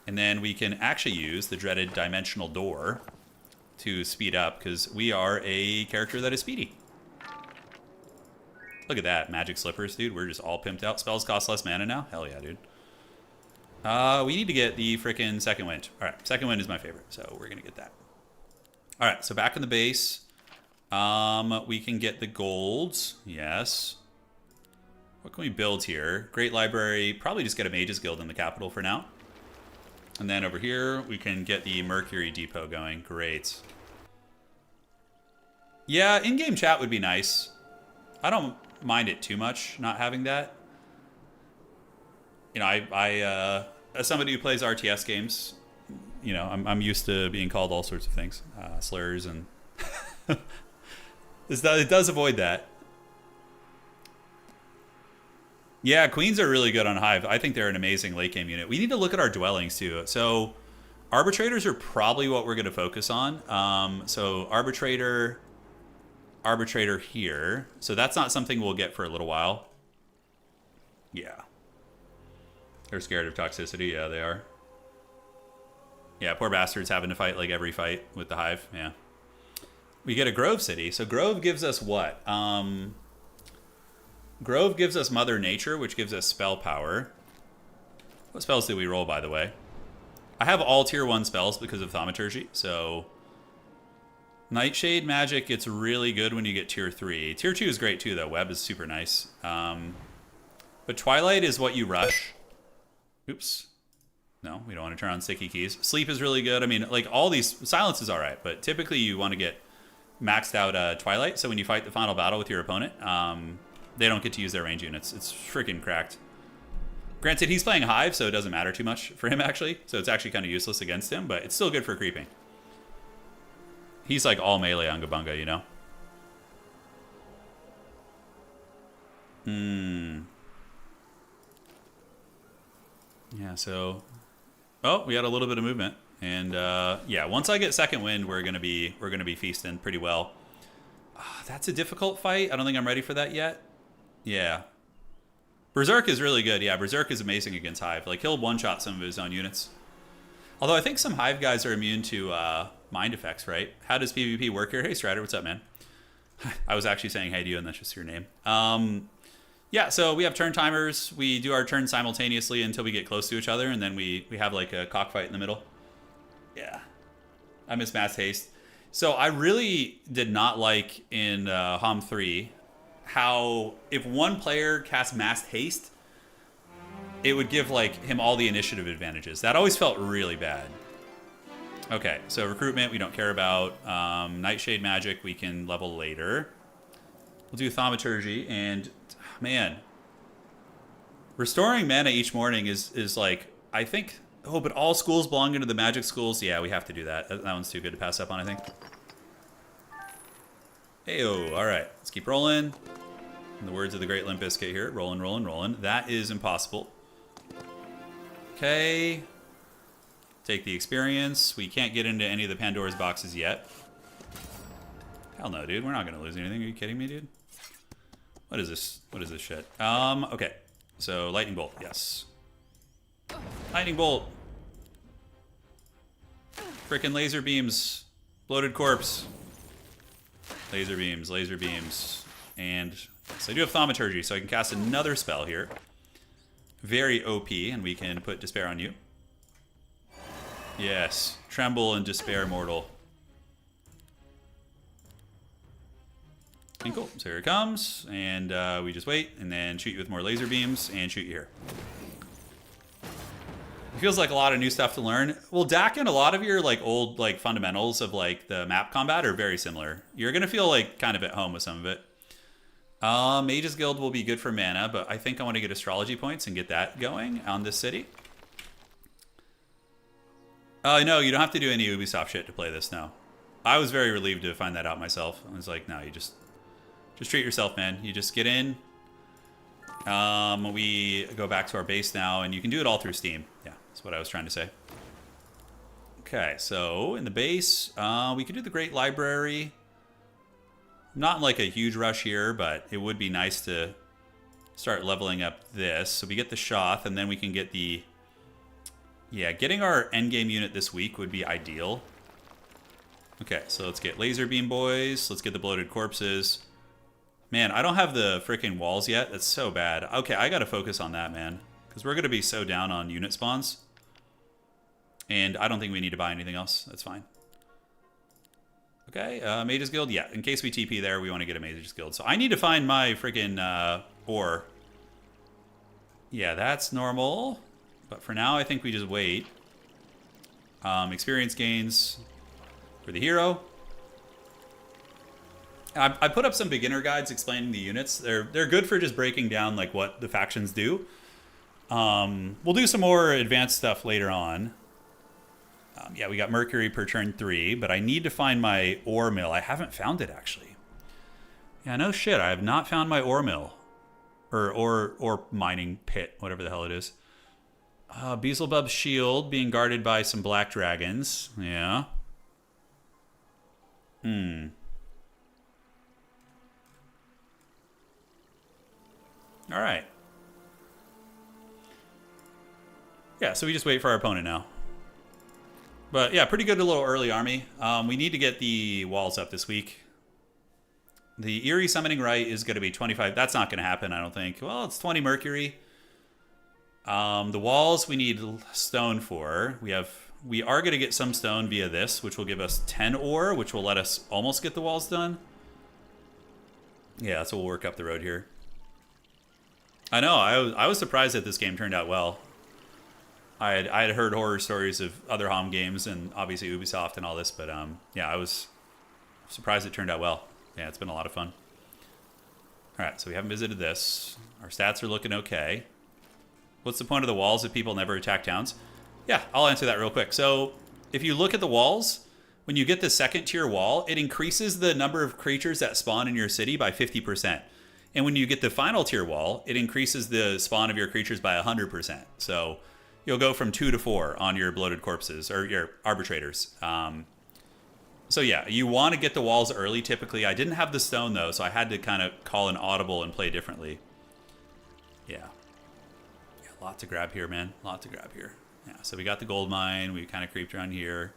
And then we can actually use the dreaded dimensional door to speed up, because we are a character that is speedy. Look at that. Magic slippers, dude. We're just all pimped out. Spells cost less mana now? Hell yeah, dude. We need to get the frickin' Second Wind. All right, Second Wind is my favorite, so we're going to get that. All right, so back in the base. We can get the golds. Yes. What can we build here? Great library. Probably just get a Mage's Guild in the capital for now. And then over here, we can get the Mercury Depot going. Great. Yeah, in-game chat would be nice. I don't mind it too much, not having that. You know, I as somebody who plays RTS games, you know, I'm used to being called all sorts of things. Slurs and... It does avoid that. Yeah, Queens are really good on Hive. I think they're an amazing late game unit. We need to look at our dwellings too. So arbitrators are probably what we're going to focus on. So arbitrator here. So that's not something we'll get for a little while. Yeah. They're scared of toxicity. Yeah, they are. Yeah, poor bastards having to fight like every fight with the Hive. Yeah. We get a Grove City. So Grove gives us what? Grove gives us Mother Nature, which gives us spell power. What spells did we roll, by the way? I have all tier 1 spells because of Thaumaturgy, so... Nightshade Magic gets really good when you get tier 3. Tier 2 is great too, though. Web is super nice. But Twilight is what you rush. Oops. No, we don't want to turn on sticky keys. Sleep is really good. I mean, like, all these... Silence is alright, but typically you want to get maxed out Twilight, so when you fight the final battle with your opponent, they don't get to use their range units. It's freaking cracked. Granted, he's playing Hive, so it doesn't matter too much for him, actually. So it's actually kind of useless against him, but it's still good for creeping. He's like all melee on Gabunga, you know? Yeah, so... Oh, we got a little bit of movement. And, yeah, once I get second wind, we're gonna be feasting pretty well. That's a difficult fight. I don't think I'm ready for that yet. Yeah. Berserk is really good. Yeah, Berserk is amazing against Hive. Like, he'll one-shot some of his own units. Although I think some Hive guys are immune to mind effects, right? How does PvP work here? Hey, Strider, what's up, man? I was actually saying hey to you, and that's just your name. Yeah, so we have turn timers. We do our turns simultaneously until we get close to each other, and then we have, like, a cockfight in the middle. Yeah. I miss Mass Haste. So I really did not like in Homm 3 how if one player casts Mass Haste, it would give, like, him all the initiative advantages. That always felt really bad. Okay, so recruitment we don't care about. Nightshade Magic we can level later. We'll do Thaumaturgy, and man, restoring mana each morning is like, I think... Oh, but all schools belong into the magic schools? Yeah, we have to do that. That one's too good to pass up on, I think. Heyo, alright. Let's keep rolling. In the words of the great Limp Bizkit here, rolling, rolling, rolling. That is impossible. Okay. Take the experience. We can't get into any of the Pandora's boxes yet. Hell no, dude. We're not going to lose anything. Are you kidding me, dude? What is this? What is this shit? Okay. So, Lightning Bolt. Yes. Lightning Bolt. Frickin' laser beams. Bloated corpse. Laser beams, laser beams. And so I do have Thaumaturgy, so I can cast another spell here. Very OP, and we can put Despair on you. Yes. Tremble and Despair, mortal. And cool. So here it comes, and we just wait, and then shoot you with more laser beams, and shoot you here. It feels like a lot of new stuff to learn. Well, Dak and a lot of your like old like fundamentals of like the map combat are very similar. You're gonna feel like kind of at home with some of it. Mage's Guild will be good for mana, but I think I want to get astrology points and get that going on this city. No, you don't have to do any Ubisoft shit to play this now. I was very relieved to find that out myself. I was like, no, you just treat yourself, man. You just get in. We go back to our base now, and you can do it all through Steam. Yeah, that's what I was trying to say. Okay, so in the base, we could do the Great Library. Not like a huge rush here, but it would be nice to start leveling up this. So we get the Shoth, and then we can get the... Yeah, getting our endgame unit this week would be ideal. Okay, so let's get Laser Beam Boys. Let's get the Bloated Corpses. Man, I don't have the freaking walls yet. That's so bad. Okay, I gotta focus on that, man. Because we're gonna be so down on unit spawns. And I don't think we need to buy anything else. That's fine. Okay, Mage's Guild. Yeah, in case we TP there, we want to get a Mage's Guild. So I need to find my freaking ore. Yeah, that's normal. But for now, I think we just wait. Experience gains for the hero. I put up some beginner guides explaining the units. They're good for just breaking down like what the factions do. We'll do some more advanced stuff later on. Yeah, we got Mercury per turn 3, but I need to find my ore mill. I haven't found it, actually. Yeah, no shit. I have not found my ore mill. Or mining pit, whatever the hell it is. Beelzebub's shield being guarded by some black dragons. Yeah. Alright. Yeah, so we just wait for our opponent now. But yeah, pretty good little early army. We need to get the walls up this week. The Eerie Summoning Rite is going to be 25. That's not going to happen, I don't think. Well, it's 20 Mercury. The walls we need stone for. We are going to get some stone via this, which will give us 10 ore, which will let us almost get the walls done. Yeah, so we'll work up the road here. I know, I was surprised that this game turned out well. I had heard horror stories of other Homm games and obviously Ubisoft and all this, but yeah, I was surprised it turned out well. Yeah, it's been a lot of fun. All right, so we haven't visited this. Our stats are looking okay. What's the point of the walls if people never attack towns? Yeah, I'll answer that real quick. So if you look at the walls, when you get the second tier wall, it increases the number of creatures that spawn in your city by 50%. And when you get the final tier wall, it increases the spawn of your creatures by 100%. So you'll go from 2 to 4 on your bloated corpses or your arbitrators. So yeah, you want to get the walls early typically. I didn't have the stone though, so I had to kind of call an audible and play differently. Yeah. Yeah, a lot to grab here, man. A lot to grab here. Yeah, so we got the gold mine. We kind of creeped around here.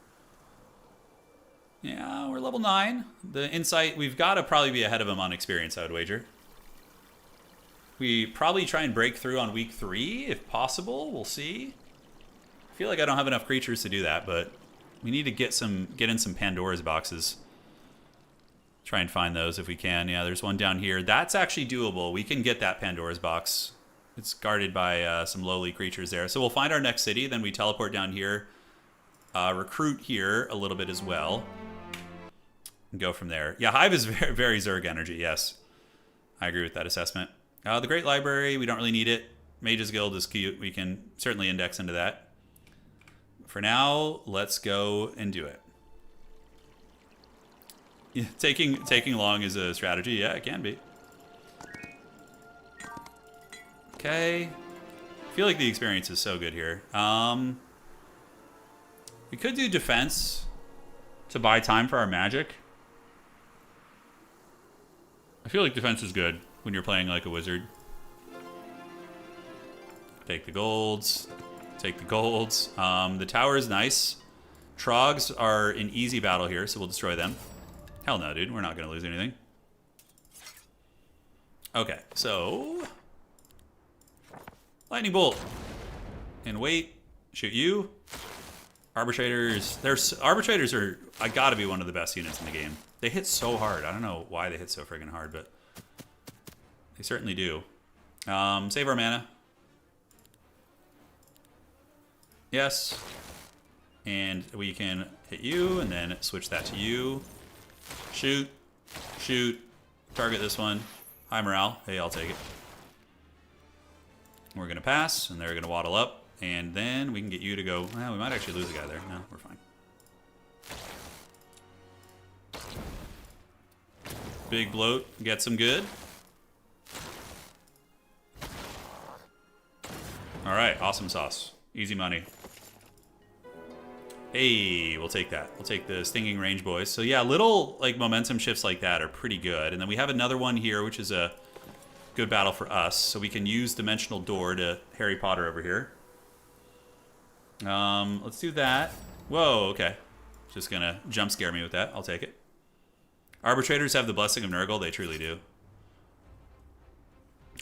Yeah, we're level 9. The insight, we've got to probably be ahead of them on experience, I would wager. We probably try and break through on week 3, if possible. We'll see. I feel like I don't have enough creatures to do that, but we need to get in some Pandora's boxes. Try and find those if we can. Yeah, there's one down here. That's actually doable. We can get that Pandora's box. It's guarded by some lowly creatures there. So we'll find our next city, then we teleport down here. Recruit here a little bit as well. And go from there. Yeah, Hive is very, very Zerg energy, yes. I agree with that assessment. The Great Library, we don't really need it. Mage's Guild is cute. We can certainly index into that. For now, let's go and do it. Yeah, taking long is a strategy. Yeah, it can be. Okay. I feel like the experience is so good here. We could do defense to buy time for our magic. I feel like defense is good when you're playing like a wizard. Take the golds. Take the golds. The tower is nice. Trogs are an easy battle here, so we'll destroy them. Hell no, dude. We're not going to lose anything. Okay, so... Lightning bolt. And wait. Shoot you. Arbitrators. Arbitrators are... I gotta be one of the best units in the game. They hit so hard. I don't know why they hit so friggin' hard, but... They certainly do. Save our mana. Yes. And we can hit you, and then switch that to you. Shoot. Shoot. Target this one. High morale. Hey, I'll take it. We're going to pass, and they're going to waddle up. And then we can get you to go... Well, we might actually lose a guy there. No, we're fine. Big bloat. Gets him good. All right. Awesome sauce. Easy money. Hey, we'll take that. We'll take the stinging range boys. So yeah, little like momentum shifts like that are pretty good. And then we have another one here, which is a good battle for us. So we can use Dimensional Door to Harry Potter over here. Let's do that. Whoa, okay. Just gonna jump scare me with that. I'll take it. Arbitrators have the Blessing of Nurgle. They truly do.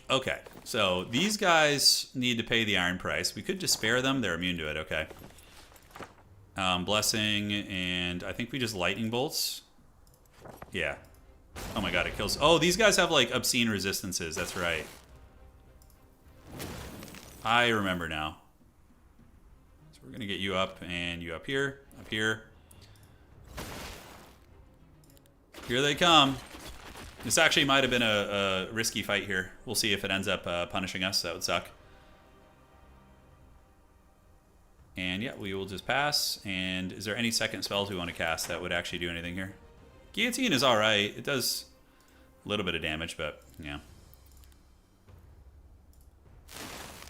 Okay, so these guys need to pay the iron price. We could just spare them. They're immune to it. Okay. Blessing, and I think we just lightning bolts. Yeah. Oh my god, it kills. Oh, these guys have like obscene resistances. That's right. I remember now. So we're gonna get you up and you up here, up here. Here they come. This actually might have been a risky fight here. We'll see if it ends up punishing us. That would suck. And yeah, we will just pass. And is there any second spells we want to cast that would actually do anything here? Guillotine is alright. It does a little bit of damage, but yeah.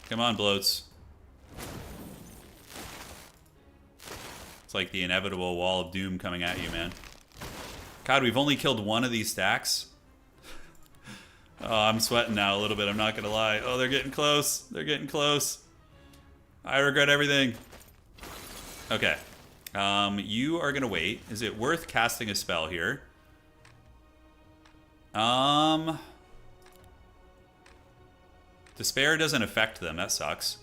Come on, bloats. It's like the inevitable wall of doom coming at you, man. God, we've only killed one of these stacks. Oh, I'm sweating now a little bit, I'm not gonna lie. Oh, they're getting close. They're getting close. I regret everything. Okay. You are gonna wait. Is it worth casting a spell here? Despair doesn't affect them. That sucks.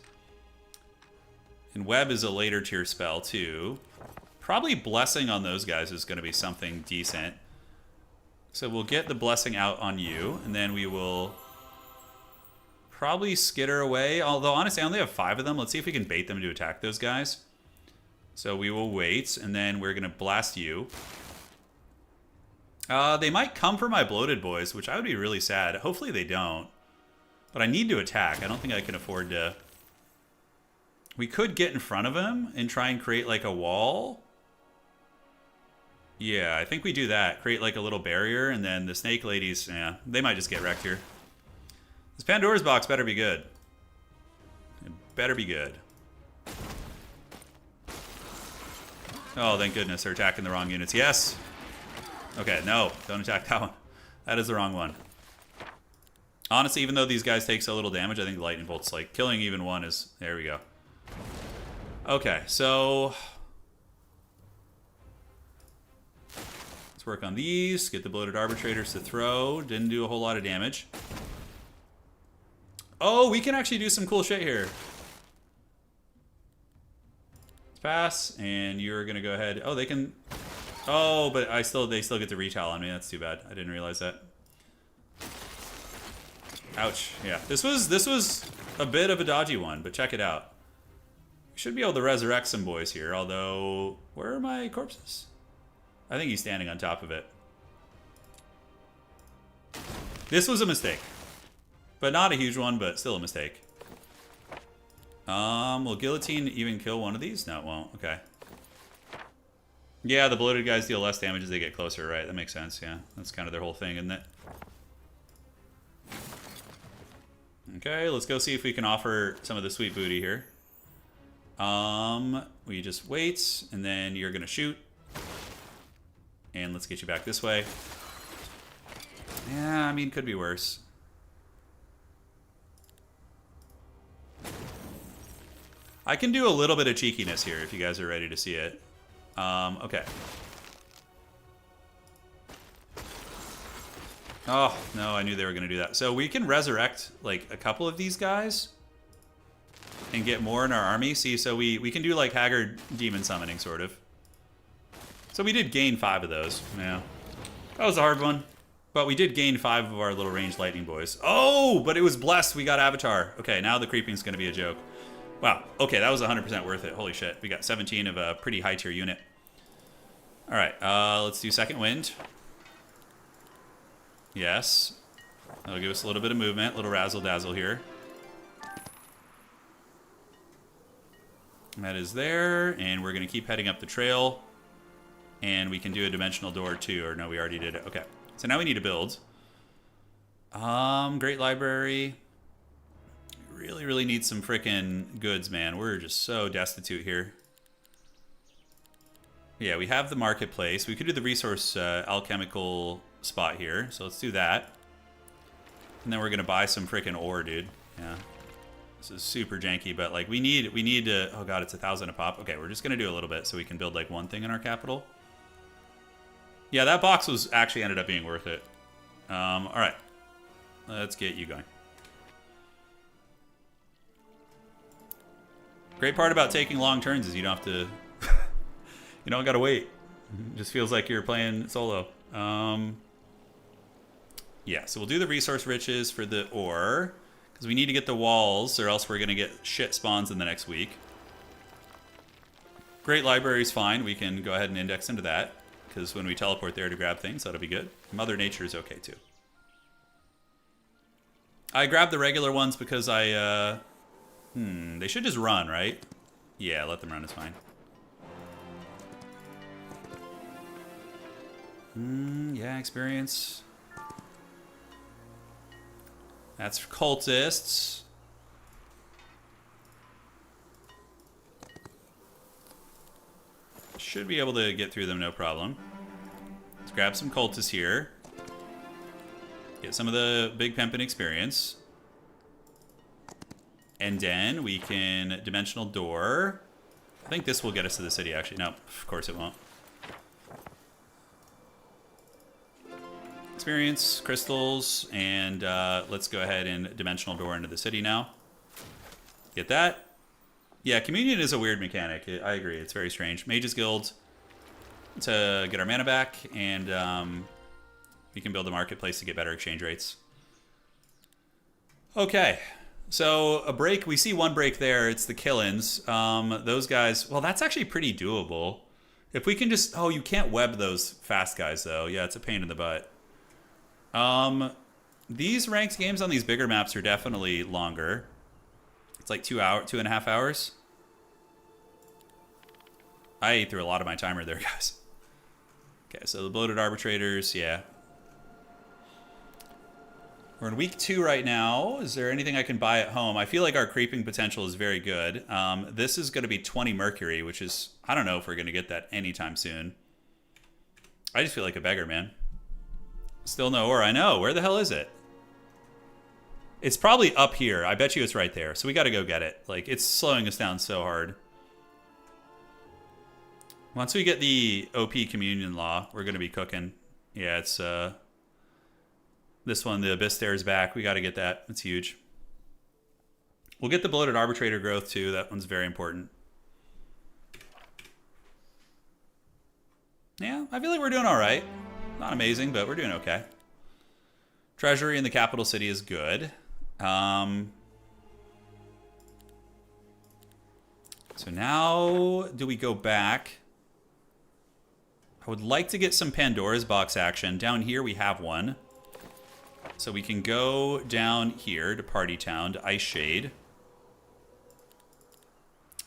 And Web is a later tier spell, too. Probably Blessing on those guys is going to be something decent. So we'll get the Blessing out on you, and then we will probably skitter away. Although, honestly, I only have 5 of them. Let's see if we can bait them to attack those guys. So we will wait, and then we're going to blast you. They might come for my bloated boys, which I would be really sad. Hopefully they don't. But I need to attack. I don't think I can afford to... We could get in front of him and try and create like a wall. Yeah, I think we do that. Create like a little barrier, and then the snake ladies, yeah, they might just get wrecked here. This Pandora's box better be good. It better be good. Oh, thank goodness, they're attacking the wrong units. Yes! Okay, no, don't attack that one. That is the wrong one. Honestly, even though these guys take so little damage, I think lightning bolt's like killing even one is... There we go. Okay, so... Let's work on these. Get the bloated arbitrators to throw. Didn't do a whole lot of damage. Oh, we can actually do some cool shit here. Let's pass, and you're gonna go ahead. Oh, they can... Oh, but they still get the retile on me. That's too bad. I didn't realize that. Ouch. Yeah, this was a bit of a dodgy one, but check it out. We should be able to resurrect some boys here, although... Where are my corpses? I think he's standing on top of it. This was a mistake. But not a huge one, but still a mistake. Will guillotine even kill one of these? No, it won't. Okay. Yeah, the bloated guys deal less damage as they get closer, right? That makes sense, yeah. That's kind of their whole thing, isn't it? Okay, let's go see if we can offer some of the sweet booty here. We just wait, and then you're gonna shoot. And let's get you back this way. Yeah, I mean, could be worse. I can do a little bit of cheekiness here if you guys are ready to see it. Okay. Oh, no, I knew they were going to do that. So we can resurrect, like, a couple of these guys and get more in our army. See, so we can do, like, Haggard demon summoning, sort of. So we did gain 5 of those. Yeah. That was a hard one. But we did gain 5 of our little ranged lightning boys. Oh, but it was blessed. We got Avatar. Okay, now the creeping's going to be a joke. Wow. Okay, that was 100% worth it. Holy shit. We got 17 of a pretty high tier unit. All right, let's do second wind. Yes. That'll give us a little bit of movement, a little razzle-dazzle here. That is there, and we're going to keep heading up the trail. And we can do a dimensional door too, or no, we already did it. Okay, so now we need to build. Great library. Really need some frickin' goods, man. We're just so destitute here. Yeah, we have the marketplace. We could do the resource alchemical spot here, so let's do that. And then we're gonna buy some frickin' ore, dude. Yeah, this is super janky, but like we need to. Oh god, it's 1,000 a pop. Okay, we're just gonna do a little bit so we can build like one thing in our capital. Yeah, that box was actually ended up being worth it. All right, let's get you going. Great part about taking long turns is you don't have to, you don't gotta wait. It just feels like you're playing solo. Yeah, so we'll do the resource riches for the ore, because we need to get the walls, or else we're gonna get shit spawns in the next week. Great library is fine. We can go ahead and index into that, because when we teleport there to grab things, that'll be good. Mother Nature is okay too. I grabbed the regular ones because I, they should just run, right? Yeah, let them run, it's fine. Yeah, experience. That's for cultists. Should be able to get through them, no problem. Let's grab some cultists here. Get some of the big pimpin' experience. And then we can dimensional door. I think this will get us to the city, actually. No, of course it won't. Experience, crystals, and let's go ahead and dimensional door into the city now. Get that. Yeah, communion is a weird mechanic. I agree. It's very strange. Mage's Guild to get our mana back, and we can build a marketplace to get better exchange rates. Okay, so a break. We see one break there. It's the Killins. Those guys, well, that's actually pretty doable. If we can just... Oh, you can't web those fast guys, though. Yeah, it's a pain in the butt. These ranked games on these bigger maps are definitely longer. It's like 2.5 hours. I ate through a lot of my timer there, guys. Okay, so the bloated arbitrators, yeah. We're in week 2 right now. Is there anything I can buy at home? I feel like our creeping potential is very good. This is going to be 20 mercury, which is... I don't know if we're going to get that anytime soon. I just feel like a beggar, man. Still no ore. I know. Where the hell is it? It's probably up here. I bet you it's right there. So we got to go get it. Like, it's slowing us down so hard. Once we get the OP communion law, we're going to be cooking. Yeah, it's... This one, the Abyss Stairs back. We got to get that. It's huge. We'll get the bloated arbitrator growth, too. That one's very important. Yeah, I feel like we're doing all right. Not amazing, but we're doing okay. Treasury in the capital city is good. So now, do we go back? I would like to get some Pandora's box action. Down here, we have one. So we can go down here to Party Town, to Ice Shade.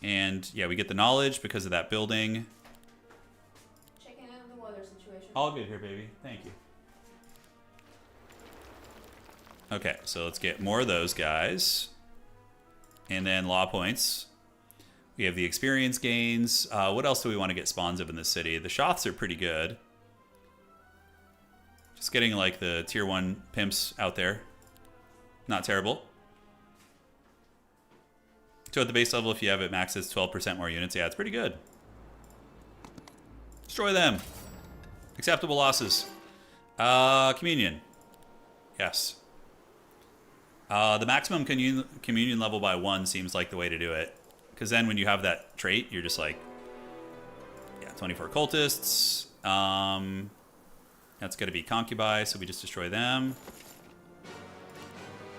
And, yeah, we get the knowledge because of that building. Checking out the weather situation. All good here, baby. Thank you. Okay, so let's get more of those guys. And then law points. We have the experience gains. What else do we want to get spawns of in this city? The Shoths are pretty good. Just getting like the tier 1 pimps out there. Not terrible. So at the base level, if you have it max, it's 12% more units. Yeah, it's pretty good. Destroy them. Acceptable losses. Communion. Yes. The maximum communion level by 1 seems like the way to do it. Because then when you have that trait, you're just like... Yeah, 24 cultists. That's going to be concubi, so we just destroy them.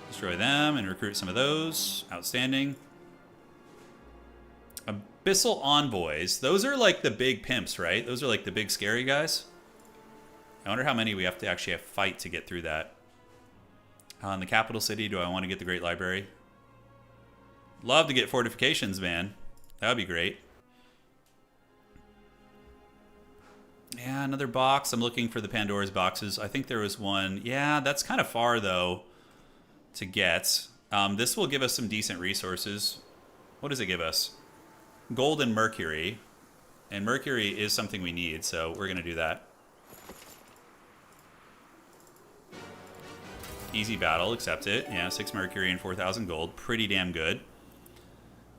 Destroy them and recruit some of those. Outstanding. Abyssal envoys. Those are like the big pimps, right? Those are like the big scary guys. I wonder how many we have to actually fight to get through that. In the capital city, do I want to get the Great Library? Love to get fortifications, man. That would be great. Yeah, another box. I'm looking for the Pandora's boxes. I think there was one. Yeah, that's kind of far, though, to get. This will give us some decent resources. What does it give us? Gold and mercury. And mercury is something we need, so we're going to do that. Easy battle, accept it. Yeah, 6 mercury and 4,000 gold. Pretty damn good.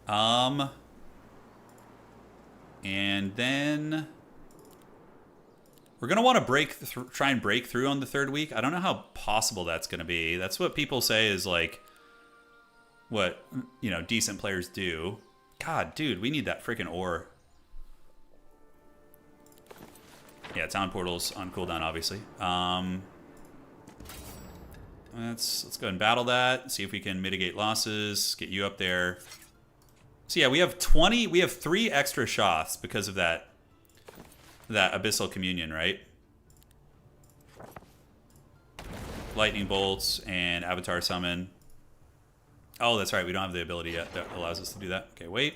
And then... We're going to want to try and break through on the 3rd week. I don't know how possible that's going to be. That's what people say is like what, you know, decent players do. God, dude, we need that freaking ore. Yeah, town portals on cooldown, obviously. Let's go ahead and battle that. See if we can mitigate losses. Get you up there. So yeah, we have 3 extra shots because of that abyssal communion, right? Lightning bolts and avatar summon. Oh, that's right. We don't have the ability yet that allows us to do that. Okay, wait.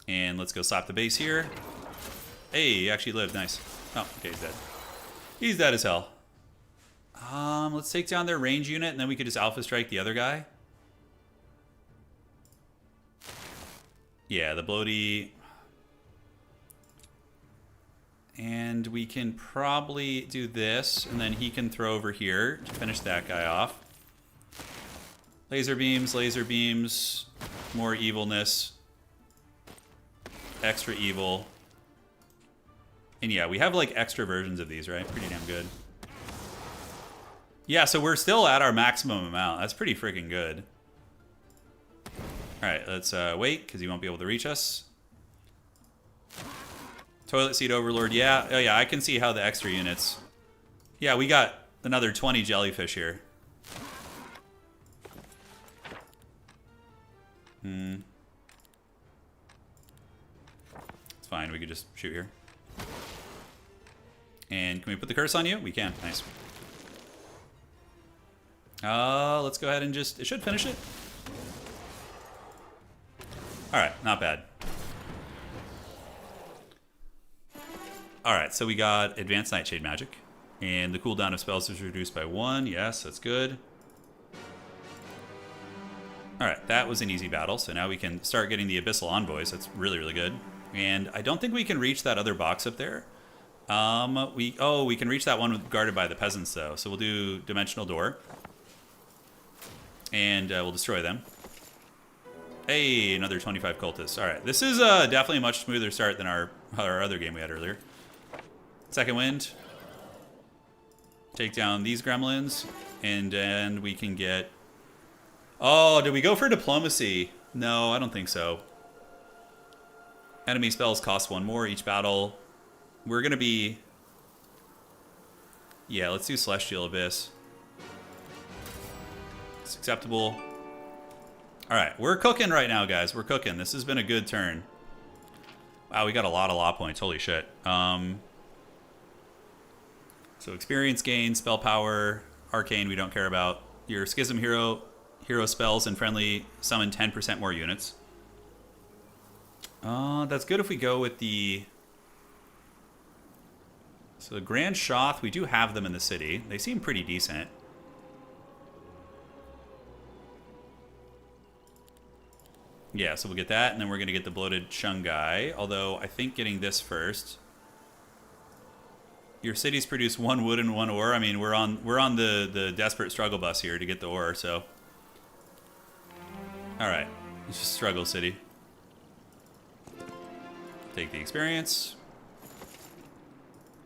And let's go slap the base here. Hey, he actually lived. Nice. Oh, okay, he's dead. He's dead as hell. Let's take down their range unit, and then we could just alpha strike the other guy. Yeah, the bloaty... And we can probably do this, and then he can throw over here to finish that guy off. Laser beams, more evilness. Extra evil. And yeah, we have like extra versions of these, right? Pretty damn good. Yeah, so we're still at our maximum amount. That's pretty freaking good. All right, let's wait, because he won't be able to reach us. Toilet seat overlord, yeah. Oh yeah, I can see how the extra units. Yeah, we got another 20 jellyfish here. It's fine, we could just shoot here. And can we put the curse on you? We can, nice. Let's go ahead and just, it should finish it. All right, not bad. All right, so we got advanced nightshade magic, and the cooldown of spells is reduced by 1. Yes, that's good. All right, that was an easy battle, so now we can start getting the abyssal envoys. That's really, really good. And I don't think we can reach that other box up there. We can reach that one guarded by the peasants, though. So we'll do dimensional door, and we'll destroy them. Hey, another 25 cultists. All right, this is definitely a much smoother start than our other game we had earlier. Second wind. Take down these gremlins, and then we can get... Oh, did we go for diplomacy? No, I don't think so. Enemy spells cost 1 more each battle. We're going to be... Yeah, let's do Celestial Abyss. It's acceptable. All right, we're cooking right now, guys. We're cooking. This has been a good turn. Wow, we got a lot of law points. Holy shit. So experience gain, spell power, arcane we don't care about. Your schism hero spells and friendly summon 10% more units. That's good if we go with the... So the Grand Shoth, we do have them in the city. They seem pretty decent. Yeah, so we'll get that, and then we're going to get the Bloated Shungai. Although, I think getting this first... Your cities produce 1 wood and 1 ore. I mean, we're on the desperate struggle bus here to get the ore, so... Alright, let's just struggle city. Take the experience.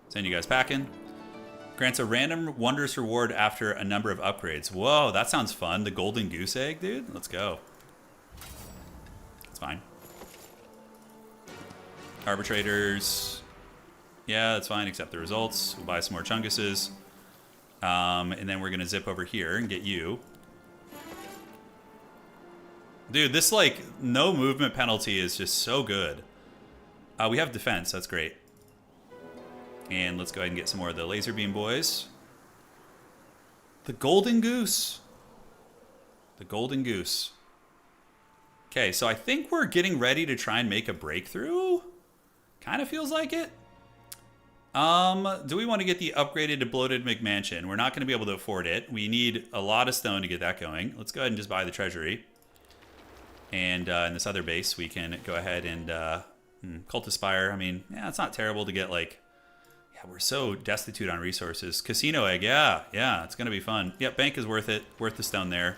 Send you guys packing. Grants a random wondrous reward after a number of upgrades. Whoa, that sounds fun. The golden goose egg, dude. Let's go. It's fine. Arbitrators. Yeah, that's fine. Accept the results. We'll buy some more chunguses. And then we're going to zip over here and get you. Dude, this, like, no movement penalty is just so good. We have defense. That's great. And let's go ahead and get some more of the laser beam boys. The golden goose. The golden goose. Okay, so I think we're getting ready to try and make a breakthrough. Kind of feels like it. Do we want to get the upgraded bloated McMansion? We're not going to be able to afford it. We need a lot of stone to get that going. Let's go ahead and just buy the treasury. And in this other base, we can go ahead and Cult Aspire. I mean, yeah, it's not terrible to get, like... Yeah, we're so destitute on resources. Casino egg, yeah, it's going to be fun. Yep, bank is worth it. Worth the stone there.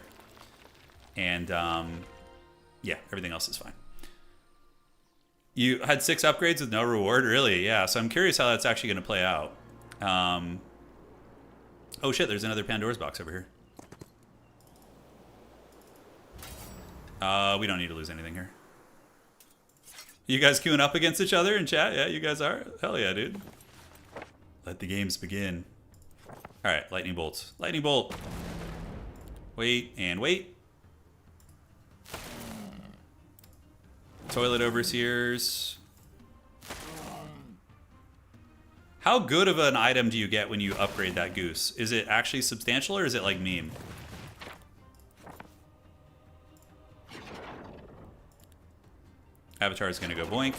And, yeah, everything else is fine. You had 6 upgrades with no reward? Really? Yeah, so I'm curious how that's actually going to play out. Oh, shit, there's another Pandora's box over here. We don't need to lose anything here. You guys queuing up against each other in chat? Yeah, you guys are? Hell yeah, dude. Let the games begin. All right, lightning bolts. Lightning bolt. Wait and wait. Toilet overseers. How good of an item do you get when you upgrade that goose? Is it actually substantial or is it like meme? Avatar is going to go boink.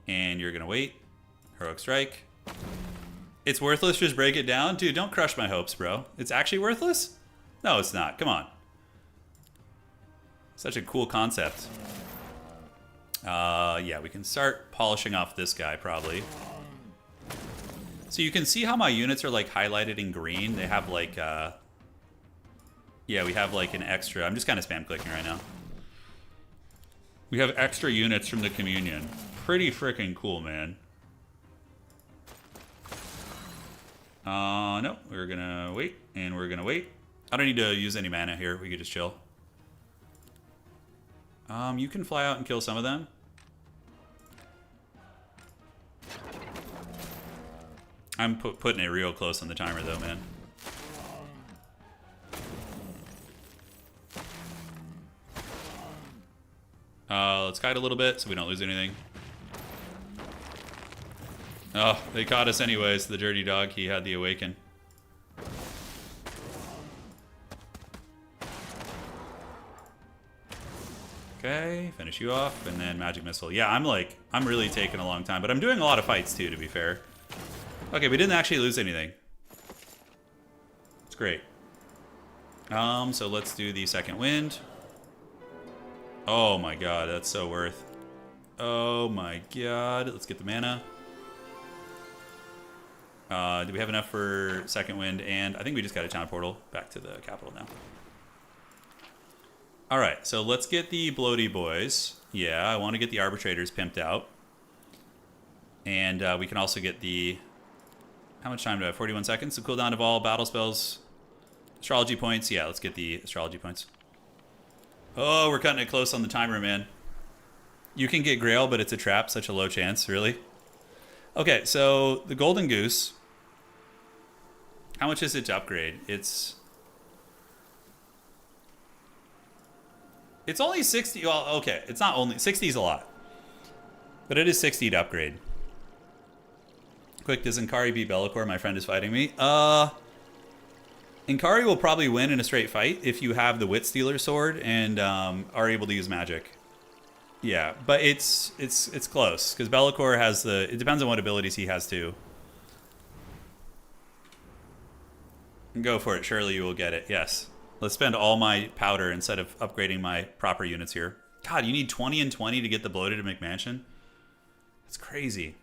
And you're going to wait. Heroic strike. It's worthless, just break it down? Dude, don't crush my hopes, bro. It's actually worthless? No, it's not. Come on. Such a cool concept. Yeah, we can start polishing off this guy, probably. So you can see how my units are, like, highlighted in green. They have, like, yeah, we have, like, an extra... I'm just kind of spam clicking right now. We have extra units from the communion. Pretty freaking cool, man. No, we're gonna wait, and we're gonna wait. I don't need to use any mana here. We could just chill. You can fly out and kill some of them. I'm putting it real close on the timer, though, man. Let's kite a little bit so we don't lose anything. Oh, they caught us anyways. The dirty dog, he had the awaken. Okay, finish you off, and then magic missile. Yeah, I'm really taking a long time, but I'm doing a lot of fights too, to be fair. Okay, we didn't actually lose anything. It's great. So let's do the second wind. Oh my god, that's so worth. Oh my god, let's get the mana. Do we have enough for second wind? And I think we just got a town portal back to the capital now. All right, so let's get the bloaty boys. Yeah, I want to get the arbitrators pimped out. And we can also get the... How much time do I have? 41 seconds. So cooldown of all battle spells. Astrology points. Yeah, let's get the astrology points. Oh, we're cutting it close on the timer, man. You can get Grail, but it's a trap. Such a low chance, really. Okay, so the Golden Goose. How much is it to upgrade? It's only 60. Well, okay, it's not only 60 is a lot, but it is 60 to upgrade. Quick, does Inkari beat Be'lakor? My friend is fighting me. Inkari will probably win in a straight fight if you have the Wit Stealer sword and are able to use magic. Yeah, but it's close because Be'lakor has the. It depends on what abilities he has too. Go for it. Surely you will get it. Yes. Let's spend all my powder instead of upgrading my proper units here. God, you need 20 and 20 to get the bloated McMansion. That's crazy.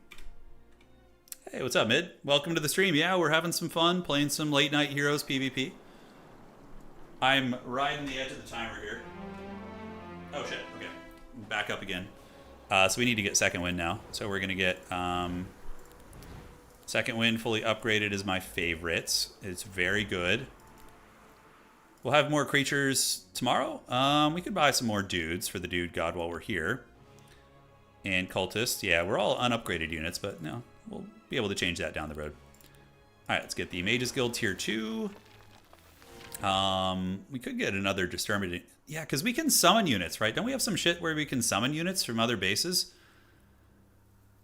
Hey, what's up, Mid? Welcome to the stream. Yeah, we're having some fun playing some late night Heroes PvP. I'm riding the edge of the timer here. Oh shit. Okay. Back up again. So we need to get second wind now. So we're gonna get second wind fully upgraded is my favorites. It's very good. We'll have more creatures tomorrow. We could buy some more dudes for the dude god while we're here. And cultists. Yeah, we're all unupgraded units, but no, we'll be able to change that down the road. All right, let's get the Mages Guild tier 2. We could get another Disturbed. Yeah, because we can summon units, right? Don't we have some shit where we can summon units from other bases?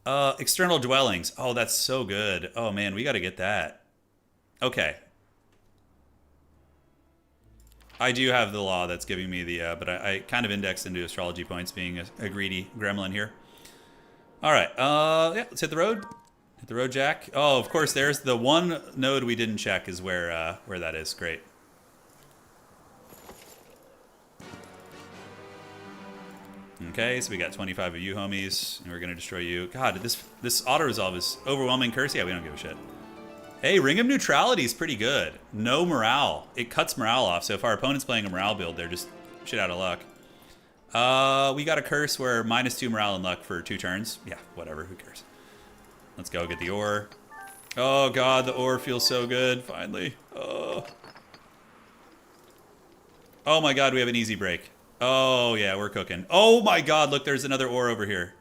External dwellings. Oh, that's so good. Oh, man, we got to get that. Okay. I do have the law that's giving me the... but I kind of indexed into astrology points being a greedy gremlin here. All right. Yeah, let's hit the road. Hit the road, Jack. Oh, of course, there's the one node we didn't check is where that is. Great. Okay, so we got 25 of you homies, and we're gonna destroy you. God, this auto-resolve is overwhelming curse. Yeah, we don't give a shit. Hey, Ring of Neutrality is pretty good. No morale. It cuts morale off, so if our opponent's playing a morale build, they're just shit out of luck. We got a curse where -2 morale and luck for 2 turns. Yeah, whatever, who cares? Let's go get the ore. Oh god, the ore feels so good, finally. Oh my god, we have an easy break. Oh, yeah, we're cooking. Oh, my God, look, there's another ore over here.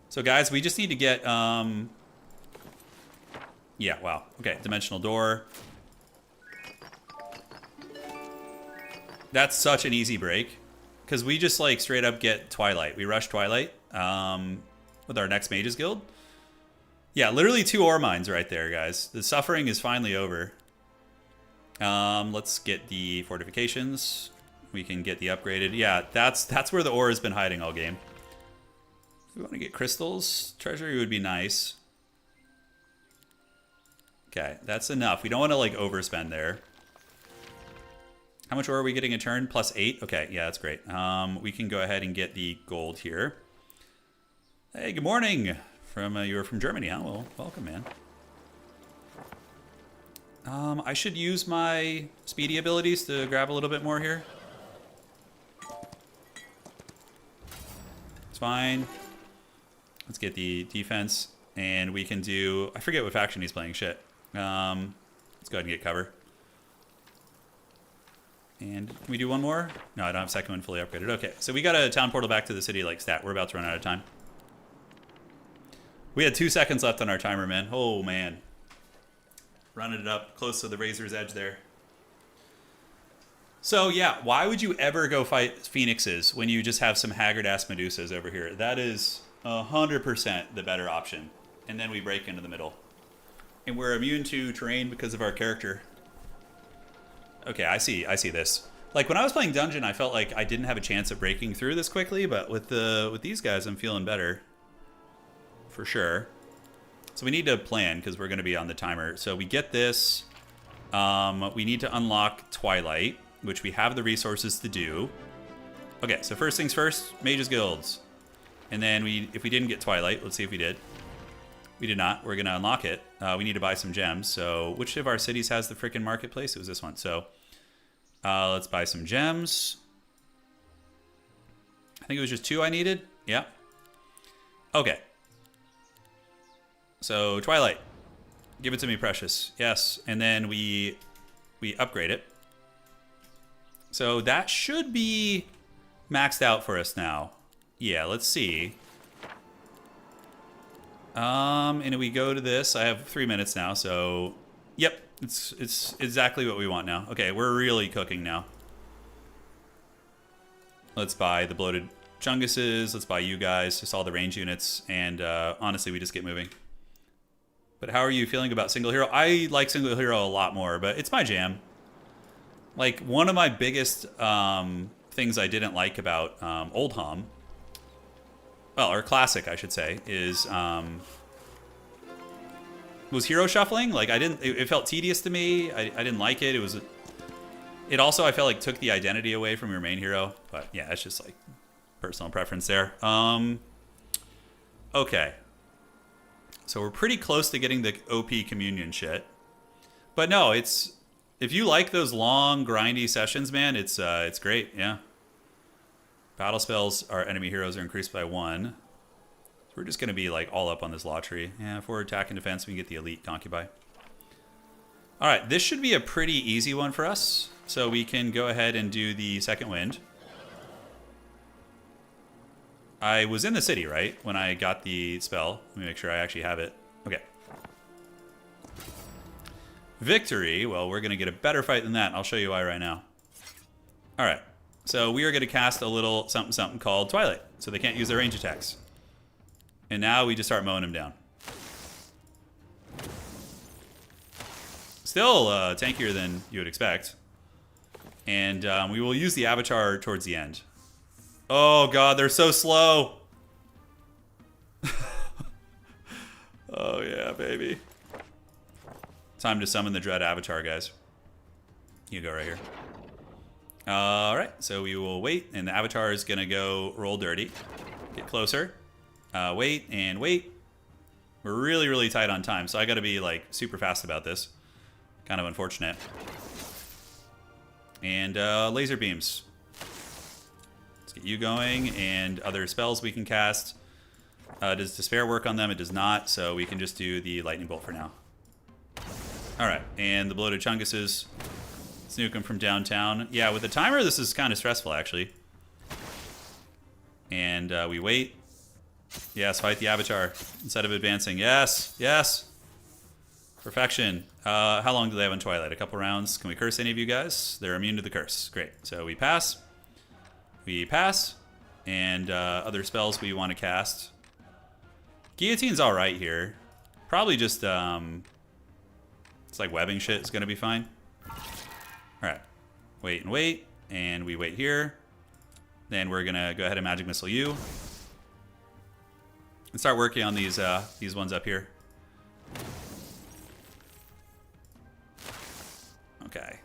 So, guys, we just need to get... Yeah, wow. Okay, Dimensional Door. That's such an easy break. Because we just, like, straight up get Twilight. We rush Twilight with our next Mages Guild. Yeah, literally 2 ore mines right there, guys. The suffering is finally over. Let's get the fortifications. We can get the upgraded. Yeah, that's where the ore has been hiding all game. If we want to get crystals, treasury would be nice. Okay, that's enough. We don't want to like overspend there. How much ore are we getting a turn? +8? Okay, yeah, that's great. We can go ahead and get the gold here. Hey, good morning. You were from Germany, huh? Well, welcome, man. I should use my speedy abilities to grab a little bit more here. It's fine. Let's get the defense, and we can do... I forget what faction he's playing. Shit. Let's go ahead and get cover. And can we do one more? No, I don't have second one fully upgraded. Okay, so we got a town portal back to the city like stat. We're about to run out of time. We had 2 seconds left on our timer, man. Oh, man. Running it up close to the razor's edge there. So, yeah, why would you ever go fight Phoenixes when you just have some haggard-ass Medusas over here? That is 100% the better option. And then we break into the middle. And we're immune to terrain because of our character. Okay, I see this. Like, when I was playing Dungeon, I felt like I didn't have a chance at breaking through this quickly, but with these guys, I'm feeling better. For sure. So we need to plan, because we're going to be on the timer. So we get this. We need to unlock Twilight, which we have the resources to do. Okay, so first things first, Mages Guilds. And then if we didn't get Twilight, let's see if we did. We did not. We're going to unlock it. We need to buy some gems. So which of our cities has the freaking marketplace? It was this one. So let's buy some gems. I think it was just 2 I needed. Yeah. Okay. So Twilight. Give it to me, precious. Yes. And then we upgrade it. So that should be maxed out for us now. Yeah, let's see. And we go to this. I have 3 minutes now, so yep, it's exactly what we want now. Okay, we're really cooking now. Let's buy the bloated Chunguses. Let's buy you guys, just all the range units, and honestly, we just get moving. But how are you feeling about single hero? I like single hero a lot more, but it's my jam. Like, one of my biggest things I didn't like about old Homm, well, or classic, I should say, is was hero shuffling. Like, it felt tedious to me. I didn't like it. It also, I felt like, took the identity away from your main hero. But yeah, it's just like personal preference there. Okay. So we're pretty close to getting the OP communion shit. But no, if you like those long, grindy sessions, man, it's great, yeah. Battle spells, our enemy heroes are increased by 1. So we're just going to be like all up on this law tree. Yeah, if we're attack and defense, we can get the elite concubine. All right, this should be a pretty easy one for us. So we can go ahead and do the second wind. I was in the city, right, when I got the spell. Let me make sure I actually have it. Okay. Victory. Well, we're going to get a better fight than that. I'll show you why right now. All right. So we are going to cast a little something something called Twilight. So they can't use their range attacks. And now we just start mowing them down. Still tankier than you would expect. And we will use the Avatar towards the end. Oh, God, they're so slow. Oh, yeah, baby. Time to summon the Dread Avatar, guys. You go right here. All right, so we will wait, and the Avatar is going to go roll dirty. Get closer. Wait and wait. We're really, really tight on time, so I got to be, like, super fast about this. Kind of unfortunate. And laser beams. Get you going, and other spells we can cast. Does Despair work on them? It does not, so we can just do the Lightning Bolt for now. Alright, and the Bloated Chunguses. Snook them from downtown. Yeah, with the timer, this is kind of stressful, actually. And we wait. Yes, fight the Avatar instead of advancing. Yes, yes. Perfection. How long do they have on Twilight? A couple rounds. Can we curse any of you guys? They're immune to the curse. Great. So we pass. We pass, and other spells we want to cast. Guillotine's all right here. Probably just, it's like webbing shit is going to be fine. All right. Wait and wait, and we wait here. Then we're going to go ahead and Magic Missile you. And start working on these ones up here. Okay.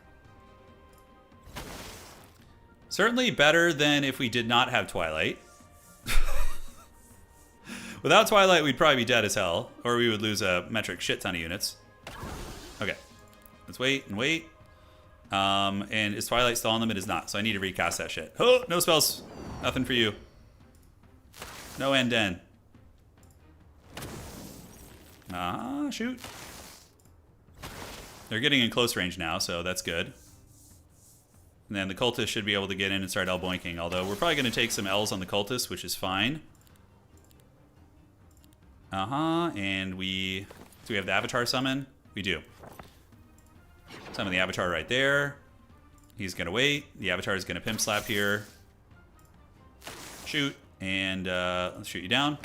Certainly better than if we did not have Twilight. Without Twilight, we'd probably be dead as hell, or we would lose a metric shit ton of units. Okay, let's wait and wait. And is Twilight still on them? It is not, so I need to recast that shit. Oh, no spells. Nothing for you. No end den. Ah, shoot. They're getting in close range now, so that's good. And then the cultists should be able to get in and start elboinking, although we're probably going to take some L's on the cultists, which is fine. And do we have the avatar summon? We do. Summon the avatar right there. He's going to wait. The avatar is going to pimp slap here. Shoot. And let's shoot you down.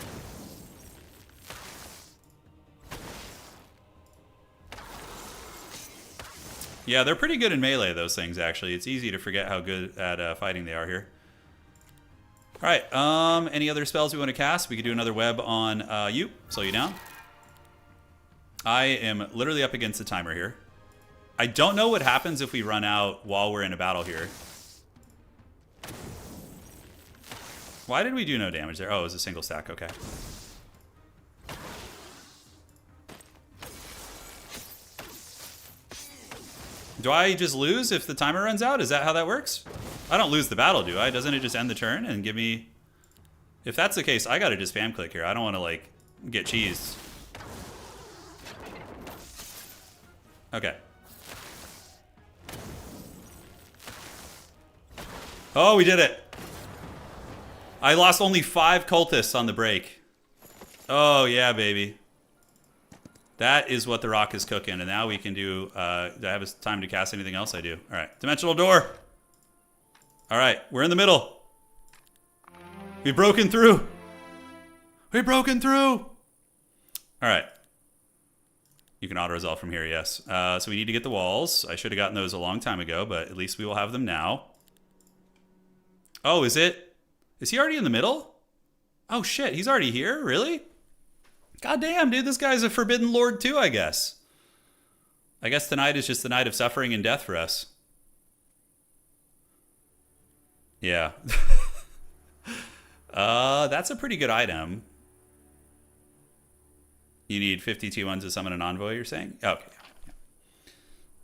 Yeah, they're pretty good in melee, those things, actually. It's easy to forget how good at fighting they are here. All right, any other spells we want to cast? We could do another web on you, slow you down. I am literally up against the timer here. I don't know what happens if we run out while we're in a battle here. Why did we do no damage there? Oh, it was a single stack, okay. Do I just lose if the timer runs out? Is that how that works? I don't lose the battle, do I? Doesn't it just end the turn and give me... If that's the case, I gotta just spam click here. I don't want to, like, get cheesed. Okay. Oh, we did it. I lost only 5 cultists on the break. Oh, yeah, baby. That is what the rock is cooking, and now we can do... do I have time to cast anything else? I do. All right. Dimensional door. All right. We're in the middle. We've broken through. We've broken through. All right. You can auto-resolve from here, yes. So we need to get the walls. I should have gotten those a long time ago, but at least we will have them now. Oh, is it? Is he already in the middle? Oh, shit. He's already here? Really? God damn, dude. This guy's a forbidden lord, too, I guess. I guess tonight is just the night of suffering and death for us. Yeah. That's a pretty good item. You need 52 ones to summon an envoy, you're saying? Okay.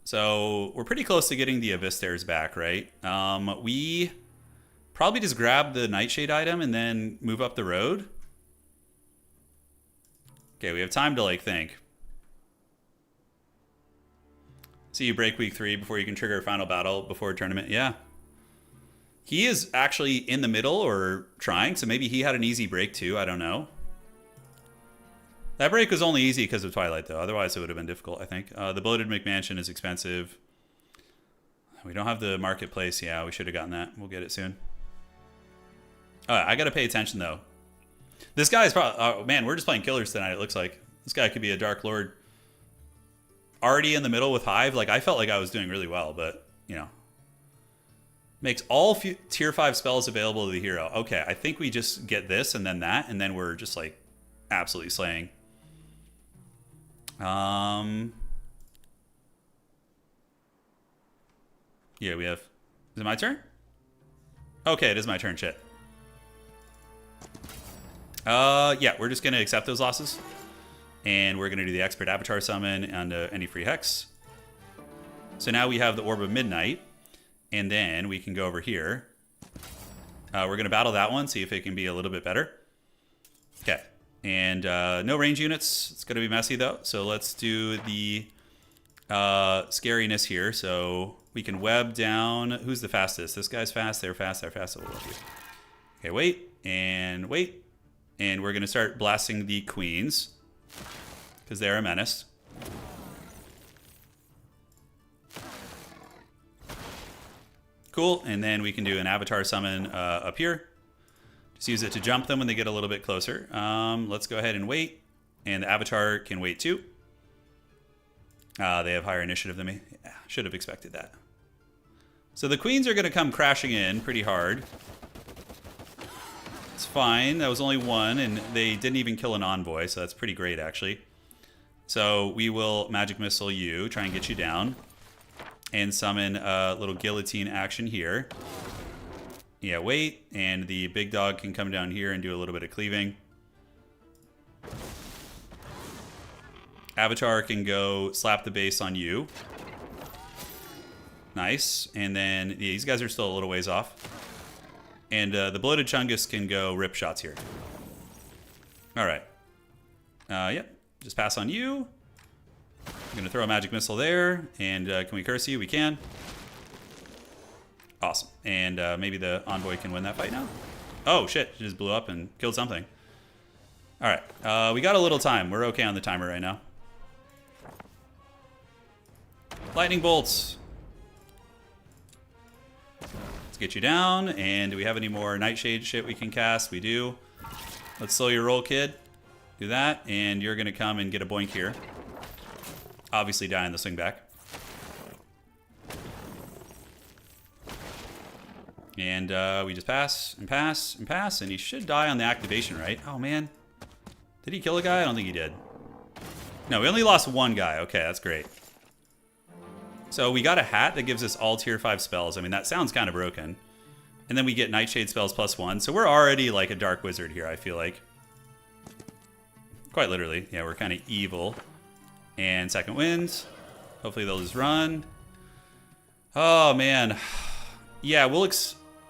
So we're pretty close to getting the Abyss Stairs back, right? We probably just grab the Nightshade item and then move up the road. Okay, we have time to, like, think. See you break week 3 before you can trigger a final battle before a tournament. Yeah. He is actually in the middle or trying, so maybe he had an easy break too. I don't know. That break was only easy because of Twilight, though. Otherwise, it would have been difficult, I think. The Bloated McMansion is expensive. We don't have the Marketplace. Yeah, we should have gotten that. We'll get it soon. I got to pay attention, though. This guy is probably... Oh, man, we're just playing killers tonight, it looks like. This guy could be a Dark Lord. Already in the middle with Hive. Like, I felt like I was doing really well, but, you know. Makes all tier 5 spells available to the hero. Okay, I think we just get this and then that, and then we're just, like, absolutely slaying. Yeah, we have... Is it my turn? Okay, it is my turn, shit. Yeah, we're just going to accept those losses. And we're going to do the Expert Avatar Summon and any free Hex. So now we have the Orb of Midnight. And then we can go over here. We're going to battle that one, see if it can be a little bit better. Okay. And no range units. It's going to be messy, though. So let's do the scariness here. So we can web down. Who's the fastest? This guy's fast. They're fast. They're fast. So we'll you. Okay, wait. And wait. And we're going to start blasting the queens. Because they're a menace. Cool, and then we can do an avatar summon up here. Just use it to jump them when they get a little bit closer. Let's go ahead and wait. And the avatar can wait too. They have higher initiative than me. Yeah, should have expected that. So the queens are going to come crashing in pretty hard. It's fine. That was only one, and they didn't even kill an envoy, so that's pretty great, actually. So we will Magic Missile you, try and get you down. And summon a little guillotine action here. Yeah, wait. And the big dog can come down here and do a little bit of cleaving. Avatar can go slap the base on you. Nice. And then these guys are still a little ways off. And the Bloated Chungus can go rip shots here. All right. Yep. Just pass on you. I'm going to throw a magic missile there. And can we curse you? We can. Awesome. And maybe the envoy can win that fight now. Oh, shit. She just blew up and killed something. All right. We got a little time. We're okay on the timer right now. Lightning bolts. Let's get you down. And do we have any more Nightshade shit we can cast? We do. Let's slow your roll, kid. Do that. And you're going to come and get a boink here. Obviously die in the swing back. And we just pass and pass and pass. And he should die on the activation, right? Oh, man. Did he kill a guy? I don't think he did. No, we only lost one guy. Okay, that's great. So we got a hat that gives us all tier 5 spells. I mean, that sounds kind of broken. And then we get Nightshade spells +1. So we're already like a dark wizard here, I feel like. Quite literally. Yeah, we're kind of evil. And second wind. Hopefully they'll just run. Oh, man. Yeah, we'll...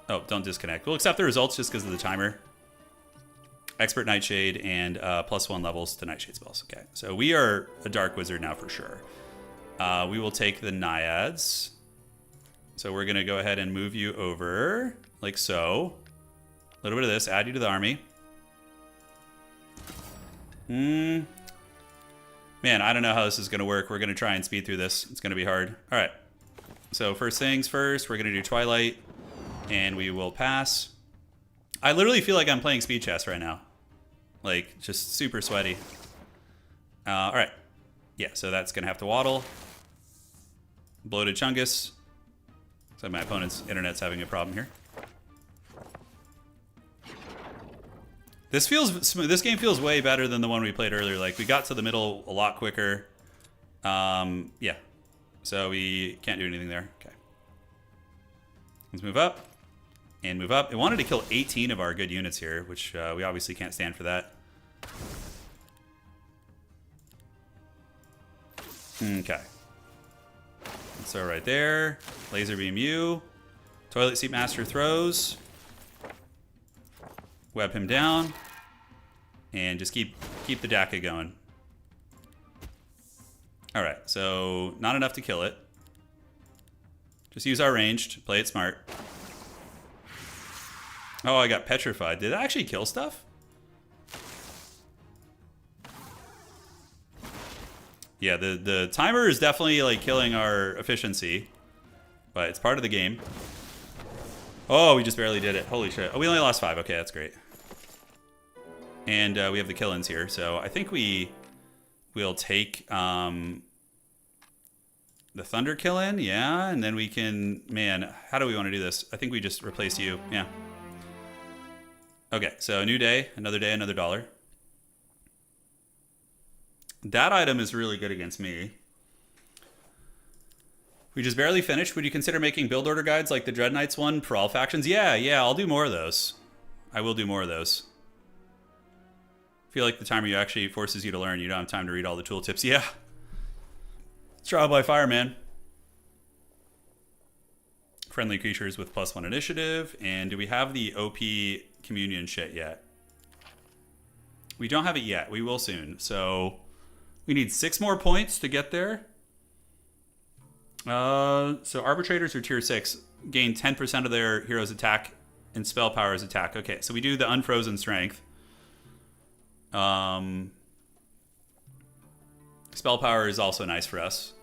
Oh, don't disconnect. We'll accept the results just because of the timer. Expert Nightshade and +1 levels to Nightshade spells. Okay, so we are a dark wizard now for sure. We will take the Naiads. So we're going to go ahead and move you over like so. A little bit of this, add you to the army. Man, I don't know how this is going to work. We're going to try and speed through this. It's going to be hard. All right. So first things first, we're going to do Twilight. And we will pass. I literally feel like I'm playing speed chess right now. Like, just super sweaty. All right. Yeah, so that's going to have to waddle. Bloated Chungus. So my opponent's internet's having a problem here. This game feels way better than the one we played earlier. Like, we got to the middle a lot quicker. Yeah. So we can't do anything there. Okay. Let's move up. And move up. It wanted to kill 18 of our good units here, which we obviously can't stand for that. Okay. So right there. Laser beam you. Toilet seat master throws. Web him down. And just keep the Daka going. Alright, so not enough to kill it. Just use our ranged. Play it smart. Oh, I got petrified. Did it actually kill stuff? Yeah, the timer is definitely like killing our efficiency. But it's part of the game. Oh, we just barely did it. Holy shit. Oh, we only lost 5. Okay, that's great. And we have the kill-ins here. So I think we'll take the Thunder kill-in. Yeah, and then we can... Man, how do we want to do this? I think we just replace you. Yeah. Okay, so new day, another $1. That item is really good against me. We just barely finished. Would you consider making build order guides like the Dread Knights one for all factions? Yeah, I'll do more of those. I will do more of those. I feel like the timer actually forces you to learn. You don't have time to read all the tooltips. Yeah. Trial by fire, man. Friendly creatures with +1 initiative. And do we have the OP communion shit yet? We don't have it yet. We will soon. So we need 6 more points to get there. So arbitrators are tier 6. Gain 10% of their hero's attack and spell power's attack. Okay, so we do the unfrozen strength. Spell power is also nice for us.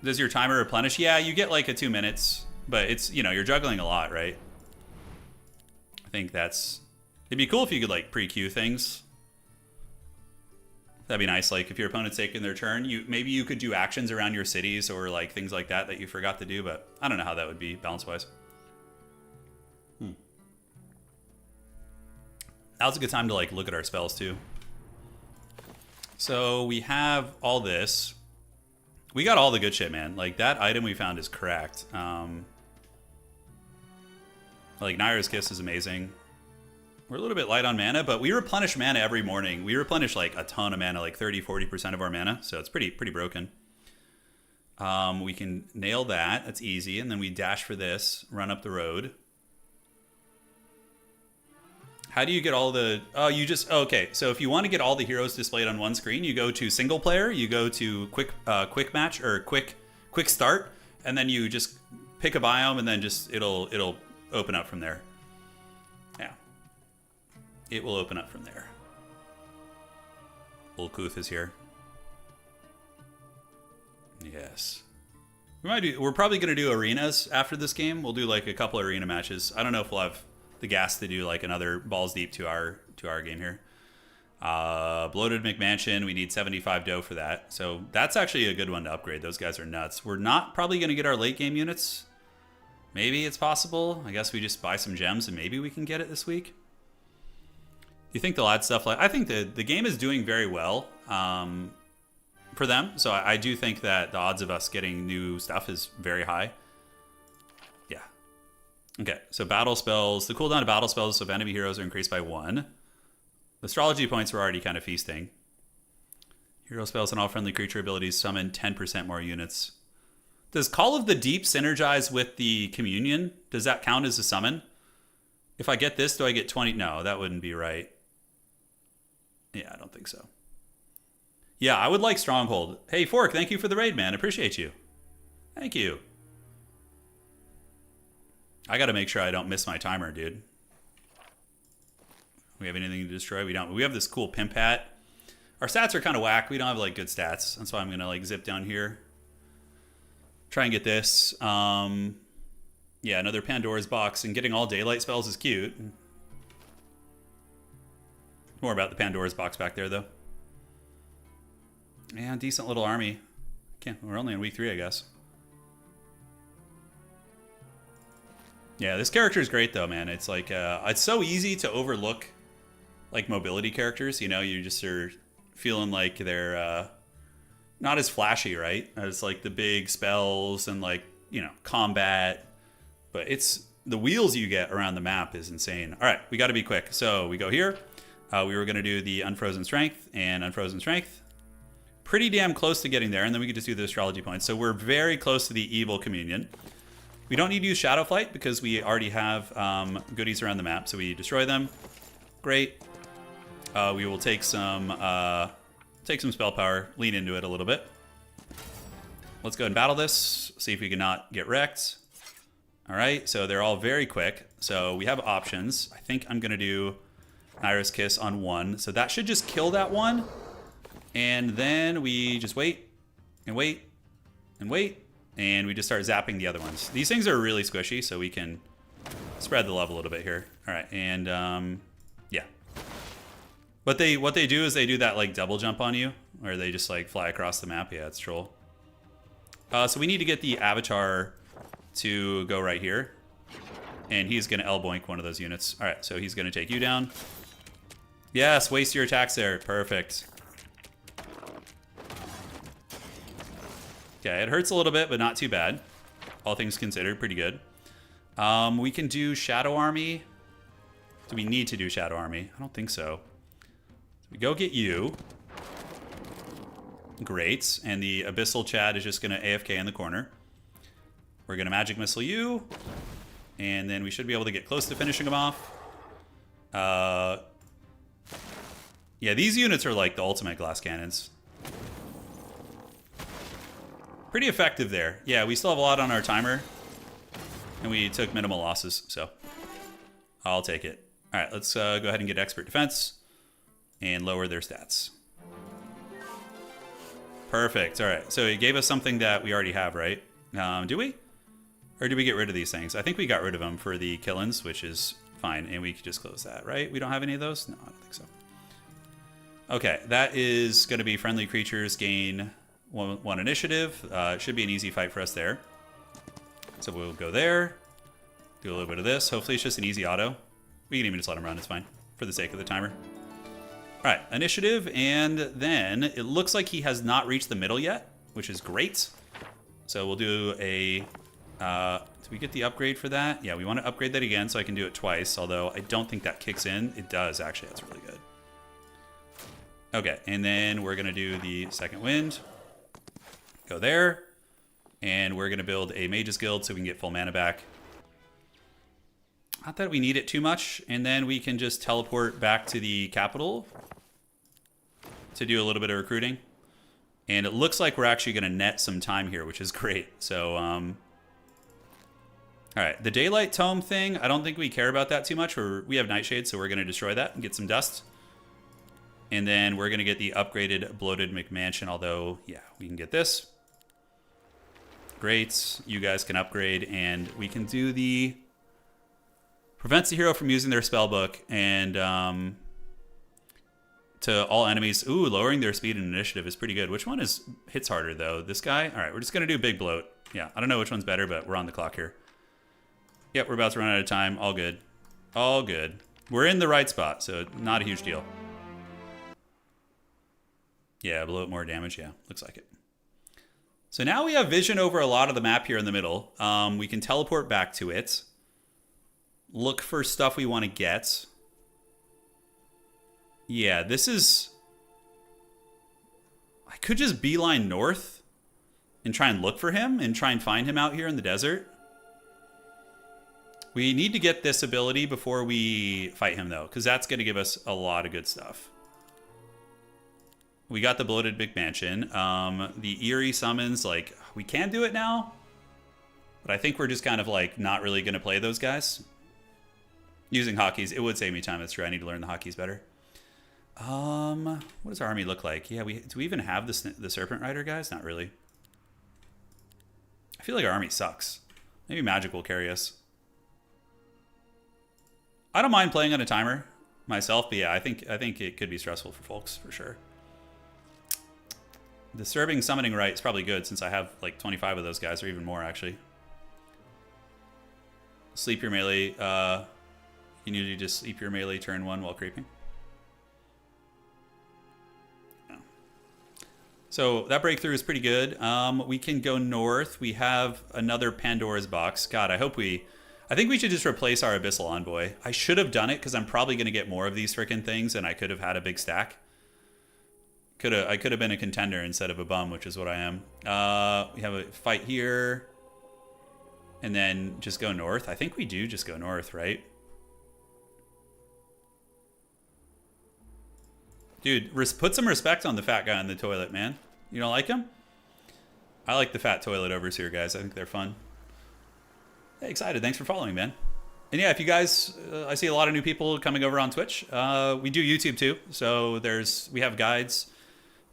Does your timer replenish? Yeah, you get like a 2 minutes, but it's, you know, you're juggling a lot, right? I think that's... It'd be cool if you could like pre-queue things. That'd be nice. Like if your opponent's taking their turn, maybe you could do actions around your cities or like things like that you forgot to do, but I don't know how that would be balance-wise. Now's a good time to like look at our spells too. So we have all this. We got all the good shit, man. Like that item we found is cracked. Like Naira's Kiss is amazing. We're a little bit light on mana, but we replenish mana every morning. We replenish like a ton of mana, like 30-40% of our mana. So it's pretty broken. We can nail that. That's easy. And then we dash for this, run up the road. How do you get all the... Oh, you just... Okay, so if you want to get all the heroes displayed on one screen, you go to single player, you go to quick match, or quick start, and then you just pick a biome, and then just it'll open up from there. Yeah. It will open up from there. Ulkuth is here. Yes. We're probably going to do arenas after this game. We'll do like a couple arena matches. I don't know if we'll have the gas to do like another balls deep to our game here. Bloated McMansion, we need 75 dough for that. So that's actually a good one to upgrade. Those guys are nuts. We're not probably going to get our late game units. Maybe it's possible. I guess we just buy some gems and maybe we can get it this week. Do you think they'll add stuff like... I think the game is doing very well for them. So I do think that the odds of us getting new stuff is very high. Yeah. Okay, so battle spells. The cooldown of battle spells of enemy heroes are increased by 1. Astrology points were already kind of feasting. Hero spells and all friendly creature abilities summon 10% more units. Does Call of the Deep synergize with the Communion? Does that count as a summon? If I get this, do I get 20? No, that wouldn't be right. Yeah, I don't think so. Yeah, I would like Stronghold. Hey, Fork, thank you for the raid, man. Appreciate you. Thank you. I got to make sure I don't miss my timer, dude. We have anything to destroy? We don't. We have this cool pimp hat. Our stats are kind of whack. We don't have like good stats. That's why I'm going to like zip down here. Try and get this. Yeah, another Pandora's box. And getting all daylight spells is cute. More about the Pandora's box back there, though. Yeah, decent little army. We're only in week 3, I guess. Yeah, this character is great, though, man. It's like, it's so easy to overlook, like, mobility characters. You know, you just are feeling like they're not as flashy, right? As, like, the big spells and, like, you know, combat. But it's, the wheels you get around the map is insane. All right, we got to be quick. So we go here. We were going to do the Unfrozen Strength and Unfrozen Strength. Pretty damn close to getting there, and then we could just do the astrology points. So we're very close to the Evil Communion. We don't need to use Shadow Flight because we already have goodies around the map, so we destroy them. Great. We will take some spell power, lean into it a little bit. Let's go ahead and battle this, see if we can not get wrecked. All right, so they're all very quick. So we have options. I think I'm going to do Iris Kiss on 1. So that should just kill that one. And then we just wait and wait and wait. And we just start zapping the other ones. These things are really squishy, so we can spread the love a little bit here. All right, and yeah. What they do is they do that like double jump on you, where they just like fly across the map. Yeah, it's troll. So we need to get the Avatar to go right here. And he's going to elboink one of those units. All right, so he's going to take you down. Yes, waste your attacks there. Perfect. Okay, it hurts a little bit, but not too bad. All things considered, pretty good. We can do Shadow Army. Do we need to do Shadow Army? I don't think so. We go get you. Great. And the Abyssal Chad is just going to AFK in the corner. We're going to Magic Missile you. And then we should be able to get close to finishing them off. Yeah, these units are like the ultimate glass cannons. Pretty effective there. Yeah, we still have a lot on our timer. And we took minimal losses, so I'll take it. All right, let's go ahead and get Expert Defense and lower their stats. Perfect. All right, so it gave us something that we already have, right? Do we? Or do we get rid of these things? I think we got rid of them for the Killins, which is fine. And we could just close that, right? We don't have any of those? No, I don't think so. Okay, that is going to be friendly creatures gain one initiative. It should be an easy fight for us there. So we'll go there. Do a little bit of this. Hopefully it's just an easy auto. We can even just let him run. It's fine. For the sake of the timer. All right, initiative. And then it looks like he has not reached the middle yet, which is great. So we'll do a... do we get the upgrade for that? Yeah, we want to upgrade that again so I can do it twice, although I don't think that kicks in. It does, actually. That's really good. Okay, and then we're going to do the second wind. Go there. And we're going to build a Mage's Guild so we can get full mana back. Not that we need it too much. And then we can just teleport back to the capital to do a little bit of recruiting. And it looks like we're actually going to net some time here, which is great. So, all right. The daylight tome thing, I don't think we care about that too much. We have nightshade, so we're going to destroy that and get some dust. And then we're going to get the upgraded bloated McMansion, although, yeah, we can get this. Great. You guys can upgrade, and we can do the... Prevents the hero from using their spellbook, and to all enemies. Ooh, lowering their speed and initiative is pretty good. Which one hits harder, though? This guy? All right, we're just going to do big bloat. Yeah, I don't know which one's better, but we're on the clock here. Yep, we're about to run out of time. All good. All good. We're in the right spot, so not a huge deal. Yeah, bloat more damage. Yeah, looks like it. So now we have vision over a lot of the map here in the middle. We can teleport back to it. Look for stuff we want to get. Yeah, this is... I could just beeline north and try and look for him and try and find him out here in the desert. We need to get this ability before we fight him, though, because that's going to give us a lot of good stuff. We got the bloated big mansion. The eerie summons, like, we can do it now, but I think we're just kind of like not really going to play those guys. Using hotkeys, it would save me time. That's true. I need to learn the hotkeys better. What does our army look like? Yeah, do we even have the Serpent Rider guys? Not really. I feel like our army sucks. Maybe Magic will carry us. I don't mind playing on a timer myself, but yeah, I think it could be stressful for folks for sure. Disturbing Summoning Rite is probably good since I have like 25 of those guys, or even more actually. Sleep your melee. You need to just sleep your melee turn 1 while creeping. No. So that breakthrough is pretty good. We can go north. We have another Pandora's box. God, I think we should just replace our Abyssal Envoy. I should have done it because I'm probably going to get more of these frickin' things and I could have had a big stack. I could have been a contender instead of a bum, which is what I am. We have a fight here. And then just go north. I think we do just go north, right? Dude, put some respect on the fat guy in the toilet, man. You don't like him? I like the fat toilet overseer guys. I think they're fun. Hey, excited. Thanks for following, man. And yeah, if you guys, I see a lot of new people coming over on Twitch. We do YouTube too. So we have guides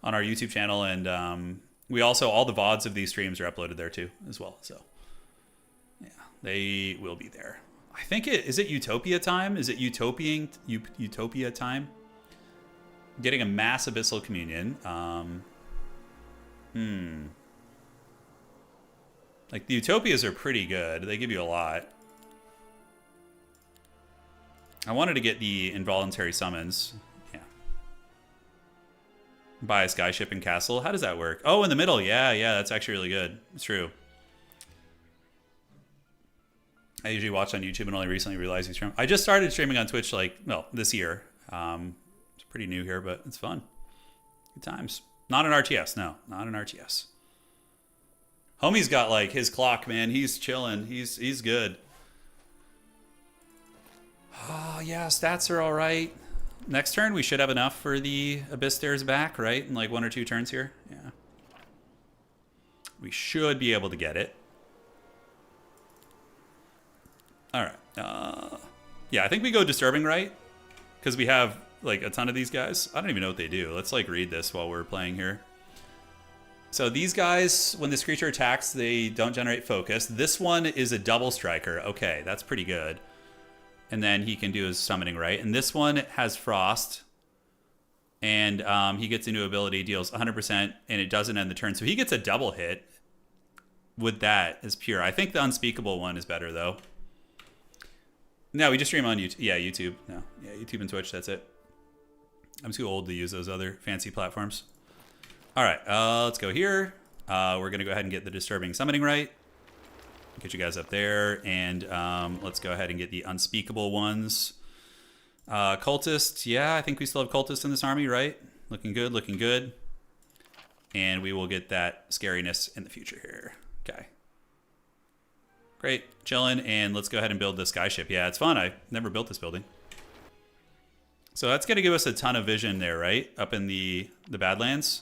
on our YouTube channel, and we also, all the VODs of these streams are uploaded there too as well. So yeah, they will be there. I think is it Utopia time? Is it Utopia time? Getting a mass Abyssal Communion. Like the Utopias are pretty good. They give you a lot. I wanted to get the involuntary summons. Yeah. Buy a skyship and castle. How does that work? Oh, in the middle. Yeah, that's actually really good. It's true. I usually watch on YouTube and only recently realized we stream. I just started streaming on Twitch this year. It's pretty new here, but it's fun. Good times. Not an RTS. No, not an RTS. Homie's got like his clock, man. He's chilling. He's good. Oh, yeah, stats are all right. Next turn, we should have enough for the Abyss Stairs back, right? In like 1 or 2 turns here. Yeah. We should be able to get it. All right. Yeah, I think we go Disturbing Rite because we have like a ton of these guys. I don't even know what they do. Let's like read this while we're playing here. So these guys, when this creature attacks, they don't generate focus. This one is a double striker. Okay, that's pretty good. And then he can do his Summoning Rite. And this one has Frost. And he gets a new ability, deals 100%, and it doesn't end the turn. So he gets a double hit with that as pure. I think the Unspeakable one is better, though. No, we just stream on YouTube. Yeah, YouTube. No, yeah, YouTube and Twitch, that's it. I'm too old to use those other fancy platforms. All right, let's go here. We're going to go ahead and get the Disturbing Summoning Rite. Get you guys up there. And let's go ahead and get the Unspeakable ones. Cultist. Yeah, I think we still have Cultist in this army, right? Looking good, looking good. And we will get that scariness in the future here. Okay. Great, chilling, and let's go ahead and build this skyship. Yeah, it's fun. I've never built this building. So that's going to give us a ton of vision there, right? Up in the Badlands.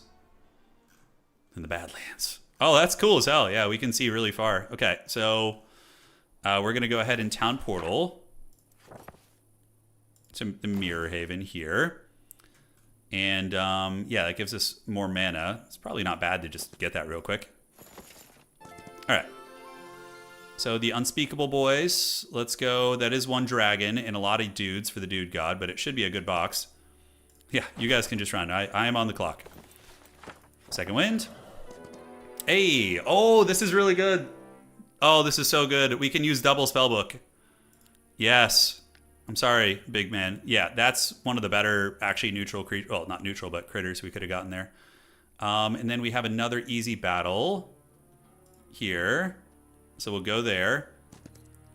In the Badlands. Oh, that's cool as hell. Yeah, we can see really far. Okay, so we're going to go ahead and town portal to the Mirror Haven here. And yeah, that gives us more mana. It's probably not bad to just get that real quick. All right. So the Unspeakable Boys, let's go. That is one dragon and a lot of dudes for the dude god, but it should be a good box. Yeah, you guys can just run. I am on the clock. Second wind. Hey, oh, this is really good. Oh, this is so good. We can use double spellbook. Yes. I'm sorry, big man. Yeah, that's one of the better actually neutral creatures. Well, not neutral, but critters we could have gotten there. And then we have another easy battle here. So we'll go there.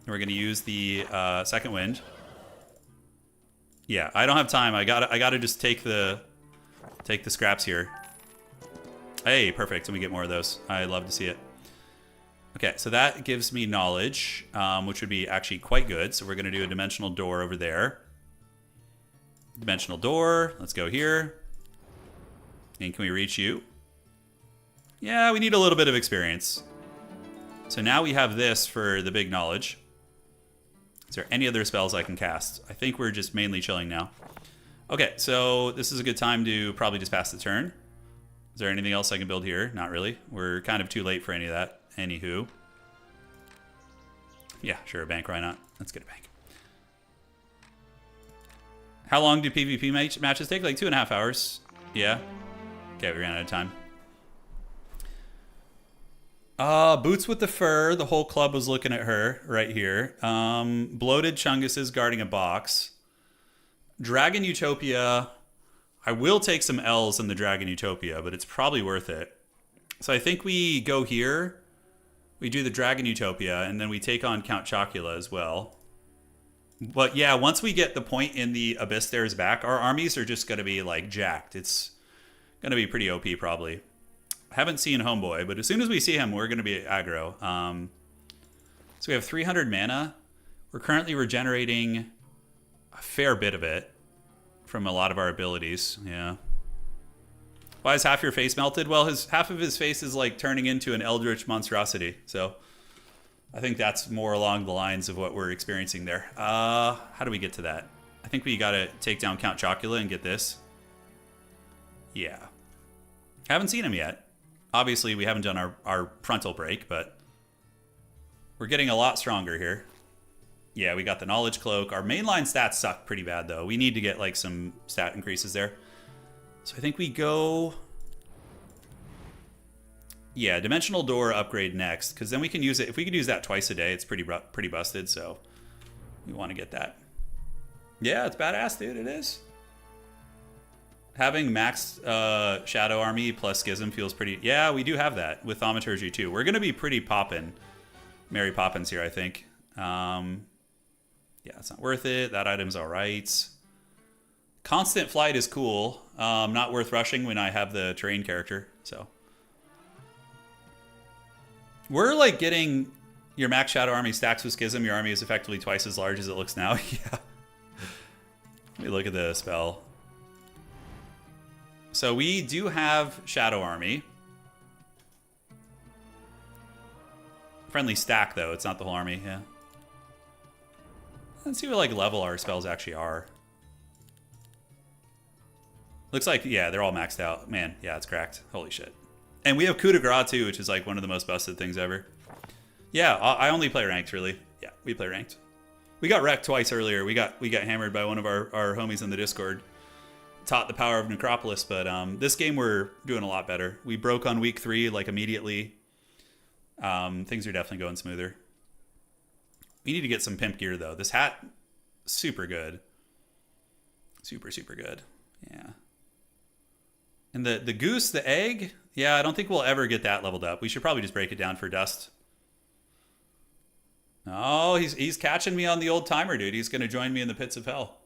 And we're going to use the second wind. Yeah, I don't have time. I gotta just take the scraps here. Hey, perfect. And we get more of those. I love to see it. Okay, so that gives me knowledge, which would be actually quite good. So we're going to do a dimensional door over there. Dimensional door. Let's go here. And can we reach you? Yeah, we need a little bit of experience. So now we have this for the big knowledge. Is there any other spells I can cast? I think we're just mainly chilling now. Okay, so this is a good time to probably just pass the turn. Is there anything else I can build here? Not really. We're kind of too late for any of that. Anywho. Yeah, sure, a bank, why not? Let's get a bank. How long do PvP matches take? Like 2.5 hours. Yeah. Okay, we ran out of time. Boots with the fur. The whole club was looking at her right here. Bloated Chungus is guarding a box. Dragon Utopia. I will take some L's in the Dragon Utopia, but it's probably worth it. So I think we go here. We do the Dragon Utopia, and then we take on Count Chocula as well. But yeah, once we get the point in the Abyss Stairs back, our armies are just going to be like jacked. It's going to be pretty OP probably. Haven't seen Homeboy, but as soon as we see him, we're going to be aggro. So we have 300 mana. We're currently regenerating a fair bit of it from a lot of our abilities. Yeah. Why is half your face melted? Well, half of his face is like turning into an eldritch monstrosity. So I think that's more along the lines of what we're experiencing there. How do we get to that? I think we got to take down Count Chocula and get this. Yeah. Haven't seen him yet. Obviously, we haven't done our frontal break, but we're getting a lot stronger here. Yeah, we got the Knowledge Cloak. Our mainline stats suck pretty bad, though. We need to get like some stat increases there. So I think we go... Yeah, Dimensional Door upgrade next, because then we can use it. If we could use that twice a day, it's pretty busted, so we want to get that. Yeah, it's badass, dude. It is. Having max Shadow Army plus Schism feels pretty... Yeah, we do have that with Thaumaturgy, too. We're going to be pretty poppin'. Mary Poppins here, I think. Yeah, it's not worth it. That item's all right. Constant Flight is cool. Not worth rushing when I have the terrain character, so... We're like getting your max Shadow Army stacks with Schism. Your army is effectively twice as large as it looks now. Yeah. Let me look at the spell. So we do have Shadow Army. Friendly stack, though. It's not the whole army, yeah. Let's see what like level our spells actually are. Looks like, yeah, they're all maxed out. Man, yeah, it's cracked. Holy shit. And we have Coup de Grace, too, which is like one of the most busted things ever. Yeah, I only play ranked, really. Yeah, we play ranked. We got wrecked twice earlier. We got hammered by one of our homies in the Discord. Taught the power of Necropolis, but this game we're doing a lot better. We broke on week 3, like, immediately. Things are definitely going smoother. We need to get some pimp gear, though. This hat, super good. Super, super good. Yeah. And the goose, the egg... Yeah, I don't think we'll ever get that leveled up. We should probably just break it down for dust. Oh, he's catching me on the old timer, dude. He's going to join me in the pits of hell.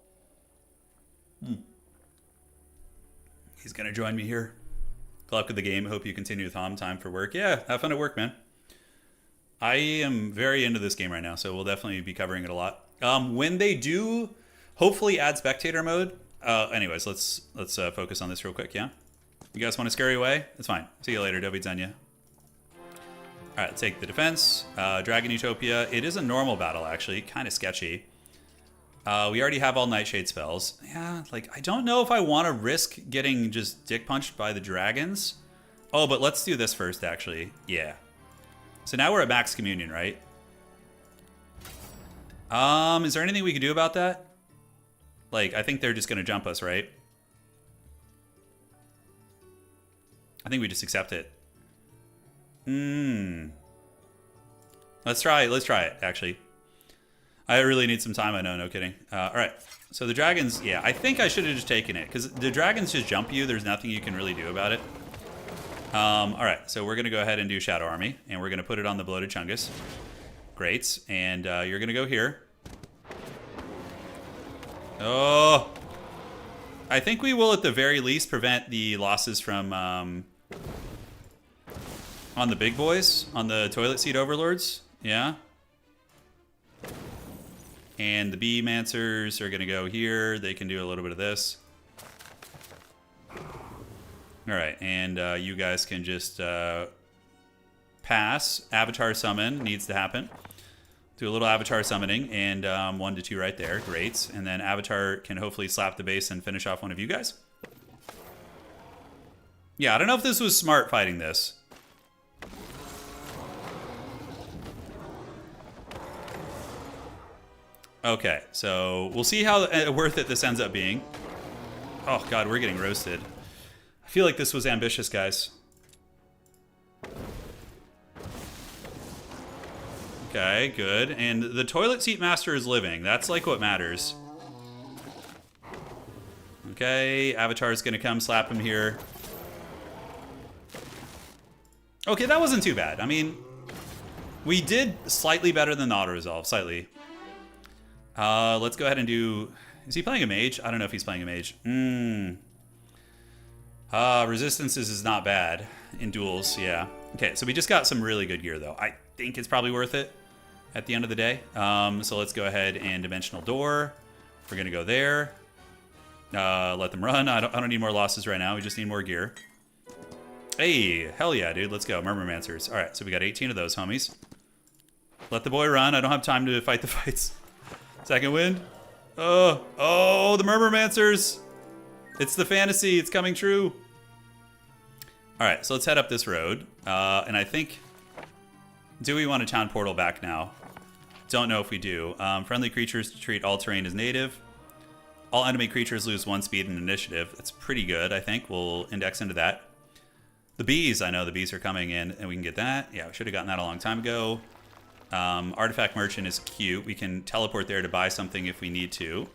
He's going to join me here. Good luck with the game. Hope you continue with Homm. Time for work. Yeah, have fun at work, man. I am very into this game right now, so we'll definitely be covering it a lot. When they do, hopefully add spectator mode. Anyways, let's focus on this real quick. Yeah, you guys want to scurry away? It's fine. See you later, Dovidzenya. All right, take the defense. Dragon Utopia. It is a normal battle actually, kind of sketchy. We already have all Nightshade spells. Yeah, like I don't know if I want to risk getting just dick punched by the dragons. Oh, but let's do this first actually. Yeah. So now we're at max communion, right? Is there anything we can do about that? Like, I think they're just gonna jump us, right? I think we just accept it. Let's try it, actually. I really need some time, I know, no kidding. Alright, so the dragons, yeah, I think I should have just taken it, because the dragons just jump you, there's nothing you can really do about it. Alright, so we're gonna go ahead and do Shadow Army, and we're gonna put it on the Bloated Chungus. Great, and you're gonna go here. Oh! I think we will, at the very least, prevent the losses from, on the big boys, on the Toilet Seat Overlords, yeah. And the Bee Mancers are gonna go here, they can do a little bit of this. Alright, and you guys can just pass. Avatar Summon needs to happen. Do a little Avatar Summoning, and 1 to 2 right there. Great. And then Avatar can hopefully slap the base and finish off one of you guys. Yeah, I don't know if this was smart fighting this. Okay, so we'll see how worth it this ends up being. Oh god, we're getting roasted. I feel like this was ambitious, guys. Okay, good. And the Toilet Seat Master is living. That's like what matters. Okay, Avatar's gonna come slap him here. Okay, that wasn't too bad. I mean, we did slightly better than the auto-resolve, slightly. Let's go ahead and do... Is he playing a mage? I don't know if he's playing a mage. Resistances is not bad in duels, yeah. Okay, so we just got some really good gear, though. I think it's probably worth it at the end of the day. So let's go ahead and Dimensional Door. We're going to go there. Let them run. I don't need more losses right now. We just need more gear. Hey, hell yeah, dude. Let's go. Murmurmancers. All right, so we got 18 of those, homies. Let the boy run. I don't have time to fight the fights. Second wind. Oh, the Murmurmancers. It's the fantasy. It's coming true. All right, so let's head up this road. And I think... Do we want a town portal back now? Don't know if we do. Friendly creatures treat all terrain as native. All enemy creatures lose 1 speed and initiative. That's pretty good, I think. We'll index into that. The bees, I know the bees are coming in, and we can get that. Yeah, we should have gotten that a long time ago. Artifact Merchant is cute. We can teleport there to buy something if we need to.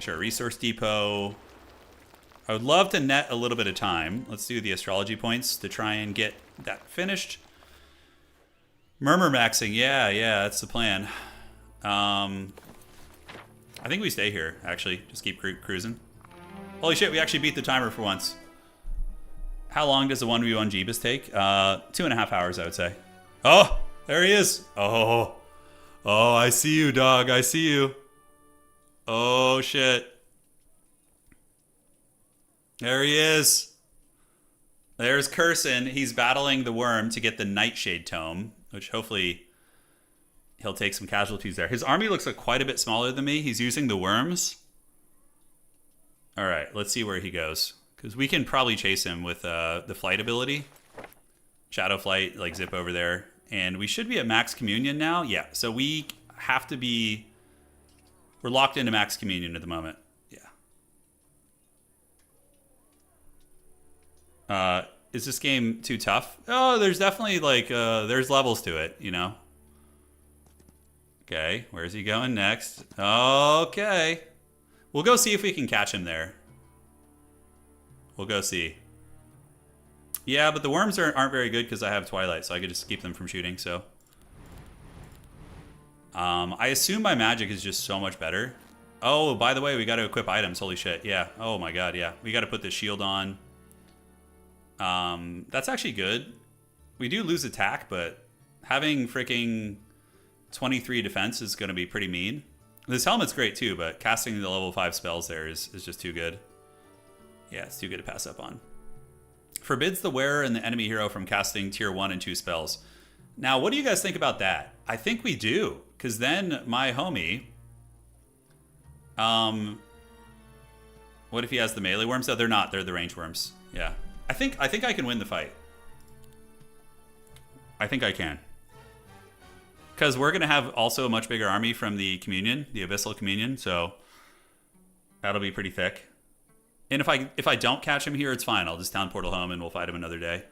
Sure, Resource Depot. I would love to net a little bit of time. Let's do the astrology points to try and get that finished. Murmur maxing, yeah, that's the plan. I think we stay here, actually. Just keep cruising. Holy shit, we actually beat the timer for once. How long does the 1v1 Jeebus take? 2.5 hours, I would say. Oh, there he is. Oh, I see you, dog. I see you. Oh, shit. There he is. There's Curson. He's battling the worm to get the Nightshade Tome, which hopefully he'll take some casualties there. His army looks like quite a bit smaller than me. He's using the worms. All right, let's see where he goes. Because we can probably chase him with the flight ability. Shadow Flight, like zip over there. And we should be at max communion now. Yeah, so we have to be... We're locked into max communion at the moment. Yeah. Is this game too tough? Oh, there's definitely like, there's levels to it, you know? Okay, where's he going next? Okay. We'll go see if we can catch him there. We'll go see. Yeah, but the worms aren't very good because I have Twilight, so I could just keep them from shooting, so. I assume my magic is just so much better. Oh, by the way, we got to equip items. Holy shit, yeah. Oh my god, yeah. We got to put the shield on. That's actually good. We do lose attack, but Having freaking 23 defense is going to be pretty mean. This helmet's great too, but casting the level 5 spells there is just too good. Yeah, it's too good to pass up on. Forbids the wearer and the enemy hero from casting tier 1 and 2 spells. Now, what do you guys think about that? I think we do, because then my homie... what if he has the melee worms? Oh, they're not. They're the range worms. Yeah. I think I can win the fight. I think I can. Because we're going to have also a much bigger army from the Communion, the Abyssal Communion, so that'll be pretty thick. And if I don't catch him here, it's fine. I'll just town portal home and we'll fight him another day.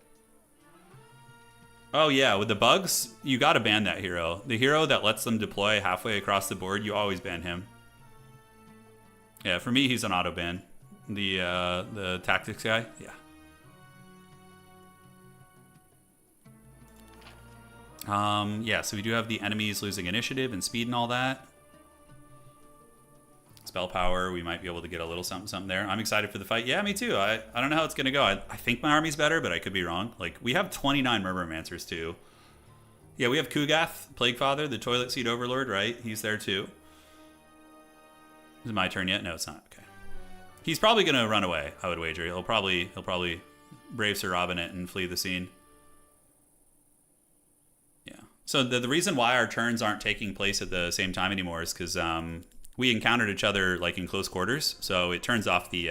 Oh yeah, with the bugs, you got to ban that hero. The hero that lets them deploy halfway across the board, you always ban him. Yeah, for me, he's an auto ban. The tactics guy, yeah. Yeah, so we do have the enemies losing initiative and speed and all that. Spell power, we might be able to get a little something there. I'm excited for the fight. Yeah, me too. I don't know how it's going to go. I think my army's better, but I could be wrong. Like, we have 29 Murmurmancers too. Yeah, we have Kugath, Plaguefather, the Toilet Seat Overlord, right? He's there too. Is it my turn yet? No, it's not. Okay. He's probably going to run away, I would wager. He'll probably brave Sir Robin it and flee the scene. Yeah. So the reason why our turns aren't taking place at the same time anymore is because we encountered each other like in close quarters, so it turns off the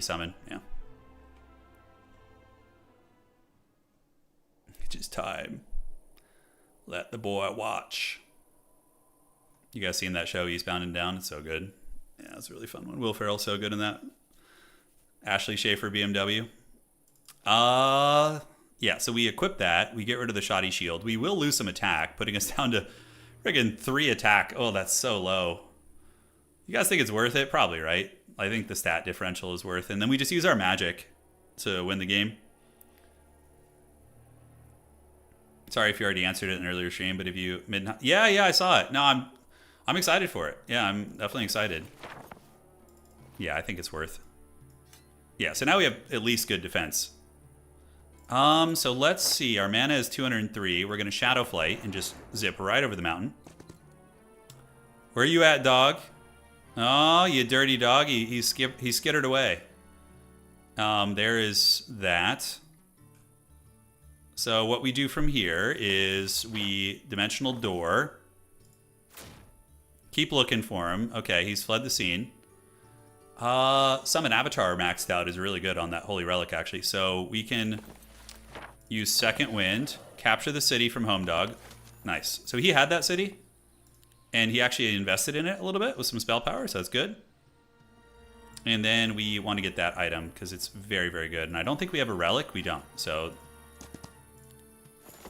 summon. Yeah. It's just time. Let the boy watch. You guys seen that show Eastbound and Down? It's so good. Yeah, it's a really fun one. Will Ferrell's so good in that. Ashley Schaefer BMW. Yeah, so we equip that. We get rid of the shoddy shield. We will lose some attack, putting us down to friggin' 3 attack. Oh, that's so low. You guys think it's worth it? Probably, right? I think the stat differential is worth it. And then we just use our magic to win the game. Sorry if you already answered it in an earlier stream, but if you... Yeah, I saw it. No, I'm excited for it. Yeah, I'm definitely excited. Yeah, I think it's worth. Yeah, so now we have at least good defense. So let's see. Our mana is 203. We're going to Shadow Flight and just zip right over the mountain. Where are you at, dog? Oh, you dirty dog. He skittered away. There is that. So what we do from here is we Dimensional Door. Keep looking for him. Okay, he's fled the scene. Summon Avatar maxed out is really good on that Holy Relic, actually. So we can use Second Wind, capture the city from Home Dog. Nice. So he had that city, and he actually invested in it a little bit with some spell power, so that's good. And then we want to get that item, because it's very, very good. And I don't think we have a relic. We don't. So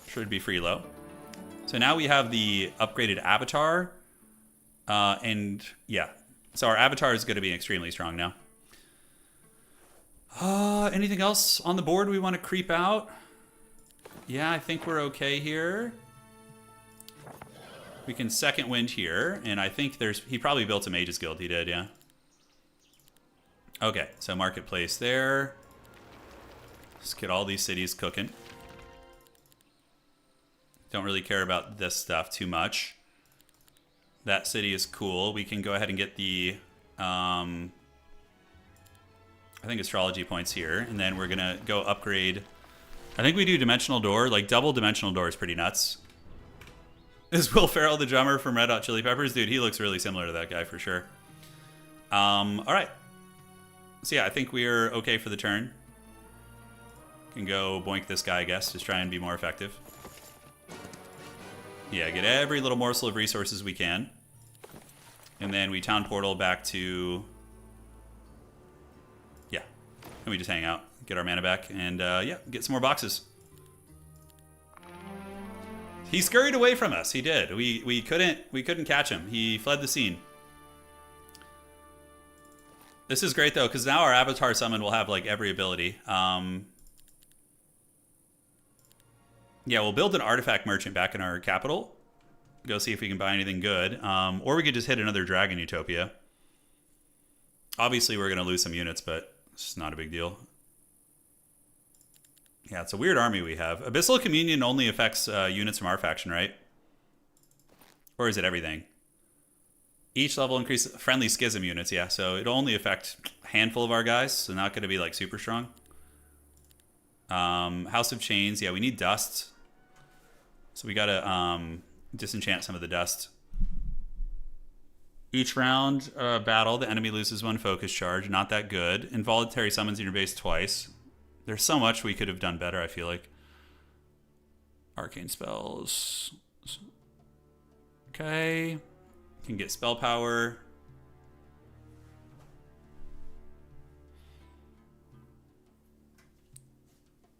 should be free low. So now we have the upgraded Avatar. And yeah, so our Avatar is going to be extremely strong now. Anything else on the board we want to creep out? Yeah, I think we're okay here. We can Second Wind here, and I think he probably built a Mage's Guild. He did, yeah. Okay, so Marketplace there. Let's get all these cities cooking. Don't really care about this stuff too much. That city is cool. We can go ahead and get the, I think, astrology points here. And then we're going to go upgrade. I think we do Dimensional Door. Like, double Dimensional Door is pretty nuts. Is Will Ferrell the drummer from Red Hot Chili Peppers? Dude, he looks really similar to that guy for sure. All right. So yeah, I think we're okay for the turn. Can go boink this guy, I guess. Just try and be more effective. Yeah, get every little morsel of resources we can. And then we town portal back to... Yeah. And we just hang out, get our mana back, and yeah, get some more boxes. He scurried away from us. He did. We couldn't catch him. He fled the scene. This is great, though, because now our Avatar Summon will have, like, every ability. Yeah, we'll build an artifact merchant back in our capital. Go see if we can buy anything good. Or we could just hit another Dragon Utopia. Obviously, we're going to lose some units, but it's not a big deal. Yeah, it's a weird army we have. Abyssal Communion only affects units from our faction, right? Or is it everything? Each level increase friendly schism units, yeah. So it'll only affect a handful of our guys, so not going to be like super strong. House of Chains, yeah, we need dust. So we got to disenchant some of the dust. Each round battle, the enemy loses one focus charge. Not that good. Involuntary summons in your base twice. There's so much we could have done better, I feel like. Arcane spells. Okay. Can get spell power.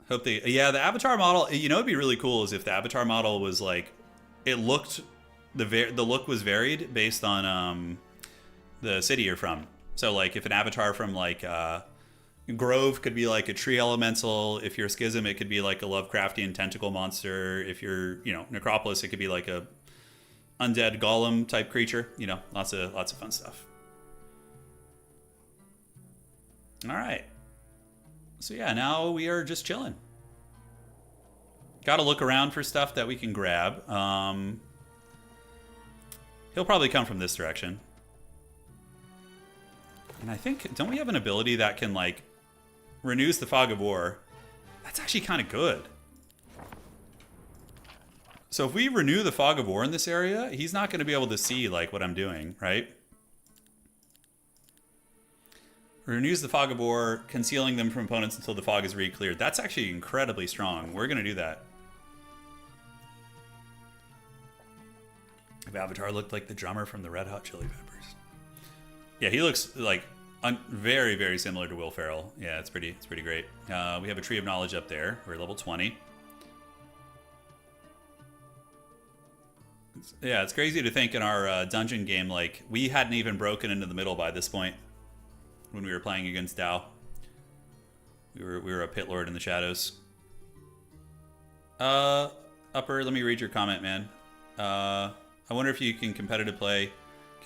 Hope they... Yeah, the avatar model... You know what'd be really cool is if the avatar model was like... It looked... The look was varied based on the city you're from. So like if an avatar from like... Grove could be like a tree elemental. If you're Schism, it could be like a Lovecraftian tentacle monster. If you're, you know, Necropolis, it could be like a undead golem type creature. You know, lots of fun stuff. All right. So yeah, now we are just chilling. Got to look around for stuff that we can grab. He'll probably come from this direction. And I think, don't we have an ability that can like renews the Fog of War? That's actually kind of good. So if we renew the Fog of War in this area, he's not going to be able to see like what I'm doing, right? Renews the Fog of War, concealing them from opponents until the fog is re-cleared. That's actually incredibly strong. We're going to do that. If Avatar looked like the drummer from the Red Hot Chili Peppers. Yeah, he looks like very, very similar to Will Ferrell. Yeah, it's pretty great. We have a Tree of Knowledge up there. We're level 20. Yeah, it's crazy to think in our dungeon game, like, we hadn't even broken into the middle by this point when we were playing against Dow. We were a pit lord in the shadows. Upper, let me read your comment, man. I wonder if you can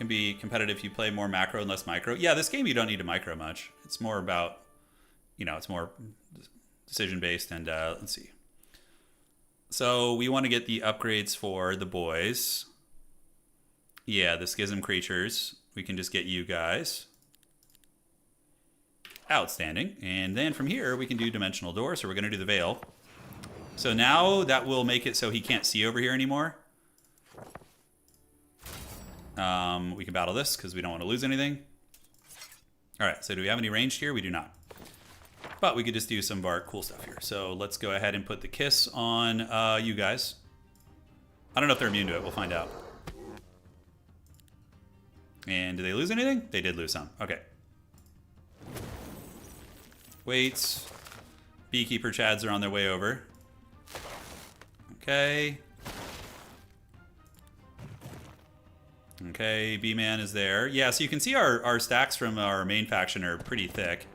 be competitive if you play more macro and less micro. Yeah, this game you don't need to micro much. It's more about, you know, it's more decision based. And let's see. So we want to get the upgrades for the boys. Yeah, the Schism creatures. We can just get you guys. Outstanding. And then from here we can do Dimensional Door. So we're going to do the Veil. So now that will make it so he can't see over here anymore. We can battle this because we don't want to lose anything. All right, so do we have any ranged here? We do not. But we could just do some of our cool stuff here. So let's go ahead and put the Kiss on you guys. I don't know if they're immune to it. We'll find out. And did they lose anything? They did lose some. Okay. Wait. Beekeeper Chads are on their way over. Okay. Okay, B-Man is there. Yeah, so you can see our stacks from our main faction are pretty thick.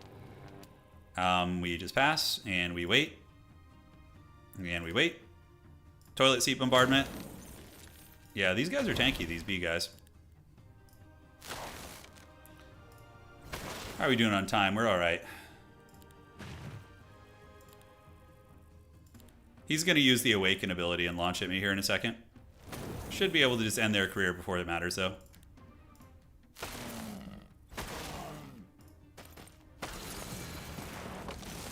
We just pass, and we wait. And we wait. Toilet seat bombardment. Yeah, these guys are tanky, these B guys. How are we doing on time? We're alright. He's going to use the Awaken ability and launch at me here in a second. Should be able to just end their career before it matters, though.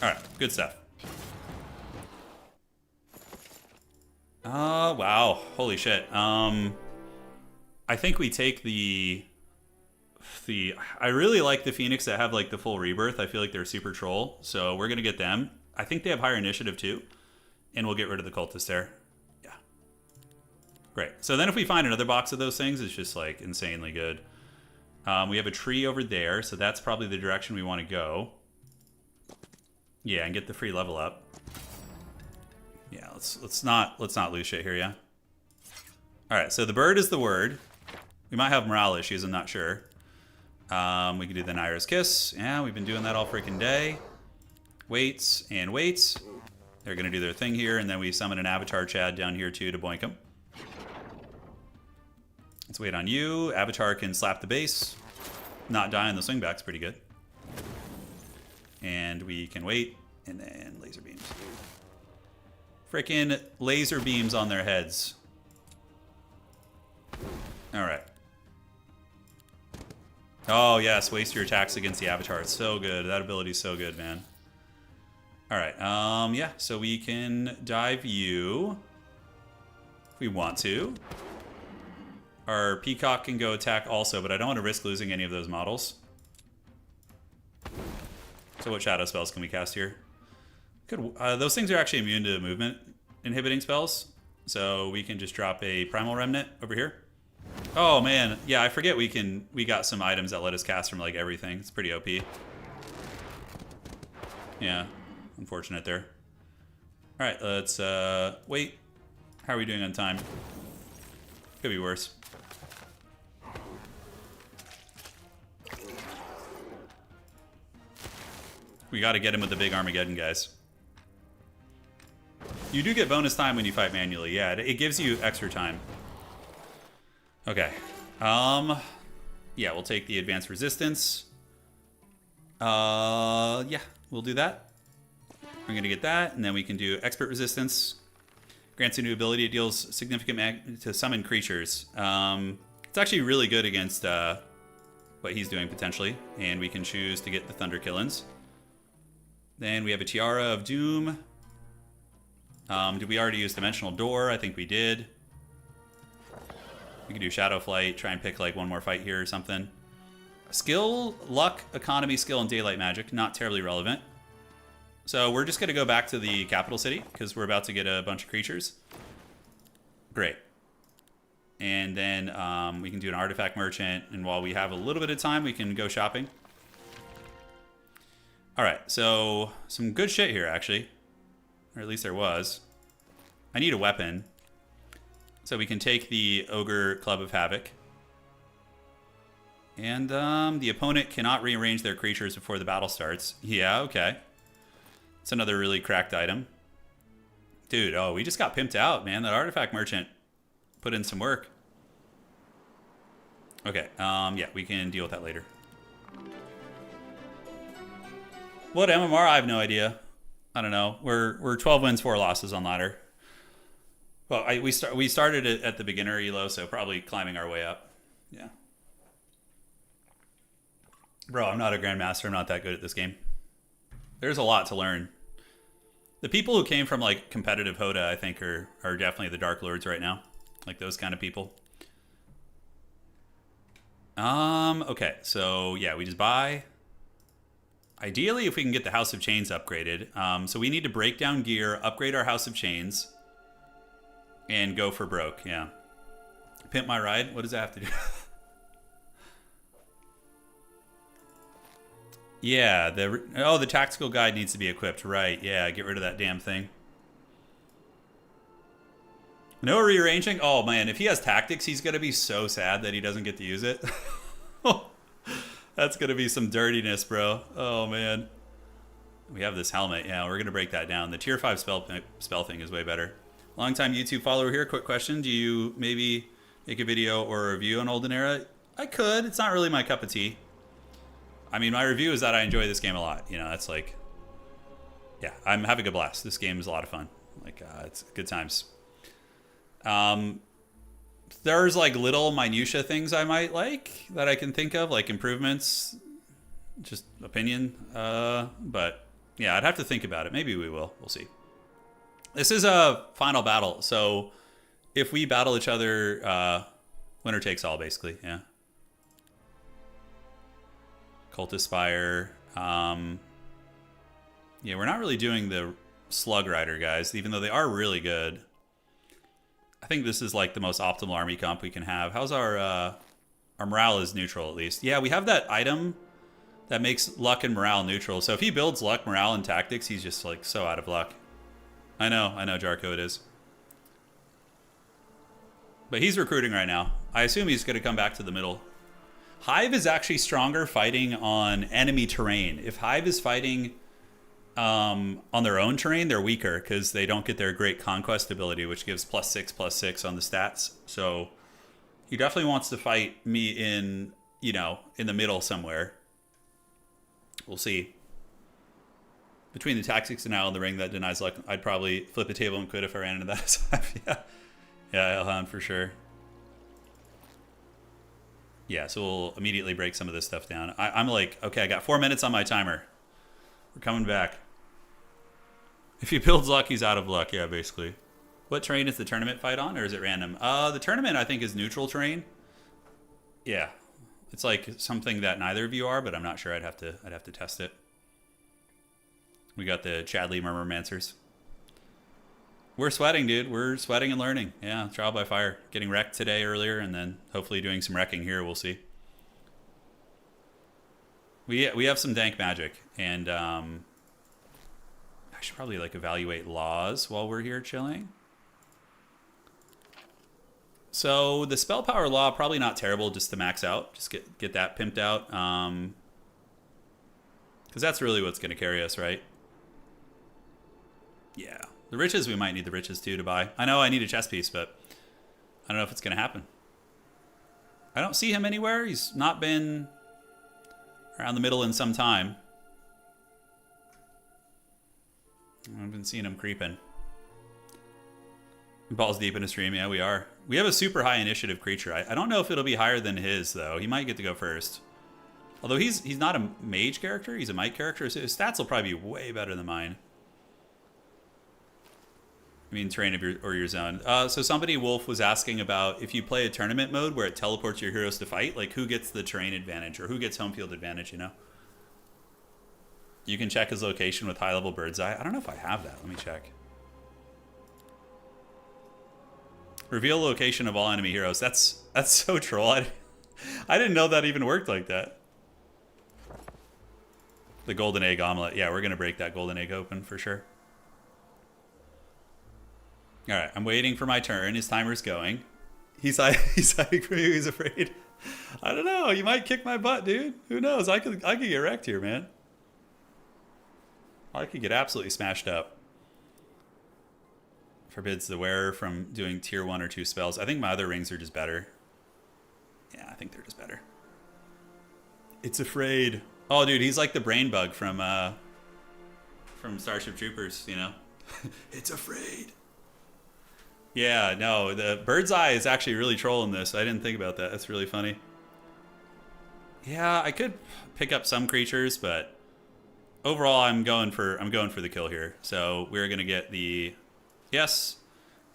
Alright, good stuff. Wow. Holy shit. I think we take the... I really like the Phoenix that have, like, the full rebirth. I feel like they're super troll, so we're going to get them. I think they have higher initiative, too. And we'll get rid of the cultist there. Yeah. Great. So then if we find another box of those things, it's just, like, insanely good. We have a tree over there, so that's probably the direction we want to go. Yeah, and get the free level up. Yeah, let's not lose shit here, yeah? Alright, so the bird is the word. We might have morale issues, I'm not sure. We can do the Naira's Kiss. Yeah, we've been doing that all freaking day. Waits and waits. They're going to do their thing here, and then we summon an Avatar Chad down here, too, to boink him. Let's wait on you. Avatar can slap the base. Not die on the swingback's pretty good. And we can wait, and then laser beams. Frickin' laser beams on their heads. Alright. Oh, yes. Waste your attacks against the Avatar. It's so good. That ability's so good, man. Alright. Yeah. So we can dive you. If we want to. Our Peacock can go attack also, but I don't want to risk losing any of those models. So what shadow spells can we cast here? Those things are actually immune to movement inhibiting spells. So we can just drop a Primal Remnant over here. Oh man, yeah, I forget we got some items that let us cast from like everything. It's pretty OP. Yeah, unfortunate there. All right, let's wait. How are we doing on time? Could be worse. We got to get him with the big Armageddon, guys. You do get bonus time when you fight manually. Yeah, it gives you extra time. Okay. Yeah, we'll take the advanced resistance. Yeah, we'll do that. We're going to get that, and then we can do expert resistance. Grants a new ability. It deals significant to summon creatures. It's actually really good against what he's doing, potentially. And we can choose to get the Thunder Killins. Then we have a Tiara of Doom. Did we already use Dimensional Door? I think we did. We can do Shadow Flight, try and pick like one more fight here or something. Skill, luck, economy, skill, and daylight magic. Not terribly relevant. So we're just going to go back to the capital city because we're about to get a bunch of creatures. Great. And then we can do an artifact merchant. And while we have a little bit of time, we can go shopping. All right, so some good shit here, actually. Or at least there was. I need a weapon. So we can take the Ogre Club of Havoc. And the opponent cannot rearrange their creatures before the battle starts. Yeah, okay. It's another really cracked item. Dude, oh, we just got pimped out, man. That artifact merchant put in some work. Okay, yeah, we can deal with that later. What MMR? I have no idea. I don't know. We're 12 wins, 4 losses on ladder. Well, we started it at the beginner elo, so probably climbing our way up. Yeah. Bro, I'm not a grandmaster. I'm not that good at this game. There's a lot to learn. The people who came from like competitive Hoda, I think, are definitely the Dark Lords right now. Like those kind of people. Okay, so yeah, we just buy. Ideally, if we can get the House of Chains upgraded. So we need to break down gear, upgrade our House of Chains, and go for broke, yeah. Pimp my ride? What does that have to do? Yeah, the tactical guide needs to be equipped, right. Yeah, get rid of that damn thing. No rearranging? Oh, man, if he has tactics, he's going to be so sad that he doesn't get to use it. That's going to be some dirtiness, bro. Oh, man. We have this helmet. Yeah, we're going to break that down. The tier 5 spell thing is way better. Longtime YouTube follower here. Quick question. Do you maybe make a video or a review on Olden Era? I could. It's not really my cup of tea. I mean, my review is that I enjoy this game a lot. You know, that's like... Yeah, I'm having a blast. This game is a lot of fun. Like, it's good times. There's like little minutia things I might like that I can think of, like improvements, just opinion. But yeah, I'd have to think about it. Maybe we will. We'll see. This is a final battle. So if we battle each other, winner takes all, basically. Yeah. Cultist Spire. Yeah, we're not really doing the Slug Rider guys, even though they are really good. I think this is like the most optimal army comp we can have. How's our morale is neutral at least. Yeah, we have that item that makes luck and morale neutral. So if he builds luck, morale, and tactics, he's just like so out of luck. I know, Jarko, it is. But he's recruiting right now. I assume he's going to come back to the middle. Hive is actually stronger fighting on enemy terrain. If Hive is fighting on their own terrain, they're weaker because they don't get their great conquest ability, which gives +6/+6 on the stats. So he definitely wants to fight me in, you know, in the middle somewhere. We'll see. Between the tactics denial and the ring that denies luck, I'd probably flip a table and quit if I ran into that as Hive. Yeah. Yeah, Elhan for sure. Yeah, so we'll immediately break some of this stuff down. I'm like, okay, I got 4 minutes on my timer. We're coming back. If he builds luck, he's out of luck. Yeah, basically. What terrain is the tournament fight on, or is it random? The tournament, I think, is neutral terrain. Yeah. It's like something that neither of you are, but I'm not sure. I'd have to test it. We got the Chadley Murmurmancers. We're sweating, dude. We're sweating and learning. Yeah, trial by fire. Getting wrecked today earlier, and then hopefully doing some wrecking here. We'll see. We have some dank magic, and I should probably like evaluate laws while we're here chilling. So the spell power law, probably not terrible just to max out. Just get that pimped out. Because that's really what's going to carry us, right? Yeah. The riches, we might need the riches too to buy. I know I need a chess piece, but I don't know if it's going to happen. I don't see him anywhere. He's not been around the middle in some time. I've been seeing him creeping. Balls deep in a stream. Yeah, we are. We have a super high initiative creature. I don't know if it'll be higher than his, though. He might get to go first. Although he's not a mage character. He's a might character. So his stats will probably be way better than mine. I mean, terrain of your zone. So somebody, Wolf, was asking about if you play a tournament mode where it teleports your heroes to fight, like who gets the terrain advantage or who gets home field advantage, you know? You can check his location with high-level bird's eye. I don't know if I have that. Let me check. Reveal location of all enemy heroes. That's so troll. I didn't know that even worked like that. The golden egg omelet. Yeah, we're going to break that golden egg open for sure. All right, I'm waiting for my turn. His timer's going. He's hiding from you. He's afraid. I don't know. You might kick my butt, dude. Who knows? I could get wrecked here, man. I could get absolutely smashed up. Forbids the wearer from doing tier 1 or 2 spells. I think my other rings are just better. Yeah, I think they're just better. It's afraid. Oh, dude, he's like the brain bug from Starship Troopers, you know? It's afraid. Yeah, no, the bird's eye is actually really trolling this. I didn't think about that. That's really funny. Yeah, I could pick up some creatures, but overall I'm going for the kill here. So we're gonna get the yes,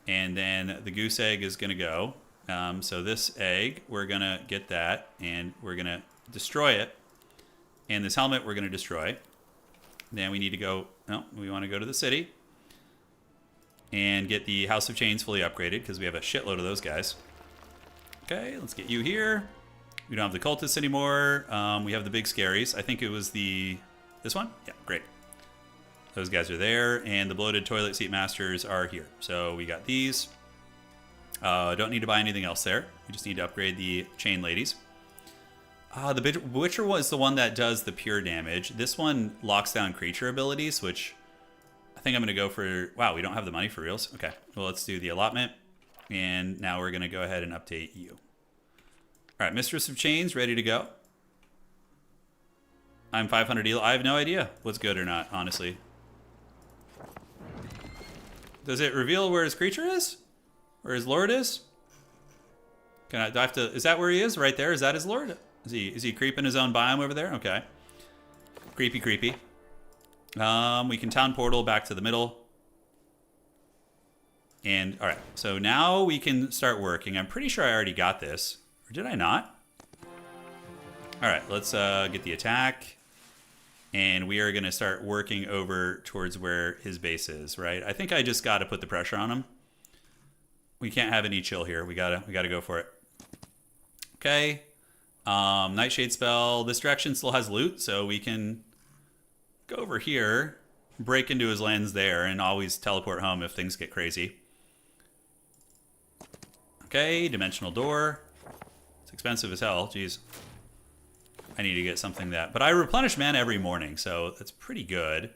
and then the goose egg is gonna go. So this egg, we're gonna get that, and we're gonna destroy it. And this helmet, we're gonna destroy. Then we need to go. No, we want to go to the city and get the House of Chains fully upgraded because we have a shitload of those guys. Okay, let's get you here. We don't have the cultists anymore. We have the big scaries. I think it was this one? Yeah, great. Those guys are there, and the bloated toilet seat masters are here. So we got these. Don't need to buy anything else there. We just need to upgrade the chain ladies. The Witcher was the one that does the pure damage. This one locks down creature abilities, which I think I'm going to go for... Wow, we don't have the money for reals. Okay, well, let's do the allotment. And now we're going to go ahead and update you. All right, Mistress of Chains, ready to go. I'm 500 elo. I have no idea what's good or not, honestly. Does it reveal where his creature is? Where his lord is? Do I have to... Is that where he is? Right there? Is that his lord? Is he creeping his own biome over there? Okay. Creepy, creepy. We can town portal back to the middle. And, all right. So now we can start working. I'm pretty sure I already got this. Or did I not? All right. Let's get the attack. And we are going to start working over towards where his base is, right? I think I just got to put the pressure on him. We can't have any chill here. We gotta go for it. Okay. Nightshade spell. This direction still has loot, so we can go over here, break into his lands there, and always teleport home if things get crazy. Okay, dimensional door. It's expensive as hell. Jeez. I need to get something that... But I replenish mana every morning, so that's pretty good.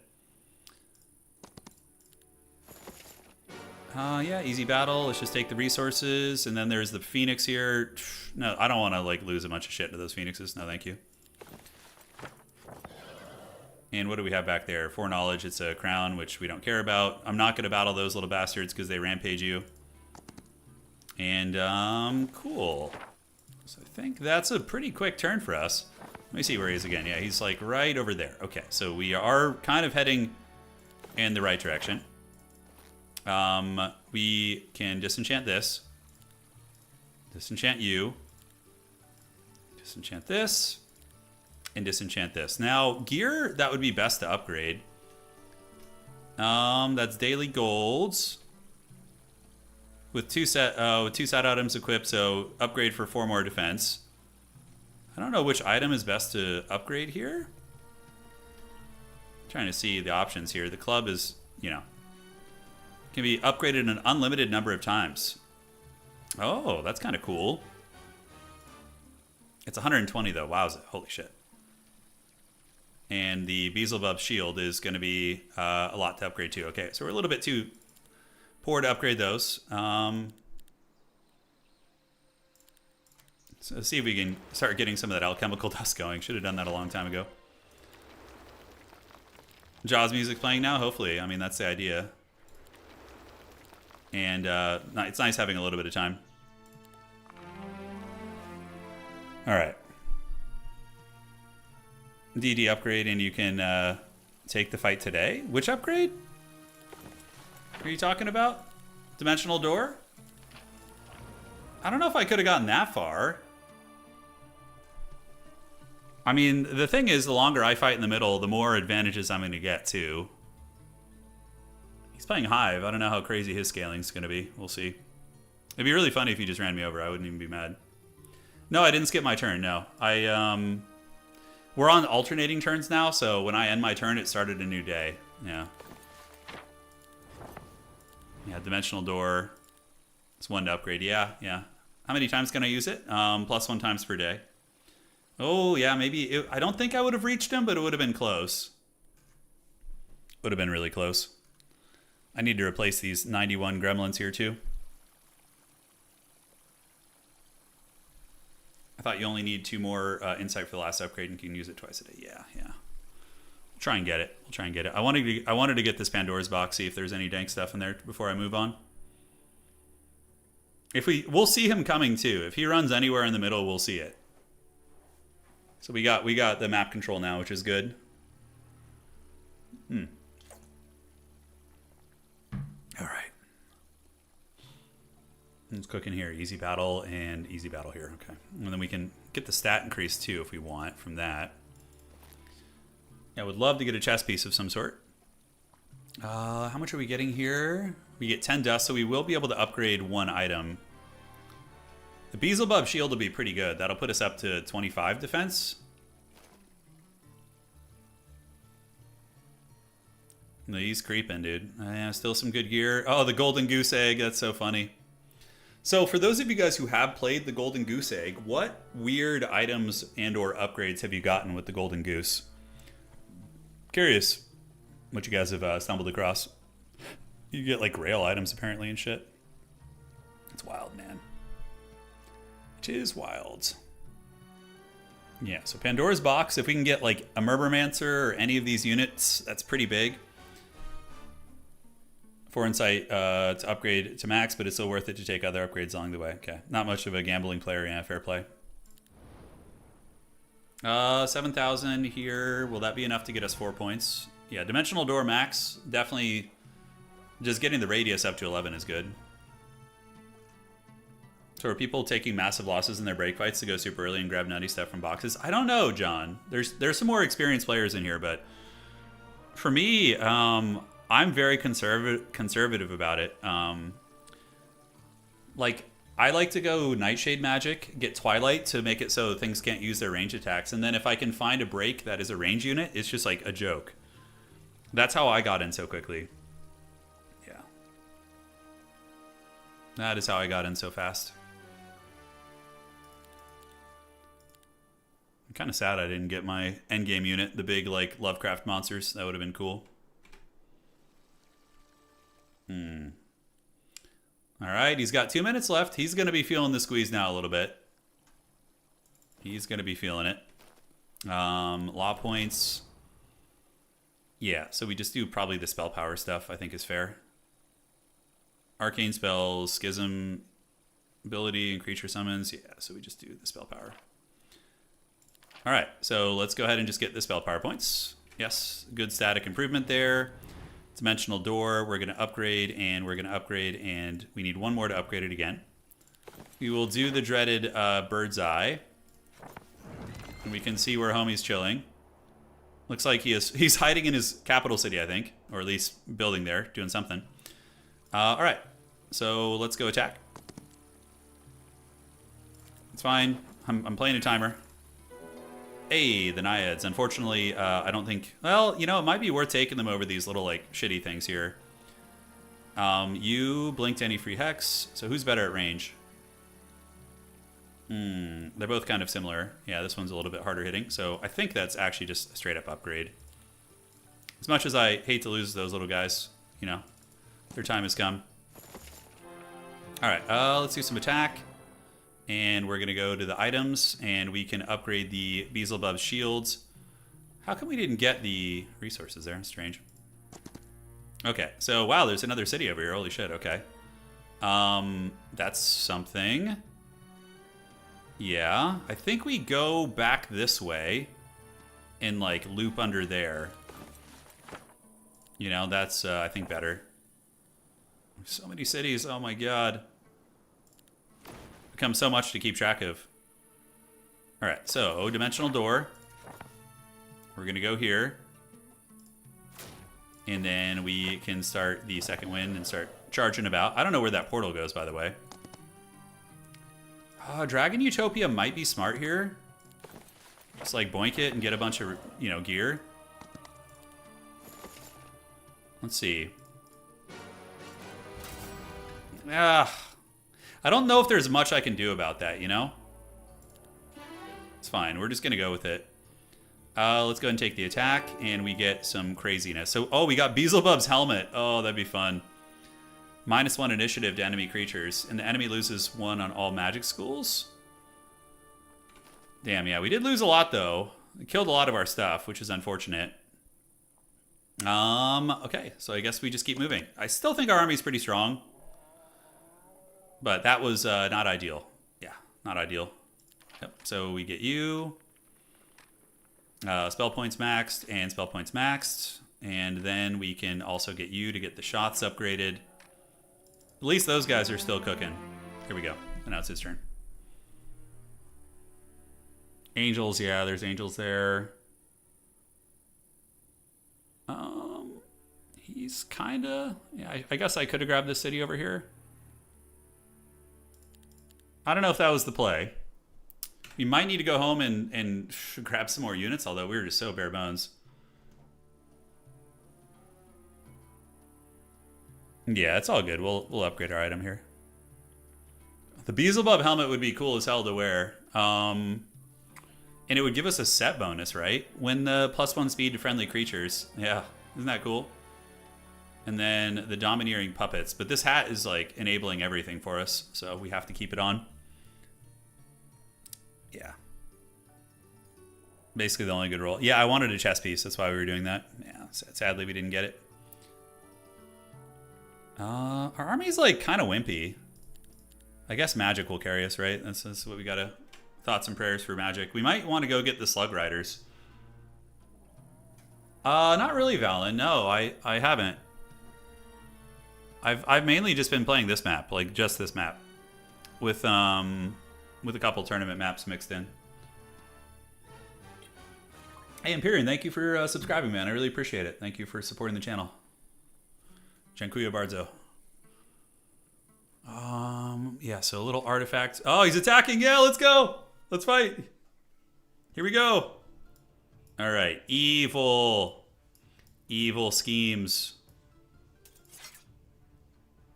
Yeah, easy battle. Let's just take the resources, and then there's the Phoenix here. No, I don't want to like lose a bunch of shit into those Phoenixes. No, thank you. And what do we have back there? Foreknowledge, it's a crown, which we don't care about. I'm not going to battle those little bastards because they rampage you. And, cool. So I think that's a pretty quick turn for us. Let me see where he is again. Yeah, he's like right over there. Okay, so we are kind of heading in the right direction. We can disenchant this. Disenchant you. Disenchant this. And disenchant this. Now, gear, that would be best to upgrade. That's daily golds. With two set items equipped, so upgrade for 4 more defense. I don't know which item is best to upgrade here. I'm trying to see the options here. The club is, you know, can be upgraded an unlimited number of times. Oh, that's kind of cool. It's 120 though. Wowza. Holy shit. And the Beelzebub shield is going to be a lot to upgrade too. Okay, so we're a little bit too poor to upgrade those. So let's see if we can start getting some of that alchemical dust going. Should have done that a long time ago. Jaws music playing now, hopefully. I mean, that's the idea. And it's nice having a little bit of time. All right. DD upgrade, and you can take the fight today. Which upgrade are you talking about? Dimensional door? I don't know if I could have gotten that far. I mean, the thing is, the longer I fight in the middle, the more advantages I'm going to get, too. He's playing Hive. I don't know how crazy his scaling's going to be. We'll see. It'd be really funny if he just ran me over. I wouldn't even be mad. No, I didn't skip my turn, no. We're on alternating turns now, so when I end my turn, it started a new day. Yeah. Yeah, dimensional door. It's 1 to upgrade. Yeah, yeah. How many times can I use it? +1 times per day. Oh, yeah, maybe. I don't think I would have reached him, but it would have been close. Would have been really close. I need to replace these 91 gremlins here, too. I thought you only need 2 more insight for the last upgrade and you can use it twice a day. Yeah, yeah. We'll try and get it. We'll try and get it. I wanted to get this Pandora's box, see if there's any dank stuff in there before I move on. We'll see him coming too. If he runs anywhere in the middle, we'll see it. So we got the map control now, which is good. All right. Let's cook in here. Easy battle and easy battle here. Okay. And then we can get the stat increase too if we want from that. Yeah, I would love to get a chest piece of some sort. How much are we getting here? We get 10 dust, so we will be able to upgrade 1 item. The Beelzebub shield will be pretty good. That'll put us up to 25 defense. No, he's creeping, dude. Yeah, still some good gear. Oh, the golden goose egg. That's so funny. So for those of you guys who have played the golden goose egg, what weird items and or upgrades have you gotten with the golden goose? Curious what you guys have stumbled across. You get like rail items apparently and shit. It's wild, man. It is wild. Yeah, so Pandora's box, if we can get like a Murdermancer or any of these units, that's pretty big. 4 insight to upgrade to max, but it's still worth it to take other upgrades along the way. Okay, not much of a gambling player, yeah, fair play. 7,000 here. Will that be enough to get us 4 points? Yeah, dimensional door max, definitely just getting the radius up to 11 is good. So are people taking massive losses in their break fights to go super early and grab nutty stuff from boxes? I don't know, John. There's some more experienced players in here, but for me, I'm very conservative about it. Like, I like to go Nightshade Magic, get Twilight to make it so things can't use their range attacks, and then if I can find a break that is a range unit, it's just like a joke. That's how I got in so quickly. Yeah. That is how I got in so fast. I'm kind of sad I didn't get my endgame unit, the big, like, Lovecraft monsters. That would have been cool. All right, he's got 2 minutes left. He's going to be feeling the squeeze now a little bit. He's going to be feeling it. Law points. Yeah, so we just do probably the spell power stuff, I think is fair. Arcane spells, schism ability, and creature summons. Yeah, so we just do the spell power. All right, so let's go ahead and just get the spell power points. Yes, good static improvement there. Dimensional door, we're going to upgrade, and we're going to upgrade, and we need one more to upgrade it again. We will do the dreaded bird's eye. And we can see where homie's chilling. Looks like he's hiding in his capital city, I think. Or at least building there, doing something. All right, so let's go attack. It's fine. I'm playing a timer. Hey, the Naiads. Unfortunately, I don't think... Well, you know, it might be worth taking them over these little, like, shitty things here. You blinked any free hex. So who's better at range? They're both kind of similar. Yeah, this one's a little bit harder hitting. So I think that's actually just a straight-up upgrade. As much as I hate to lose those little guys, you know, their time has come. All right, let's do some attack. And we're going to go to the items, and we can upgrade the Beelzebub's shields. How come we didn't get the resources there? Strange. Okay, so wow, there's another city over here. Holy shit, okay. That's something. Yeah, I think we go back this way and, like, loop under there. You know, that's, I think, better. So many cities, oh my god. Becomes so much to keep track of. All right, so dimensional door. We're gonna go here, and then we can start the second wind and start charging about. I don't know where that portal goes, by the way. Dragon Utopia might be smart here. Just like boink it and get a bunch of, you know, gear. Let's see. I don't know if there's much I can do about that, you know? It's fine. We're just going to go with it. Let's go ahead and take the attack, and we get some craziness. So, oh, we got Beelzebub's helmet. Oh, that'd be fun. -1 initiative to enemy creatures, and the enemy loses 1 on all magic schools. Damn, yeah, we did lose a lot, though. We killed a lot of our stuff, which is unfortunate. Okay, so I guess we just keep moving. I still think our army's pretty strong. But that was not ideal. Yeah, not ideal. Yep. So we get you. Spell points maxed and spell points maxed. And then we can also get you to get the shots upgraded. At least those guys are still cooking. Here we go. And now it's his turn. Angels, yeah, there's angels there. He's kind of... Yeah, I guess I could have grabbed this city over here. I don't know if that was the play. We might need to go home and grab some more units, although we were just so bare bones. Yeah, it's all good. We'll upgrade our item here. The Beelzebub helmet would be cool as hell to wear. And it would give us a set bonus, right? When the +1 speed to friendly creatures. Yeah, isn't that cool? And then the domineering puppets. But this hat is like enabling everything for us, so we have to keep it on. Yeah. Basically the only good roll. Yeah, I wanted a chess piece. That's why we were doing that. Yeah, sadly we didn't get it. Our army's like kind of wimpy. I guess magic will carry us, right? That's what we gotta... Thoughts and prayers for magic. We might want to go get the slug riders. Not really, Valen. No, I haven't. I've mainly just been playing this map, like just this map, with a couple tournament maps mixed in. Hey, Empyrean, thank you for subscribing, man. I really appreciate it. Thank you for supporting the channel. Jankuya Barzo. Yeah, so a little artifact. Oh, he's attacking. Yeah, let's go. Let's fight. Here we go. All right, evil schemes.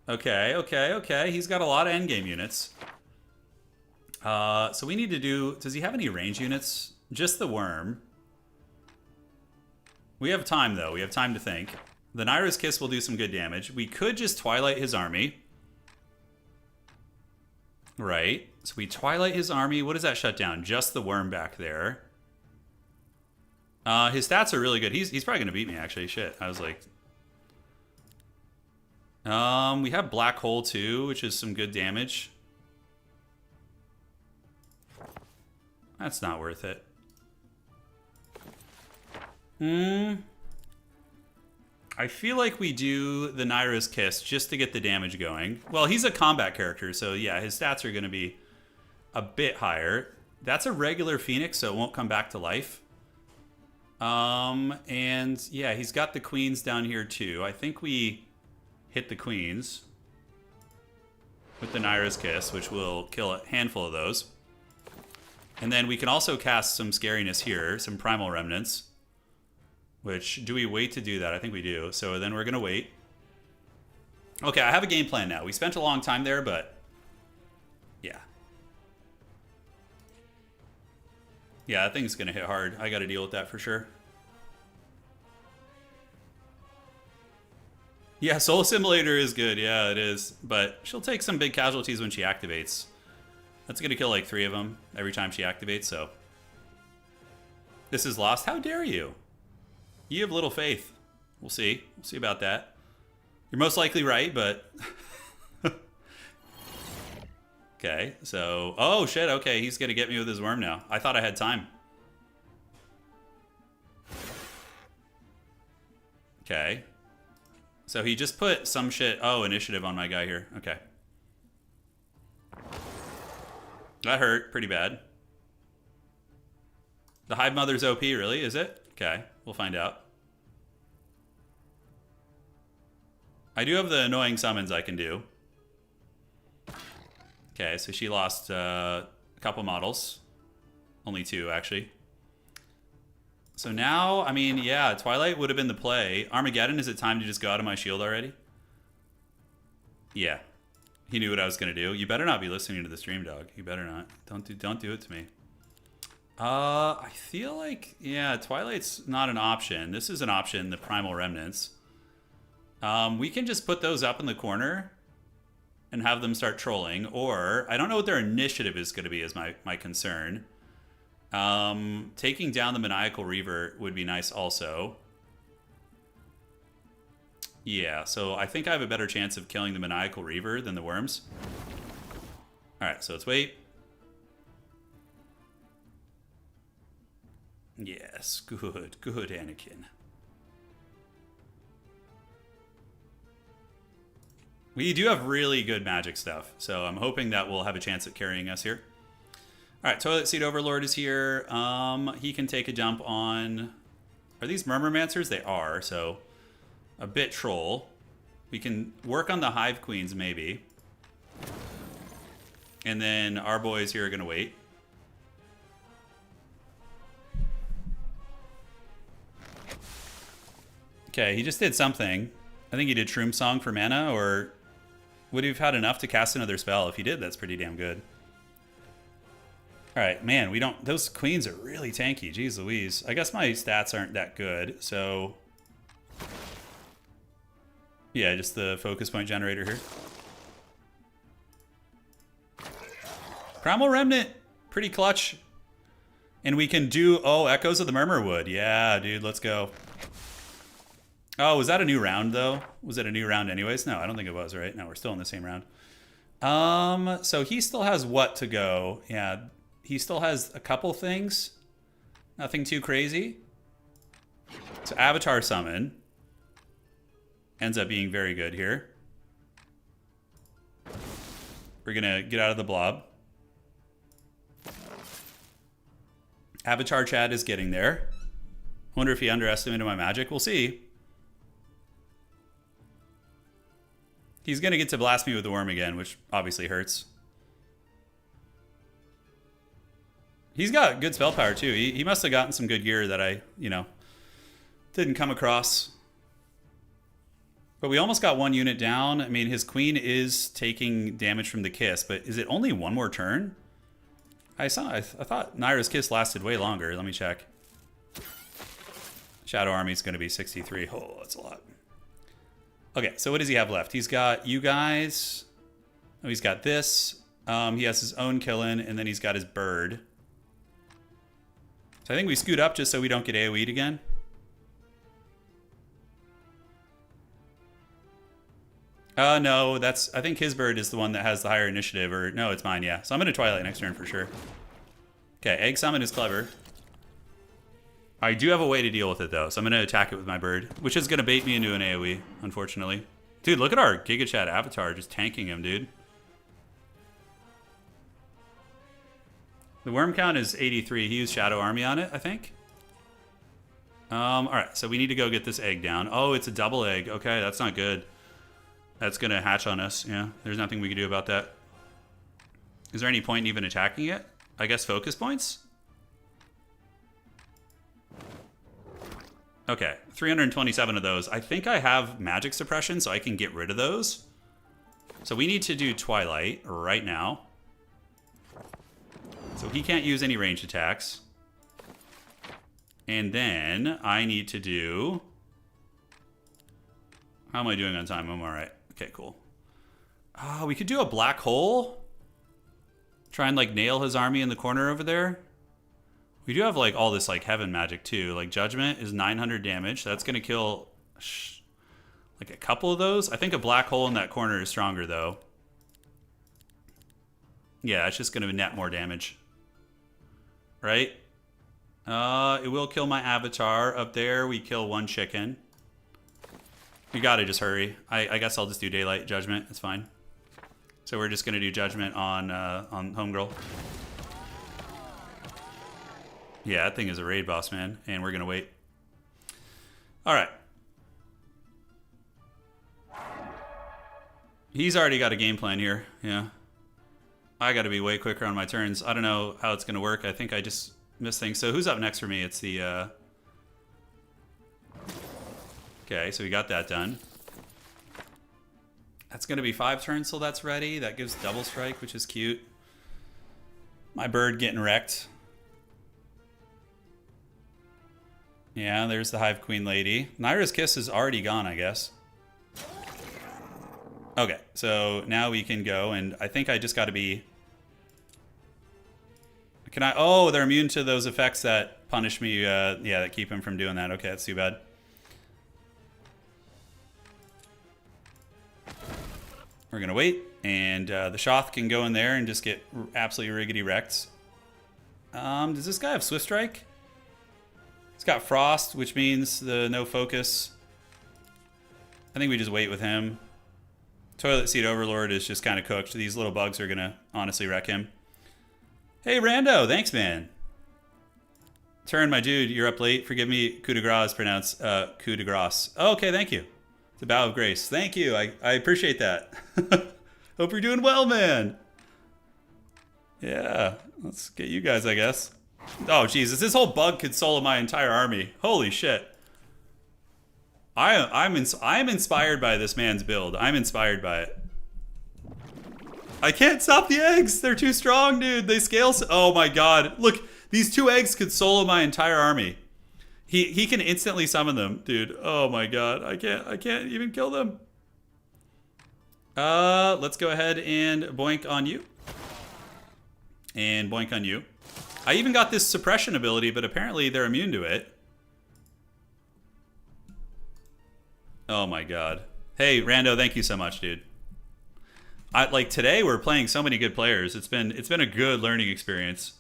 Okay. He's got a lot of endgame units. So we need to do... Does he have any range units? Just the worm. We have time, though. We have time to think. The Naira's Kiss will do some good damage. We could just Twilight his army. Right. So we Twilight his army. What does that shut down? Just the worm back there. His stats are really good. He's probably gonna beat me actually. Shit, I was like, we have Black Hole too, which is some good damage. That's not worth it. I feel like we do the Naira's Kiss just to get the damage going. Well, he's a combat character, so yeah, his stats are going to be a bit higher. That's a regular Phoenix, so it won't come back to life. And yeah, he's got the queens down here too. I think we hit the queens with the Naira's Kiss, which will kill a handful of those. And then we can also cast some scariness here, some Primal Remnants. Which, do we wait to do that? I think we do. So then we're going to wait. Okay, I have a game plan now. We spent a long time there, but yeah. Yeah, that thing's going to hit hard. I got to deal with that for sure. Yeah, Soul Simulator is good. Yeah, it is. But she'll take some big casualties when she activates. That's going to kill like 3 of them every time she activates, so. This is lost. How dare you? You have little faith. We'll see. We'll see about that. You're most likely right, but... Okay, so... Oh, shit. Okay, he's going to get me with his worm now. I thought I had time. Okay. So he just put some shit... Oh, initiative on my guy here. Okay. That hurt pretty bad. The Hive Mother's OP, really? Is it? Okay, we'll find out. I do have the annoying summons I can do. Okay, so she lost a couple models. Only 2, actually. So now, I mean, yeah, Twilight would have been the play. Armageddon, is it time to just go out of my shield already? Yeah. He knew what I was going to do. You better not be listening to the stream, dog. You better not. Don't do it to me. I feel like, yeah, Twilight's not an option. This is an option, the Primal Remnants. We can just put those up in the corner and have them start trolling, or I don't know what their initiative is going to be is my concern. Taking down the Maniacal Reaver would be nice also. Yeah, so I think I have a better chance of killing the Maniacal Reaver than the worms. Alright, so let's wait. Yes, good, Anakin. We do have really good magic stuff, so I'm hoping that we'll have a chance at carrying us here. All right, Toilet Seat Overlord is here. He can take a jump on... Are these Murmurmancers? They are, so a bit troll. We can work on the Hive Queens, maybe. And then our boys here are going to wait. Okay, he just did something. I think he did Shroom Song for mana, or would he have had enough to cast another spell? If he did, that's pretty damn good. Alright, man, we don't... Those queens are really tanky. Jeez Louise. I guess my stats aren't that good, so... Yeah, just the focus point generator here. Primal Remnant, pretty clutch. And we can do... Oh, Echoes of the Murmurwood. Yeah, dude, let's go. Oh, was that a new round, though? Was it a new round anyways? No, I don't think it was, right? No, we're still in the same round. So he still has what to go? Yeah, he still has a couple things. Nothing too crazy. So Avatar Summon ends up being very good here. We're going to get out of the blob. Avatar Chad is getting there. Wonder if he underestimated my magic. We'll see. He's going to get to blast me with the worm again, which obviously hurts. He's got good spell power, too. He must have gotten some good gear that I, didn't come across. But we almost got one unit down. I mean, his queen is taking damage from the kiss, but is it only one more turn? I thought Naira's Kiss lasted way longer. Let me check. Shadow Army's going to be 63. Oh, that's a lot. Okay, so what does he have left? He's got you guys. Oh, he's got this. He has his own Killin, and then he's got his bird. So I think we scoot up just so we don't get AoE'd again. No, I think his bird is the one that has the higher initiative, or no, it's mine, yeah. So I'm gonna Twilight next turn for sure. Okay, Egg Summon is clever. I do have a way to deal with it though, so I'm gonna attack it with my bird, which is gonna bait me into an AoE, unfortunately. Dude, look at our Giga Chat avatar just tanking him, dude. The worm count is 83. He used Shadow Army on it, I think. Alright, so we need to go get this egg down. Oh, it's a double egg. Okay, that's not good. That's going to hatch on us. Yeah, there's nothing we can do about that. Is there any point in even attacking it? I guess focus points? Okay, 327 of those. I think I have magic suppression, so I can get rid of those. So we need to do Twilight right now. So he can't use any ranged attacks. And then I need to do... How am I doing on time? I'm all right. Okay, cool. We could do a black hole. Try and like nail his army in the corner over there. We do have like all this like heaven magic too. Like Judgment is 900 damage. That's gonna kill like a couple of those. I think a black hole in that corner is stronger though. Yeah, it's just gonna net more damage. Right? It will kill my avatar. Up there, we kill one chicken. We gotta just hurry. I guess I'll just do Daylight Judgment. It's fine. So we're just gonna do Judgment on Homegirl. Yeah, that thing is a raid boss, man. And we're gonna wait. Alright. He's already got a game plan here. Yeah. I gotta be way quicker on my turns. I don't know how it's gonna work. I think I just missed things. So who's up next for me? It's the... Okay, so we got that done. That's going to be 5 turns till that's ready. That gives double strike, which is cute. My bird getting wrecked. Yeah, there's the Hive Queen lady. Naira's Kiss is already gone, I guess. Okay, so now we can go, and I think I just got to be... Can I... Oh, they're immune to those effects that punish me. Yeah, that keep him from doing that. Okay, that's too bad. We're going to wait, and the Shoth can go in there and just get absolutely riggedy wrecked. Does this guy have Swift Strike? He's got Frost, which means the no focus. I think we just wait with him. Toilet Seat Overlord is just kind of cooked. These little bugs are going to honestly wreck him. Hey, Rando. Thanks, man. Turn, my dude. You're up late. Forgive me. Coup de grace is pronounced coup de grace. Oh, okay, thank you. It's a bow of grace. Thank you. I appreciate that. Hope you're doing well, man. Yeah, let's get you guys, I guess. Oh, Jesus. This whole bug could solo my entire army. Holy shit. I'm inspired by this man's build. I'm inspired by it. I can't stop the eggs. They're too strong, dude. They scale. Oh, my God. Look, these 2 eggs could solo my entire army. He can instantly summon them, dude. Oh my god, I can't even kill them. Let's go ahead and boink on you. And boink on you. I even got this suppression ability, but apparently they're immune to it. Oh my god. Hey, Rando, thank you so much, dude. Like today we're playing so many good players. It's been a good learning experience.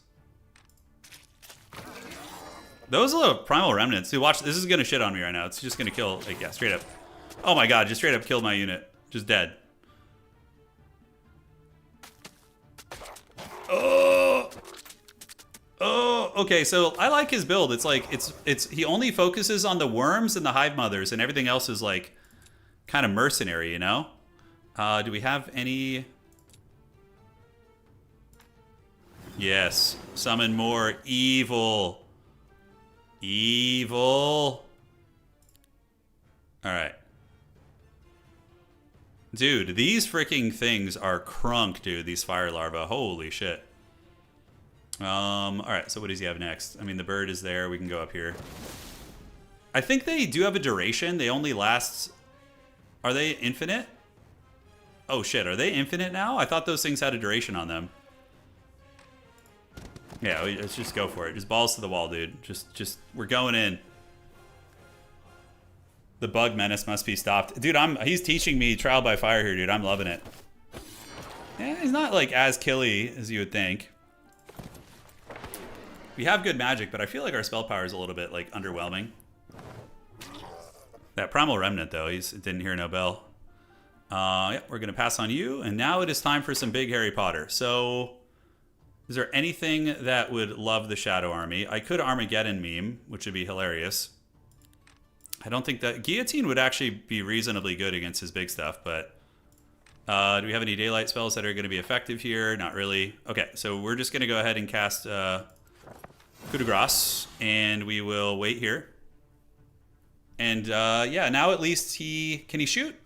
Those little primal remnants. Dude, watch. This is going to shit on me right now. It's just going to kill. Like, yeah, straight up. Oh my god, just straight up killed my unit. Just dead. Oh! Oh, okay, so I like his build. It's like, he only focuses on the worms and the hive mothers, and everything else is like, kind of mercenary, you know? Do we have any... Yes. Summon more evil. Evil. Alright. Dude, these freaking things are crunk, dude. These fire larvae. Holy shit. Alright, so what does he have next? I mean, the bird is there. We can go up here. I think they do have a duration. They only last... Are they infinite? Oh shit, are they infinite now? I thought those things had a duration on them. Yeah, let's just go for it. Just balls to the wall, dude. Just we're going in. The bug menace must be stopped. Dude, he's teaching me trial by fire here, dude. I'm loving it. Yeah, he's not like as killy as you would think. We have good magic, but I feel like our spell power is a little bit like underwhelming. That Primal Remnant though, he didn't hear no bell. Yeah, we're gonna pass on you, and now it is time for some big Harry Potter. So, is there anything that would love the Shadow Army? I could Armageddon meme, which would be hilarious. I don't think that Guillotine would actually be reasonably good against his big stuff, but do we have any daylight spells that are going to be effective here? Not really. Okay, so we're just going to go ahead and cast Coup de Grace, and we will wait here. And yeah, now at least can he shoot?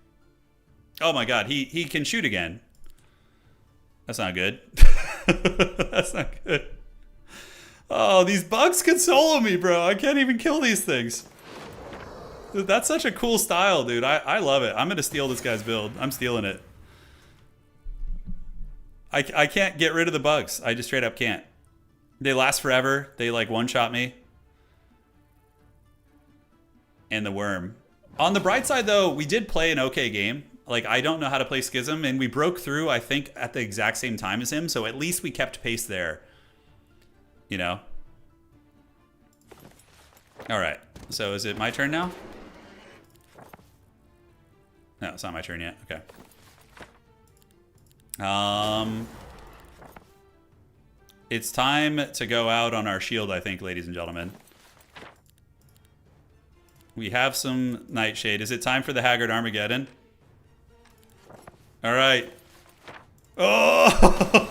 Oh my god, he can shoot again. That's not good. That's not good. Oh, these bugs can solo me, bro. I can't even kill these things. Dude, that's such a cool style, dude. I love it. I'm going to steal this guy's build. I'm stealing it. I can't get rid of the bugs. I just straight up can't. They last forever. They like one-shot me. And the worm. On the bright side, though, we did play an okay game. Like, I don't know how to play Schism, and we broke through, I think, at the exact same time as him, so at least we kept pace there. You know? Alright. So is it my turn now? No, it's not my turn yet. Okay. It's time to go out on our shield, I think, ladies and gentlemen. We have some Nightshade. Is it time for the Haggard Armageddon? All right. Oh!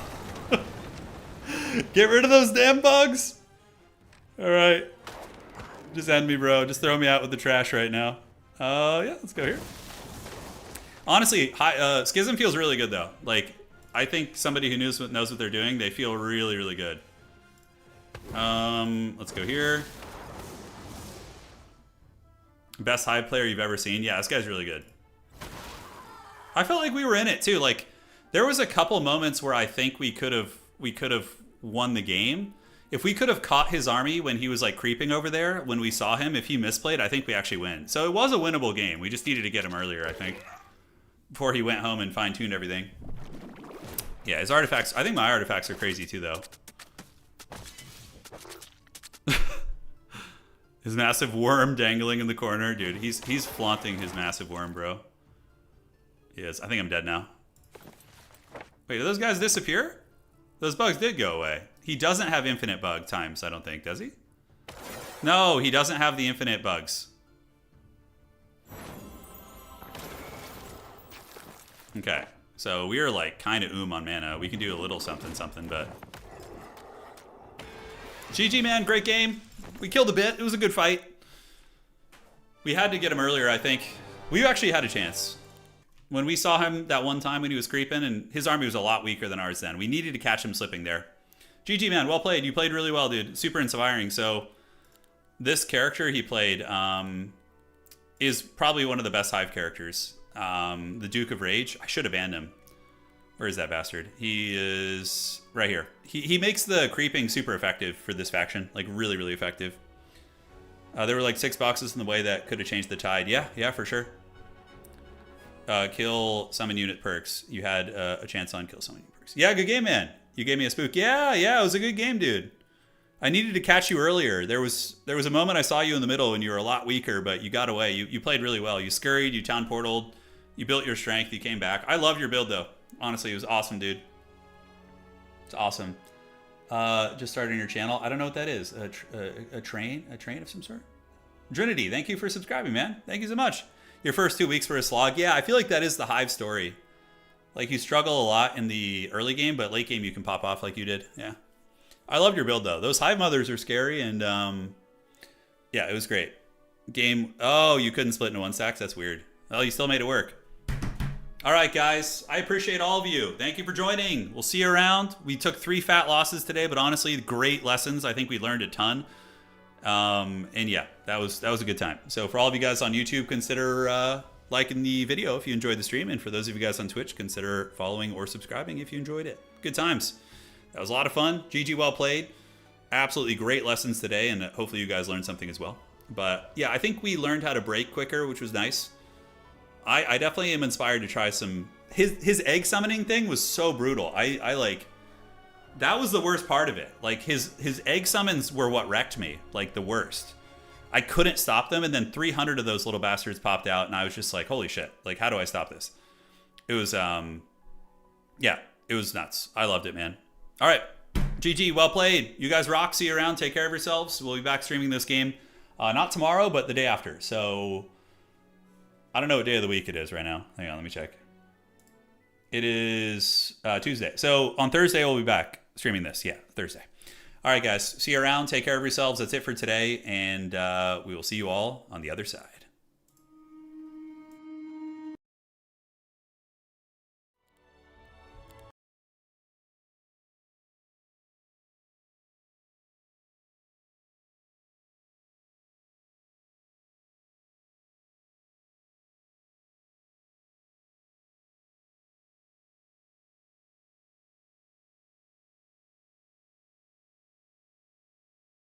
Get rid of those damn bugs. All right. Just end me, bro. Just throw me out with the trash right now. Yeah, let's go here. Honestly, Schism feels really good, though. Like, I think somebody who knows what they're doing, they feel really, really good. Let's go here. Best Hive player you've ever seen? Yeah, this guy's really good. I felt like we were in it, too. Like, there was a couple moments where I think we could have won the game. If we could have caught his army when he was, like, creeping over there, when we saw him, if he misplayed, I think we actually win. So it was a winnable game. We just needed to get him earlier, I think. Before he went home and fine-tuned everything. Yeah, his artifacts... I think my artifacts are crazy, too, though. His massive worm dangling in the corner. Dude, he's flaunting his massive worm, bro. He is. I think I'm dead now. Wait, did those guys disappear? Those bugs did go away. He doesn't have infinite bug times, I don't think, does he? No, he doesn't have the infinite bugs. Okay, so we are like kind of on mana. We can do a little something, but... GG, man, great game. We killed a bit. It was a good fight. We had to get him earlier, I think. We actually had a chance. When we saw him that one time when he was creeping, and his army was a lot weaker than ours then. We needed to catch him slipping there. GG, man. Well played. You played really well, dude. Super inspiring. So, this character he played is probably one of the best Hive characters. The Duke of Rage. I should have banned him. Where is that bastard? He is right here. He makes the creeping super effective for this faction. Like, really, really effective. There were like 6 boxes in the way that could have changed the tide. Yeah, for sure. Kill summon unit perks. You had a chance on kill summon unit perks. Yeah, good game, man. You gave me a spook. Yeah, it was a good game, dude. I needed to catch you earlier. There was a moment I saw you in the middle and you were a lot weaker, but you got away. You played really well. You scurried, you town portaled, you built your strength, you came back. I love your build, though. Honestly, it was awesome, dude. It's awesome. Just starting your channel. I don't know what that is. A train of some sort? Trinity, thank you for subscribing, man. Thank you so much. Your first 2 weeks were a slog. Yeah, I feel like that is the Hive story. Like, you struggle a lot in the early game, but late game you can pop off like you did. Yeah. I loved your build, though. Those Hive mothers are scary, and yeah, it was great. Game... Oh, you couldn't split into 1 stacks? That's weird. Well, you still made it work. All right, guys. I appreciate all of you. Thank you for joining. We'll see you around. We took 3 fat losses today, but honestly, great lessons. I think we learned a ton. And yeah, that was a good time. So for all of you guys on YouTube, consider liking the video if you enjoyed the stream. And for those of you guys on Twitch, consider following or subscribing if you enjoyed it. Good times. That was a lot of fun. GG, well played. absolutely great lessons today, and hopefully you guys learned something as well. But yeah, I think we learned how to break quicker, which was nice. I definitely am inspired to try some. His egg summoning thing was so brutal. I like, that was the worst part of it. Like his egg summons were what wrecked me, like the worst. I couldn't stop them, and then 300 of those little bastards popped out, and I was just like, holy shit, like how do I stop this? It was yeah, it was nuts. I loved it, man. All right, GG, well played. You guys rock. See you around. Take care of yourselves. We'll be back streaming this game, not tomorrow, but the day after. So I don't know what day of the week it is right now. Hang on, let me check. It is Tuesday. So on Thursday, we'll be back streaming this. Yeah, Thursday. All right, guys. See you around. Take care of yourselves. That's it for today. And we will see you all on the other side.